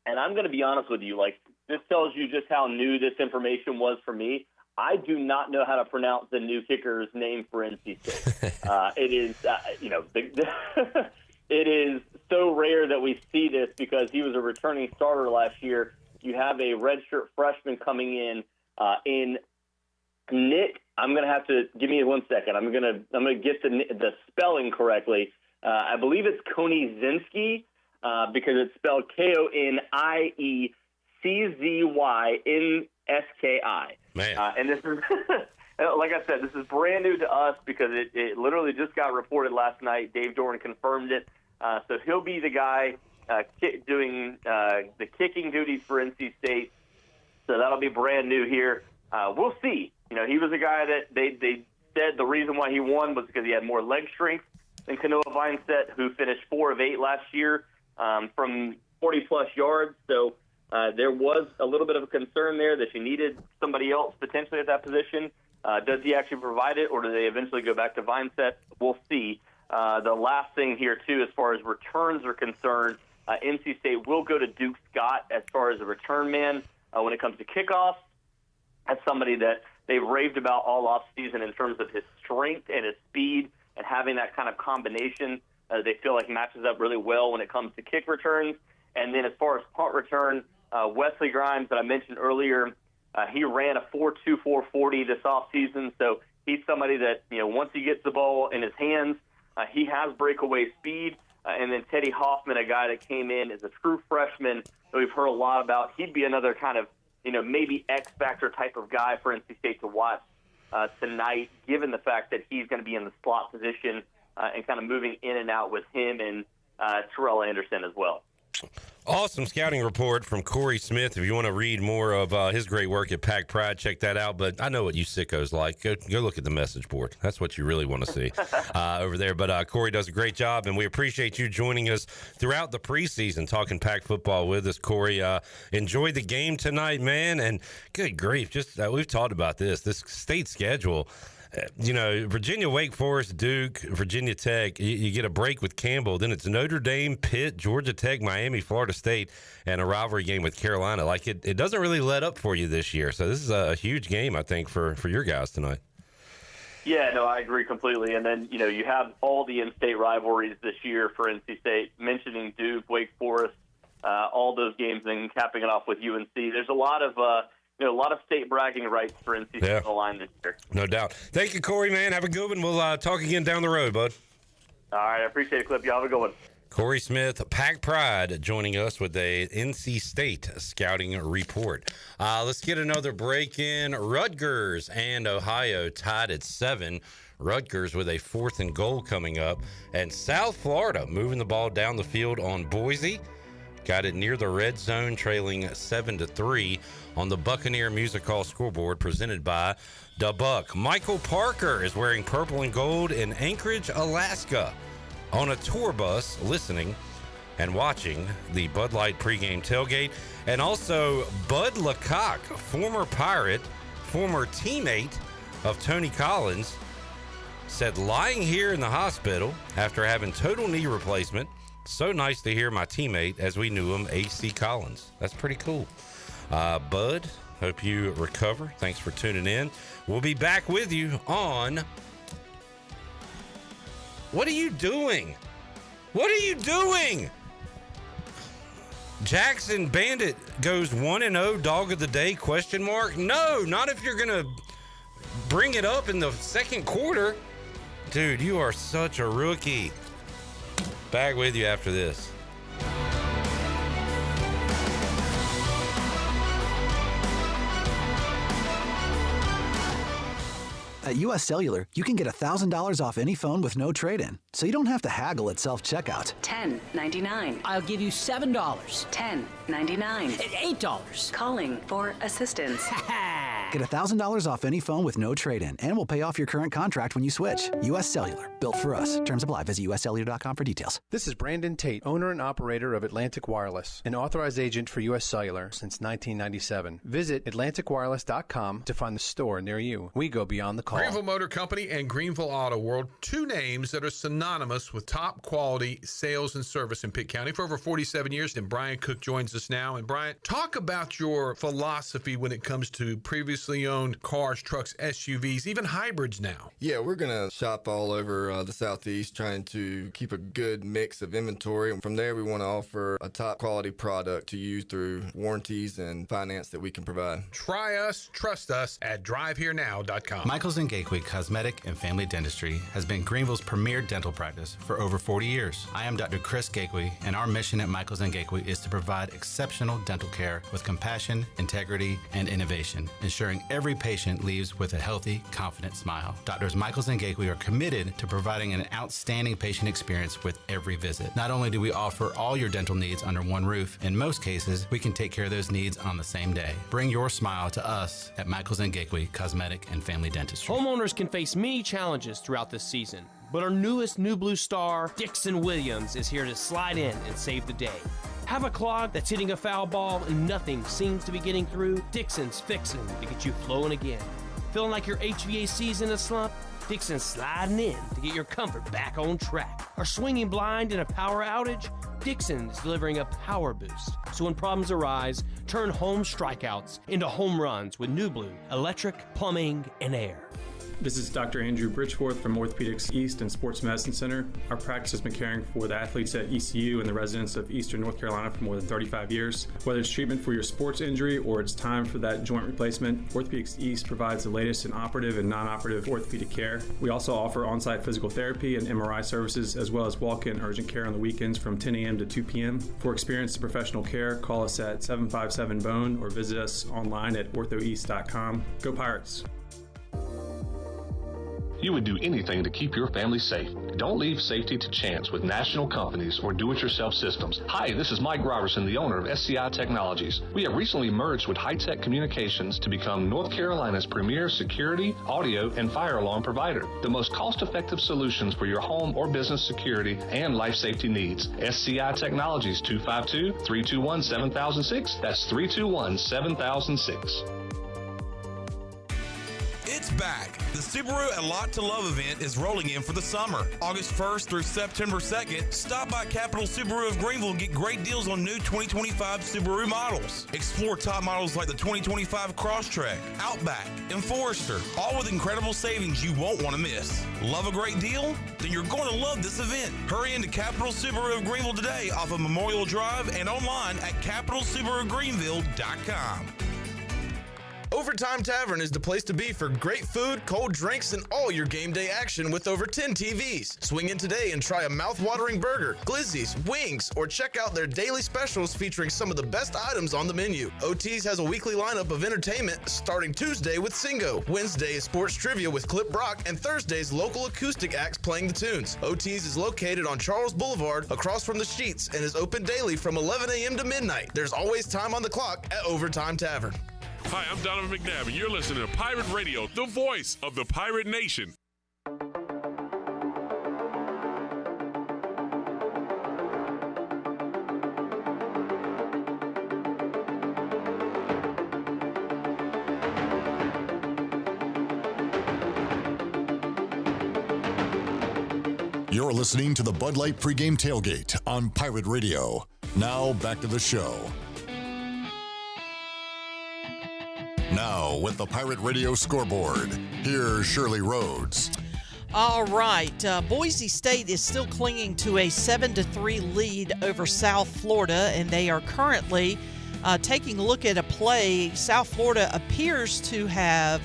And I'm going to be honest with you, this tells you just how new this information was for me. I do not know how to pronounce the new kicker's name for NC State. It is, it is so rare that we see this because he was a returning starter last year. You have a redshirt freshman coming in Nick. I'm going to have to give me 1 second. I'm going to get the spelling correctly. I believe it's Konieczynski because it's spelled Konieczynski. Man. And this is, like I said, this is brand new to us because it literally just got reported last night. Dave Doran confirmed it. So he'll be the guy doing the kicking duties for NC State. So that'll be brand new here. We'll see. He was a guy that they said the reason why he won was because he had more leg strength than Kanoa Vineset, who finished 4 of 8 last year from 40-plus yards. So there was a little bit of a concern there that you needed somebody else potentially at that position. Does he actually provide it, or do they eventually go back to Vineset? We'll see. The last thing here, too, as far as returns are concerned, NC State will go to Duke Scott as far as a return man. When it comes to kickoffs, that's somebody that they've raved about all offseason in terms of his strength and his speed and having that kind of combination. They feel like matches up really well when it comes to kick returns. And then as far as punt return, Wesley Grimes that I mentioned earlier, he ran a 4.24 40 this offseason. So he's somebody that, once he gets the ball in his hands, he has breakaway speed. And then Teddy Hoffman, a guy that came in as a true freshman that we've heard a lot about. He'd be another kind of, maybe X-factor type of guy for NC State to watch tonight, given the fact that he's going to be in the slot position and kind of moving in and out with him and Terrell Anderson as well. Awesome scouting report from Corey Smith. If you want to read more of his great work at Pack Pride, check that out. But I know what you sickos like. Go look at the message board. That's what you really want to see over there. But Corey does a great job, and we appreciate you joining us throughout the preseason, talking Pack football with us. Corey, enjoy the game tonight, man. And good grief, just we've talked about this state schedule. Virginia, Wake Forest, Duke, Virginia Tech, you get a break with Campbell. Then it's Notre Dame, Pitt, Georgia Tech, Miami, Florida State, and a rivalry game with Carolina. It doesn't really let up for you this year. So this is a huge game, I think, for your guys tonight. Yeah, no, I agree completely. And then, you have all the in-state rivalries this year for NC State, mentioning Duke, Wake Forest, all those games, and capping it off with UNC. There's a lot of a lot of state bragging rights for NC State on the line this year. No doubt. Thank you, Corey, man. Have a good one. We'll talk again down the road, bud. All right, I appreciate it, Clip. Y'all have a good one. Corey Smith, Pack Pride, joining us with a NC State scouting report. Let's get another break in. Rutgers and Ohio tied at 7. Rutgers with a 4th and goal coming up. And South Florida moving the ball down the field on Boise. Got it near the red zone, trailing 7-3 on the Buccaneer Music Hall scoreboard, presented by Da Buck. Michael Parker is wearing purple and gold in Anchorage, Alaska, on a tour bus, listening and watching the Bud Light pregame tailgate. And also Bud Lecoq, former Pirate, former teammate of Tony Collins, said lying here in the hospital after having total knee replacement. So nice to hear my teammate, as we knew him, AC Collins. That's pretty cool. Bud, hope you recover. Thanks for tuning in. We'll be back with you on... What are you doing? What are you doing? Jackson Bandit goes 1-0, dog of the day, question mark? No, not if you're going to bring it up in the second quarter. Dude, you are such a rookie. Back with you after this. At U.S. Cellular, you can get $1,000 off any phone with no trade-in, so you don't have to haggle at self-checkout. $10.99. I'll give you $7. $10.99. $8. Calling for assistance. Get $1,000 off any phone with no trade-in, and we'll pay off your current contract when you switch. U.S. Cellular, built for us. Terms apply. Visit uscellular.com for details. This is Brandon Tate, owner and operator of Atlantic Wireless, an authorized agent for U.S. Cellular since 1997. Visit atlanticwireless.com to find the store near you. We go beyond the call. Greenville Motor Company and Greenville Auto World, two names that are synonymous with top quality sales and service in Pitt County for over 47 years. And Brian Cook joins us now. And Brian, talk about your philosophy when it comes to previously owned cars, trucks, SUVs, even hybrids now. Yeah, we're going to shop all over the Southeast trying to keep a good mix of inventory. And from there, we want to offer a top quality product to you through warranties and finance that we can provide. Try us, trust us at driveherenow.com. Michaels & Gateway Cosmetic and Family Dentistry has been Greenville's premier dental practice for over 40 years. I am Dr. Chris Gateway, and our mission at Michaels & Gateway is to provide exceptional dental care with compassion, integrity, and innovation, ensuring every patient leaves with a healthy, confident smile. Doctors Michaels & Gateway are committed to providing an outstanding patient experience with every visit. Not only do we offer all your dental needs under one roof, in most cases, we can take care of those needs on the same day. Bring your smile to us at Michaels & Gateway Cosmetic and Family Dentistry. Homeowners can face many challenges throughout this season, but our newest New Blue star, Dixon Williams, is here to slide in and save the day. Have a clog that's hitting a foul ball and nothing seems to be getting through? Dixon's fixing to get you flowing again. Feeling like your HVAC's in a slump? Dixon's sliding in to get your comfort back on track. Are swinging blind in a power outage? Dixon is delivering a power boost. So when problems arise, turn home strikeouts into home runs with New Blue, electric, plumbing, and air. This is Dr. Andrew Bridgeforth from Orthopedics East and Sports Medicine Center. Our practice has been caring for the athletes at ECU and the residents of Eastern North Carolina for more than 35 years. Whether it's treatment for your sports injury or it's time for that joint replacement, Orthopedics East provides the latest in operative and non-operative orthopedic care. We also offer on-site physical therapy and MRI services, as well as walk-in urgent care on the weekends from 10 a.m. to 2 p.m. For experienced and professional care, call us at 757-BONE or visit us online at orthoeast.com. Go Pirates! You would do anything to keep your family safe. Don't leave safety to chance with national companies or do-it-yourself systems. Hi, this is Mike Robertson, the owner of SCI Technologies. We have recently merged with High-Tech Communications to become North Carolina's premier security, audio, and fire alarm provider. The most cost-effective solutions for your home or business security and life safety needs. SCI Technologies, 252-321-7006. That's 321-7006. It's back. The Subaru A Lot to Love event is rolling in for the summer. August 1st through September 2nd, stop by Capital Subaru of Greenville and get great deals on new 2025 Subaru models. Explore top models like the 2025 Crosstrek, Outback, and Forester, all with incredible savings you won't want to miss. Love a great deal? Then you're going to love this event. Hurry into Capital Subaru of Greenville today off of Memorial Drive and online at capitalsubarugreenville.com. Overtime Tavern is the place to be for great food, cold drinks, and all your game day action with over 10 TVs. Swing in today and try a mouth-watering burger, glizzies, wings, or check out their daily specials featuring some of the best items on the menu. OT's has a weekly lineup of entertainment starting Tuesday with Singo, Wednesday is sports trivia with Clip Brock, and Thursday's local acoustic acts playing the tunes. OT's is located on Charles Boulevard across from the Sheets and is open daily from 11 a.m. to midnight. There's always time on the clock at Overtime Tavern. Hi, I'm Donovan McNabb, and you're listening to Pirate Radio, the voice of the Pirate Nation. You're listening to the Bud Light Pregame Tailgate on Pirate Radio. Now, back to the show. Now, with the Pirate Radio scoreboard, here's Shirley Rhodes. All right. Boise State is still clinging to a 7-3 lead over South Florida, and they are currently taking a look at a play. South Florida appears to have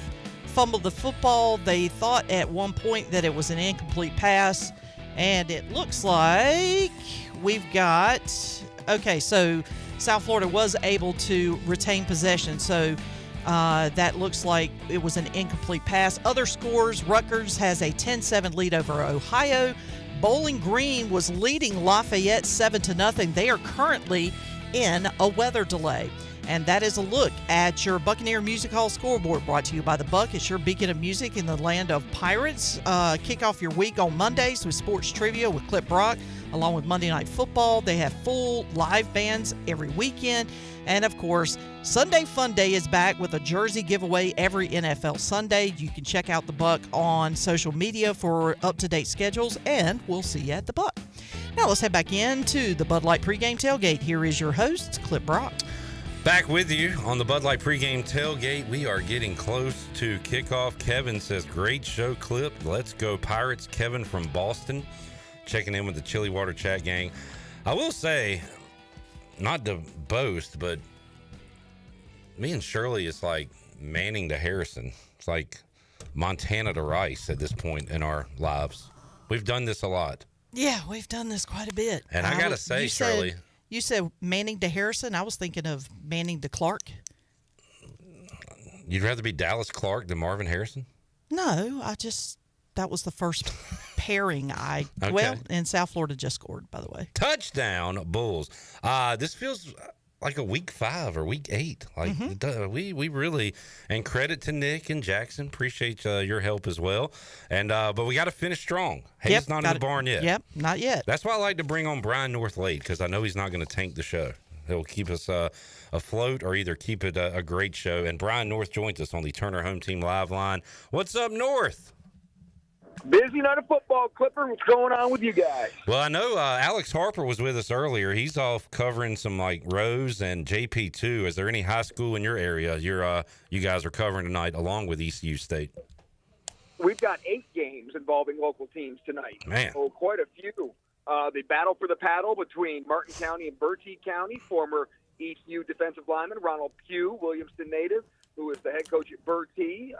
fumbled the football. They thought at one point that it was an incomplete pass, and it looks like we've got... Okay, so South Florida was able to retain possession. So That looks like it was an incomplete pass. Other scores, Rutgers has a 10-7 lead over Ohio. Bowling Green was leading Lafayette 7-0. They are currently in a weather delay. And that is a look at your Buccaneer Music Hall scoreboard, brought to you by The Buck. It's your beacon of music in the land of pirates. Kick off your week on Mondays with sports trivia with Clip Brock, along with Monday Night Football. They have full live bands every weekend. And, of course, Sunday Fun Day is back with a jersey giveaway every NFL Sunday. You can check out The Buck on social media for up-to-date schedules, and we'll see you at The Buck. Now let's head back into the Bud Light Pregame Tailgate. Here is your host, Clip Brock. Back with you on the Bud Light Pregame Tailgate. We are getting close to kickoff. Kevin says, great show, Clip. Let's go Pirates. Kevin from Boston checking in with the Chili Water Chat gang. I will say, not to boast, but me and Shirley is like Manning to Harrison. It's like Montana to Rice at this point in our lives. We've done this a lot. Yeah, we've done this quite a bit. And I got to say, Shirley. You said Manning to Harrison. I was thinking of Manning to Clark. You'd rather be Dallas Clark than Marvin Harrison? No, that was the first pairing Okay. Well, and South Florida just scored, by the way. Touchdown, Bulls. This feels like a week 5 or week 8. Like we really, and credit to Nick and Jackson. Appreciate your help as well. And but we got to finish strong. Hayes not in the barn yet. Yep, not yet. That's why I like to bring on Brian North late, because I know he's not going to tank the show. He'll keep us afloat, or either keep it a great show. And Brian North joins us on the Turner Home Team Live line. What's up, North? Busy night of football, Clipper. What's going on with you guys? Well, I know Alex Harper was with us earlier. He's off covering some like Rose and JP2. Is there any high school in your area you guys are covering tonight, along with ECU State? We've got 8 games involving local teams tonight. Man. So quite a few. The battle for the paddle between Martin County and Bertie County. Former ECU defensive lineman Ronald Pugh, Williamston native, who is the head coach at Bertie.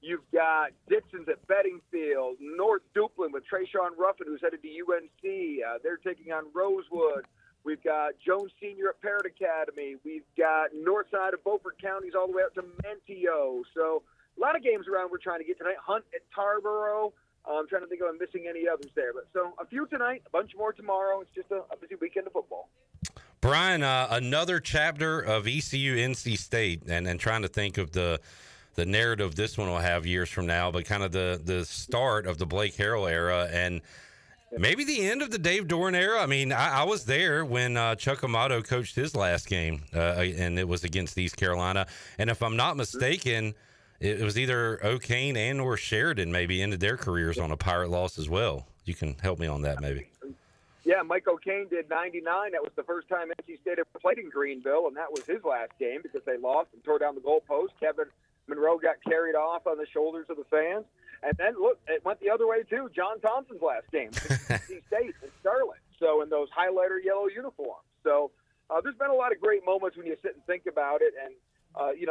You've got Dixon's at Beddingfield, North Duplin with Trayshawn Ruffin, who's headed to UNC. They're taking on Rosewood. We've got Jones Senior at Parrott Academy. We've got north side of Beaufort counties all the way up to Mentio. So a lot of games around we're trying to get tonight. Hunt at Tarboro. I'm trying to think if I'm missing any others there. But so a few tonight, a bunch more tomorrow. It's just a busy weekend of football. Brian, another chapter of ECU NC State, and trying to think of the narrative this one will have years from now, but kind of the start of the Blake Harrell era and maybe the end of the Dave Doran era. I mean, I was there when Chuck Amato coached his last game, and it was against East Carolina. And if I'm not mistaken, it was either O'Kane and or Sheridan maybe ended their careers on a Pirate loss as well. You can help me on that maybe. Yeah, Mike O'Kane did 99. That was the first time NC State ever played in Greenville, and that was his last game because they lost and tore down the goalpost. Kevin Monroe got carried off on the shoulders of the fans. And then, look, it went the other way, too. John Thompson's last game, NC State in Charlotte, so in those highlighter yellow uniforms. So there's been a lot of great moments when you sit and think about it. And,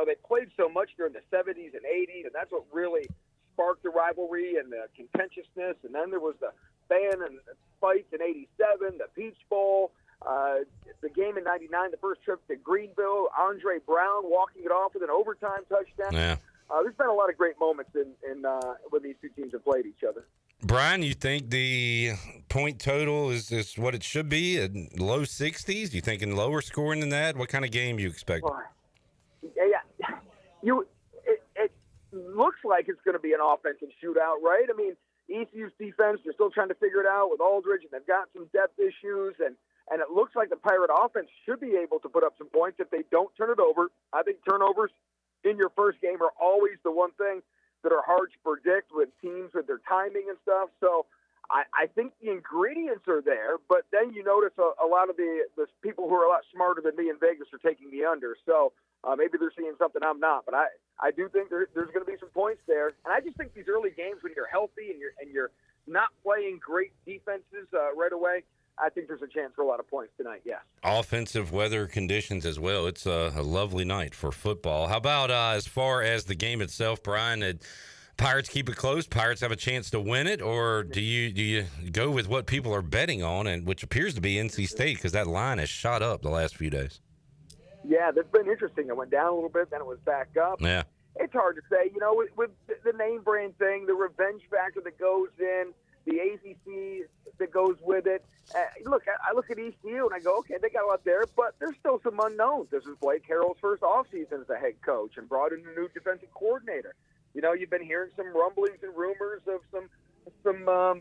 they played so much during the 70s and 80s, and that's what really sparked the rivalry and the contentiousness. And then there was the fan and fights in 87, the Peach Bowl, the game in 99, the first trip to Greenville, Andre Brown walking it off with an overtime touchdown. Yeah. There's been a lot of great moments in when these two teams have played each other. Brian, you think the point total is what it should be, at low 60s? You thinking lower scoring than that? What kind of game you expect? It looks like it's going to be an offensive shootout, right? I mean, ECU's defense, they're still trying to figure it out with Aldridge, and they've got some depth issues, and it looks like the Pirate offense should be able to put up some points if they don't turn it over. I think turnovers in your first game are always the one thing that are hard to predict with teams with their timing and stuff. So I think the ingredients are there, but then you notice a lot of the people who are a lot smarter than me in Vegas are taking the under. So maybe they're seeing something I'm not, but I do think there's going to be some points there. And I just think these early games when you're healthy and you're not playing great defenses right away, I think there's a chance for a lot of points tonight, yes. Offensive weather conditions as well. It's a lovely night for football. How about as far as the game itself, Brian? Pirates keep it close? Pirates have a chance to win it? Or do you go with what people are betting on, and which appears to be NC State, because that line has shot up the last few days? Yeah, that's been interesting. It went down a little bit, then it was back up. Yeah. It's hard to say. You know, with the name brand thing, the revenge factor that goes in, the ACC that goes with it. Look, I look at ECU and I go, okay, they got a lot there, but there's still some unknowns. This is Blake Harrell's first offseason as a head coach and brought in a new defensive coordinator. You know, you've been hearing some rumblings and rumors of some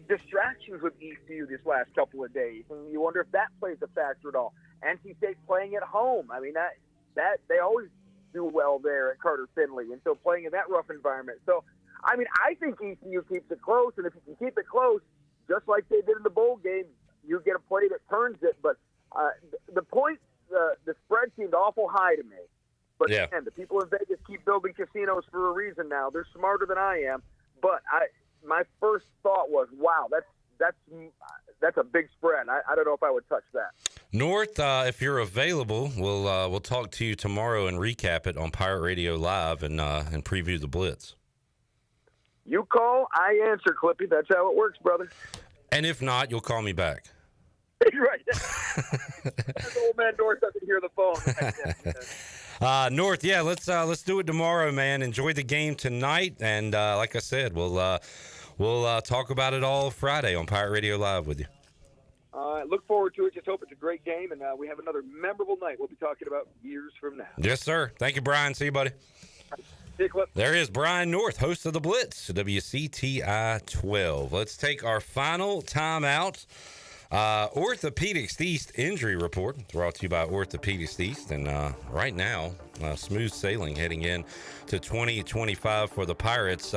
distractions with ECU this last couple of days, and you wonder if that plays a factor at all. NC State playing at home. I mean, that they always do well there at Carter Finley, and so playing in that rough environment. So, I mean, I think ECU keeps it close, and if you can keep it close, just like they did in the bowl game, you get a play that turns it. But the point, the spread seemed awful high to me. But again, the people in Vegas keep building casinos for a reason now. They're smarter than I am. But my first thought was, wow, that's a big spread. I don't know if I would touch that. North, if you're available, we'll talk to you tomorrow and recap it on Pirate Radio Live and preview the Blitz. You call, I answer, Clippy. That's how it works, brother. And if not, you'll call me back. Right. As old man North doesn't hear the phone. North, yeah, let's do it tomorrow, man. Enjoy the game tonight, and like I said, we'll talk about it all Friday on Pirate Radio Live with you. Look forward to it. Just hope it's a great game, and we have another memorable night we'll be talking about years from now. Yes, sir. Thank you, Brian. See you, buddy. There is Brian North, host of the Blitz, WCTI 12. Let's take our final timeout. Orthopedics East injury report brought to you by Orthopedics East, and right now smooth sailing heading in to 2025 for the Pirates.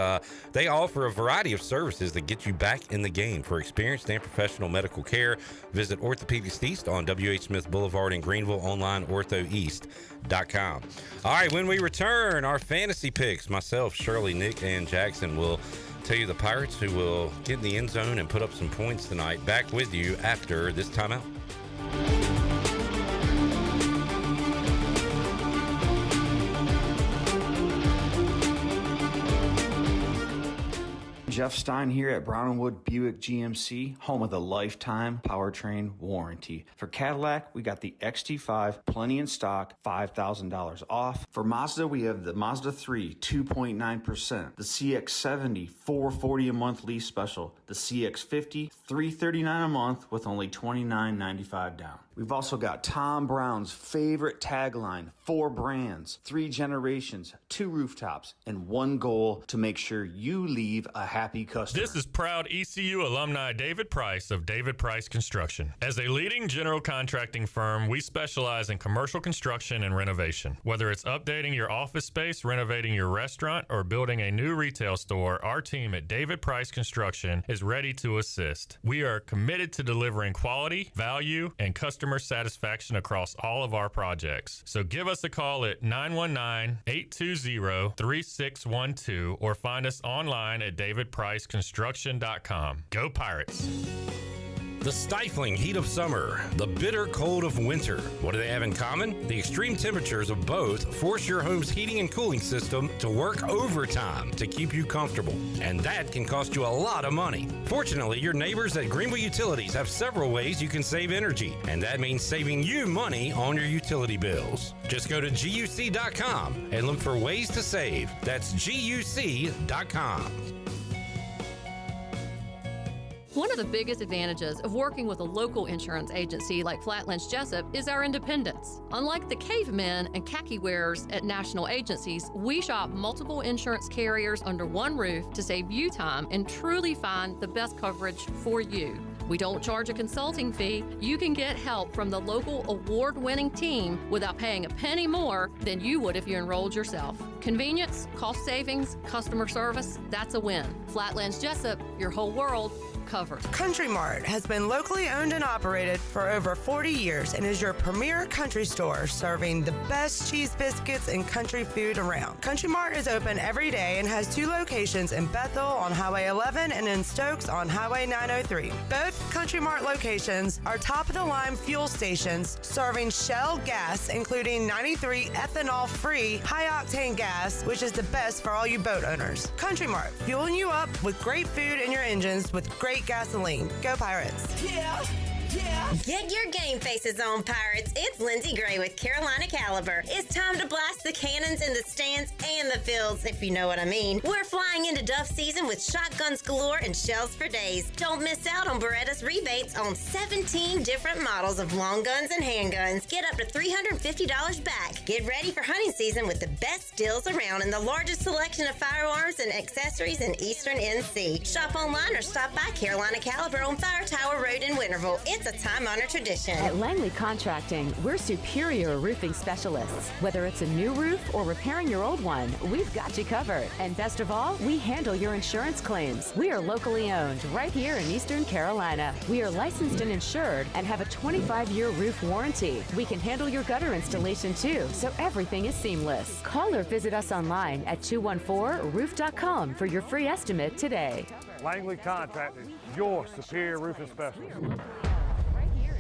They offer a variety of services that get you back in the game. For experienced and professional medical care, visit Orthopedics East on W.H. Smith Boulevard in Greenville, online orthoeast.com. All right, when we return, our fantasy picks, myself, Shirley, Nick, and Jackson will tell you the Pirates who will get in the end zone and put up some points tonight. Back with you after this timeout. Jeff Stein here at Brown & Wood Buick GMC, home of the lifetime powertrain warranty. For Cadillac, we got the XT5, plenty in stock, $5,000 off. For Mazda, we have the Mazda 3, 2.9%, the CX-70, $440 a month lease special, the CX-50, $339 a month with only $29.95 down. We've also got Tom Brown's favorite tagline, 4 brands, 3 generations, 2 rooftops, and 1 goal to make sure you leave a happy customer. This is proud ECU alumni David Price of David Price Construction. As a leading general contracting firm, we specialize in commercial construction and renovation. Whether it's updating your office space, renovating your restaurant, or building a new retail store, our team at David Price Construction is ready to assist. We are committed to delivering quality, value, and customer satisfaction across all of our projects. So give us a call at 919-820-3612 or find us online at davidpriceconstruction.com. Go Pirates! The stifling heat of summer, the bitter cold of winter. What do they have in common? The extreme temperatures of both force your home's heating and cooling system to work overtime to keep you comfortable. And that can cost you a lot of money. Fortunately, your neighbors at Greenville Utilities have several ways you can save energy. And that means saving you money on your utility bills. Just go to GUC.com and look for ways to save. That's GUC.com. One of the biggest advantages of working with a local insurance agency like Flatlands Jessup is our independence. Unlike the cavemen and khaki wearers at national agencies, we shop multiple insurance carriers under one roof to save you time and truly find the best coverage for you. We don't charge a consulting fee. You can get help from the local award-winning team without paying a penny more than you would if you enrolled yourself. Convenience, cost savings, customer service, that's a win. Flatlands Jessup, your whole world covered. Country Mart has been locally owned and operated for over 40 years and is your premier country store serving the best cheese biscuits and country food around. Country Mart is open every day and has 2 locations in Bethel on Highway 11 and in Stokes on Highway 903. Both Country Mart locations are top-of-the-line fuel stations serving Shell gas, including 93 ethanol-free high-octane gas, which is the best for all you boat owners. Country Mart, fueling you up with great food in your engines with great gasoline. Go Pirates. Yeah, Get your game faces on, Pirates. It's Lindsey Gray with Carolina Caliber. It's time to blast the cannons in the stands and the fields, if you know what I mean. We're flying into Duff season with shotguns galore and shells for days. Don't miss out on Beretta's rebates on 17 different models of long guns and handguns. Get up to $350 back. Get ready for hunting season with the best deals around and the largest selection of firearms and accessories in Eastern NC. Shop online or stop by Carolina Caliber on Fire Tower Road in Winterville. It's a time-honored tradition. At Langley Contracting, we're superior roofing specialists. Whether it's a new roof or repairing your old one, we've got you covered. And best of all, we handle your insurance claims. We are locally owned right here in Eastern Carolina. We are licensed and insured and have a 25-year roof warranty. We can handle your gutter installation too, so everything is seamless. Call or visit us online at 214roof.com for your free estimate today. Langley Contracting, your superior roofing specialist.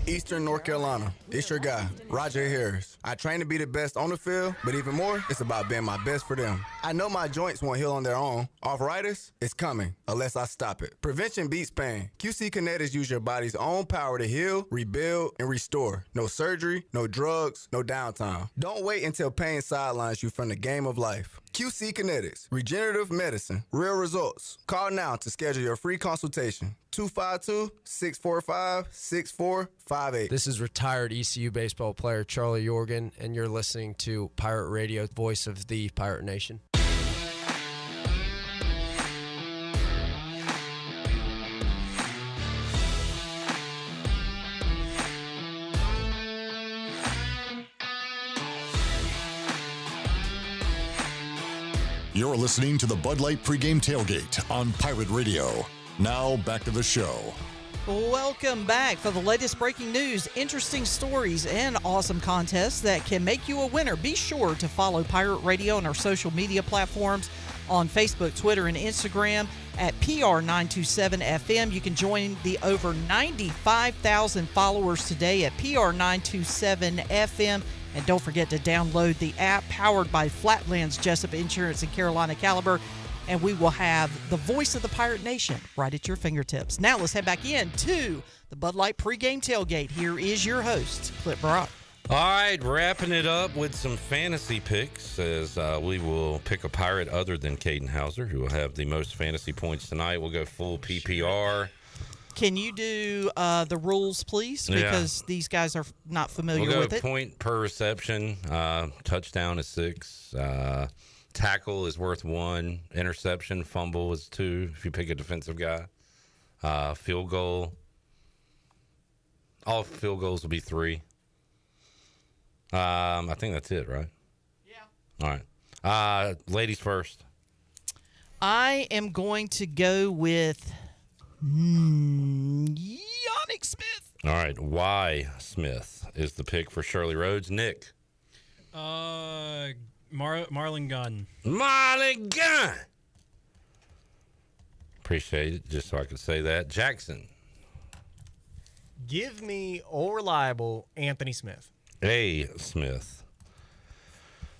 Eastern North Carolina, it's your guy, Roger Harris. I train to be the best on the field, but even more, it's about being my best for them. I know my joints won't heal on their own. Arthritis, it's coming, unless I stop it. Prevention beats pain. QC Kinetics use your body's own power to heal, rebuild, and restore. No surgery, no drugs, no downtime. Don't wait until pain sidelines you from the game of life. QC Kinetics, regenerative medicine, real results. Call now to schedule your free consultation. 252-645-6458. This is retired ECU baseball player Charlie Yorgan, and you're listening to Pirate Radio, voice of the Pirate Nation. You're listening to the Bud Light Pregame Tailgate on Pirate Radio. Now, back to the show. Welcome back for the latest breaking news, interesting stories, and awesome contests that can make you a winner. Be sure to follow Pirate Radio on our social media platforms on Facebook, Twitter, and Instagram at PR927FM. You can join the over 95,000 followers today at PR927FM. And don't forget to download the app powered by Flatlands Jessup Insurance and Carolina Caliber. And we will have the voice of the Pirate Nation right at your fingertips. Now let's head back in to the Bud Light Pregame Tailgate. Here is your host, Clip Brock. All right, wrapping it up with some fantasy picks as we will pick a Pirate other than Caden Hauser, who will have the most fantasy points tonight. We'll go full PPR. Can you do the rules, please? Because these guys are not familiar with it. Point per reception. Touchdown is 6. Tackle is worth 1. Interception, fumble is 2 if you pick a defensive guy. Field goal. All field goals will be 3. I think that's it, right? Yeah. All right. Ladies first. I am going to go with Yannick Smith. All right. Y. Smith is the pick for Shirley Rhodes. Nick. Marlon Gunn. Marlon Gunn. Appreciate it, just so I could say that. Jackson. Give me all reliable Anthony Smith. A. Smith.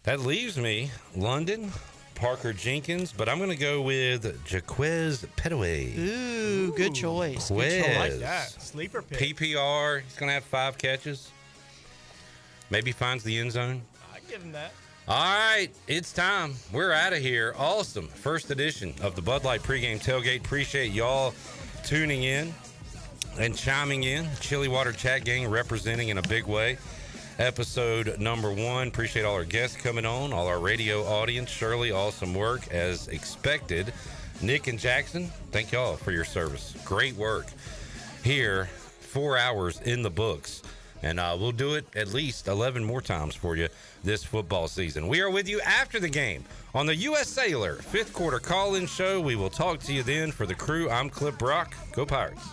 That leaves me London, Parker Jenkins, but I'm going to go with Jaquez Petaway. Ooh, good choice. Good choice. I like that. Sleeper pick. PPR. He's going to have 5 catches. Maybe finds the end zone. I'd give him that. All right, it's time. We're out of here. Awesome. First edition of the Bud Light Pregame Tailgate. Appreciate y'all tuning in and chiming in. Chili Water Chat Gang representing in a big way. Episode number 1. Appreciate all our guests coming on, all our radio audience. Shirley, awesome work as expected. Nick and Jackson, thank y'all for your service. Great work here. 4 hours in the books. And we'll do it at least 11 more times for you this football season. We are with you after the game on the U.S. Sailor 5th quarter call-in show. We will talk to you then. For the crew, I'm Clip Brock. Go Pirates.